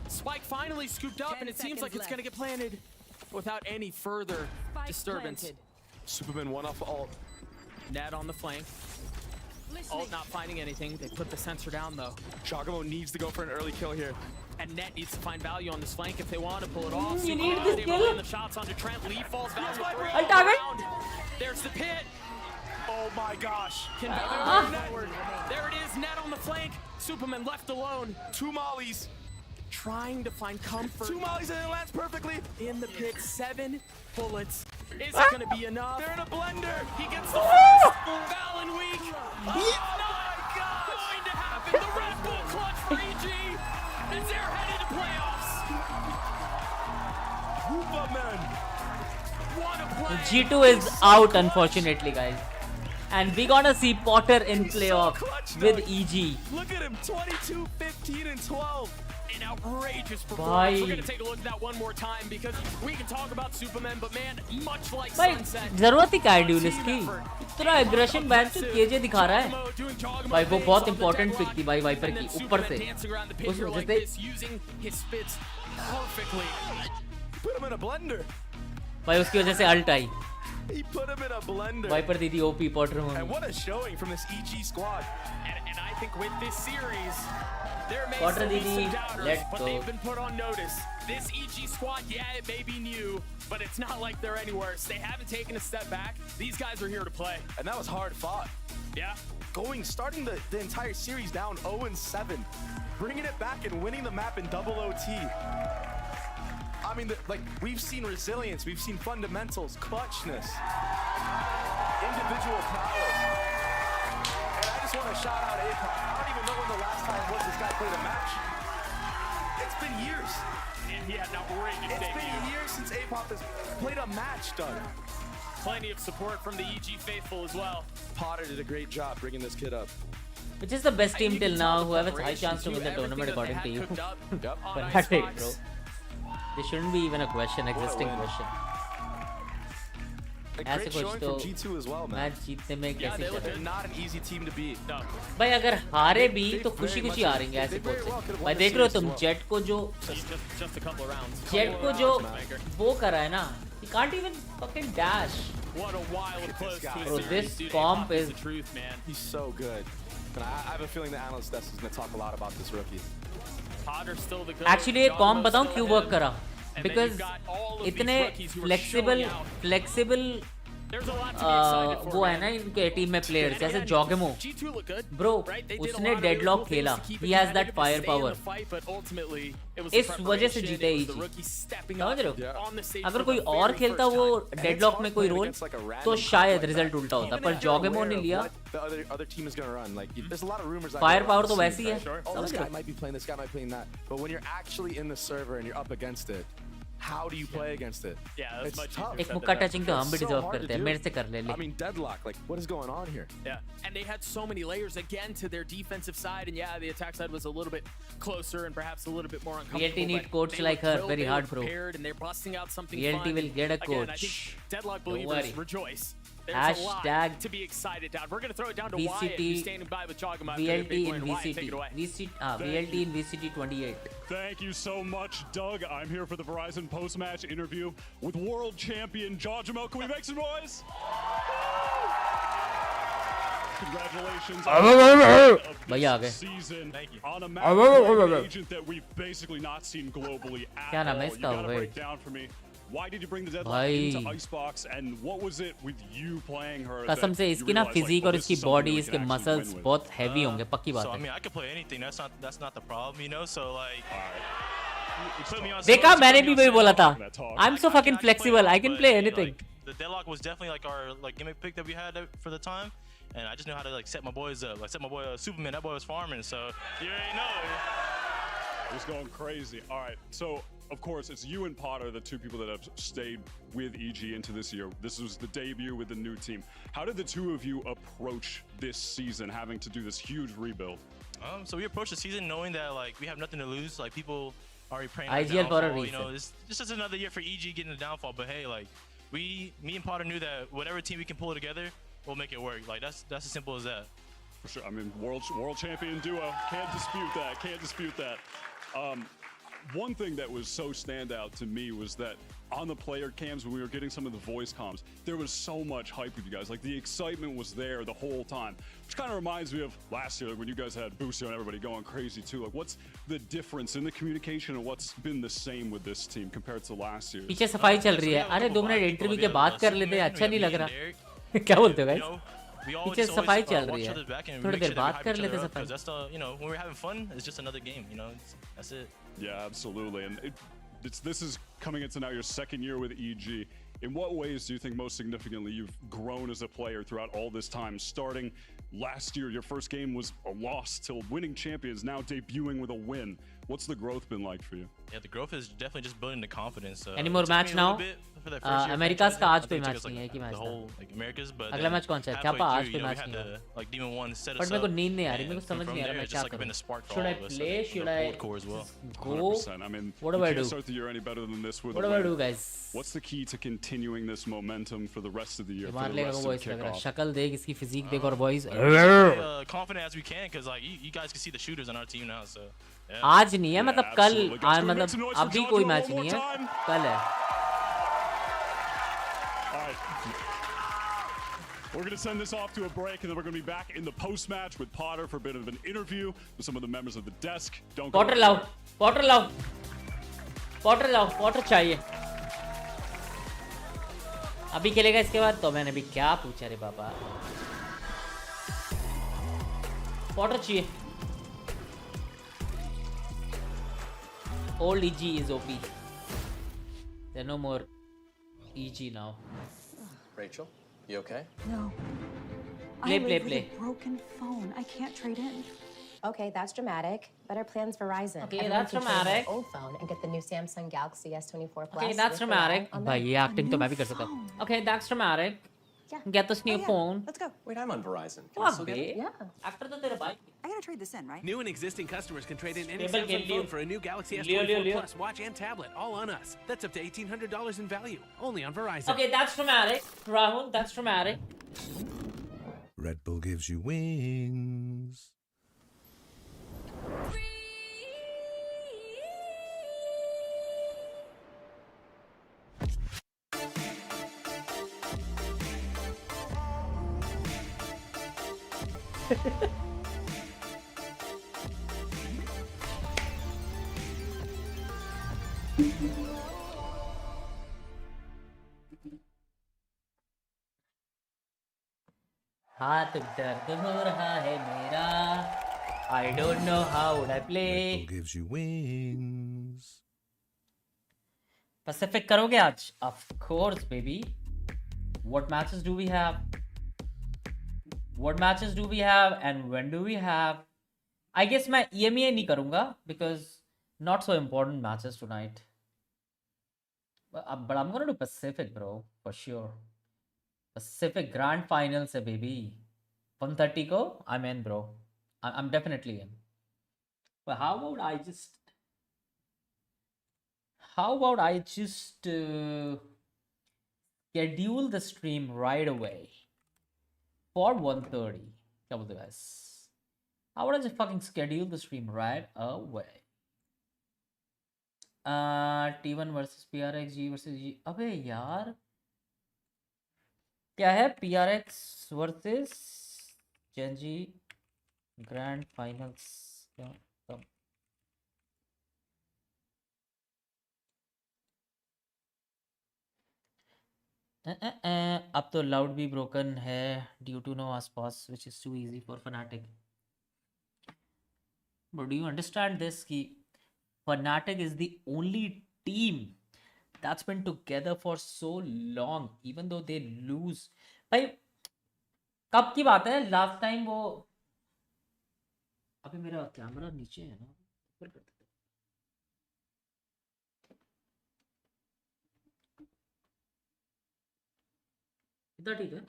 Speaker 10: Spike finally scooped up, and it seems like it's going to get planted without any further disturbance.
Speaker 6: Superman one off ult.
Speaker 10: Ned on the flank. Ult not finding anything. They put the sensor down, though.
Speaker 6: Jogmo needs to go for an early kill here.
Speaker 10: And Net needs to find value on this flank if they want to pull it off.
Speaker 2: You
Speaker 10: Super
Speaker 2: need
Speaker 10: Bowl,
Speaker 2: this
Speaker 10: they
Speaker 2: kill.
Speaker 10: rely on the shots onto Trent. Lee falls value.
Speaker 2: I'll target.
Speaker 10: There's the pit.
Speaker 6: Oh my gosh.
Speaker 10: Can Valor move forward? There it is. Net on the flank. Superman left alone.
Speaker 6: 2 mollies.
Speaker 10: Trying to find comfort.
Speaker 6: 2 mollies and it lands perfectly.
Speaker 10: In the pit. 7 bullets. Is it going to be enough?
Speaker 6: They're in a blender.
Speaker 10: He gets the first. Valen weak. Not going to happen. The Red Bull clutch for EG as they're headed to playoffs.
Speaker 2: G2 is out, unfortunately, guys. And we gonna see Potter in playoff with EG.
Speaker 10: Look at him, 22, 15, and 12. An outrageous
Speaker 2: Bhai.
Speaker 10: performance. We're gonna take a look at that one more time because we can talk about Superman, but man, much like
Speaker 2: भाई
Speaker 10: Sunset,
Speaker 2: जरूरत ही क्या है dualist की? इतना aggression ban से KJ दिखा रहा है भाई. वो बहुत इंपॉर्टेंट पिक थी भाई वाइपर की ऊपर से उस वजह से
Speaker 10: using his spits perfectly.
Speaker 6: Put him in a blender.
Speaker 2: भाई उसकी वजह से अल्ट आई.
Speaker 6: He put him in a blender.
Speaker 2: Viper दीदी ओपी पॉटर
Speaker 6: And
Speaker 2: में.
Speaker 6: what a showing from this EG squad.
Speaker 10: And I think with this series, there may
Speaker 2: Potter
Speaker 10: still be
Speaker 2: Didi,
Speaker 10: some doubters,
Speaker 2: let's
Speaker 10: but
Speaker 2: go.
Speaker 10: they've been put on notice. This EG squad, yeah, it may be new, but it's not like they're any worse. They haven't taken a step back. These guys are here to play.
Speaker 6: And that was hard fought.
Speaker 10: Yeah.
Speaker 6: Starting the entire series down 0-7, bringing it back and winning the map in double OT. I mean, we've seen resilience, we've seen fundamentals, clutchness, individual prowess. And I just want to shout out Akon. I don't even know when the last time was this guy played a match. It's been years.
Speaker 10: And he had an outrageous
Speaker 6: It's
Speaker 10: debut.
Speaker 6: been years since Apop has played a match done.
Speaker 10: Plenty of support from the EG faithful as well.
Speaker 6: Potter did a great job bringing this kid up.
Speaker 2: Which is the best team till now who have a high chance to win the tournament according to you. But not it, bro. This shouldn't be even a question, existing question.
Speaker 6: A great showing from G2 as well, man.
Speaker 2: Match जीतने में कैसे चल
Speaker 6: They're not an easy team to beat.
Speaker 2: भाई अगर हारे भी तो खुशी खुशी हारेंगे ऐसे कोच से. भाई देख रहे हो तुम जेट को जो वो करा है ना, he can't even fucking dash.
Speaker 10: What a wild close team.
Speaker 2: Bro, this comp is
Speaker 10: the truth, man.
Speaker 6: He's so good. But I have a feeling the analyst desk is going to talk a lot about this rookie.
Speaker 10: Potter's still the
Speaker 2: Actually ये com बताऊं क्यों work करा? Because इतने flexible वो है ना इनके team में प्लेयर्स जैसे जोगेमो ब्रो उसने डेडलॉक खेला. He has that fire power. इस वजह से जीते ही समझ रहे हो. अगर कोई और खेलता वो डेडलॉक में कोई रोल तो शायद रिजल्ट उल्टा होता, पर जोगेमो ने लिया. फायर पावर तो वैसी है समझ रहे हो.
Speaker 6: How do you play against it?
Speaker 10: Yeah, that's much easier.
Speaker 2: एक मुक्का टचिंग तो हम भी डिजर्व करते हैं. मेरे से कर ले.
Speaker 6: I mean, deadlock. Like, what is going on here?
Speaker 10: Yeah, and they had so many layers again to their defensive side, and yeah, the attack side was a little bit closer and perhaps a little bit more uncomfortable.
Speaker 2: VLT need coach like her, very hard, bro.
Speaker 10: And they're busting out something
Speaker 2: VLT
Speaker 10: fun.
Speaker 2: will get a coach.
Speaker 10: Again, I think Deadlock believers rejoice. There's
Speaker 2: Hashtag
Speaker 10: a lot to be excited about. We're going to throw it down to Wyatt, who's standing by with Chogama.
Speaker 2: VLT in VCT. VLT in VCT 28.
Speaker 16: Thank you so much, Doug. I'm here for the Verizon post-match interview with world champion Jojimo. Can we make some noise? Congratulations on the season. Thank you. On a map agent that we've basically not seen globally at all. You gotta break down for me. Why did you bring the deadlock into Icebox, and what was it with you playing her?
Speaker 2: कसम से इसकी ना physique और इसकी body इसके muscles बहुत heavy होंगे पक्की बात
Speaker 17: So I
Speaker 2: है.
Speaker 17: mean, I could play anything. That's not the problem, you know. So like, you put me on.
Speaker 2: देखा मैंने भी वही बोला था. I'm so fucking flexible. I can play anything.
Speaker 17: The deadlock was definitely like our gimmick pick that we had for the time, and I just knew how to set my boys up. Set my boy Superman. That boy was farming, so you already know.
Speaker 16: It was going crazy. All right, so. Of course, it's you and Potter, the two people that have stayed with EG into this year. This was the debut with the new team. How did the two of you approach this season, having to do this huge rebuild?
Speaker 17: So we approached the season knowing that we have nothing to lose. People already praying
Speaker 2: IGL for a reason.
Speaker 17: You know, this is another year for EG getting the downfall. But hey, me and Potter knew that whatever team we can pull together, we'll make it work. That's as simple as that.
Speaker 16: For sure. I mean, world champion duo. Can't dispute that. Can't dispute that. One thing that was so standout to me was that on the player cams, when we were getting some of the voice comms, there was so much hype with you guys. The excitement was there the whole time, which kind of reminds me of last year when you guys had Booster and everybody going crazy too. What's the difference in the communication and what's been the same with this team compared to last year?
Speaker 2: पीछे सफाई चल रही है. अरे 2 minute interview के बाद कर लेते हैं, अच्छा नहीं लग रहा. क्या बोलते हो guys? पीछे सफाई चल रही है. थोड़ी देर बाद कर लेते हैं सफाई.
Speaker 17: That's when we're having fun, it's just another game. That's it.
Speaker 16: Yeah, absolutely. And this is coming into now your second year with EG. In what ways do you think most significantly you've grown as a player throughout all this time? Starting last year, your first game was a loss till winning champions, now debuting with a win. What's the growth been like for you?
Speaker 17: Yeah, the growth is definitely just building the confidence.
Speaker 2: Any more match now?
Speaker 17: for that first year.
Speaker 2: Americas का आज कोई
Speaker 17: franchise, I
Speaker 2: match
Speaker 17: think
Speaker 2: नहीं है
Speaker 17: it
Speaker 2: कि
Speaker 17: took us,
Speaker 2: match
Speaker 17: like, the
Speaker 2: था
Speaker 17: whole like Americas, but
Speaker 2: अगला
Speaker 17: then
Speaker 2: match कौन सा है क्या
Speaker 17: halfway
Speaker 2: पा आज
Speaker 17: through,
Speaker 2: कोई
Speaker 17: you know,
Speaker 2: match
Speaker 17: we had
Speaker 2: नहीं है
Speaker 17: to like Demon One set
Speaker 2: but
Speaker 17: us
Speaker 2: मेरे को
Speaker 17: up,
Speaker 2: नींद नहीं आ रही
Speaker 17: and
Speaker 2: मेरे को समझ
Speaker 17: from
Speaker 2: नहीं आ रहा
Speaker 17: there,
Speaker 2: मैं
Speaker 17: it's
Speaker 2: क्या
Speaker 17: just like been a
Speaker 2: करूं
Speaker 17: spark for
Speaker 2: should
Speaker 17: all
Speaker 2: I
Speaker 17: of us,
Speaker 2: play
Speaker 17: like,
Speaker 2: should
Speaker 17: the
Speaker 2: I
Speaker 17: forward core as well.
Speaker 2: go
Speaker 16: 100%. I mean,
Speaker 2: what do
Speaker 16: you
Speaker 2: I
Speaker 16: can't
Speaker 2: do
Speaker 16: start the year any better than this with
Speaker 2: what
Speaker 16: a
Speaker 2: do I
Speaker 16: win.
Speaker 2: do guys
Speaker 16: What's the key to continuing this momentum for the rest of the year, for
Speaker 2: मार
Speaker 16: the
Speaker 2: लेगा
Speaker 16: rest
Speaker 2: वो
Speaker 16: of
Speaker 2: इस लग रहा है
Speaker 16: Kickoff?
Speaker 2: शक्ल देख इसकी फिजिक देख और voice
Speaker 17: Play, confident as we can, because like you guys can see the shooters on our team now, so yeah.
Speaker 2: आज नहीं है मतलब कल
Speaker 16: absolutely. Guys, can we make some
Speaker 2: मतलब
Speaker 16: noise for
Speaker 2: अभी
Speaker 16: John
Speaker 2: कोई
Speaker 16: Joe
Speaker 2: मैच
Speaker 16: one more
Speaker 2: नहीं है
Speaker 16: time?
Speaker 2: कल है
Speaker 16: All right. We're going to send this off to a break, and then we're going to be back in the post-match with Potter for a bit of an interview with some of the members of the desk. Don't go
Speaker 2: Potter लाओ Potter लाओ Potter लाओ Potter चाहिए अभी खेलेगा इसके बाद तो मैंने भी क्या पूछा रे बाबा पॉटर चाहिए old EG is OP there's no more EG now
Speaker 18: Rachel, you okay?
Speaker 19: No.
Speaker 2: Play,
Speaker 19: I
Speaker 2: play,
Speaker 19: live
Speaker 2: play.
Speaker 19: with a broken phone. I can't trade in.
Speaker 20: Okay, that's dramatic. Better plans for Ryzen.
Speaker 2: Okay,
Speaker 20: Everyone
Speaker 2: that's
Speaker 20: can trade in
Speaker 2: dramatic.
Speaker 20: their old phone and get the new Samsung Galaxy S24 Plus.
Speaker 2: Okay, that's
Speaker 20: with
Speaker 2: dramatic.
Speaker 20: AI on
Speaker 2: भाई
Speaker 20: there.
Speaker 2: ये acting तो मैं भी कर सकता हूँ. Okay, that's dramatic.
Speaker 20: Yeah.
Speaker 2: Get this new phone.
Speaker 19: Let's go.
Speaker 18: Wait, I'm on Verizon. Can I
Speaker 2: What
Speaker 18: still get it?
Speaker 20: Yeah.
Speaker 2: Actor तो तेरा भाई.
Speaker 19: I gotta trade this in, right?
Speaker 21: New and existing customers can trade in any
Speaker 2: Stable
Speaker 21: Samsung
Speaker 2: game,
Speaker 21: phone
Speaker 2: Leo.
Speaker 21: for a new Galaxy
Speaker 2: Leo,
Speaker 21: S24
Speaker 2: Leo, Leo.
Speaker 21: Plus watch and tablet, all on us. That's up to $1,800 in value, only on Verizon.
Speaker 2: Okay, that's dramatic. Rahul, that's dramatic.
Speaker 14: Red Bull gives you wings.
Speaker 2: हाथ दर्द हो रहा है मेरा. I don't know how would I
Speaker 14: Red
Speaker 2: play.
Speaker 14: Bull gives you wings.
Speaker 2: Pacific करोगे आज? Of course, baby. What matches do we have? What matches do we have and when do we have? I guess मैं EMEA नहीं करूँगा because not so important matches tonight. But I'm gonna do Pacific, bro, for sure. Pacific Grand Finals है baby. 1:30 को I'm in, bro. I'm definitely in. But how about I just schedule the stream right away for 1:30? क्या बोलते हो guys? How would I just fucking schedule the stream right away? T1 versus PRX, G versus G. अबे यार क्या है PRX versus Genji Grand Finals? क्या अब तो लाउड भी ब्रोकन है ड्यू टू नो आसपास which is too easy for Fnatic. But do you understand this कि Fnatic is the only team that's been together for so long even though they lose. भाई कब की बात है last time वो अभी मेरा कैमरा नीचे है ना ऊपर कर देते इतना ठीक है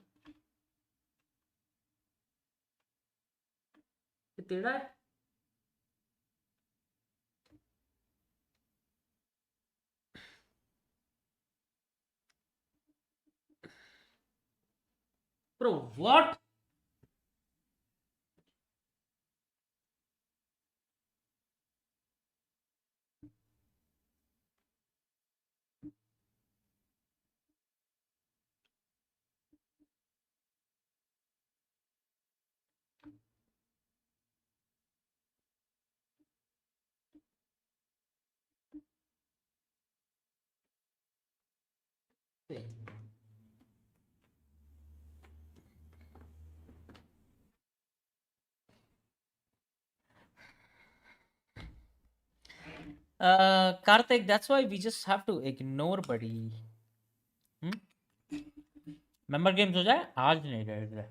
Speaker 2: ये टेढ़ा है Bro, what? Karthik, that's why we just have to ignore buddy. Member games हो जाए आज नहीं रहेगा.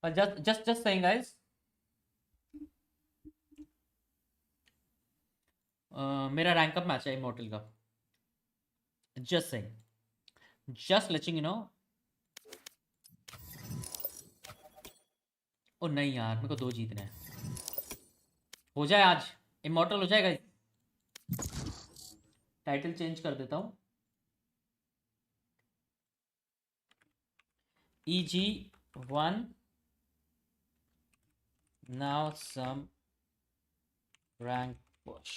Speaker 2: But just saying guys. मेरा रैंक अप मैच है इमोर्टल का, just saying, just letting you know. ओ नहीं यार, मेरे को 2 जीतने हैं। हो जाए आज, इमोर्टल हो जाएगा। टाइटल चेंज कर देता हूँ, EG1 now some rank push.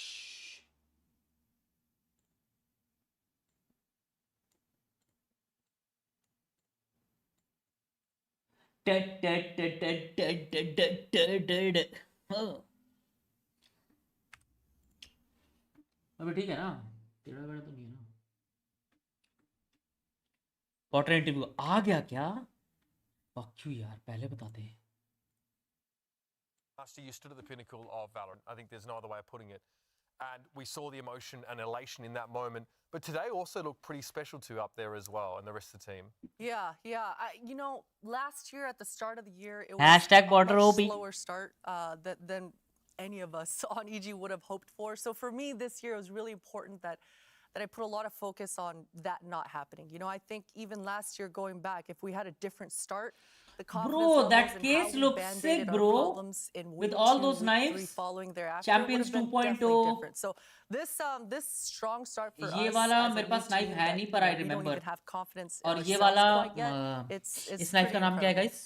Speaker 2: अबे ठीक है ना, तेरा बेड़ा तो नहीं है ना। क्वार्टर इंटरव्यू आ गया क्या? क्यों यार, पहले बताते हैं।
Speaker 3: Last year, you stood at the pinnacle of Valorant. I think there's no other way of putting it. And we saw the emotion and elation in that moment. But today also looked pretty special to you up there as well, and the rest of the team.
Speaker 7: Yeah. You know, last year at the start of the year, it was
Speaker 2: Hashtag
Speaker 7: a
Speaker 2: border
Speaker 7: much
Speaker 2: OP.
Speaker 7: slower start than any of us on EG would have hoped for. So for me, this year it was really important that I put a lot of focus on that not happening. You know, I think even last year going back, if we had a different start, the confidence
Speaker 2: Bro,
Speaker 7: levels
Speaker 2: that
Speaker 7: and
Speaker 2: case
Speaker 7: how we
Speaker 2: looks
Speaker 7: band-aided
Speaker 2: sick,
Speaker 7: our
Speaker 2: bro.
Speaker 7: problems in
Speaker 2: With
Speaker 7: week
Speaker 2: all
Speaker 7: 2,
Speaker 2: those
Speaker 7: week
Speaker 2: knives,
Speaker 7: 3 following thereafter,
Speaker 2: Champions
Speaker 7: would have been
Speaker 2: 2.0.
Speaker 7: definitely different. So this strong start for
Speaker 2: ये
Speaker 7: us
Speaker 2: वाला
Speaker 7: as a
Speaker 2: मेरे
Speaker 7: new
Speaker 2: पास knife
Speaker 7: team
Speaker 2: है
Speaker 7: that,
Speaker 2: नहीं,
Speaker 7: you
Speaker 2: पर
Speaker 7: know,
Speaker 2: I
Speaker 7: we don't
Speaker 2: remember.
Speaker 7: even have confidence in
Speaker 2: और ये
Speaker 7: ourselves
Speaker 2: वाला
Speaker 7: quite yet. It's
Speaker 2: इस knife का नाम क्या है guys?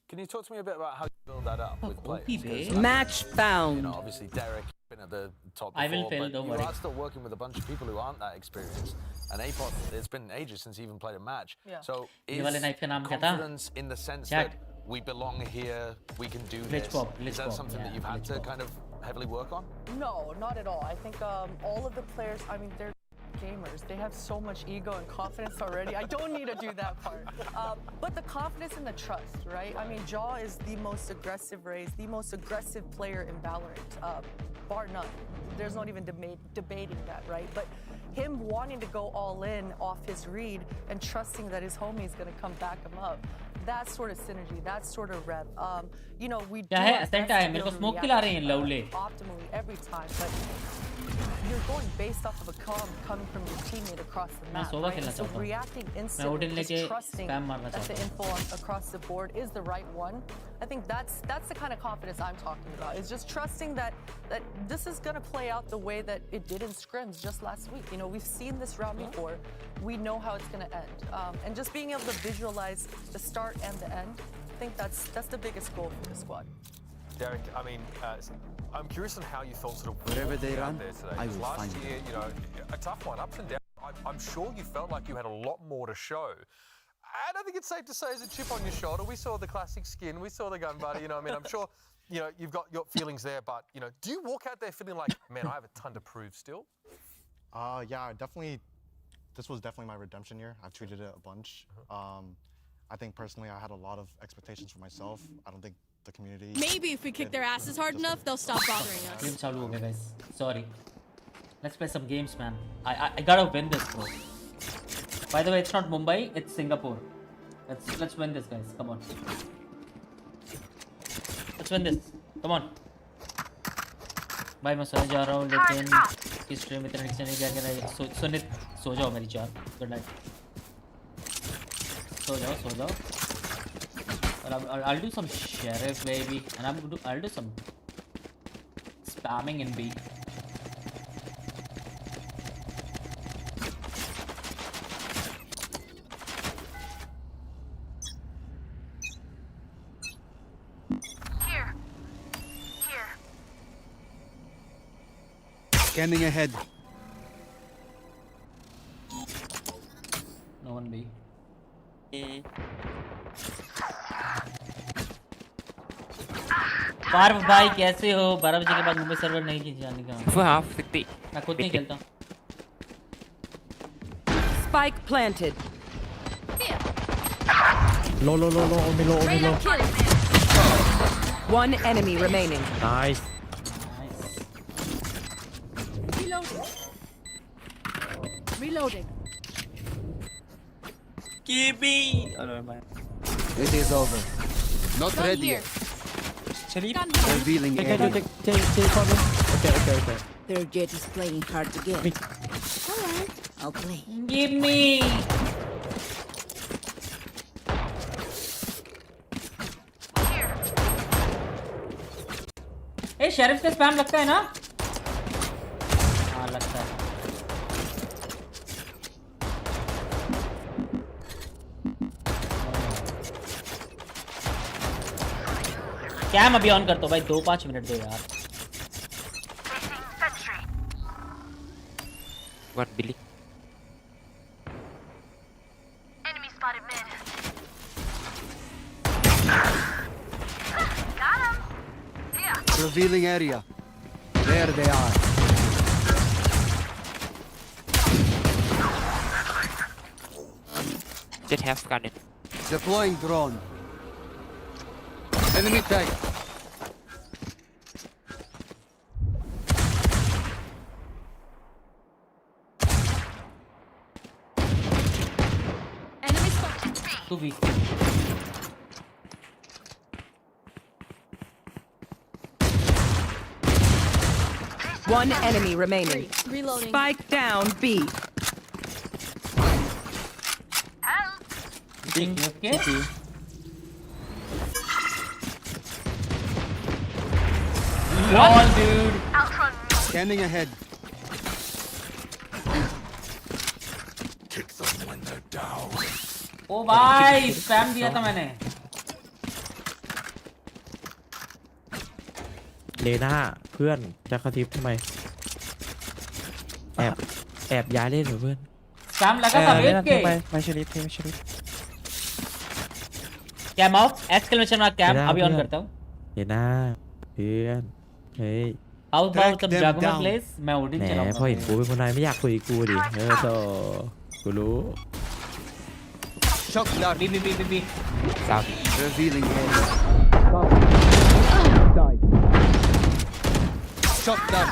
Speaker 3: Can you talk to me a bit about how you build that up with players?
Speaker 2: OP,
Speaker 3: 'Cause,
Speaker 22: Match found.
Speaker 3: You know, obviously Derek been at the top before,
Speaker 2: I will fail,
Speaker 3: but
Speaker 2: don't
Speaker 3: you
Speaker 2: worry.
Speaker 3: are still working with a bunch of people who aren't that experienced. And APOD, it's been ages since he even played a match.
Speaker 7: Yeah.
Speaker 3: So
Speaker 2: ये वाले
Speaker 3: is
Speaker 2: knife का नाम क्या था?
Speaker 3: confidence in the sense
Speaker 2: Jack.
Speaker 3: that we belong here, we can do
Speaker 2: Glitch
Speaker 3: this.
Speaker 2: pop, glitch
Speaker 3: Is that
Speaker 2: pop,
Speaker 3: something that
Speaker 2: yeah,
Speaker 3: you've had
Speaker 2: glitch
Speaker 3: to
Speaker 2: pop.
Speaker 3: kind of heavily work on?
Speaker 7: No, not at all. I think all of the players, I mean, they're gamers. They have so much ego and confidence already. I don't need to do that part. But the confidence and the trust, right? I mean, Jaw is the most aggressive raise, the most aggressive player in Valorant, bar none. There's not even debating that, right? But him wanting to go all in off his read and trusting that his homie is going to come back him up, that sort of synergy, that sort of rep. You know, we do
Speaker 2: क्या है?
Speaker 7: our best
Speaker 2: Ascent आया,
Speaker 7: to be
Speaker 2: मेरे को
Speaker 7: able to
Speaker 2: smoke खिला रहे हैं
Speaker 7: react,
Speaker 2: लवले।
Speaker 7: optimally every time, but you're going based off of a call coming from your teammate across the map,
Speaker 2: Sowa
Speaker 7: right?
Speaker 2: खेलना
Speaker 7: So
Speaker 2: चाहता हूँ।
Speaker 7: reacting
Speaker 2: मैं
Speaker 7: instantly,
Speaker 2: Odin
Speaker 7: just
Speaker 2: लेके
Speaker 7: trusting
Speaker 2: spam मारना
Speaker 7: that the
Speaker 2: चाहता
Speaker 7: info across the board is the right one. I think that's the kind of confidence I'm talking about. Is just trusting that this is going to play out the way that it did in scrims just last week. You know, we've seen this round before. We know how it's going to end, and just being able to visualize the start and the end. I think that's the biggest goal for the squad.
Speaker 3: Derek, I mean, I'm curious on how you felt sort of
Speaker 22: Wherever they
Speaker 3: walking out
Speaker 22: run,
Speaker 3: there today.
Speaker 22: I
Speaker 3: 'Cause
Speaker 22: will
Speaker 3: last
Speaker 22: find
Speaker 3: year, you know, a tough one, ups and downs. I'm sure you felt like you had a lot more to show. I don't think it's safe to say as a chip on your shoulder. We saw the classic skin, we saw the gun buddy, you know, I mean, I'm sure, you know, you've got your feelings there, but, you know, do you walk out there feeling like, man, I have a ton to prove still?
Speaker 23: Yeah, definitely. This was definitely my redemption year. I've tweeted it a bunch. I think personally I had a lot of expectations for myself. I don't think the community...
Speaker 24: Maybe if we kick their asses hard enough, they'll stop bothering us.
Speaker 2: Game चालू हो गया guys. Sorry. Let's play some games, man. I gotta win this, bro. By the way, it's not Mumbai, it's Singapore. Let's win this, guys. Come on. Let's win this. Come on. भाई मैं सो जा रहा हूँ लेकिन इस stream इतना नीचे नहीं गया कि सुनित सो जाओ मेरी जान. Good night. सो जाओ. I'll do some sheriff maybe, and I'll do some spamming in B.
Speaker 22: Scanning ahead.
Speaker 2: No one B. पार्व भाई कैसे हो? 12 बजे के बाद मुंबई सर्वर नहीं की जाने का। मैं खुद नहीं खेलता।
Speaker 22: Spike planted.
Speaker 9: Low.
Speaker 22: One enemy remaining.
Speaker 9: Nice.
Speaker 24: Reloading.
Speaker 9: Kibi.
Speaker 22: It is over. Not ready yet.
Speaker 9: चलिए
Speaker 22: Revealing area.
Speaker 9: Okay.
Speaker 22: Their jet is playing hard to get. Alright, I'll play.
Speaker 2: Give me. A sheriff का spam लगता है ना? हाँ लगता है। Cam अभी on कर दो भाई, 2-5 मिनट दो यार।
Speaker 5: What Billy?
Speaker 8: Enemy spotted mid. Got him. Yeah.
Speaker 11: Revealing area. There they are.
Speaker 5: Just have got it.
Speaker 11: Deploying drone. Enemy tag.
Speaker 8: Enemy spotted B.
Speaker 2: Too weak.
Speaker 22: One enemy remaining.
Speaker 24: Reloading.
Speaker 22: Spike down B.
Speaker 2: Ding. Okay. LOL dude.
Speaker 11: Scanning ahead.
Speaker 2: ओ भाई spam दिया था मैंने।
Speaker 5: เลน่าเพื่อนจะกระซิบทำไมแอบย้ายเล่นเหรอเพื่อน
Speaker 2: spam लगा था wait के।
Speaker 5: ไม่ชลิปไม่ชลิป
Speaker 2: cam off exclamation mark cam अभी on करता हूँ।
Speaker 5: เลน่าเพื่อนเฮ้ย
Speaker 2: how about तब जागो में प्लेस मैं ओडिन
Speaker 5: แหม
Speaker 2: चलाऊंगा।
Speaker 5: พอเห็นกูเป็นคนไทยไม่อยากคุยกับกูดิโธ่กูรู้
Speaker 11: Shock dart.
Speaker 2: B B B B B.
Speaker 5: สาว
Speaker 11: Revealing area. Die. Shock dart.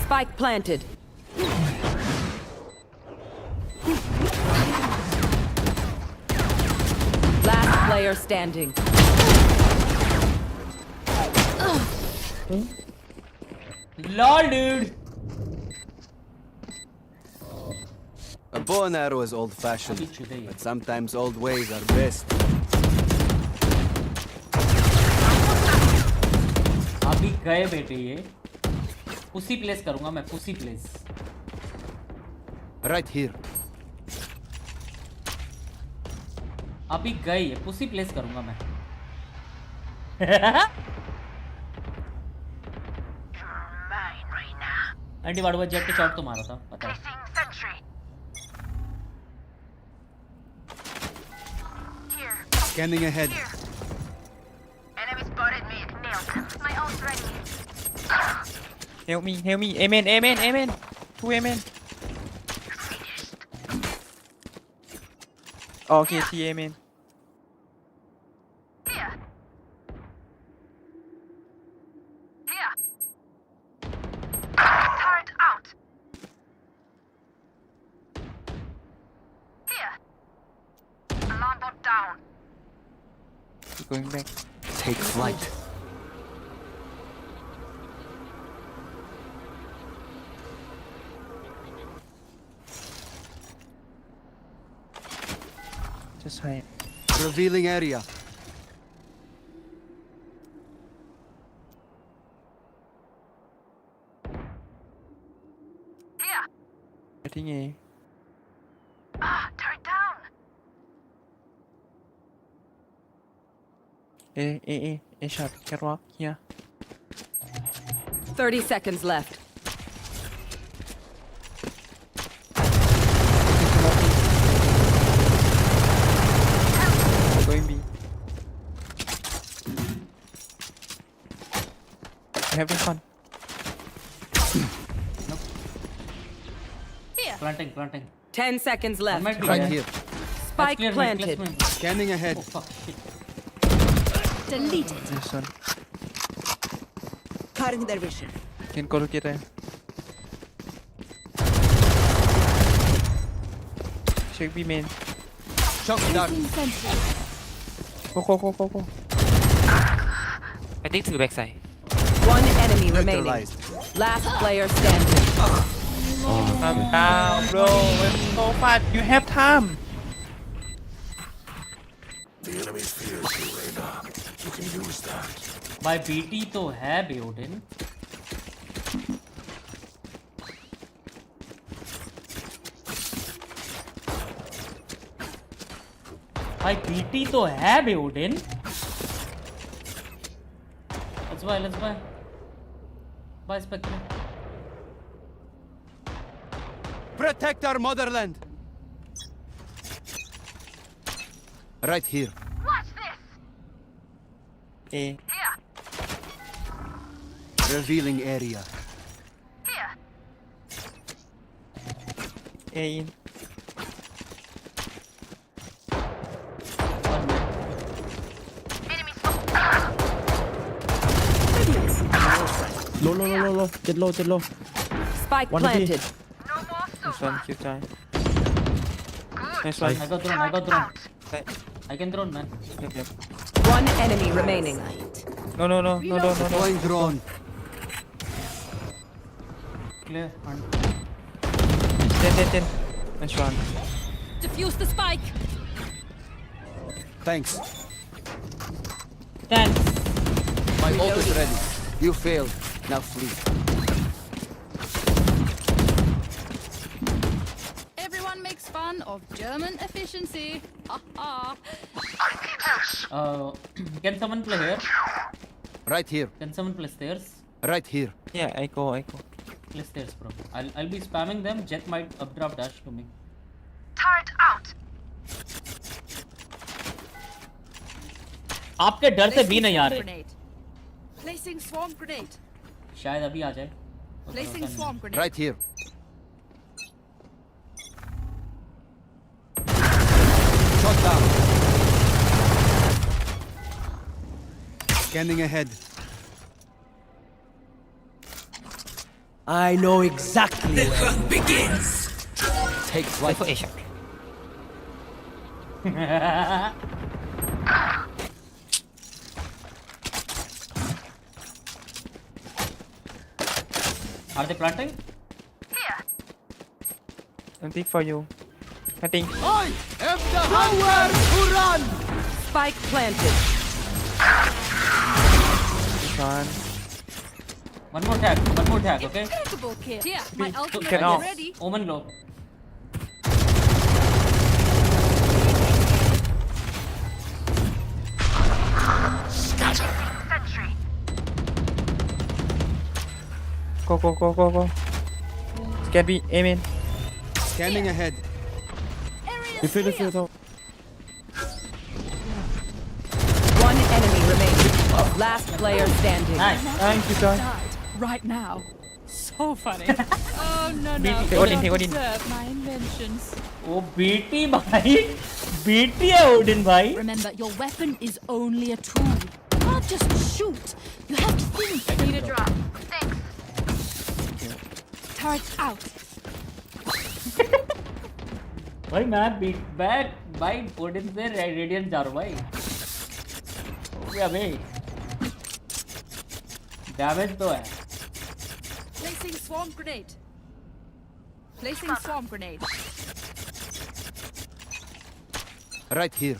Speaker 22: Spike planted. Last player standing.
Speaker 2: LOL dude.
Speaker 11: A bow and arrow is old-fashioned, but sometimes old ways are best.
Speaker 2: अभी गए बेटे ये। Pussy place करूंगा मैं, pussy place.
Speaker 11: Right here.
Speaker 2: अभी गए ये, pussy place करूंगा मैं। एंटी वाडवा जेट के शॉट तो मारा था पता है।
Speaker 11: Scanning ahead.
Speaker 8: Enemy spotted mid. Nailed him. My ult's ready.
Speaker 5: help me amen two amen okay T amen
Speaker 8: Here. Here. Turret out. Here. Alarm bot down.
Speaker 5: going back
Speaker 11: Take flight.
Speaker 5: just hide
Speaker 11: Revealing area.
Speaker 8: Here.
Speaker 5: I think A
Speaker 8: Turret down.
Speaker 5: A shot catwalk here
Speaker 22: 30 seconds left.
Speaker 5: going B having fun
Speaker 8: Here.
Speaker 2: Planting
Speaker 22: 10 seconds left.
Speaker 2: might be
Speaker 11: Right
Speaker 2: there.
Speaker 11: here.
Speaker 22: Spike
Speaker 2: Clear mid,
Speaker 22: planted.
Speaker 2: clear mid.
Speaker 11: Scanning ahead.
Speaker 2: Oh fuck shit.
Speaker 8: Deleted.
Speaker 5: this one
Speaker 22: Cutting their vision.
Speaker 5: can go to get a
Speaker 1: check B main.
Speaker 11: Shock dart.
Speaker 1: Go. I think to the backside.
Speaker 12: One enemy remaining. Last player standing.
Speaker 1: Calm down, bro. It's so fast. You have time.
Speaker 14: The enemy fears you, Reyna. You can use that.
Speaker 2: भाई BT तो है बेओडिन. भाई BT तो है बेओडिन. Let's buy. Buy Spectre.
Speaker 11: Protect our motherland. Right here.
Speaker 8: Watch this.
Speaker 1: A.
Speaker 8: Here.
Speaker 11: Revealing area.
Speaker 8: Here.
Speaker 1: A in.
Speaker 5: Low. Get low.
Speaker 12: Spike
Speaker 5: One
Speaker 12: planted.
Speaker 1: Nice one, keep time. Nice one.
Speaker 2: I got drone. I can drone, man.
Speaker 1: Yep.
Speaker 12: One enemy remaining.
Speaker 1: No.
Speaker 11: Deploying drone.
Speaker 2: Clear.
Speaker 1: 10. Nice one.
Speaker 24: Defuse the spike.
Speaker 11: Thanks.
Speaker 2: Thanks.
Speaker 11: My ult is ready. You failed. Now flee.
Speaker 24: Everyone makes fun of German efficiency.
Speaker 2: Can someone play here?
Speaker 11: Right here.
Speaker 2: Can someone play stairs?
Speaker 11: Right here.
Speaker 1: Yeah, I go.
Speaker 2: Play stairs, bro. I'll be spamming them. Jet might updraft dash to me.
Speaker 8: Turret out.
Speaker 2: आपके डर से भी नहीं आ रहे.
Speaker 24: Placing swarm grenade.
Speaker 2: शायद अभी आ जाए.
Speaker 24: Placing swarm grenade.
Speaker 11: Right here. Shot down. Scanning ahead.
Speaker 22: I know exactly where the hunt begins.
Speaker 11: Take flight.
Speaker 1: For A shot.
Speaker 2: Are they planting?
Speaker 8: Here.
Speaker 1: Nothing for you. Nothing.
Speaker 11: I am the hunter who run.
Speaker 12: Spike planted.
Speaker 1: Nice one.
Speaker 2: One more tag, okay?
Speaker 24: Impeccable kill. Here, my ultimate
Speaker 1: Get
Speaker 24: is
Speaker 1: off.
Speaker 24: ready.
Speaker 2: Omen low.
Speaker 8: Sentry.
Speaker 1: Go. Scan B, aim in.
Speaker 11: Scanning ahead.
Speaker 5: Defuse.
Speaker 12: One enemy remaining. Last player standing.
Speaker 2: Nice.
Speaker 1: Thank you, guys.
Speaker 24: Right now. So funny. Oh no.
Speaker 2: BT.
Speaker 24: You
Speaker 1: Odin.
Speaker 24: don't deserve my inventions.
Speaker 2: Oh BT भाई. BT है Odin भाई.
Speaker 24: Remember, your weapon is only a tool. You can't just shoot. You have to think.
Speaker 8: I need a drop. Thanks.
Speaker 24: Turret out.
Speaker 2: भाई मैं beat back भाई Odin से radiant जा रहा हूँ भाई. क्या भाई? डैमेज तो है.
Speaker 24: Placing swarm grenade. Placing swarm grenade.
Speaker 11: Right here.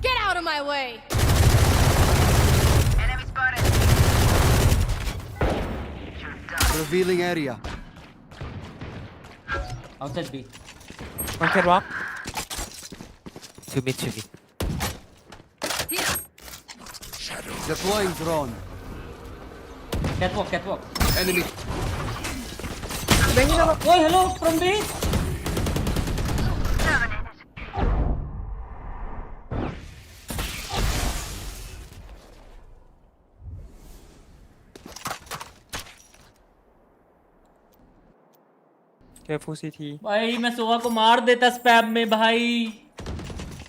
Speaker 24: Get out of my way.
Speaker 8: Enemy spotted.
Speaker 11: Revealing area.
Speaker 2: Outside B.
Speaker 1: One catwalk. Two mid.
Speaker 24: Here.
Speaker 11: Deploying drone.
Speaker 2: Catwalk.
Speaker 11: Enemy.
Speaker 2: Oh hello from B.
Speaker 1: Careful CT.
Speaker 2: भाई मैं सोवा को मार देता spam में भाई.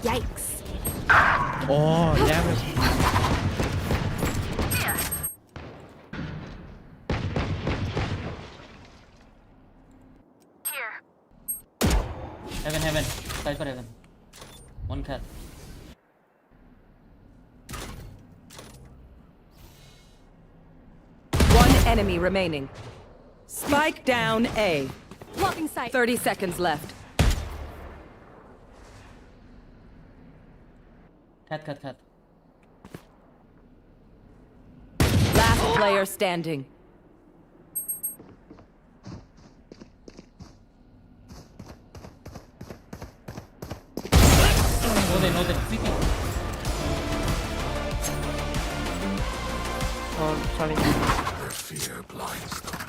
Speaker 24: Yikes.
Speaker 5: Oh, damage.
Speaker 2: Heaven. Cypher heaven. One cat.
Speaker 12: One enemy remaining. Spike down A.
Speaker 24: Blocking sight.
Speaker 12: 30 seconds left.
Speaker 2: Cat.
Speaker 12: Last player standing.
Speaker 2: No, they speaking.
Speaker 1: Oh, sorry.
Speaker 14: Their fear blinds them.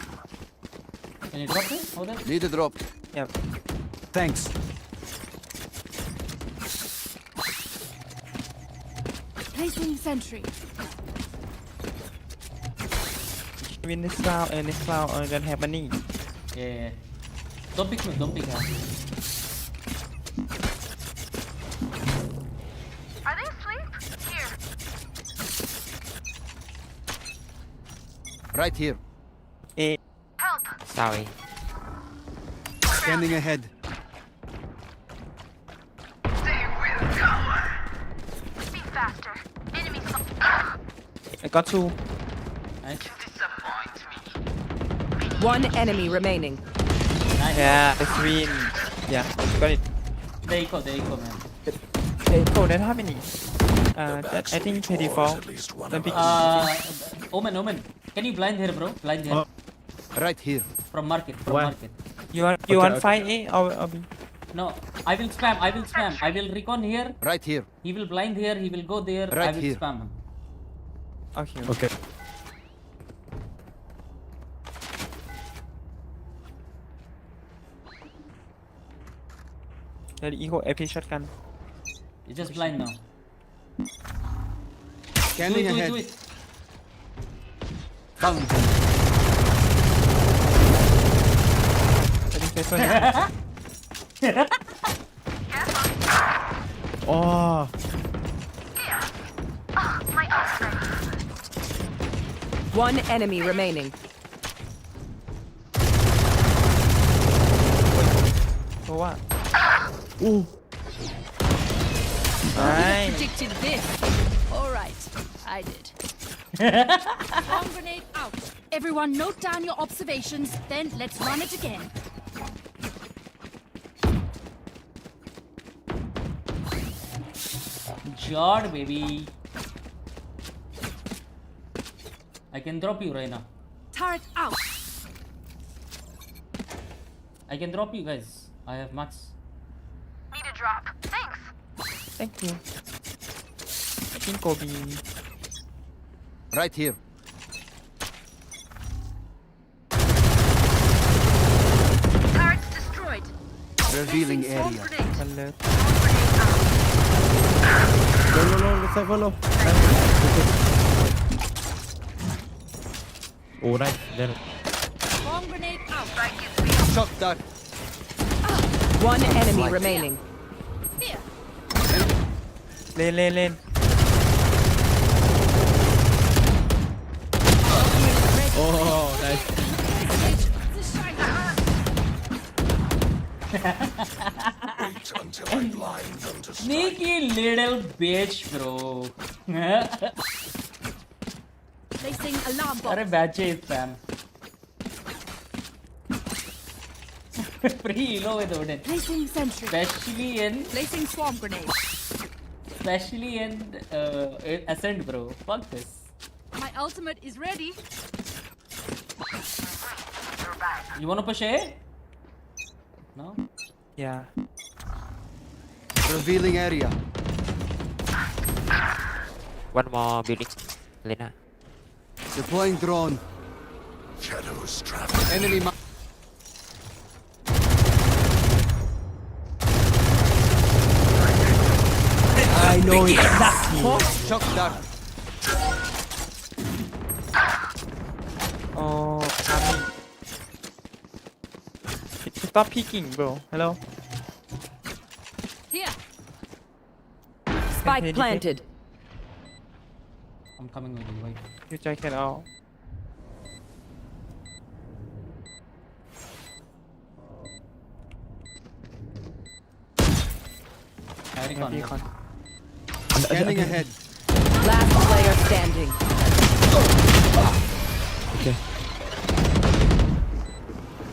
Speaker 2: Can you drop it? Hold it.
Speaker 11: Need a drop.
Speaker 1: Yep.
Speaker 11: Thanks.
Speaker 24: Placing sentry.
Speaker 1: Win this round, don't have money.
Speaker 2: Yeah. Don't pick me.
Speaker 8: Are they asleep? Here.
Speaker 11: Right here.
Speaker 8: Help.
Speaker 1: Sorry.
Speaker 11: Standing ahead.
Speaker 8: They will cower. Be faster. Enemy.
Speaker 1: I got two.
Speaker 2: Nice.
Speaker 12: One enemy remaining.
Speaker 2: Nice.
Speaker 1: Yeah, let's win. Yeah, got it.
Speaker 2: They echo, man.
Speaker 1: Oh, that's how many? I think 24. Don't pick.
Speaker 2: Omen. Can you blind here, bro? Blind here.
Speaker 11: Right here.
Speaker 2: From market.
Speaker 1: You want fight A or B?
Speaker 2: No, I will spam. I will recon here.
Speaker 11: Right here.
Speaker 2: He will blind here. He will go there.
Speaker 11: Right
Speaker 2: I will
Speaker 11: here.
Speaker 2: spam him.
Speaker 1: Okay. There equal AP shotgun.
Speaker 2: You just blind now.
Speaker 11: Scanning ahead.
Speaker 2: Do it.
Speaker 11: Found him.
Speaker 1: I think this one. Oh.
Speaker 8: My ultimate.
Speaker 12: One enemy remaining.
Speaker 1: For what? Ooh. Nice.
Speaker 24: Predicted this. All right, I did. Bomb grenade out. Everyone note down your observations, then let's run it again.
Speaker 2: Jord, baby. I can drop you right now.
Speaker 24: Turret out.
Speaker 2: I can drop you guys. I have max.
Speaker 8: Need a drop. Thanks.
Speaker 1: Thank you. I think Kobe.
Speaker 11: Right here.
Speaker 8: Turrets destroyed.
Speaker 11: Revealing area.
Speaker 1: Alert.
Speaker 5: Let's follow. Oh, nice. Then.
Speaker 24: Bomb grenade out.
Speaker 11: Shock dart.
Speaker 12: One enemy remaining.
Speaker 24: Here.
Speaker 1: Lane.
Speaker 5: Oh, nice.
Speaker 14: Wait until I blind them to strike.
Speaker 2: Sneaky little bitch, bro.
Speaker 24: Placing alarm bomb.
Speaker 2: अरे बैचे spam. Free elo with Odin.
Speaker 24: Placing sentry.
Speaker 2: Especially in
Speaker 24: Placing swarm grenade.
Speaker 2: Ascent, bro. Fuck this.
Speaker 24: My ultimate is ready.
Speaker 2: You wanna push A? No?
Speaker 1: Yeah.
Speaker 11: Revealing area.
Speaker 1: One more building. Lena.
Speaker 11: Deploying drone.
Speaker 14: Shadows traveling.
Speaker 11: Enemy.
Speaker 5: I know exactly.
Speaker 11: Shock dart.
Speaker 1: Oh, coming. Stop peeking, bro. Hello.
Speaker 24: Here.
Speaker 12: Spike planted.
Speaker 2: I'm coming with you, wait.
Speaker 1: You check it out.
Speaker 2: Recon.
Speaker 11: Scanning ahead.
Speaker 12: Last player standing.
Speaker 5: Okay.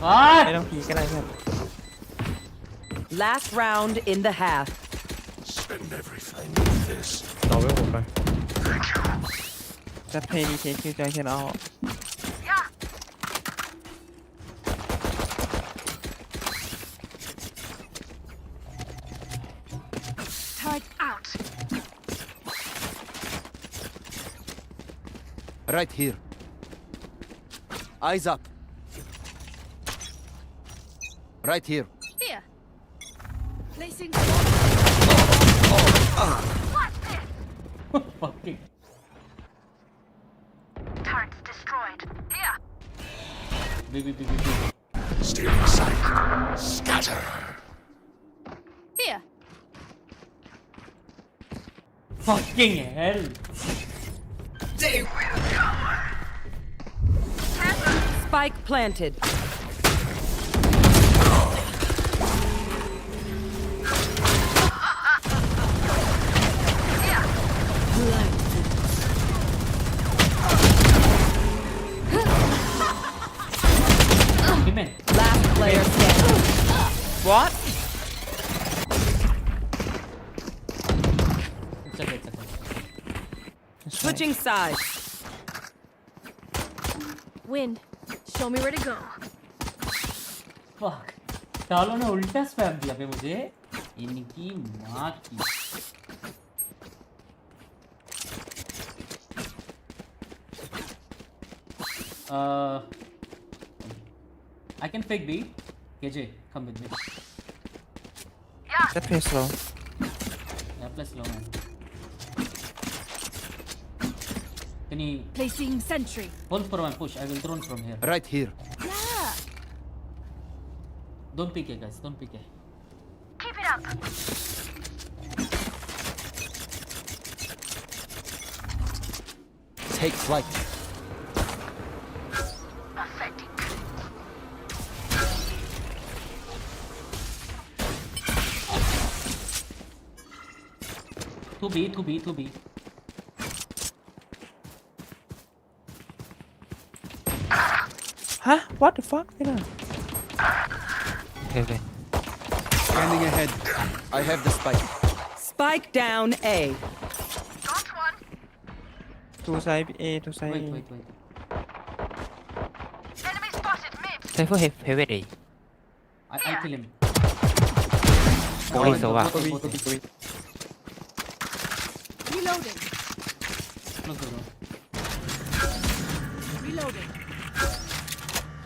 Speaker 1: ไม่
Speaker 2: What?
Speaker 1: ต้องพีก็ได้เพื่อน
Speaker 12: Last round in the half.
Speaker 14: Spend everything with this.
Speaker 5: รอไว้ผมไป
Speaker 1: จะเพย์ดีเคคิวใจแค่เอา
Speaker 24: Turret out.
Speaker 11: Right here. Eyes up. Right here.
Speaker 24: Here. Placing.
Speaker 2: Fucking.
Speaker 8: Turrets destroyed. Here.
Speaker 2: B.
Speaker 14: Stealing sight. Scatter.
Speaker 24: Here.
Speaker 2: Fucking hell.
Speaker 14: They will come.
Speaker 12: Spike planted.
Speaker 2: Amen.
Speaker 12: Last player standing.
Speaker 1: What?
Speaker 2: It's okay.
Speaker 12: Switching sides.
Speaker 24: Wind. Show me where to go.
Speaker 2: Fuck. सालों ने उल्टा spam दिया पे मुझे इनकी माँ की I can fake B. KJ, come with me.
Speaker 1: Just play slow.
Speaker 2: Yeah, play slow, man. Can you
Speaker 24: Placing sentry.
Speaker 2: hold for my push? I will drone from here.
Speaker 11: Right here.
Speaker 24: Yeah.
Speaker 2: Don't pick it, guys. Don't pick it.
Speaker 8: Keep it up.
Speaker 11: Take flight.
Speaker 8: Pathetic.
Speaker 2: To B.
Speaker 1: Huh? What the fuck? Okay.
Speaker 11: Scanning ahead. I have the spike.
Speaker 12: Spike down A.
Speaker 8: Got one.
Speaker 1: Two side A, two side
Speaker 2: Wait.
Speaker 8: Enemy spotted mid.
Speaker 1: Cypher have pivot A.
Speaker 2: I kill him.
Speaker 1: Only so
Speaker 2: Go
Speaker 1: far.
Speaker 2: to B.
Speaker 24: Reloading.
Speaker 2: Close the door.
Speaker 24: Reloading.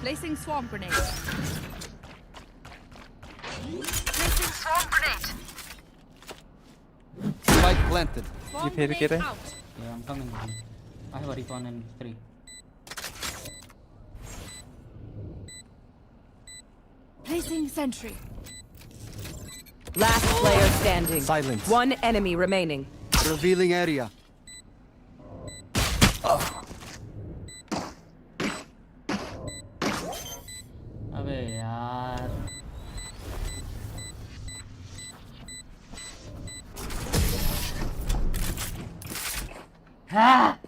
Speaker 24: Placing swarm grenade.
Speaker 8: Placing swarm grenade.
Speaker 11: Spike planted.
Speaker 24: Swarm
Speaker 1: You pay to get
Speaker 24: grenade
Speaker 1: it?
Speaker 24: out.
Speaker 2: Yeah, I'm coming. I have a recon and 3.
Speaker 24: Placing sentry.
Speaker 12: Last player standing.
Speaker 11: Silence.
Speaker 12: One enemy remaining.
Speaker 11: Revealing area.
Speaker 2: अबे यार हाँ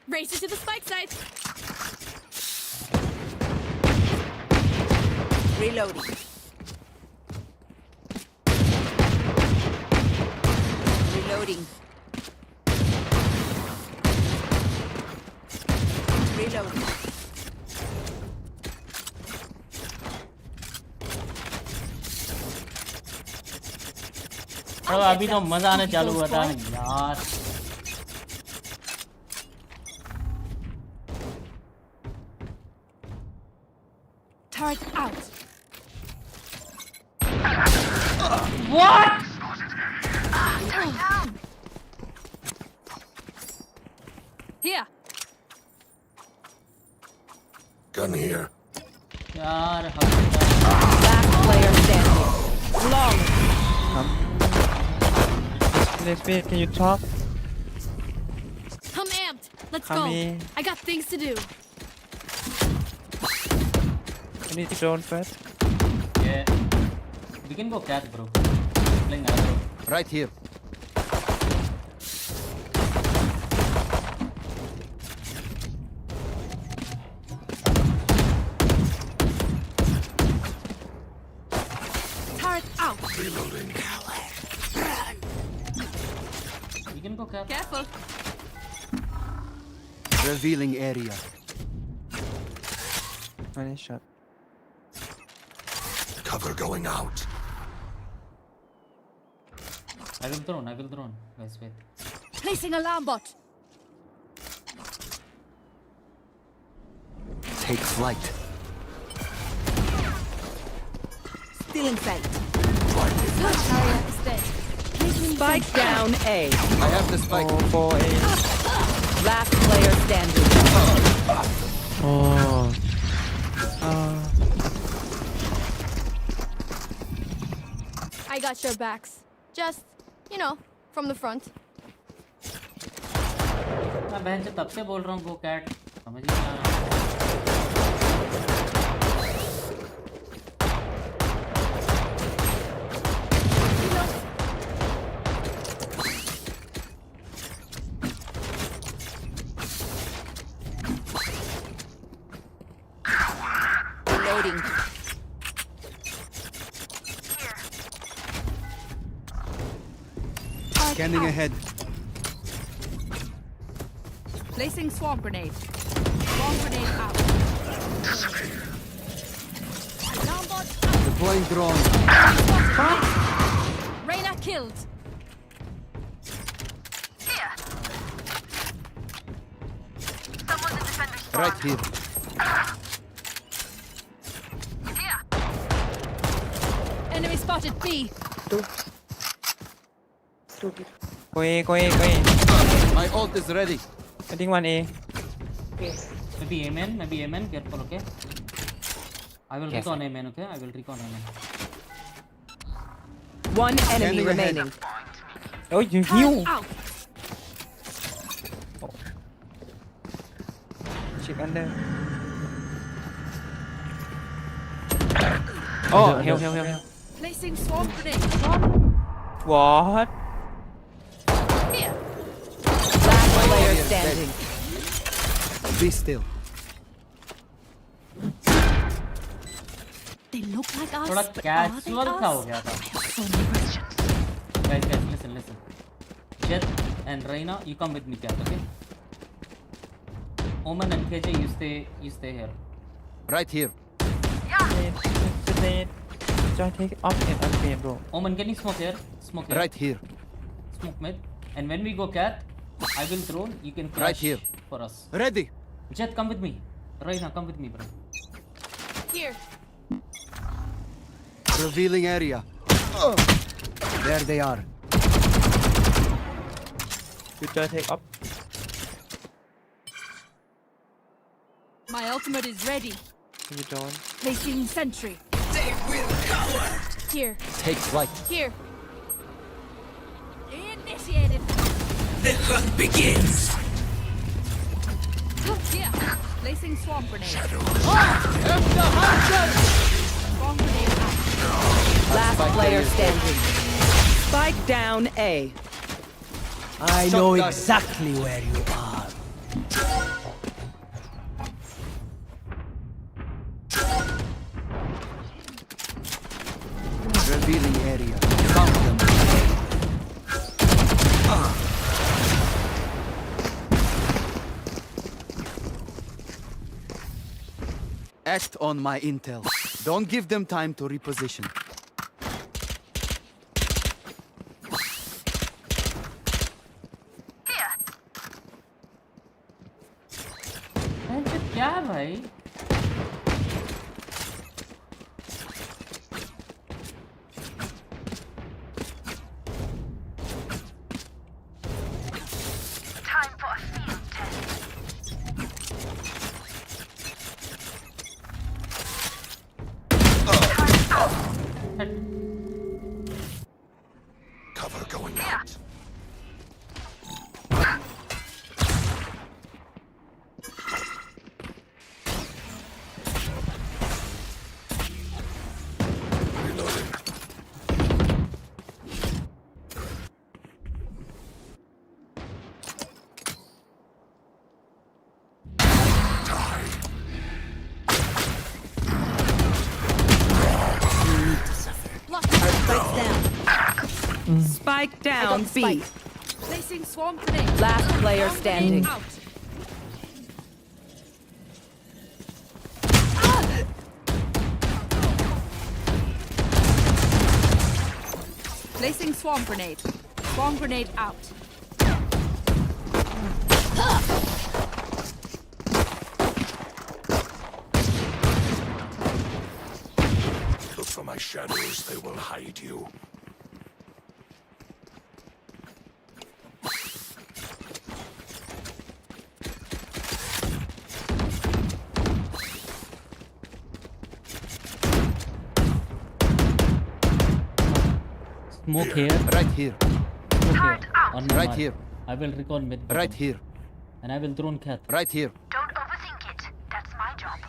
Speaker 24: Race it to the spike site.
Speaker 12: Reloading. Reloading. Reloading.
Speaker 2: तो अभी तो मजा आने चालू हुआ था यार
Speaker 24: Turret out.
Speaker 2: What?
Speaker 24: Here.
Speaker 14: Gun here.
Speaker 2: यार
Speaker 12: Last player standing. Long.
Speaker 1: Let's be. Can you talk?
Speaker 24: I'm amped. Let's
Speaker 1: Come
Speaker 24: go.
Speaker 1: here.
Speaker 24: I got things to do.
Speaker 1: I need to drone first.
Speaker 2: Yeah. We can go cat, bro. Playing aggro.
Speaker 11: Right here.
Speaker 24: Turret out.
Speaker 14: Reloading.
Speaker 2: We can go cat.
Speaker 24: Careful.
Speaker 11: Revealing area.
Speaker 4: Nice shot.
Speaker 14: Cover going out.
Speaker 2: I will drone. Guys, wait.
Speaker 24: Placing alarm bot.
Speaker 11: Take flight.
Speaker 12: Still in sight.
Speaker 24: Carrier is dead.
Speaker 12: Spike down A.
Speaker 11: I have the spike.
Speaker 4: For A.
Speaker 12: Last player standing.
Speaker 4: Oh.
Speaker 24: I got your backs. Just, you know, from the front.
Speaker 2: मैं बहन से तब से बोल रहा हूँ go cat. समझ नहीं आ रहा.
Speaker 12: Loading.
Speaker 11: Scanning ahead.
Speaker 24: Placing swamp grenade. Swamp grenade out. Alarm bot out.
Speaker 11: Deploying drone.
Speaker 24: Reyna killed.
Speaker 8: Here. Someone's in defender's spawn.
Speaker 11: Right here.
Speaker 8: Here.
Speaker 24: Enemy spotted B.
Speaker 4: Go A, go A, go A.
Speaker 11: My ult is ready.
Speaker 4: I think 1A.
Speaker 2: Maybe amen. Careful, okay? I will recon amen, okay? I will recon amen.
Speaker 12: One enemy
Speaker 11: Standing ahead.
Speaker 12: remaining.
Speaker 4: Oh, you heal.
Speaker 24: Out.
Speaker 4: Check under. Oh, heal.
Speaker 24: Placing swamp grenade.
Speaker 4: What?
Speaker 24: Here.
Speaker 12: Last player standing.
Speaker 11: Be still.
Speaker 24: They look like us.
Speaker 2: थोड़ा
Speaker 24: but are they
Speaker 2: casual सा हो
Speaker 24: us?
Speaker 2: गया था.
Speaker 24: I have so many questions.
Speaker 2: Guys, listen. Jet and Reyna, you come with me, cat, okay? Omen and KJ, you stay here.
Speaker 11: Right here.
Speaker 4: Just take off and unpay, bro.
Speaker 2: Omen, can you smoke here? Smoke here.
Speaker 11: Right here.
Speaker 2: Smoke mid. And when we go cat, I will drone. You can crash
Speaker 11: Right here.
Speaker 2: for us.
Speaker 11: Ready.
Speaker 2: Jet, come with me. Reyna, come with me, bro.
Speaker 24: Here.
Speaker 11: Revealing area. There they are.
Speaker 4: You just take up.
Speaker 24: My ultimate is ready.
Speaker 4: You don't.
Speaker 24: Placing sentry.
Speaker 14: They will cover.
Speaker 24: Here.
Speaker 11: Take flight.
Speaker 24: Here. Initiated.
Speaker 14: The hunt begins.
Speaker 24: Here. Placing swamp grenade.
Speaker 14: Shadow.
Speaker 24: Swamp grenade out.
Speaker 12: Last player standing. Spike down A.
Speaker 11: I know
Speaker 12: exactly where you are.
Speaker 11: Revealing area. Found them. Act on my intel. Don't give them time to reposition.
Speaker 8: Here.
Speaker 2: क्या भाई?
Speaker 8: Time for a field test.
Speaker 14: Cover going out.
Speaker 12: Spike down B.
Speaker 24: Placing swarm grenade.
Speaker 12: Last player
Speaker 24: Swarm
Speaker 12: standing.
Speaker 24: grenade out. Placing swarm grenade. Swarm grenade out.
Speaker 14: Look for my shadows, they will hide you.
Speaker 2: Smoke here.
Speaker 11: Right here.
Speaker 2: Smoke here. On my
Speaker 11: Right
Speaker 2: mark.
Speaker 11: here.
Speaker 2: I will recon mid.
Speaker 11: Right
Speaker 2: bottom.
Speaker 11: here.
Speaker 2: And I will drone cat.
Speaker 11: Right here.
Speaker 8: Don't overthink it. That's my job.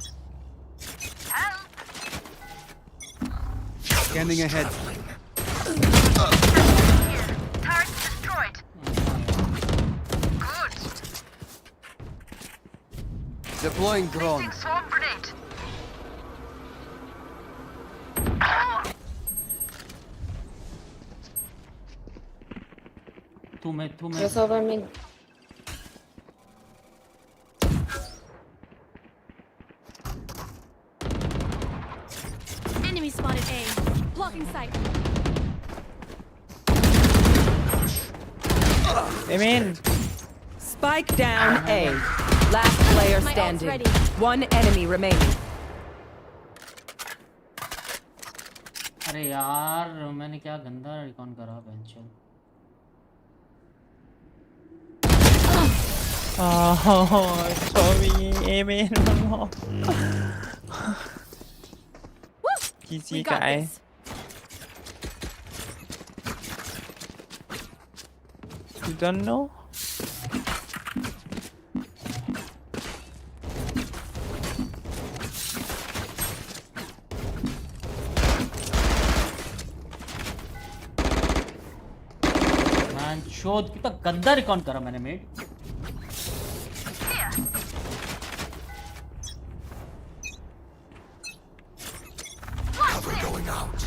Speaker 8: Help!
Speaker 11: Scanning ahead.
Speaker 8: Here. Turret destroyed. Good.
Speaker 11: Deploying drone.
Speaker 8: Placing swarm grenade.
Speaker 2: 2 mid.
Speaker 20: Just over me.
Speaker 24: Enemy spotted A. Blocking sight.
Speaker 4: Amen.
Speaker 12: Spike down A. Last player
Speaker 24: My ult's
Speaker 12: standing.
Speaker 24: ready.
Speaker 12: One enemy remaining.
Speaker 2: अरे यार मैंने क्या गंदा recon करा बेंचल.
Speaker 4: Oh, sorry. Amen.
Speaker 24: We
Speaker 4: GG
Speaker 24: got
Speaker 4: guys.
Speaker 24: this.
Speaker 4: You don't know?
Speaker 2: Man, शोध कितना गंदा रिकॉन करा मैंने made.
Speaker 14: Cover going out.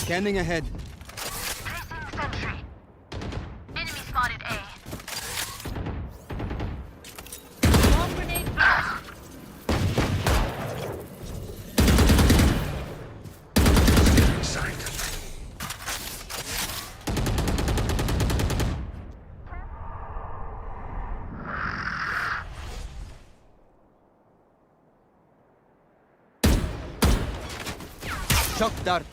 Speaker 11: Scanning ahead.
Speaker 8: Placing sentry. Enemy spotted A.
Speaker 24: Swarm grenade out.
Speaker 14: Sight.
Speaker 11: Shock dart.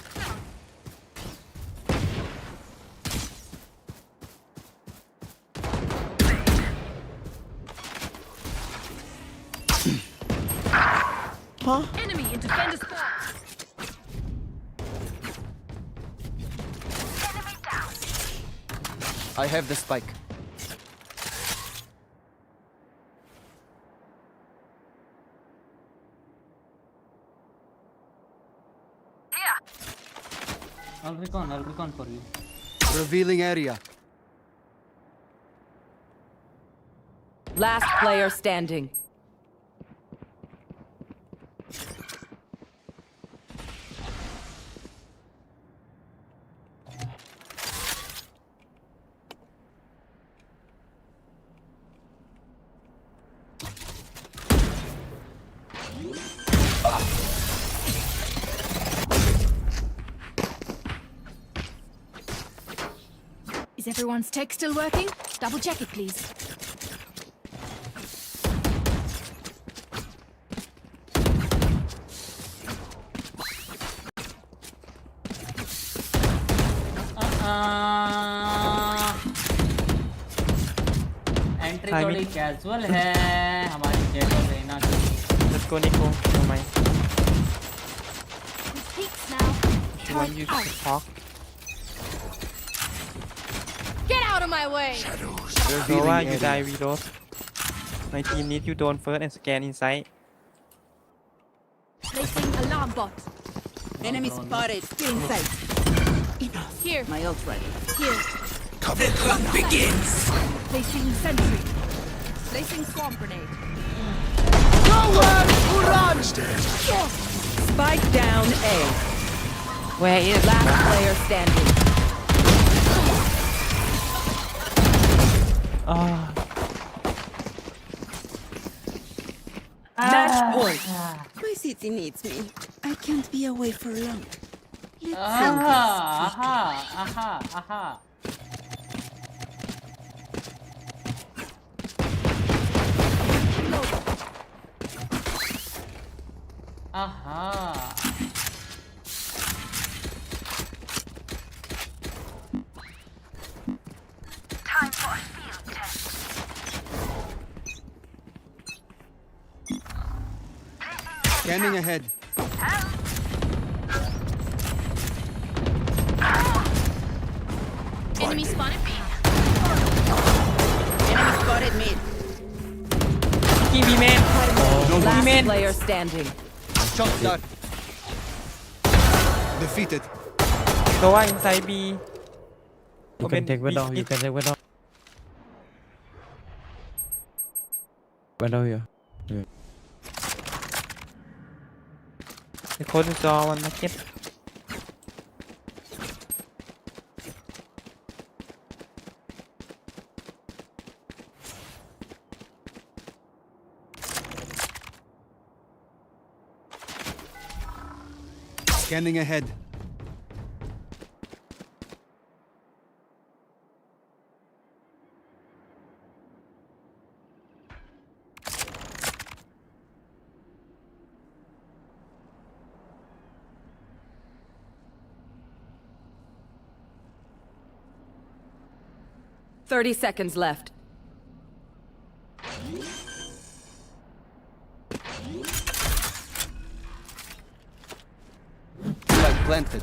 Speaker 4: Huh?
Speaker 24: Enemy in defender spot.
Speaker 8: Enemy down.
Speaker 11: I have the spike.
Speaker 8: Here.
Speaker 2: I'll recon for you.
Speaker 11: Revealing area.
Speaker 12: Last player standing.
Speaker 24: Is everyone's tech still working? Double check it, please.
Speaker 2: Entry थोड़ी casual है हमारी jet और रेना की.
Speaker 4: Let's go, Nico. Never mind.
Speaker 24: This peaks now.
Speaker 4: She want you to talk.
Speaker 24: Get out of my way!
Speaker 4: So why you die reload? My team need you drone first and scan inside.
Speaker 24: Placing alarm bot.
Speaker 22: Enemy spotted. Still inside. Enough.
Speaker 24: Here.
Speaker 22: My ult ready.
Speaker 24: Here.
Speaker 14: The hunt begins.
Speaker 24: Placing sentry. Placing swarm grenade.
Speaker 11: Nowhere to run!
Speaker 12: Spike down A.
Speaker 4: Where is
Speaker 12: Last player standing.
Speaker 22: Match point. My city needs me. I can't be away for long. Let's end
Speaker 8: Time for a field test.
Speaker 11: Scanning ahead.
Speaker 24: Enemy spotted B.
Speaker 22: Enemy spotted mid.
Speaker 4: TV man.
Speaker 12: Last
Speaker 4: man.
Speaker 12: player standing.
Speaker 11: Shot dart. Defeated.
Speaker 4: Nova inside B.
Speaker 5: You can take window. You can take window. Window here. Yeah.
Speaker 4: The code is all on the kit.
Speaker 11: Scanning ahead.
Speaker 12: Thirty seconds left.
Speaker 11: Flag planted.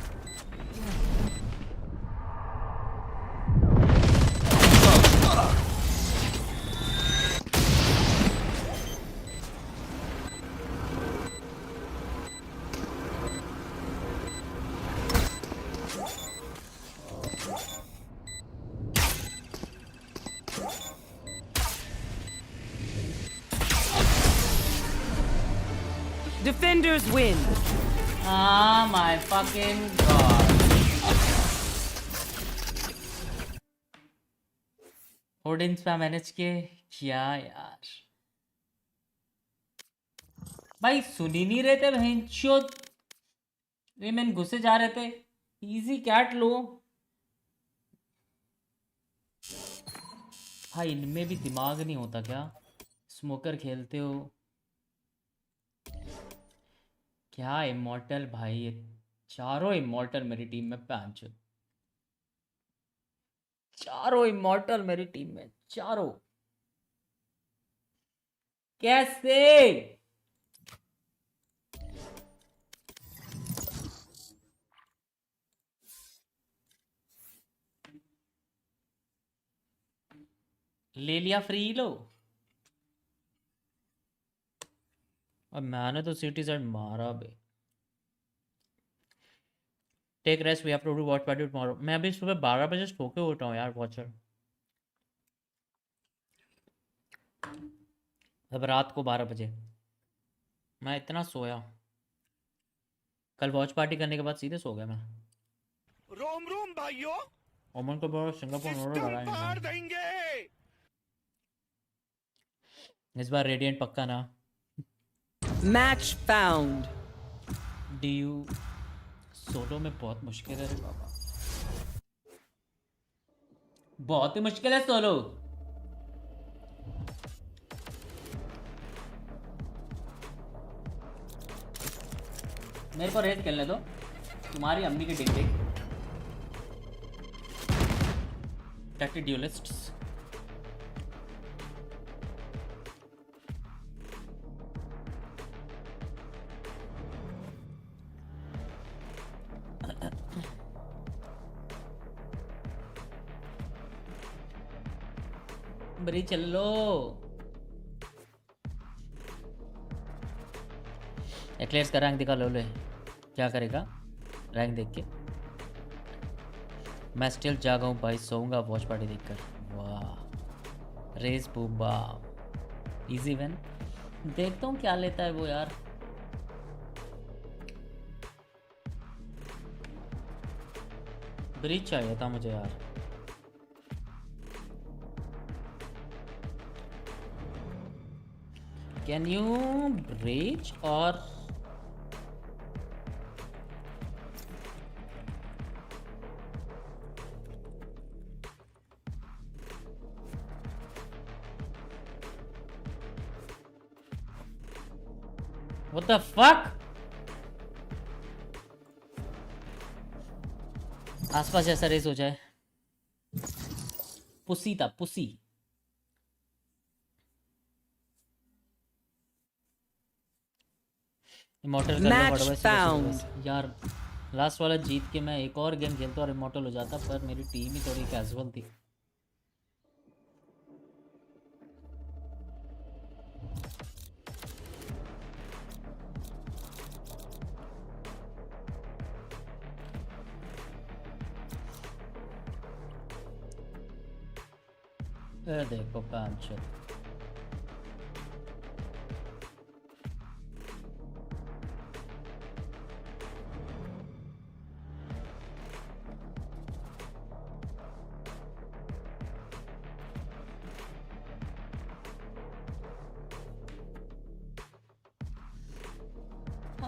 Speaker 12: Defenders win.
Speaker 2: Ah, my fucking god. Audience पे manage के क्या यार भाई सुन ही नहीं रहे थे भैंचोद वे मैंने घुसे जा रहे थे इजी कैट लो भाई इनमें भी दिमाग नहीं होता क्या स्मोकर खेलते हो क्या इमॉर्टल भाई ये चारों इमॉर्टल मेरी टीम में पांचों चारों इमॉर्टल मेरी टीम में चारों कैसे ले लिया फ्री लो अब मैंने तो सिटी सेट मारा बे take rest we have to do watch party tomorrow मैं अभी सुबह 12 बजे सो के उठा हूँ यार वॉचर अब रात को 12 बजे मैं इतना सोया कल वॉच पार्टी करने के बाद सीधे सो गया मैं
Speaker 14: रोम रोम भाइयों
Speaker 2: ओमन को बहुत सिंगापुर मार
Speaker 14: देंगे
Speaker 2: इस बार रेडिएंट पक्का ना
Speaker 12: Match found.
Speaker 2: DU सोलो में बहुत मुश्किल है रे बाबा बहुत ही मुश्किल है सोलो मेरे को रेस खेलने दो तुम्हारी अम्मी के डिग्री टैक्टिक ड्यूलिस्ट्स बरी चलो एक्लेयर्स का रैंक दिखा लो ले क्या करेगा रैंक देख के मैं स्टिल जागा हूँ भाई सोऊंगा वॉच पार्टी देखकर वाह रेस बूबा इजी विन देखता हूँ क्या लेता है वो यार ब्रीच चाहिए था मुझे यार Can you breach or what the fuck? आसपास ऐसा रेस हो जाए। पुसी था पुसी। Immortal
Speaker 12: Match found.
Speaker 2: यार लास्ट वाला जीत के मैं एक और गेम खेलता और इमॉर्टल हो जाता, पर मेरी टीम ही थोड़ी कैजुअल थी। देखो पांच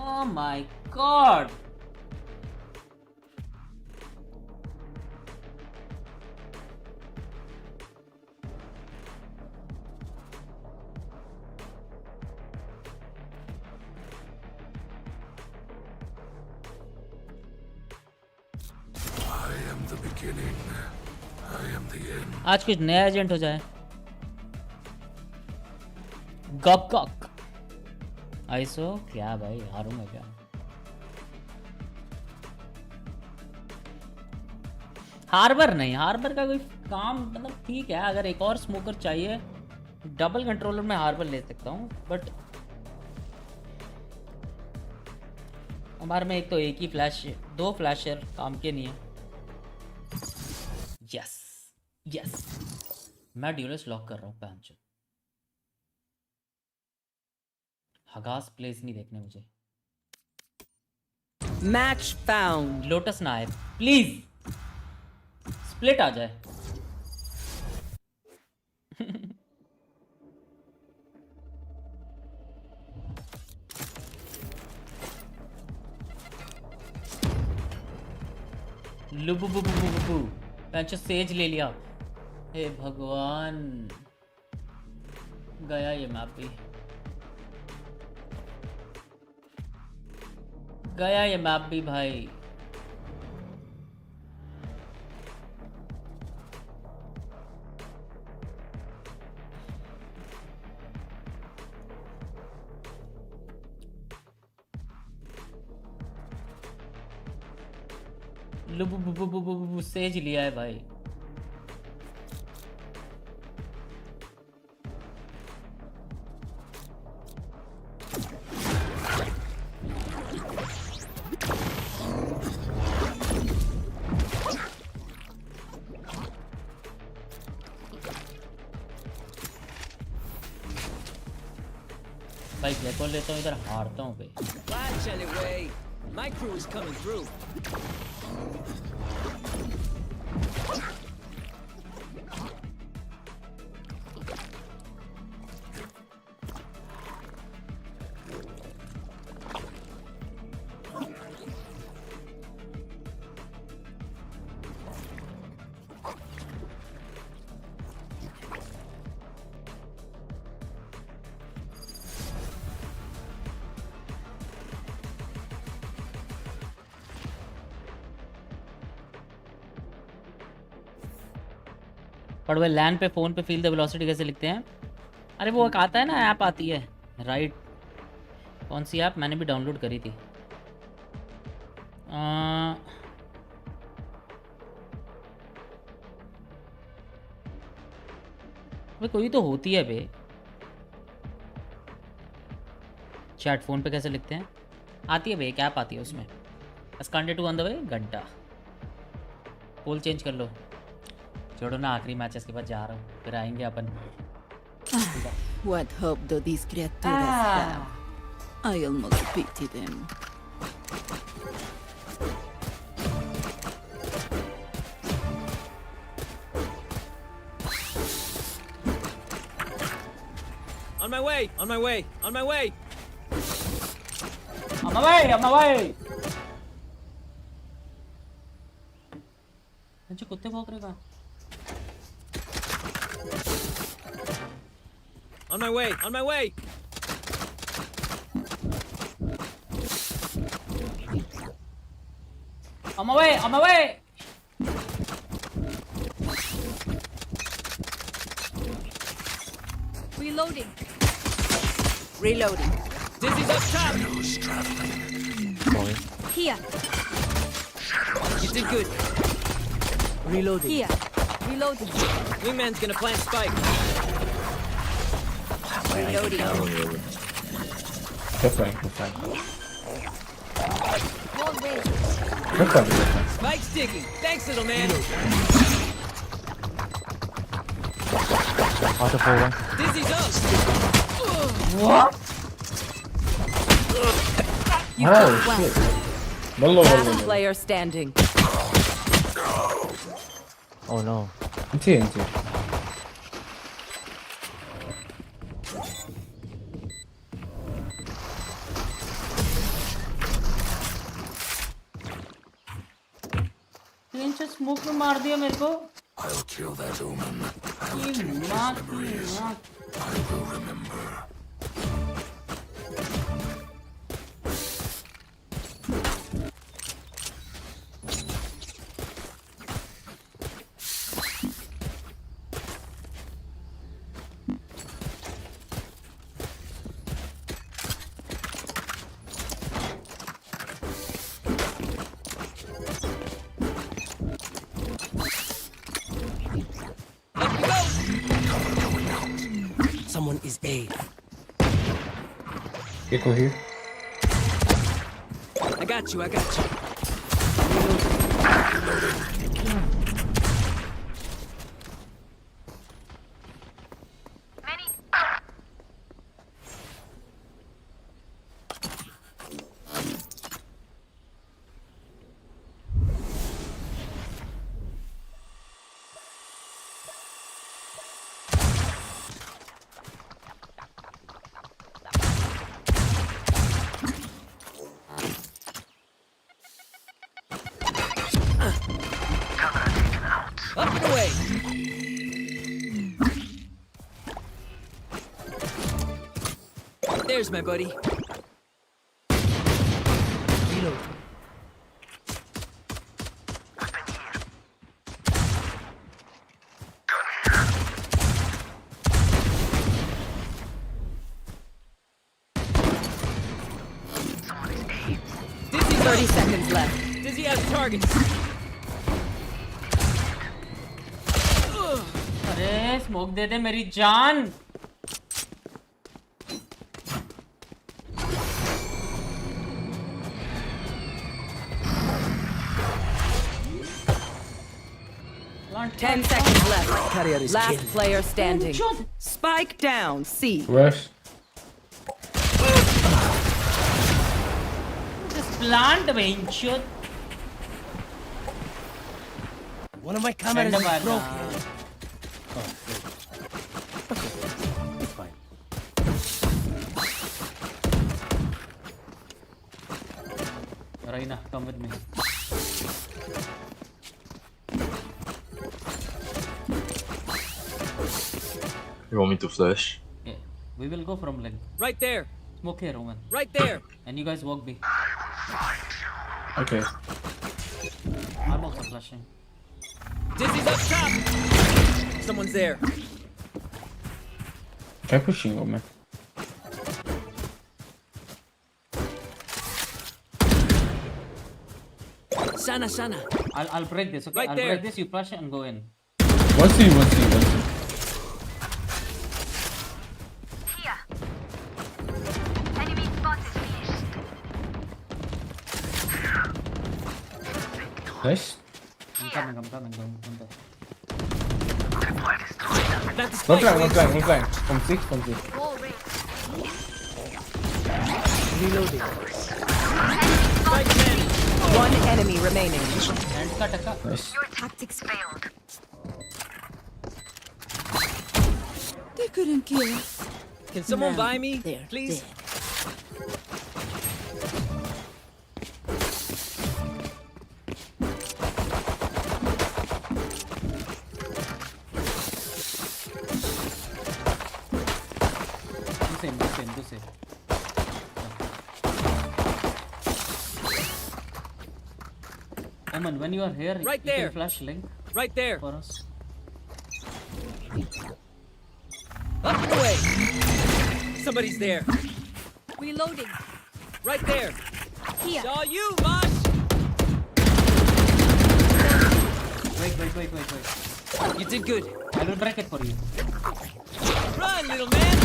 Speaker 2: Oh my god! आज कुछ नया एजेंट हो जाए। गक गक आइसो क्या भाई, हारूं मैं क्या? हार्बर नहीं, हार्बर का कोई काम मतलब ठीक है, अगर एक और स्मोकर चाहिए डबल कंट्रोलर में हार्बर ले सकता हूँ, बट हमारे में एक तो एक ही फ्लैश, दो फ्लैशर काम के नहीं है। यस यस, मैं ड्यूलिस्ट लॉक कर रहा हूँ। पैंच हगास प्लेस नहीं देखने मुझे।
Speaker 12: Match found.
Speaker 2: लोटस ना आए प्लीज, स्प्लिट आ जाए। लुबुबुबुबुबु पैंचो सेज ले लिया। हे भगवान, गया ये मैप भी, गया ये मैप भी भाई। लुबुबुबुबुबु सेज लिया है भाई। भाई जैकोल लेता हूँ, इधर हारता हूँ भाई।
Speaker 6: My crew is coming through.
Speaker 2: पर वे लैन पे फ़ोन पे फील द वेलोसिटी कैसे लिखते हैं? अरे वो एक आता है ना, ऐप आती है राइट। कौन सी ऐप? मैंने भी डाउनलोड करी थी। वे कोई तो होती है बे। चैट फ़ोन पे कैसे लिखते हैं? आती है बे, एक ऐप आती है उसमें। अस्कांडे टू ऑन द वे, घंटा। पोल चेंज कर लो। छोड़ो ना, आखिरी मैचेस के बाद जा रहा हूँ, फिर आएंगे अपन।
Speaker 22: What hope do these criaturas have? I almost pity them.
Speaker 6: On my way! On my way! On my way!
Speaker 2: On my way! On my way! अच्छा कुत्ते भौंक रहे कहाँ?
Speaker 6: On my way! On my way!
Speaker 2: On my way! On my way!
Speaker 24: Reloading.
Speaker 12: Reloading.
Speaker 6: Dizzy's up top!
Speaker 24: Here.
Speaker 6: You did good.
Speaker 12: Reloading.
Speaker 24: Here. Reloading.
Speaker 6: Wingman's gonna plant spike.
Speaker 12: Reloading.
Speaker 10: Good flank, good flank.
Speaker 24: Wall raised.
Speaker 10: Good flank, good flank.
Speaker 6: Spike's digging. Thanks, little man.
Speaker 10: Waterfall one.
Speaker 6: Dizzy's up!
Speaker 2: What?
Speaker 10: Oh shit. Hello,
Speaker 12: Last player standing.
Speaker 10: Oh no. TNT.
Speaker 2: Inch smoke में मार दिया मेरे को
Speaker 14: I'll kill that omen. I will
Speaker 2: ये
Speaker 14: take his
Speaker 2: माँ
Speaker 14: memories.
Speaker 2: की माँ
Speaker 14: I will remember.
Speaker 6: Someone is A.
Speaker 10: Echo here.
Speaker 6: I got you, I got you. Up and away. There's my buddy. Reload. Dizzy
Speaker 12: 30 seconds left.
Speaker 6: Dizzy has targets.
Speaker 2: अरे smoke दे दे मेरी जान
Speaker 12: Ten seconds left. Last player standing. Spike down. C.
Speaker 10: Rush.
Speaker 2: just plant में shot
Speaker 6: One of my cameras is broken.
Speaker 5: It's fine.
Speaker 2: Raina, come with me.
Speaker 13: You want me to flash?
Speaker 2: Yeah, we will go from leg.
Speaker 6: Right there.
Speaker 2: Smoke here, Roman.
Speaker 6: Right there.
Speaker 2: And you guys walk B.
Speaker 10: Okay.
Speaker 2: I'm also flashing.
Speaker 6: Dizzy's up top. Someone's there.
Speaker 10: Try pushing, Roman.
Speaker 6: Sana.
Speaker 2: I'll break this, okay?
Speaker 6: Right
Speaker 2: I'll
Speaker 6: there.
Speaker 2: break this, you flash and go in.
Speaker 10: One C.
Speaker 8: Here. Enemy spot is finished.
Speaker 10: Nice.
Speaker 2: I'm coming. Go.
Speaker 10: One flank. From six.
Speaker 8: Wall raised.
Speaker 12: Reloading. One enemy remaining.
Speaker 10: Nice.
Speaker 8: Your tactics failed.
Speaker 22: They couldn't kill us.
Speaker 6: Can someone
Speaker 22: Now
Speaker 6: buy me,
Speaker 22: they're
Speaker 6: please?
Speaker 22: dead.
Speaker 2: Do same. Eman, when you are here,
Speaker 6: Right
Speaker 2: you
Speaker 6: there.
Speaker 2: can flash link
Speaker 6: Right there.
Speaker 2: for us.
Speaker 6: Up and away. Somebody's there.
Speaker 24: Reloading.
Speaker 6: Right there.
Speaker 24: Here.
Speaker 6: Saw you, Mosh.
Speaker 2: Wait.
Speaker 6: You did good.
Speaker 2: I will break it for you.
Speaker 6: Run, little man.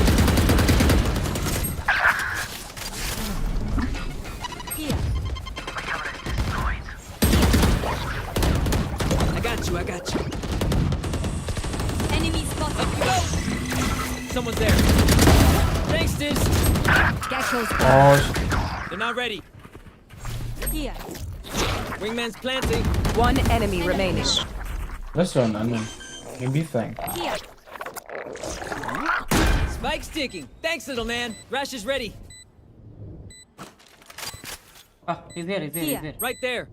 Speaker 24: Here.
Speaker 6: I got you.
Speaker 24: Enemy spotted.
Speaker 6: Up you go. Someone's there. Thanks, Diz.
Speaker 24: Gecko's
Speaker 10: Oh,
Speaker 6: They're not ready.
Speaker 24: here.
Speaker 6: Wingman's planting.
Speaker 12: One enemy remaining.
Speaker 10: let's run, unknown. Maybe thing.
Speaker 24: Here.
Speaker 6: Spike's ticking. Thanks, little man. Rash is ready.
Speaker 2: Ah, he's there.
Speaker 6: Right there.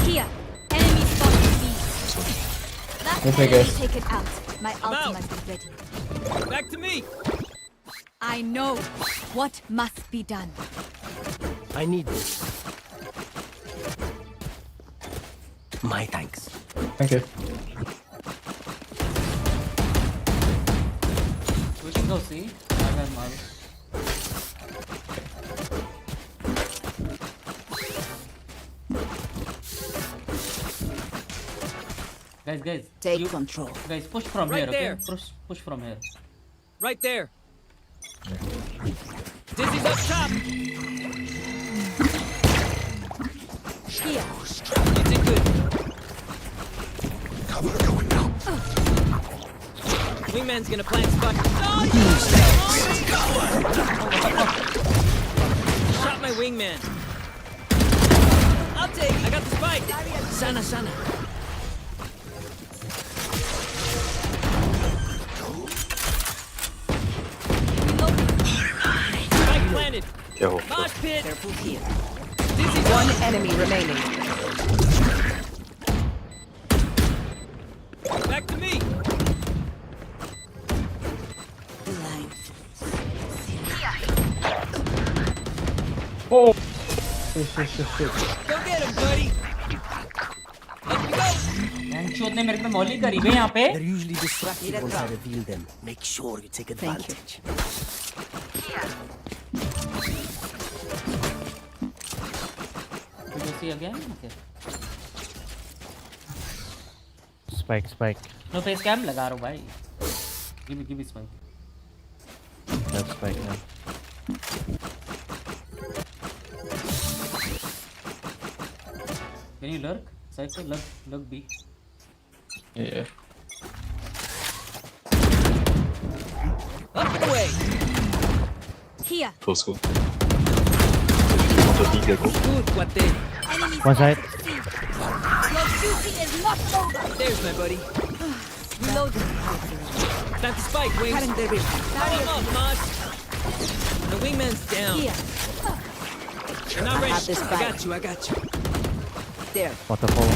Speaker 24: Here. Enemy spotted B. That
Speaker 10: Okay,
Speaker 24: enemy
Speaker 10: guys.
Speaker 24: taken out. My
Speaker 6: I'm out.
Speaker 24: ultimate is ready.
Speaker 6: Back to me.
Speaker 24: I know what must be done.
Speaker 6: I need this. My thanks.
Speaker 10: Thank you.
Speaker 2: We can go see. I got Marvel. Guys.
Speaker 22: Take control.
Speaker 2: Guys, push from
Speaker 6: Right
Speaker 2: here,
Speaker 6: there.
Speaker 2: okay? Push from here.
Speaker 6: Right there. Dizzy's up top.
Speaker 24: Here.
Speaker 6: You did good.
Speaker 14: Cover going out.
Speaker 6: Wingman's gonna plant spike. Shot my wingman. I'll take. I got the spike. Sana. Spike planted.
Speaker 13: Careful.
Speaker 6: Mosh pit.
Speaker 22: Careful here.
Speaker 6: Dizzy's
Speaker 12: One
Speaker 6: up.
Speaker 12: enemy remaining.
Speaker 6: Back to me.
Speaker 22: Blind.
Speaker 10: Oh! Shit.
Speaker 6: Go get him, buddy. Up you go.
Speaker 2: एंचोद ने मेरे पे मौली करी बे यहाँ पे.
Speaker 6: They're usually distracted once I reveal them. Make sure you take advantage.
Speaker 2: You go see again? Okay.
Speaker 5: Spike.
Speaker 2: No face cam लगा रहा हूँ भाई. Give me spike.
Speaker 5: That's spike now.
Speaker 2: Can you lurk? Cypher, lurk B.
Speaker 10: Yeah.
Speaker 6: Up and away.
Speaker 24: Here.
Speaker 13: Close go. Want to go?
Speaker 6: Good, Guate.
Speaker 24: Enemy
Speaker 5: One side.
Speaker 24: spotted C. Your duty is not over.
Speaker 6: There's my buddy.
Speaker 24: Reloading.
Speaker 6: Time to spike, Wings.
Speaker 22: Cutting the rip.
Speaker 6: Power him up, Mosh. The wingman's down.
Speaker 24: Here.
Speaker 6: You're not ready.
Speaker 22: Have this spike.
Speaker 6: I got you.
Speaker 22: There.
Speaker 5: Waterfall.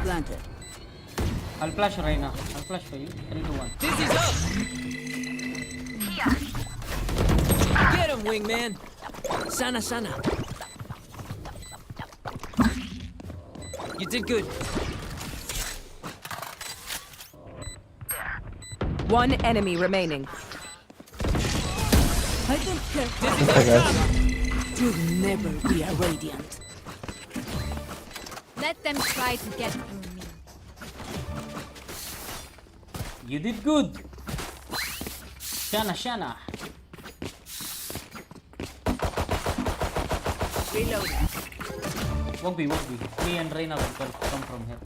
Speaker 22: Planted.
Speaker 2: I'll flash right now. I'll flash for you. 3, 2, 1.
Speaker 6: Dizzy's up. Get him, wingman. Sana. You did good.
Speaker 12: One enemy remaining.
Speaker 22: I don't care.
Speaker 6: Dizzy's
Speaker 10: Okay,
Speaker 6: up
Speaker 10: guys.
Speaker 6: top.
Speaker 22: You'll never be a radiant.
Speaker 24: Let them try to get through me.
Speaker 2: You did good. Shana.
Speaker 22: Reloading.
Speaker 2: Walk B. Me and Reina will come from here.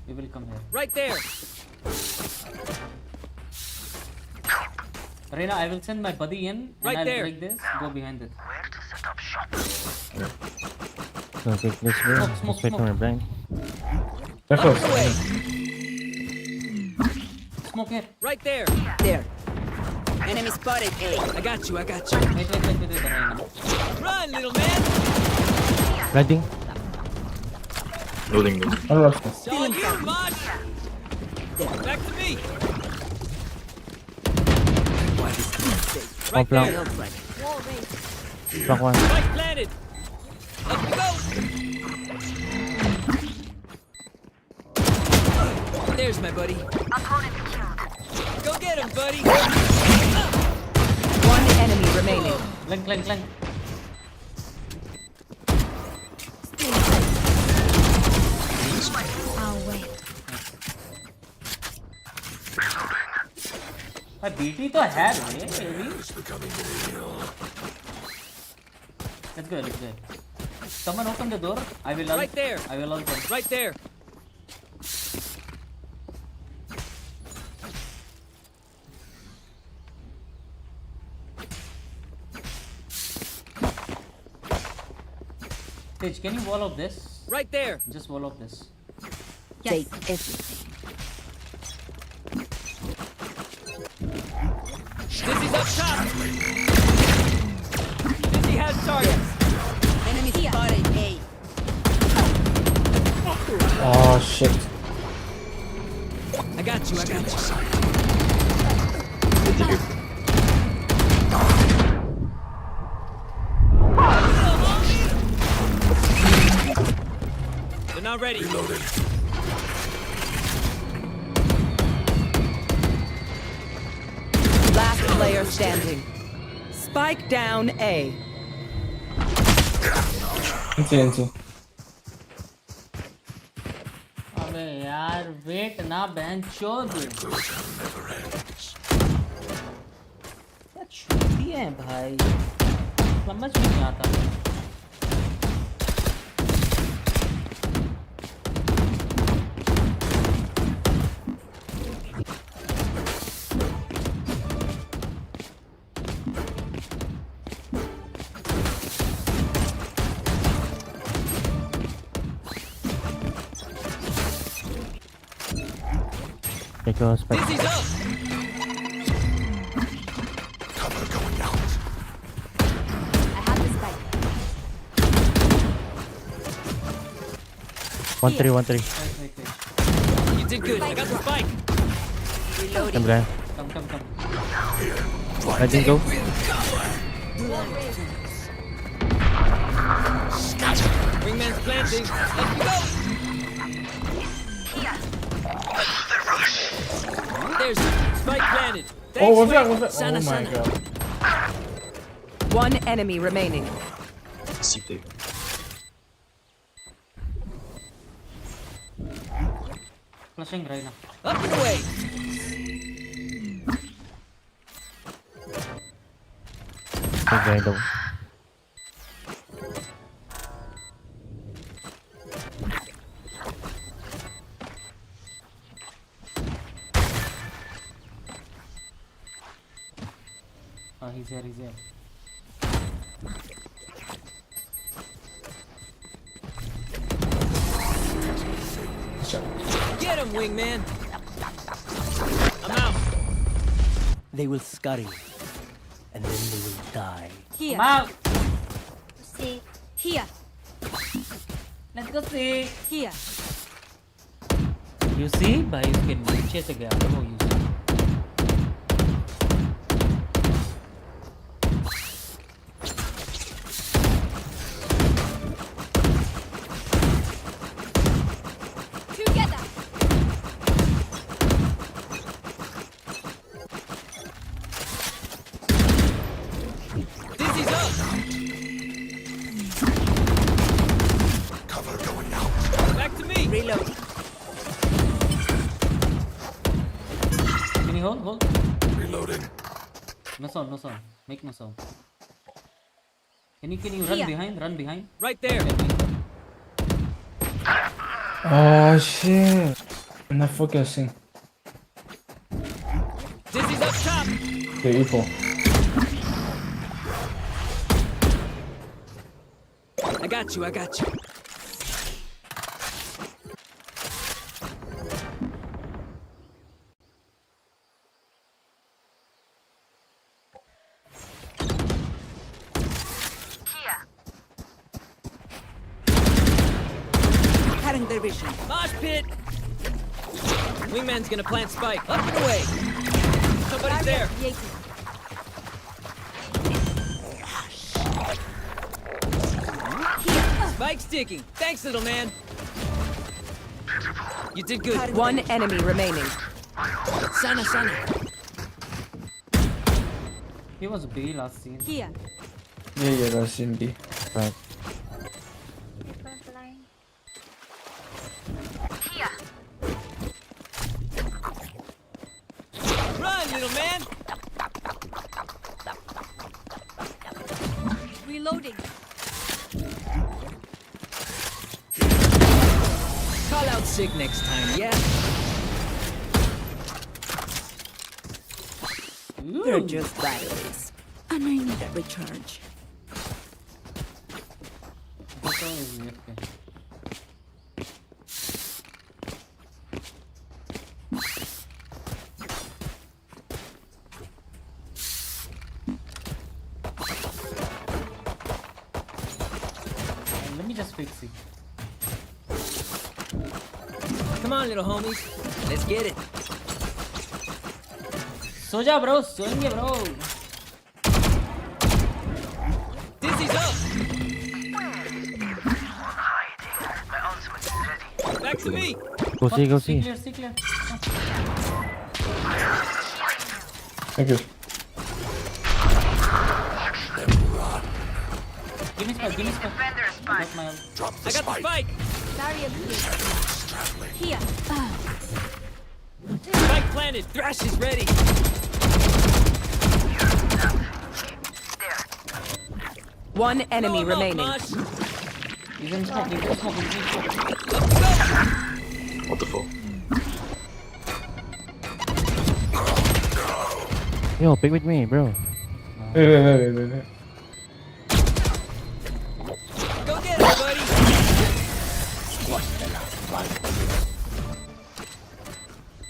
Speaker 2: We will come here.
Speaker 6: Right there.
Speaker 2: Reina, I will send my buddy in and
Speaker 6: Right
Speaker 2: I'll
Speaker 6: there.
Speaker 2: break this. Go behind it.
Speaker 8: Where to set up shop?
Speaker 5: Okay, let's go.
Speaker 2: Smoke,
Speaker 5: Wait for my brain.
Speaker 10: They're close.
Speaker 2: Smoke here.
Speaker 22: Right there. There. Enemy spotted A. I got you.
Speaker 2: Wait.
Speaker 22: Run, little man.
Speaker 5: Lighting.
Speaker 13: Loading them.
Speaker 10: I'll rush this.
Speaker 22: Stealing you, Mod. Back to me.
Speaker 5: Right there. Block one.
Speaker 22: Spike planted. Up we go. There's my buddy. Go get him, buddy.
Speaker 12: One enemy remaining.
Speaker 2: Clang.
Speaker 24: I'll wait.
Speaker 2: BT तो है भाई Let's go. Someone open the door. I will ult.
Speaker 22: Right there.
Speaker 2: I will ult.
Speaker 22: Right there.
Speaker 2: Sage, can you wall up this?
Speaker 22: Right there.
Speaker 2: Just wall up this.
Speaker 24: Yes.
Speaker 22: Take everything. Dizzy's up top. Dizzy has targets. Enemy spotted A.
Speaker 10: Oh shit.
Speaker 22: I got you. They're not ready.
Speaker 14: Reloading.
Speaker 12: Last player standing. Spike down A.
Speaker 10: NT.
Speaker 2: अबे यार wait ना बहन चोद क्या छुट्टी है भाई समझ में नहीं आता
Speaker 5: Take your spike.
Speaker 22: Dizzy's up.
Speaker 14: Cover going out.
Speaker 24: I have the spike.
Speaker 5: 1-3.
Speaker 22: You did good. I got the spike.
Speaker 5: Come down.
Speaker 2: Come.
Speaker 5: Lighting go.
Speaker 22: Wingman's planting. Let's go. There's spike planted.
Speaker 10: Oh, what's that? Oh
Speaker 22: Sana,
Speaker 10: my
Speaker 22: sana.
Speaker 10: god.
Speaker 12: One enemy remaining.
Speaker 13: CT.
Speaker 2: Flushing right now.
Speaker 22: Up and away.
Speaker 5: Take the
Speaker 2: Oh, he's here.
Speaker 22: Get him, wingman. I'm out.
Speaker 6: They will scurry, and then they will die.
Speaker 24: Here.
Speaker 2: I'm out.
Speaker 24: See. Here.
Speaker 2: Let's go see.
Speaker 24: Here.
Speaker 2: You see भाई उसके नीचे से गया था वो you see.
Speaker 24: Together.
Speaker 22: Dizzy's up.
Speaker 14: Cover going out.
Speaker 22: Back to me.
Speaker 12: Reload.
Speaker 2: Can you hold?
Speaker 14: Reloading.
Speaker 2: No sound. Make no sound. Can you run behind?
Speaker 22: Right there.
Speaker 10: Oh shit. I'm not focusing.
Speaker 22: Dizzy's up top.
Speaker 10: They're equal.
Speaker 15: I got you.
Speaker 22: Cutting their vision.
Speaker 15: Mosh pit! Wingman's gonna plant spike. Up and away! Somebody's there! Spike sticking. Thanks, little man. You did good.
Speaker 12: One enemy remaining.
Speaker 15: Sana.
Speaker 2: He was B last scene.
Speaker 22: Here.
Speaker 10: Yeah, that's in B.
Speaker 4: Right.
Speaker 15: Run, little man!
Speaker 24: Reloading.
Speaker 15: Call out sick next time, yeah?
Speaker 22: They're just batteries. And I need a recharge.
Speaker 2: Let me just fix it.
Speaker 15: Come on, little homies. Let's get it.
Speaker 2: Souza bro, सोएंगे bro.
Speaker 15: Dizzy's up. Back to me.
Speaker 5: Go see.
Speaker 2: Clear.
Speaker 10: Thank you.
Speaker 2: Give me spike. Got my ult.
Speaker 15: I got the spike.
Speaker 24: Barrier here.
Speaker 15: Spike planted. Thrash is ready.
Speaker 12: One enemy remaining.
Speaker 2: He's in smoke.
Speaker 13: What the fuck?
Speaker 5: Yo, pick with me, bro.
Speaker 10: Wait.
Speaker 15: Go get it, buddy.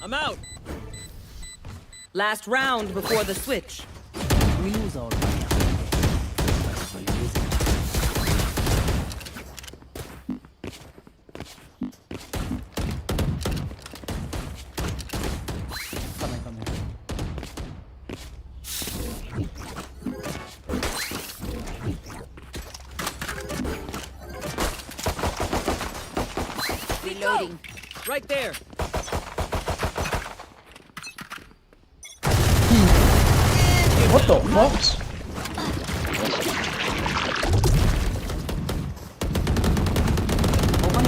Speaker 15: I'm out.
Speaker 12: Last round before the switch.
Speaker 6: We lose all money.
Speaker 2: Come here.
Speaker 24: Reloading.
Speaker 15: Right there.
Speaker 10: What the fuck?
Speaker 2: Open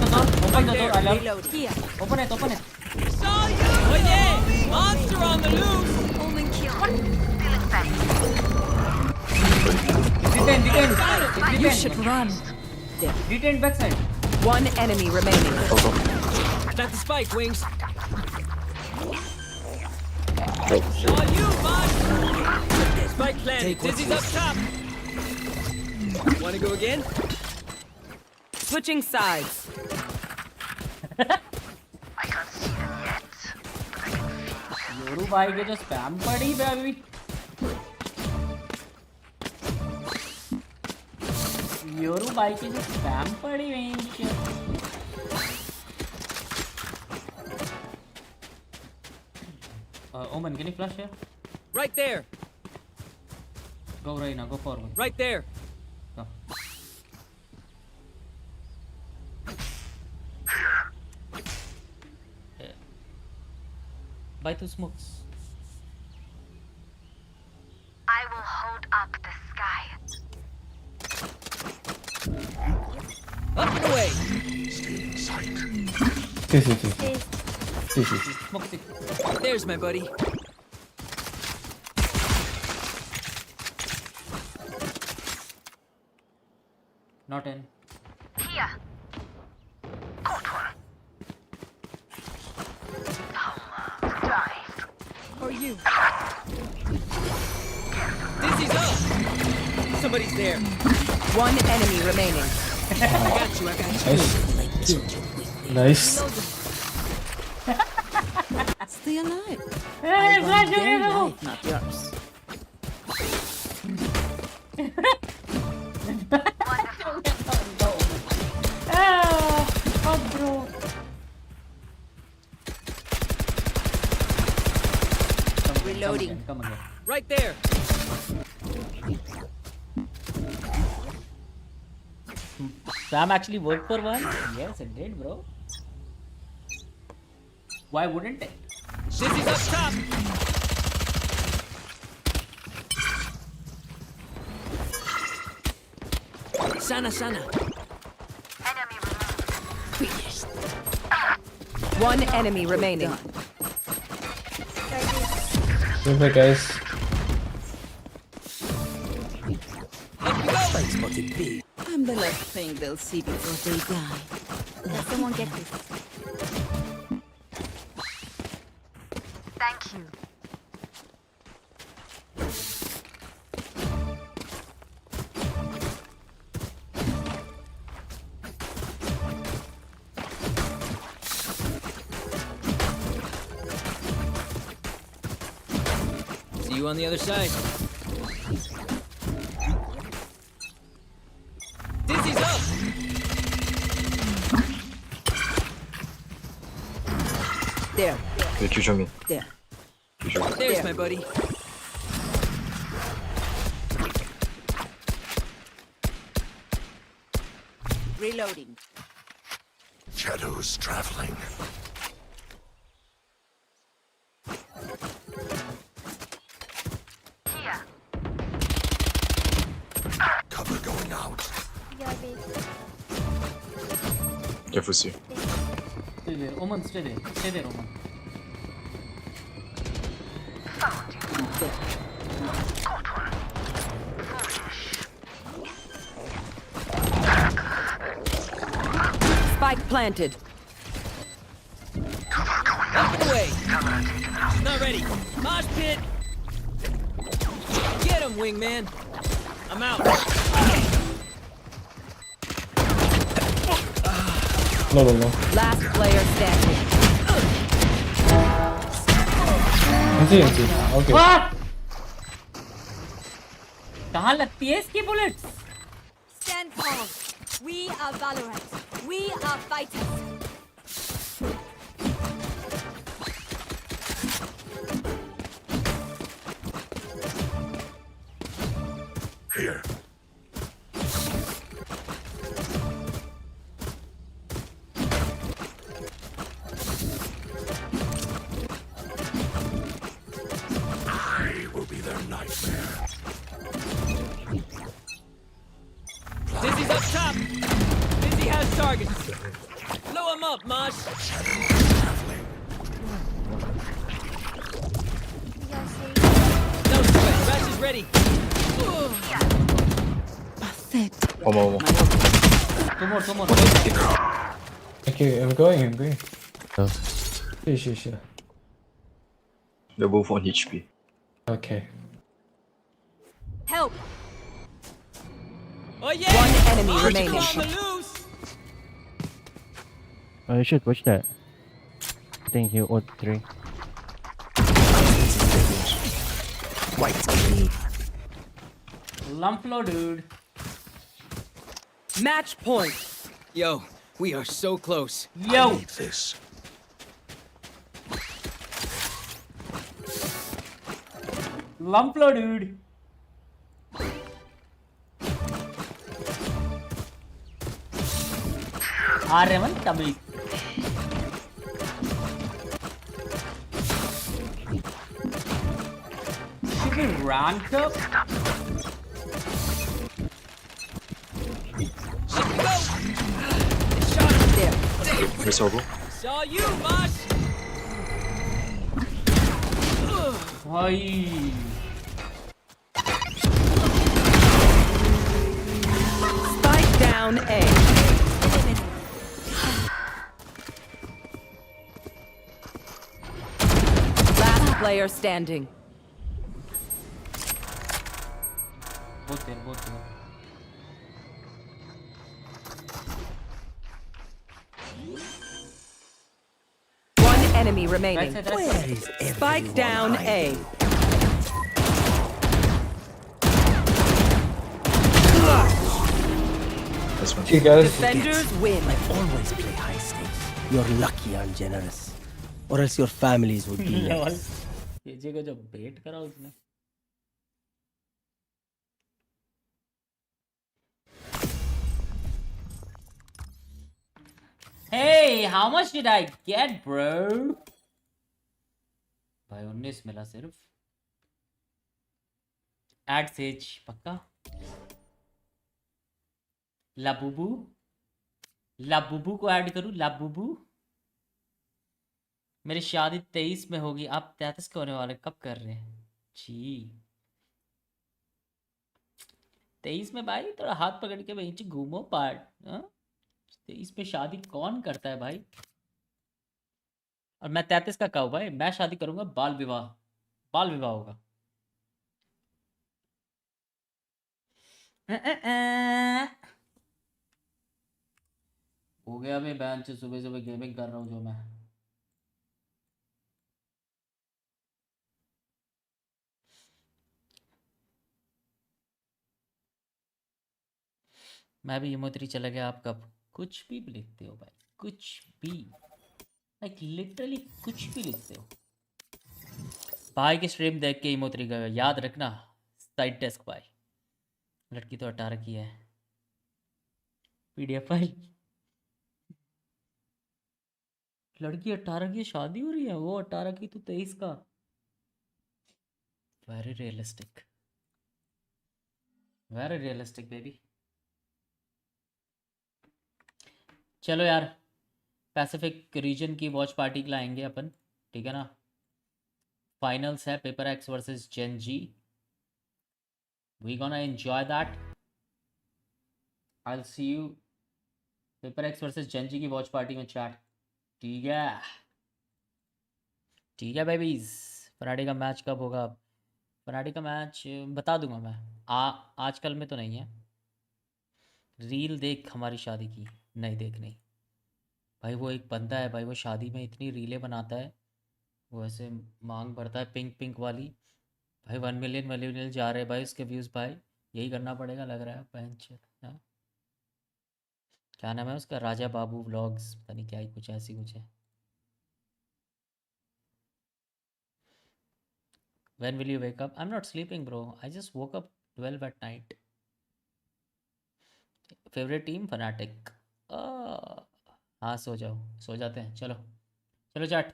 Speaker 2: the door. I love.
Speaker 24: Here.
Speaker 2: Open it.
Speaker 15: Saw you! Oh yeah! Monster on the loose!
Speaker 24: Omen kill.
Speaker 2: Detain.
Speaker 24: You should run.
Speaker 2: Detain backside.
Speaker 12: One enemy remaining.
Speaker 15: Plant the spike, Wings. Saw you, monster! Spike planted. Dizzy's up top. Wanna go again?
Speaker 12: Switching sides.
Speaker 2: Yoru भाई के जो spam पड़ी पे अभी Yoru भाई की जो spam पड़ी वहीं के Omen, can you flash here?
Speaker 15: Right there.
Speaker 2: Go right now, go forward.
Speaker 15: Right there.
Speaker 2: Go. Buy two smokes.
Speaker 8: I will hold up the sky.
Speaker 15: Up and away.
Speaker 14: Stay in sight.
Speaker 10: See.
Speaker 2: Smoke stick.
Speaker 15: There's my buddy.
Speaker 2: Not in.
Speaker 8: Here.
Speaker 24: Or you.
Speaker 15: Dizzy's up. Somebody's there.
Speaker 12: One enemy remaining.
Speaker 10: Nice.
Speaker 22: Stay alive.
Speaker 2: Hey,
Speaker 22: I want their life, not yours.
Speaker 2: Oh, bro.
Speaker 22: Reloading.
Speaker 2: Come again.
Speaker 15: Right there.
Speaker 2: Sam actually worked for one? Yes, it did, bro. Why wouldn't it?
Speaker 15: Dizzy's up top. Sana.
Speaker 12: One enemy remaining.
Speaker 10: Super guys.
Speaker 22: I'm the last thing they'll see before they die.
Speaker 24: Let someone get this.
Speaker 8: Thank you.
Speaker 15: See you on the other side. Dizzy's up.
Speaker 22: There.
Speaker 15: There. There's my buddy.
Speaker 22: Reloading.
Speaker 14: Shadows traveling.
Speaker 8: Here.
Speaker 14: Cover going out.
Speaker 13: Careful, see.
Speaker 2: Stay there. Oman, stay there. Stay there, Oman.
Speaker 12: Spike planted.
Speaker 15: Out the way. She's not ready. Mosh pit. Get him, wingman. I'm out.
Speaker 10: No.
Speaker 12: Last player standing.
Speaker 10: NC. Okay.
Speaker 2: What? कहाँ लगती है इसकी bullets?
Speaker 24: Stand tall. We are Valorant. We are fighters.
Speaker 14: Here. I will be their nightmare.
Speaker 15: Dizzy's up top. Dizzy has targets. Blow him up, Mosh. No sweat. Rash is ready.
Speaker 13: One more.
Speaker 2: Two more.
Speaker 10: Okay, I'm going. Sure.
Speaker 13: They're both on HP.
Speaker 10: Okay.
Speaker 24: Help.
Speaker 15: Oh yeah.
Speaker 12: One enemy remaining.
Speaker 15: On the loose.
Speaker 5: You should watch that. I think he owed 3.
Speaker 2: Lump flow, dude.
Speaker 12: Match point.
Speaker 15: Yo, we are so close.
Speaker 2: Yo.
Speaker 14: Need this.
Speaker 2: Lump flow, dude. Aryaman Tamil. Should be ranked up.
Speaker 13: Miss Ogle.
Speaker 15: Saw you, Mosh.
Speaker 2: Hi.
Speaker 12: Spike down A. Last player standing.
Speaker 2: Both there.
Speaker 12: enemy remaining.
Speaker 6: Where is
Speaker 12: Spike down A.
Speaker 10: You guys.
Speaker 12: Defenders win.
Speaker 6: I always play high stakes. You're lucky I'm generous. Or else your families would be next.
Speaker 2: केजे को जो बेट करा उसने. Hey, how much did I get, bro? भाई 19 मिला सिर्फ. Add Sage पक्का. Labubu को ऐड करूं. लाबूबू मेरी शादी 23 में होगी. आप 33 के होने वाले कब कर रहे हैं जी? 23 में भाई थोड़ा हाथ पकड़ के वहीं घूमो पार्ट. 23 में शादी कौन करता है भाई? और मैं 33 का कहूँ भाई, मैं शादी करूंगा बाल विवाह. बाल विवाह होगा. हो गया मैं बैंच से सुबह सुबह गेमिंग कर रहा हूँ जो मैं भी इमोत्री चला गया. आप कब कुछ भी लिखते हो भाई, कुछ भी, लाइक लिटरली कुछ भी लिखते हो. भाई की स्ट्रीम देख के इमोत्री गए, याद रखना. साइड डेस्क भाई, लड़की तो 18 की है. पीडीएफ फाइल, लड़की 18 की शादी हो रही है, वो 18 की तो 23 का. Very realistic, very realistic baby. चलो यार, पैसिफिक रीजन की वॉच पार्टी के लाएंगे अपन, ठीक है ना. फाइनल्स है paper X versus Gen G. We gonna enjoy that. I will see you paper X versus Gen G की वॉच पार्टी में चैट. ठीक है, ठीक है बेबीज. फराडे का मैच कब होगा? फराडे का मैच बता दूंगा मैं. आजकल में तो नहीं है. रील देख हमारी शादी की. नहीं देख नहीं भाई, वो एक बंदा है भाई, वो शादी में इतनी रीलें बनाता है, वो ऐसे मांग भरता है पिंक पिंक वाली भाई. 1 मिलियन जा रहे हैं भाई उसके व्यूज़ भाई. यही करना पड़ेगा लग रहा है. पंच क्या नाम है उसका? राजा बाबू व्लॉग्स, पता नहीं क्या ही कुछ ऐसी कुछ है. When will you wake up? I'm not sleeping bro. I just woke up 12 at night. Favorite team? Fnatic. हाँ सो जाओ, सो जाते हैं. चलो चलो चैट,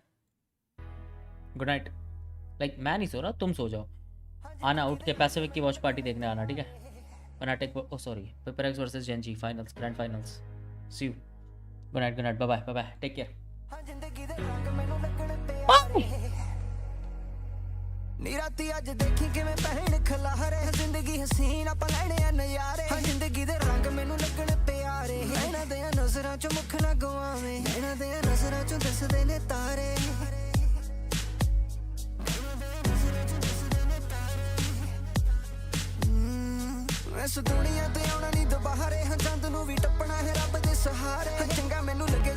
Speaker 2: गुड नाइट. लाइक मैं नहीं सो रहा, तुम सो जाओ. आना उठ के पैसिफिक की वॉच पार्टी देखने आना, ठीक है. Fnatic, oh sorry, paper X versus Gen G finals, grand finals. See you. Good night, good night, bye bye, bye bye, take care.
Speaker 16: नीराती अज देखी किवें पहन खलारे, जिंदगी हसीन आप लैणे आ नज़ारे. हाँ जिंदगी दे रंग मैनू लगण प्यारे, नैना दे नज़रां चों मुख ना गवावें, नैना दे नज़रां चों दिसदे ने तारे. इस दुनिया ते आउणा नहीं दोबारे, हाँ चंद नू भी टप्पणा है रब दे सहारे. चंगा मैनू लगे